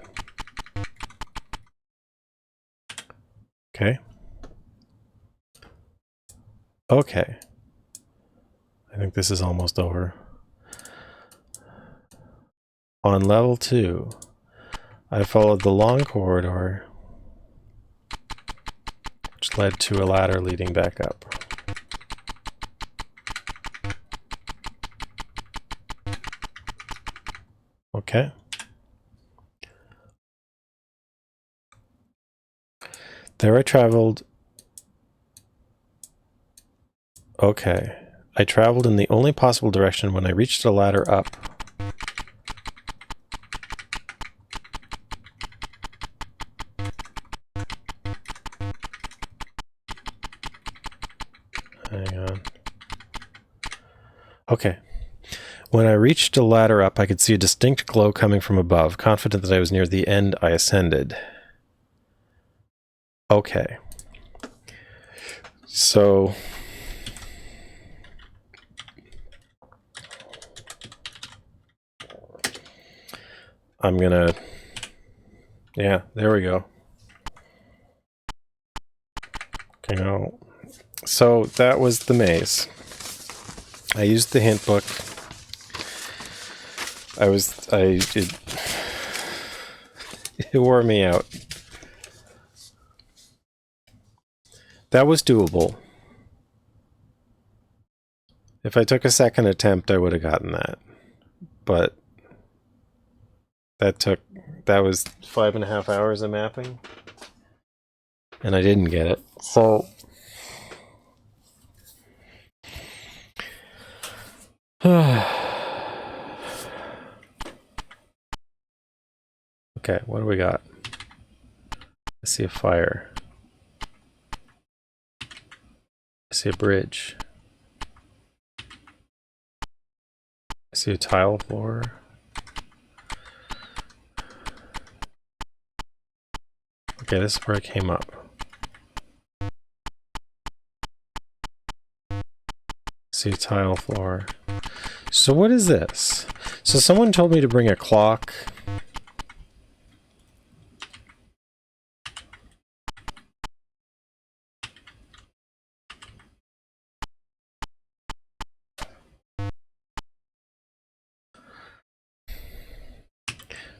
Okay. Okay. I think this is almost over. On level 2, I followed the long corridor, which led to a ladder leading back up. Okay. There I traveled. Okay. I traveled in the only possible direction when I reached a ladder up. Hang on. Okay. When I reached a ladder up, I could see a distinct glow coming from above. Confident that I was near the end, I ascended. Okay. So... I'm gonna... Yeah, there we go. Okay, no. So that was the maze. I used the hint book. It wore me out. That was doable. If I took a second attempt, I would have gotten that. But that was 5.5 hours of mapping. And I didn't get it. So okay, what do we got? I see a fire. I see a bridge. I see a tile floor. Okay, this is where I came up. I see a tile floor. So what is this? So someone told me to bring a clock.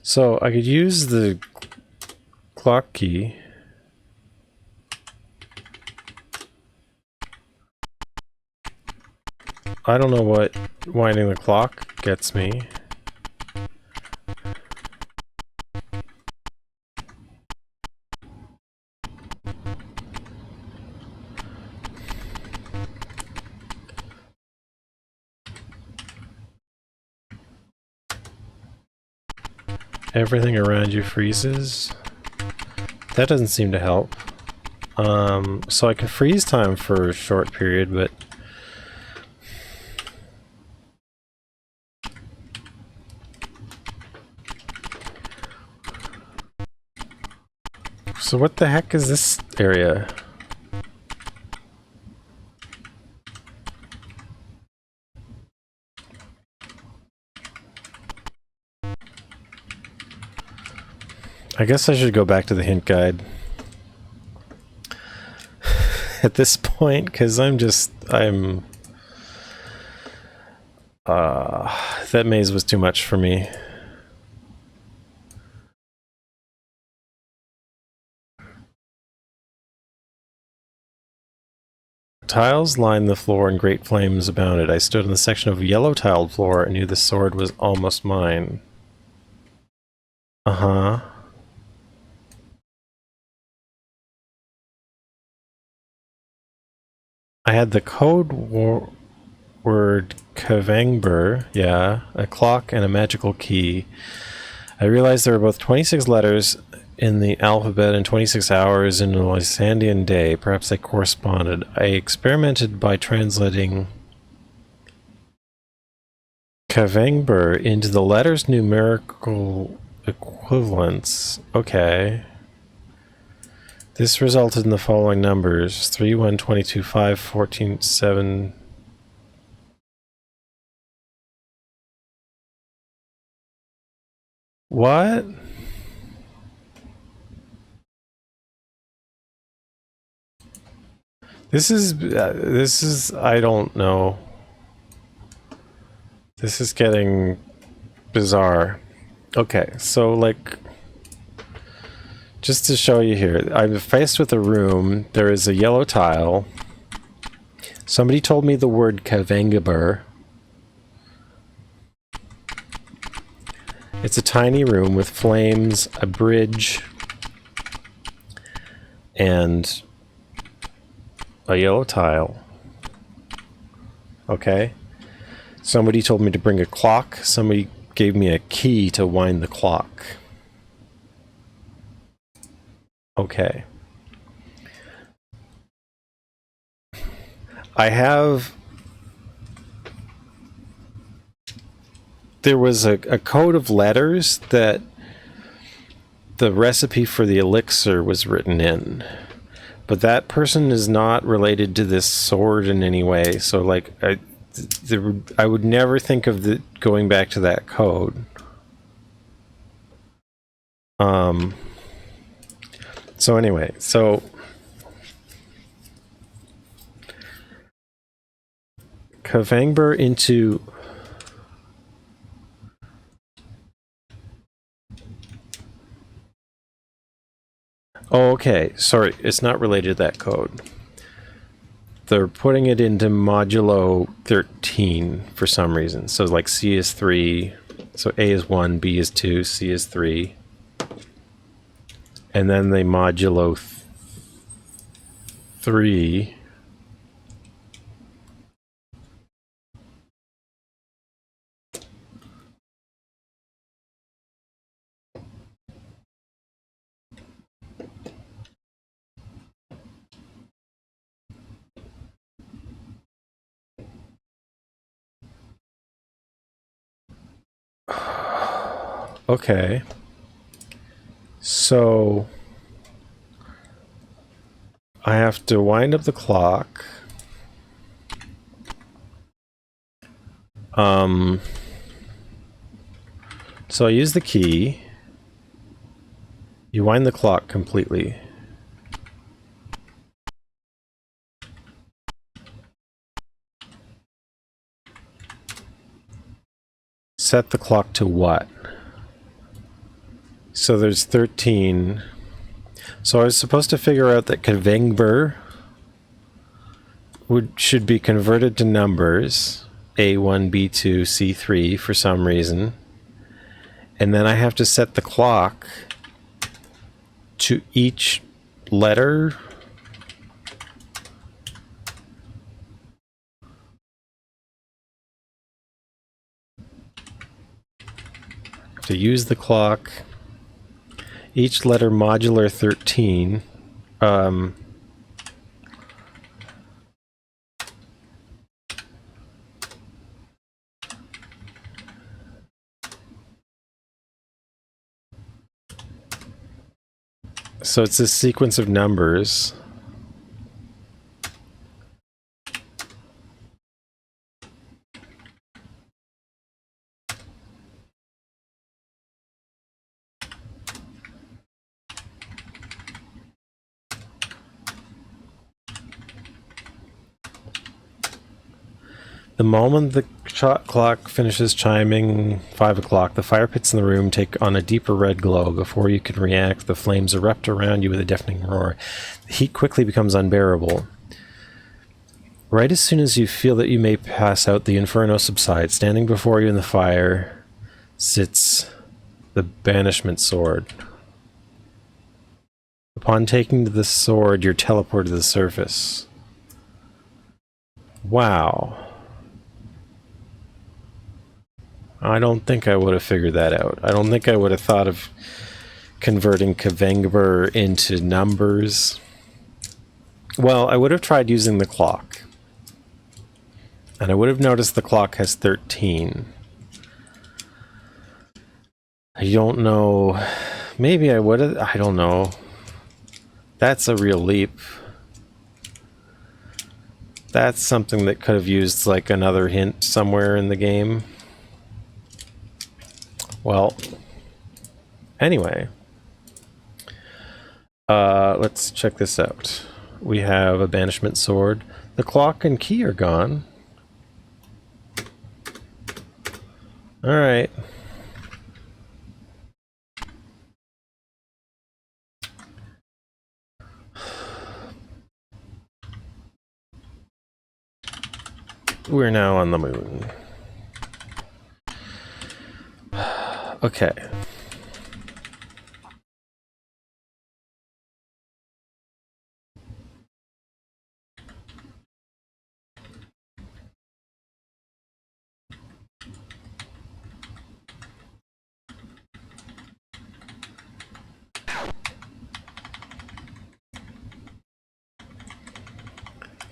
So I could use the clock key. I don't know what winding the clock gets me. Everything around you freezes. That doesn't seem to help. So I can freeze time for a short period, but so what the heck is this area? I guess I should go back to the hint guide at this point, because that maze was too much for me. Tiles lined the floor and great flames abounded. I stood in the section of yellow tiled floor and knew the sword was almost mine. Uh-huh. I had the code word Kavangber, yeah, a clock and a magical key. I realized there were both 26 letters in the alphabet and 26 hours in a Lysandian day. Perhaps they corresponded. I experimented by translating Kavangber into the letters' numerical equivalents. Okay. This resulted in the following numbers: 3, 1, 22, 5, 14, 7. What? This is, I don't know. This is getting bizarre. Okay, so like, just to show you here, I'm faced with a room. There is a yellow tile. Somebody told me the word Kavangaber. It's a tiny room with flames, a bridge, and a yellow tile. Okay. Somebody told me to bring a clock. Somebody gave me a key to wind the clock. Okay. There was a code of letters that the recipe for the elixir was written in. But that person is not related to this sword in any way. So, like, I would never think of going back to that code. So anyway, so Kavangber into oh, okay. Sorry, it's not related to that code. They're putting it into modulo 13 for some reason. So like C is 3, so A is 1, B is 2, C is 3. And then they modulo 3. Okay. So I have to wind up the clock. So I use the key. You wind the clock completely. Set the clock to what? So there's 13. So I was supposed to figure out that Kvengber should be converted to numbers, A1, B2, C3 for some reason. And then I have to set the clock to each letter. To use the clock, each letter modular 13. So it's a sequence of numbers. The moment the shot clock finishes chiming 5 o'clock, the fire pits in the room take on a deeper red glow. Before you can react, the flames erupt around you with a deafening roar. The heat quickly becomes unbearable. Right as soon as you feel that you may pass out, the inferno subsides. Standing before you in the fire sits the banishment sword. Upon taking the sword, you're teleported to the surface. Wow. I don't think I would have figured that out. I don't think I would have thought of converting Kvengber into numbers. Well, I would have tried using the clock. And I would have noticed the clock has 13. I don't know. Maybe I would have. I don't know. That's a real leap. That's something that could have used like another hint somewhere in the game. Well, anyway. Let's check this out. We have a banishment sword. The clock and key are gone. Alright. We're now on the moon. Okay.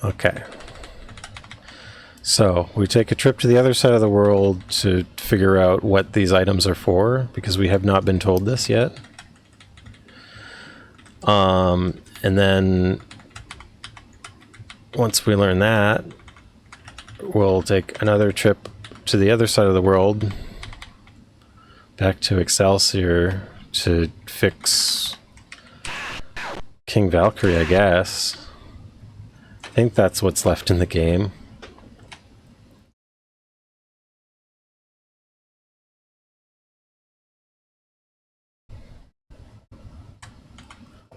Okay. So, we take a trip to the other side of the world to figure out what these items are for, because we have not been told this yet. And then, once we learn that, we'll take another trip to the other side of the world, back to Excelsior, to fix King Valkery, I guess. I think that's what's left in the game.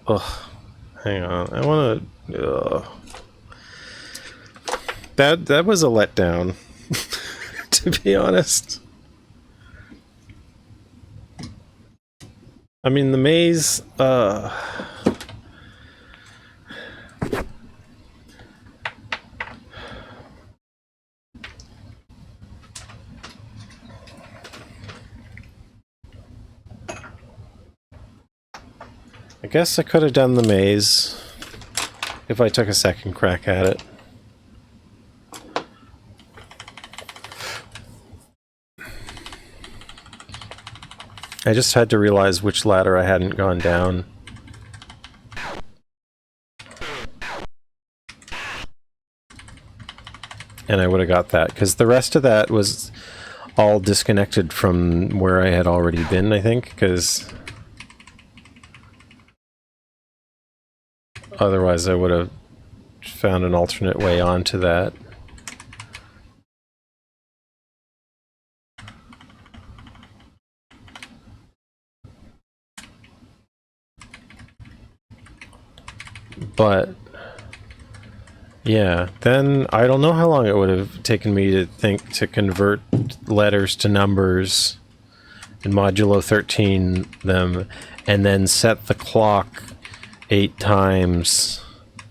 Ugh. Hang on. I want to... That was a letdown, to be honest. I mean, the maze... I guess I could have done the maze if I took a second crack at it. I just had to realize which ladder I hadn't gone down. And I would have got that, because the rest of that was all disconnected from where I had already been, I think, because otherwise I would have found an alternate way onto that. But yeah, then I don't know how long it would have taken me to convert letters to numbers and modulo 13 them, and then set the clock 8 times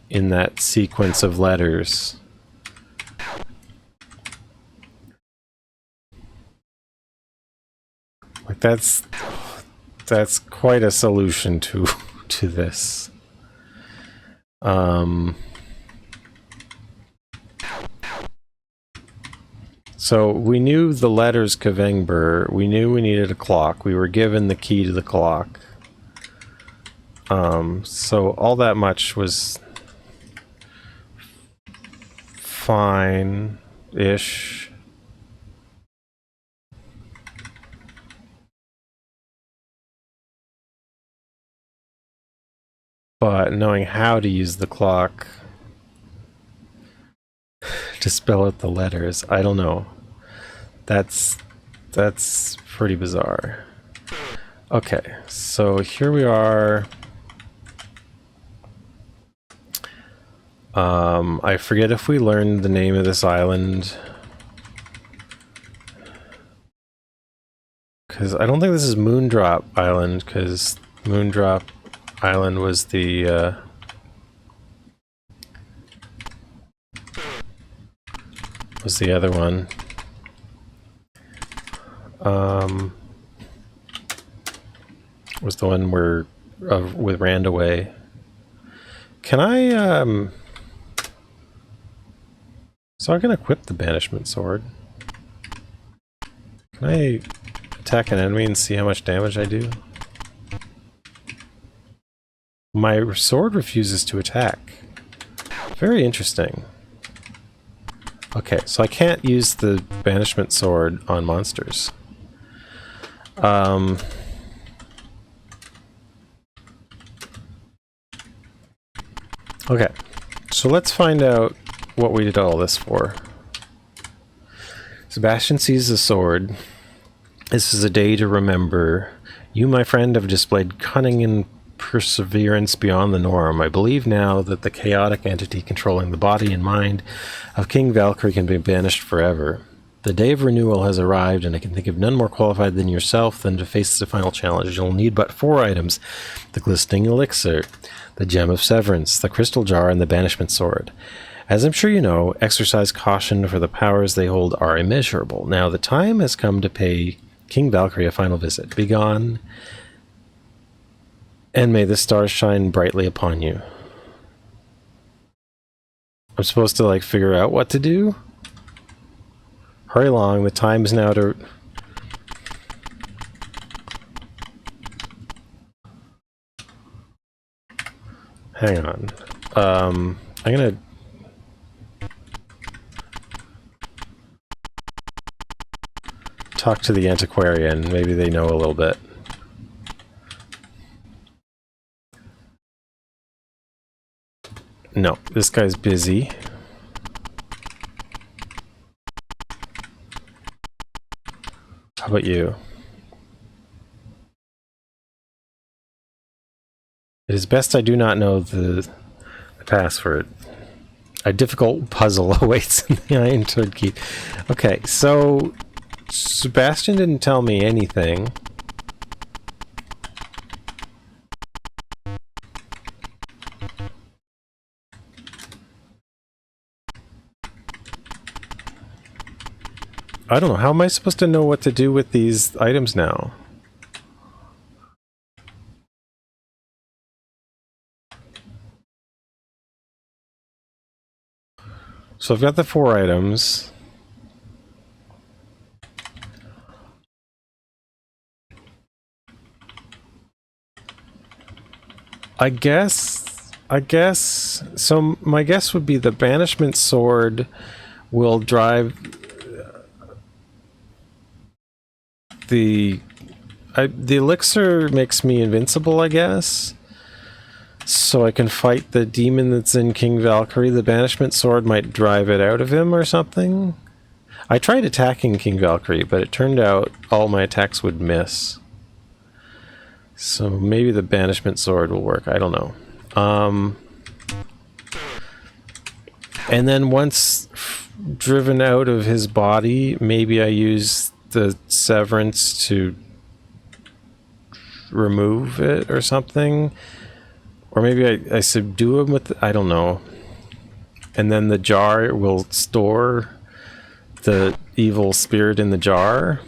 in that sequence of letters. Like that's quite a solution to this. So we knew the letters Kvengbur, we knew we needed a clock, we were given the key to the clock. So all that much was fine-ish. But knowing how to use the clock to spell out the letters, I don't know. That's pretty bizarre. Okay, so here we are. I forget if we learned the name of this island. Because I don't think this is Moondrop Island, because Moondrop Island was the other one. Was the one where with Randaway. Can I so I can equip the banishment sword. Can I attack an enemy and see how much damage I do? My sword refuses to attack. Very interesting. Okay, so I can't use the banishment sword on monsters. Okay, so let's find out what we did all this for. Sebastian sees the sword. This is a day to remember. You, my friend, have displayed cunning and perseverance beyond the norm. I believe now that the chaotic entity controlling the body and mind of King Valkery can be banished forever. The day of renewal has arrived, and I can think of none more qualified than yourself than to face the final challenge. You'll need but 4 items: the glistening elixir, the gem of severance, the crystal jar, and the banishment sword. As I'm sure you know, exercise caution, for the powers they hold are immeasurable. Now the time has come to pay King Valkery a final visit. Begone, and may the stars shine brightly upon you. I'm supposed to, like, figure out what to do? Hurry along, the time is now to... Hang on. I'm gonna... talk to the antiquarian. Maybe they know a little bit. No, this guy's busy. How about you? It is best I do not know the password. A difficult puzzle awaits in the Ironthread Keep. Okay, so Sebastian didn't tell me anything. I don't know. How am I supposed to know what to do with these items now? So I've got the 4 items. I guess, so my guess would be the banishment sword will drive the elixir makes me invincible, I guess. So I can fight the demon that's in King Valkery. The banishment sword might drive it out of him or something. I tried attacking King Valkery, but it turned out all my attacks would miss. So maybe the banishment sword will work. I don't know. And then once driven out of his body, maybe I use the severance to remove it or something. Or maybe I subdue him with... I don't know. And then the jar will store the evil spirit in the jar.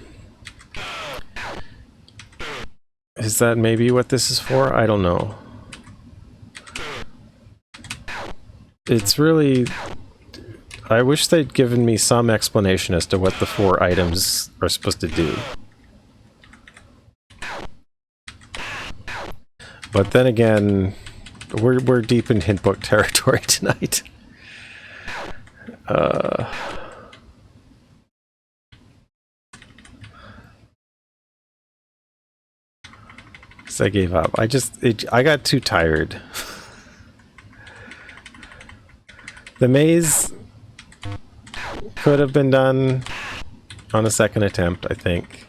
Is that maybe what this is for? I don't know. It's really... I wish they'd given me some explanation as to what the 4 items are supposed to do. But then again, we're deep in hintbook territory tonight. So I gave up. I got too tired. The maze could have been done on a second attempt, I think.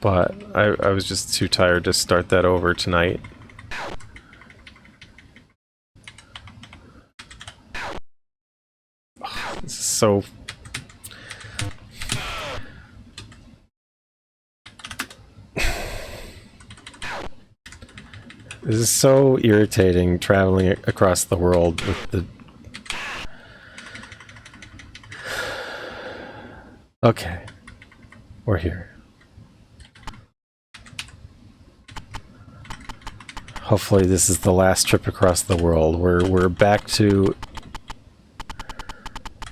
But I was just too tired to start that over tonight. This is so... This is so irritating, traveling across the world with the... Okay. We're here. Hopefully this is the last trip across the world. We're back to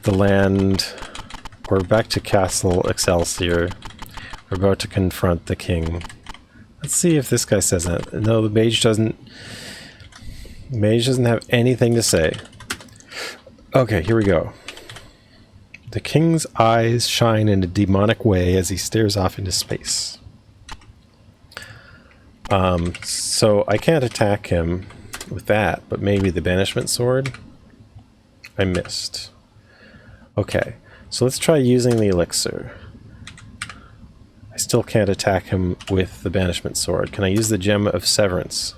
the land. We're back to Castle Excelsior. We're about to confront the king. Let's see if this guy says that. No, the mage doesn't. The mage doesn't have anything to say. Okay, here we go. The king's eyes shine in a demonic way as he stares off into space. So I can't attack him with that, but maybe the banishment sword? I missed. Okay, so let's try using the elixir. I still can't attack him with the banishment sword. Can I use the gem of severance?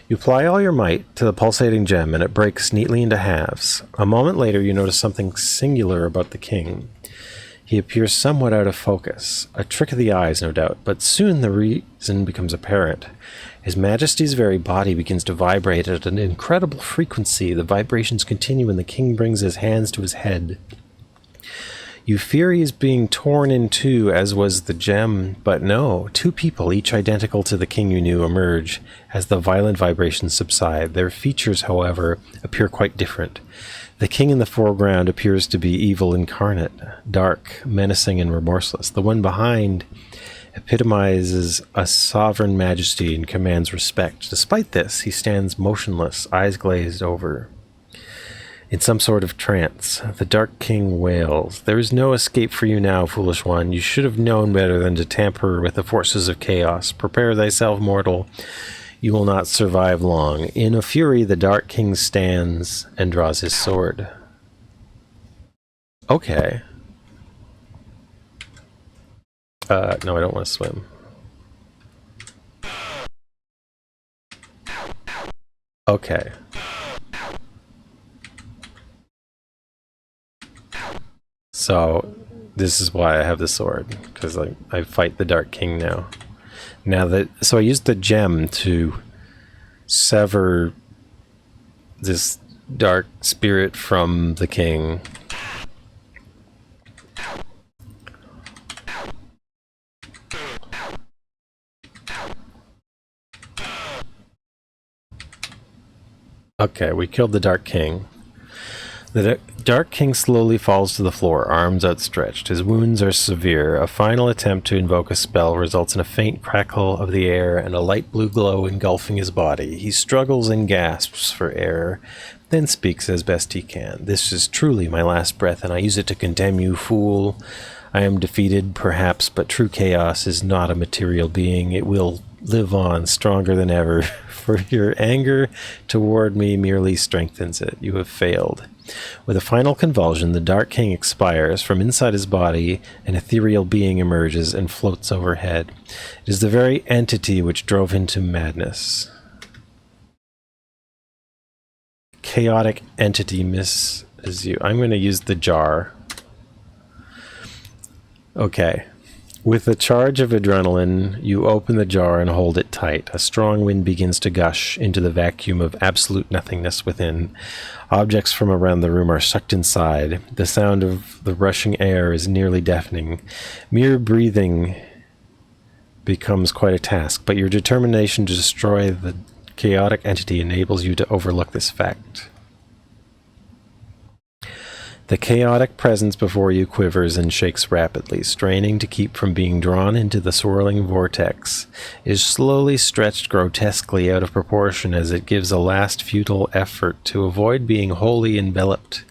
You apply all your might to the pulsating gem and it breaks neatly into halves. A moment later you notice something singular about the king. He appears somewhat out of focus. A trick of the eyes, no doubt, but soon the reason becomes apparent. His Majesty's very body begins to vibrate at an incredible frequency. The vibrations continue and the king brings his hands to his head. You fear he is being torn in two, as was the gem, but no. 2 people, each identical to the king you knew, emerge as the violent vibrations subside. Their features, however, appear quite different. The king in the foreground appears to be evil incarnate, dark, menacing, and remorseless. The one behind epitomizes a sovereign majesty and commands respect. Despite this, he stands motionless, eyes glazed over. In some sort of trance, the Dark King wails. There is no escape for you now, foolish one. You should have known better than to tamper with the forces of chaos. Prepare thyself, mortal. You will not survive long. In a fury, the Dark King stands and draws his sword. Okay. No, I don't want to swim. Okay. So, this is why I have the sword, because I fight the Dark King now. So I used the gem to sever this dark spirit from the king. Okay, we killed the Dark King. The Dark King slowly falls to the floor, arms outstretched. His wounds are severe. A final attempt to invoke a spell results in a faint crackle of the air and a light blue glow engulfing his body. He struggles and gasps for air, then speaks as best he can. This is truly my last breath, and I use it to condemn you, fool. I am defeated, perhaps, but true chaos is not a material being. It will live on, stronger than ever, for your anger toward me merely strengthens it. You have failed. With a final convulsion, the Dark King expires. From inside his body, an ethereal being emerges and floats overhead. It is the very entity which drove him to madness. Chaotic entity misses you. I'm going to use the jar. Okay. With a charge of adrenaline, you open the jar and hold it tight. A strong wind begins to gush into the vacuum of absolute nothingness within. Objects from around the room are sucked inside. The sound of the rushing air is nearly deafening. Mere breathing becomes quite a task, but your determination to destroy the chaotic entity enables you to overlook this fact. The chaotic presence before you quivers and shakes rapidly, straining to keep from being drawn into the swirling vortex. It is slowly stretched grotesquely out of proportion as it gives a last futile effort to avoid being wholly enveloped.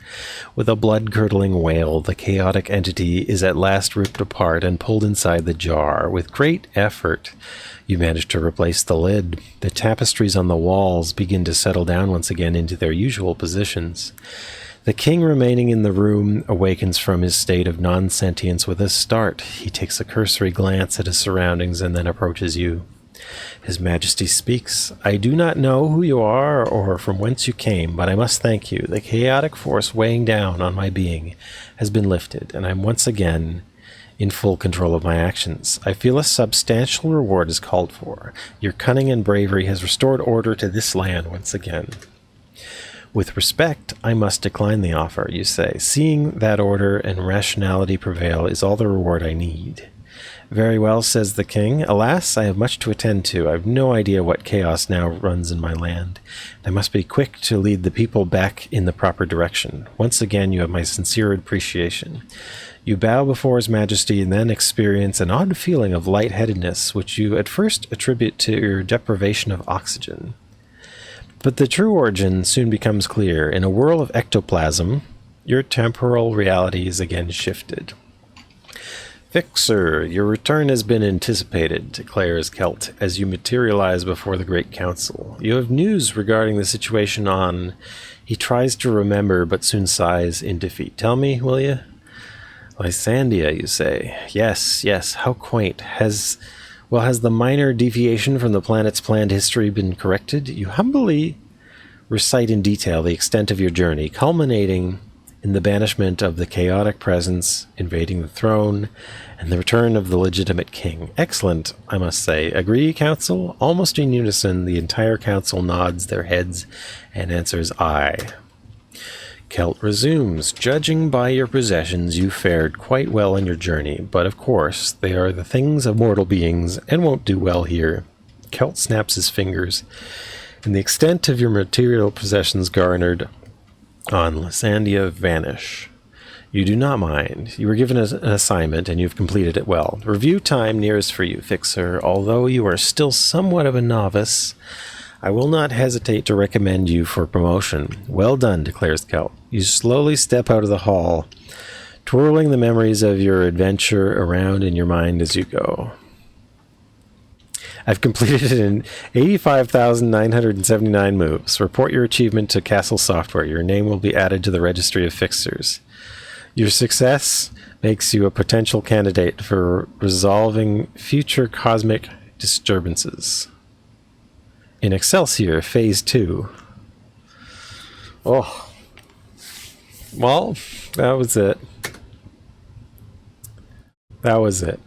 With a blood-curdling wail, the chaotic entity is at last ripped apart and pulled inside the jar. With great effort, you manage to replace the lid. The tapestries on the walls begin to settle down once again into their usual positions. The king remaining in the room awakens from his state of non-sentience with a start. He takes a cursory glance at his surroundings and then approaches you. His Majesty speaks. I do not know who you are or from whence you came, but I must thank you. The chaotic force weighing down on my being has been lifted, and I'm once again in full control of my actions. I feel a substantial reward is called for. Your cunning and bravery has restored order to this land once again. With respect, I must decline the offer, you say. Seeing that order and rationality prevail is all the reward I need. Very well, says the king. Alas, I have much to attend to. I have no idea what chaos now runs in my land. I must be quick to lead the people back in the proper direction. Once again, you have my sincere appreciation. You bow before His Majesty and then experience an odd feeling of lightheadedness, which you at first attribute to your deprivation of oxygen. But the true origin soon becomes clear. In a whirl of ectoplasm, your temporal reality is again shifted. Fixer, your return has been anticipated, declares Celt, as you materialize before the Great Council. You have news regarding the situation on... He tries to remember, but soon sighs in defeat. Tell me, will you? Lysandia, you say. Yes, how quaint. Has the minor deviation from the planet's planned history been corrected? You humbly recite in detail the extent of your journey, culminating in the banishment of the chaotic presence, invading the throne, and the return of the legitimate king. Excellent, I must say. Agree, Council? Almost in unison, the entire Council nods their heads and answers aye. Celt resumes. Judging by your possessions, you fared quite well on your journey, but of course, they are the things of mortal beings and won't do well here. Celt snaps his fingers, and the extent of your material possessions garnered on Lysandia vanish. You do not mind. You were given an assignment, and you've completed it well. Review time nears for you, Fixer. Although you are still somewhat of a novice, I will not hesitate to recommend you for promotion. Well done, declares Celt. You slowly step out of the hall, twirling the memories of your adventure around in your mind as you go. I've completed it in 85,979 moves. Report your achievement to Castle Software. Your name will be added to the registry of fixers. Your success makes you a potential candidate for resolving future cosmic disturbances. In Excelsior Phase 2. Oh. Well, that was it. That was it.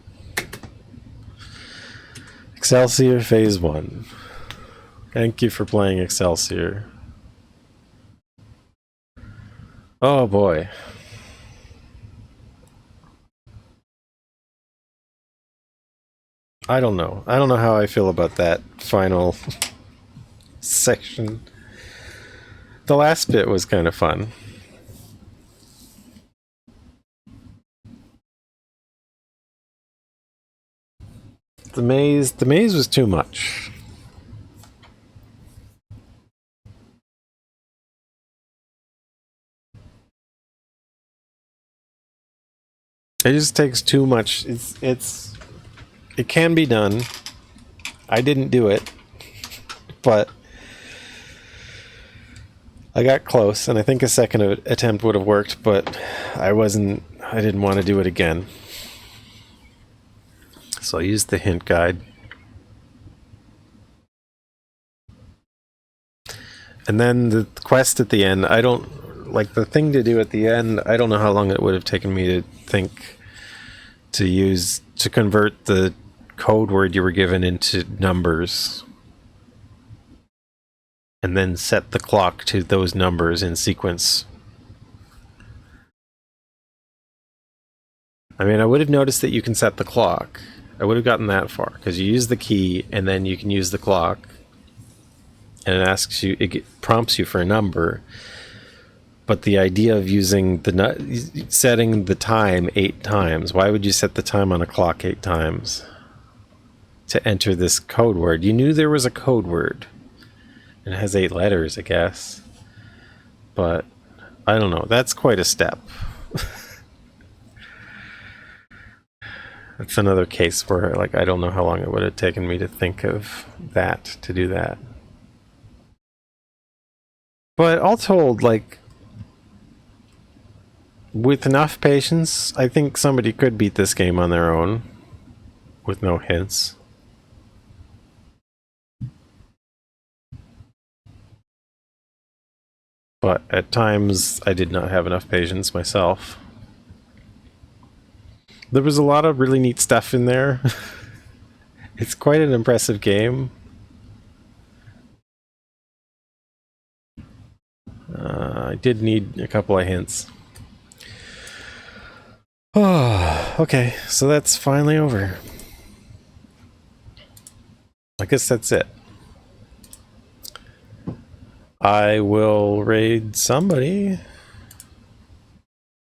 Excelsior Phase 1. Thank you for playing Excelsior. Oh boy. I don't know. I don't know how I feel about that final section. The last bit was kind of fun. The maze was too much. It just takes too much. It can be done. I didn't do it. but I got close, and I think a second attempt would have worked, but I didn't want to do it again. So I used the hint guide. And then the quest at the end, I don't like the thing to do at the end. I don't know how long it would have taken me to think to convert the code word you were given into numbers and then set the clock to those numbers in sequence. I mean, I would have noticed that you can set the clock. I would have gotten that far because you use the key and then you can use the clock, and it prompts you for a number. But the idea of setting the time 8 times, why would you set the time on a clock 8 times to enter this code word? You knew there was a code word. It has 8 letters, I guess. But I don't know. That's quite a step. That's another case where, like, I don't know how long it would have taken me to think of that, to do that. But all told, like, with enough patience, I think somebody could beat this game on their own with no hints. But at times, I did not have enough patience myself. There was a lot of really neat stuff in there. It's quite an impressive game. I did need a couple of hints. Oh, okay, so that's finally over. I guess that's it. I will raid somebody.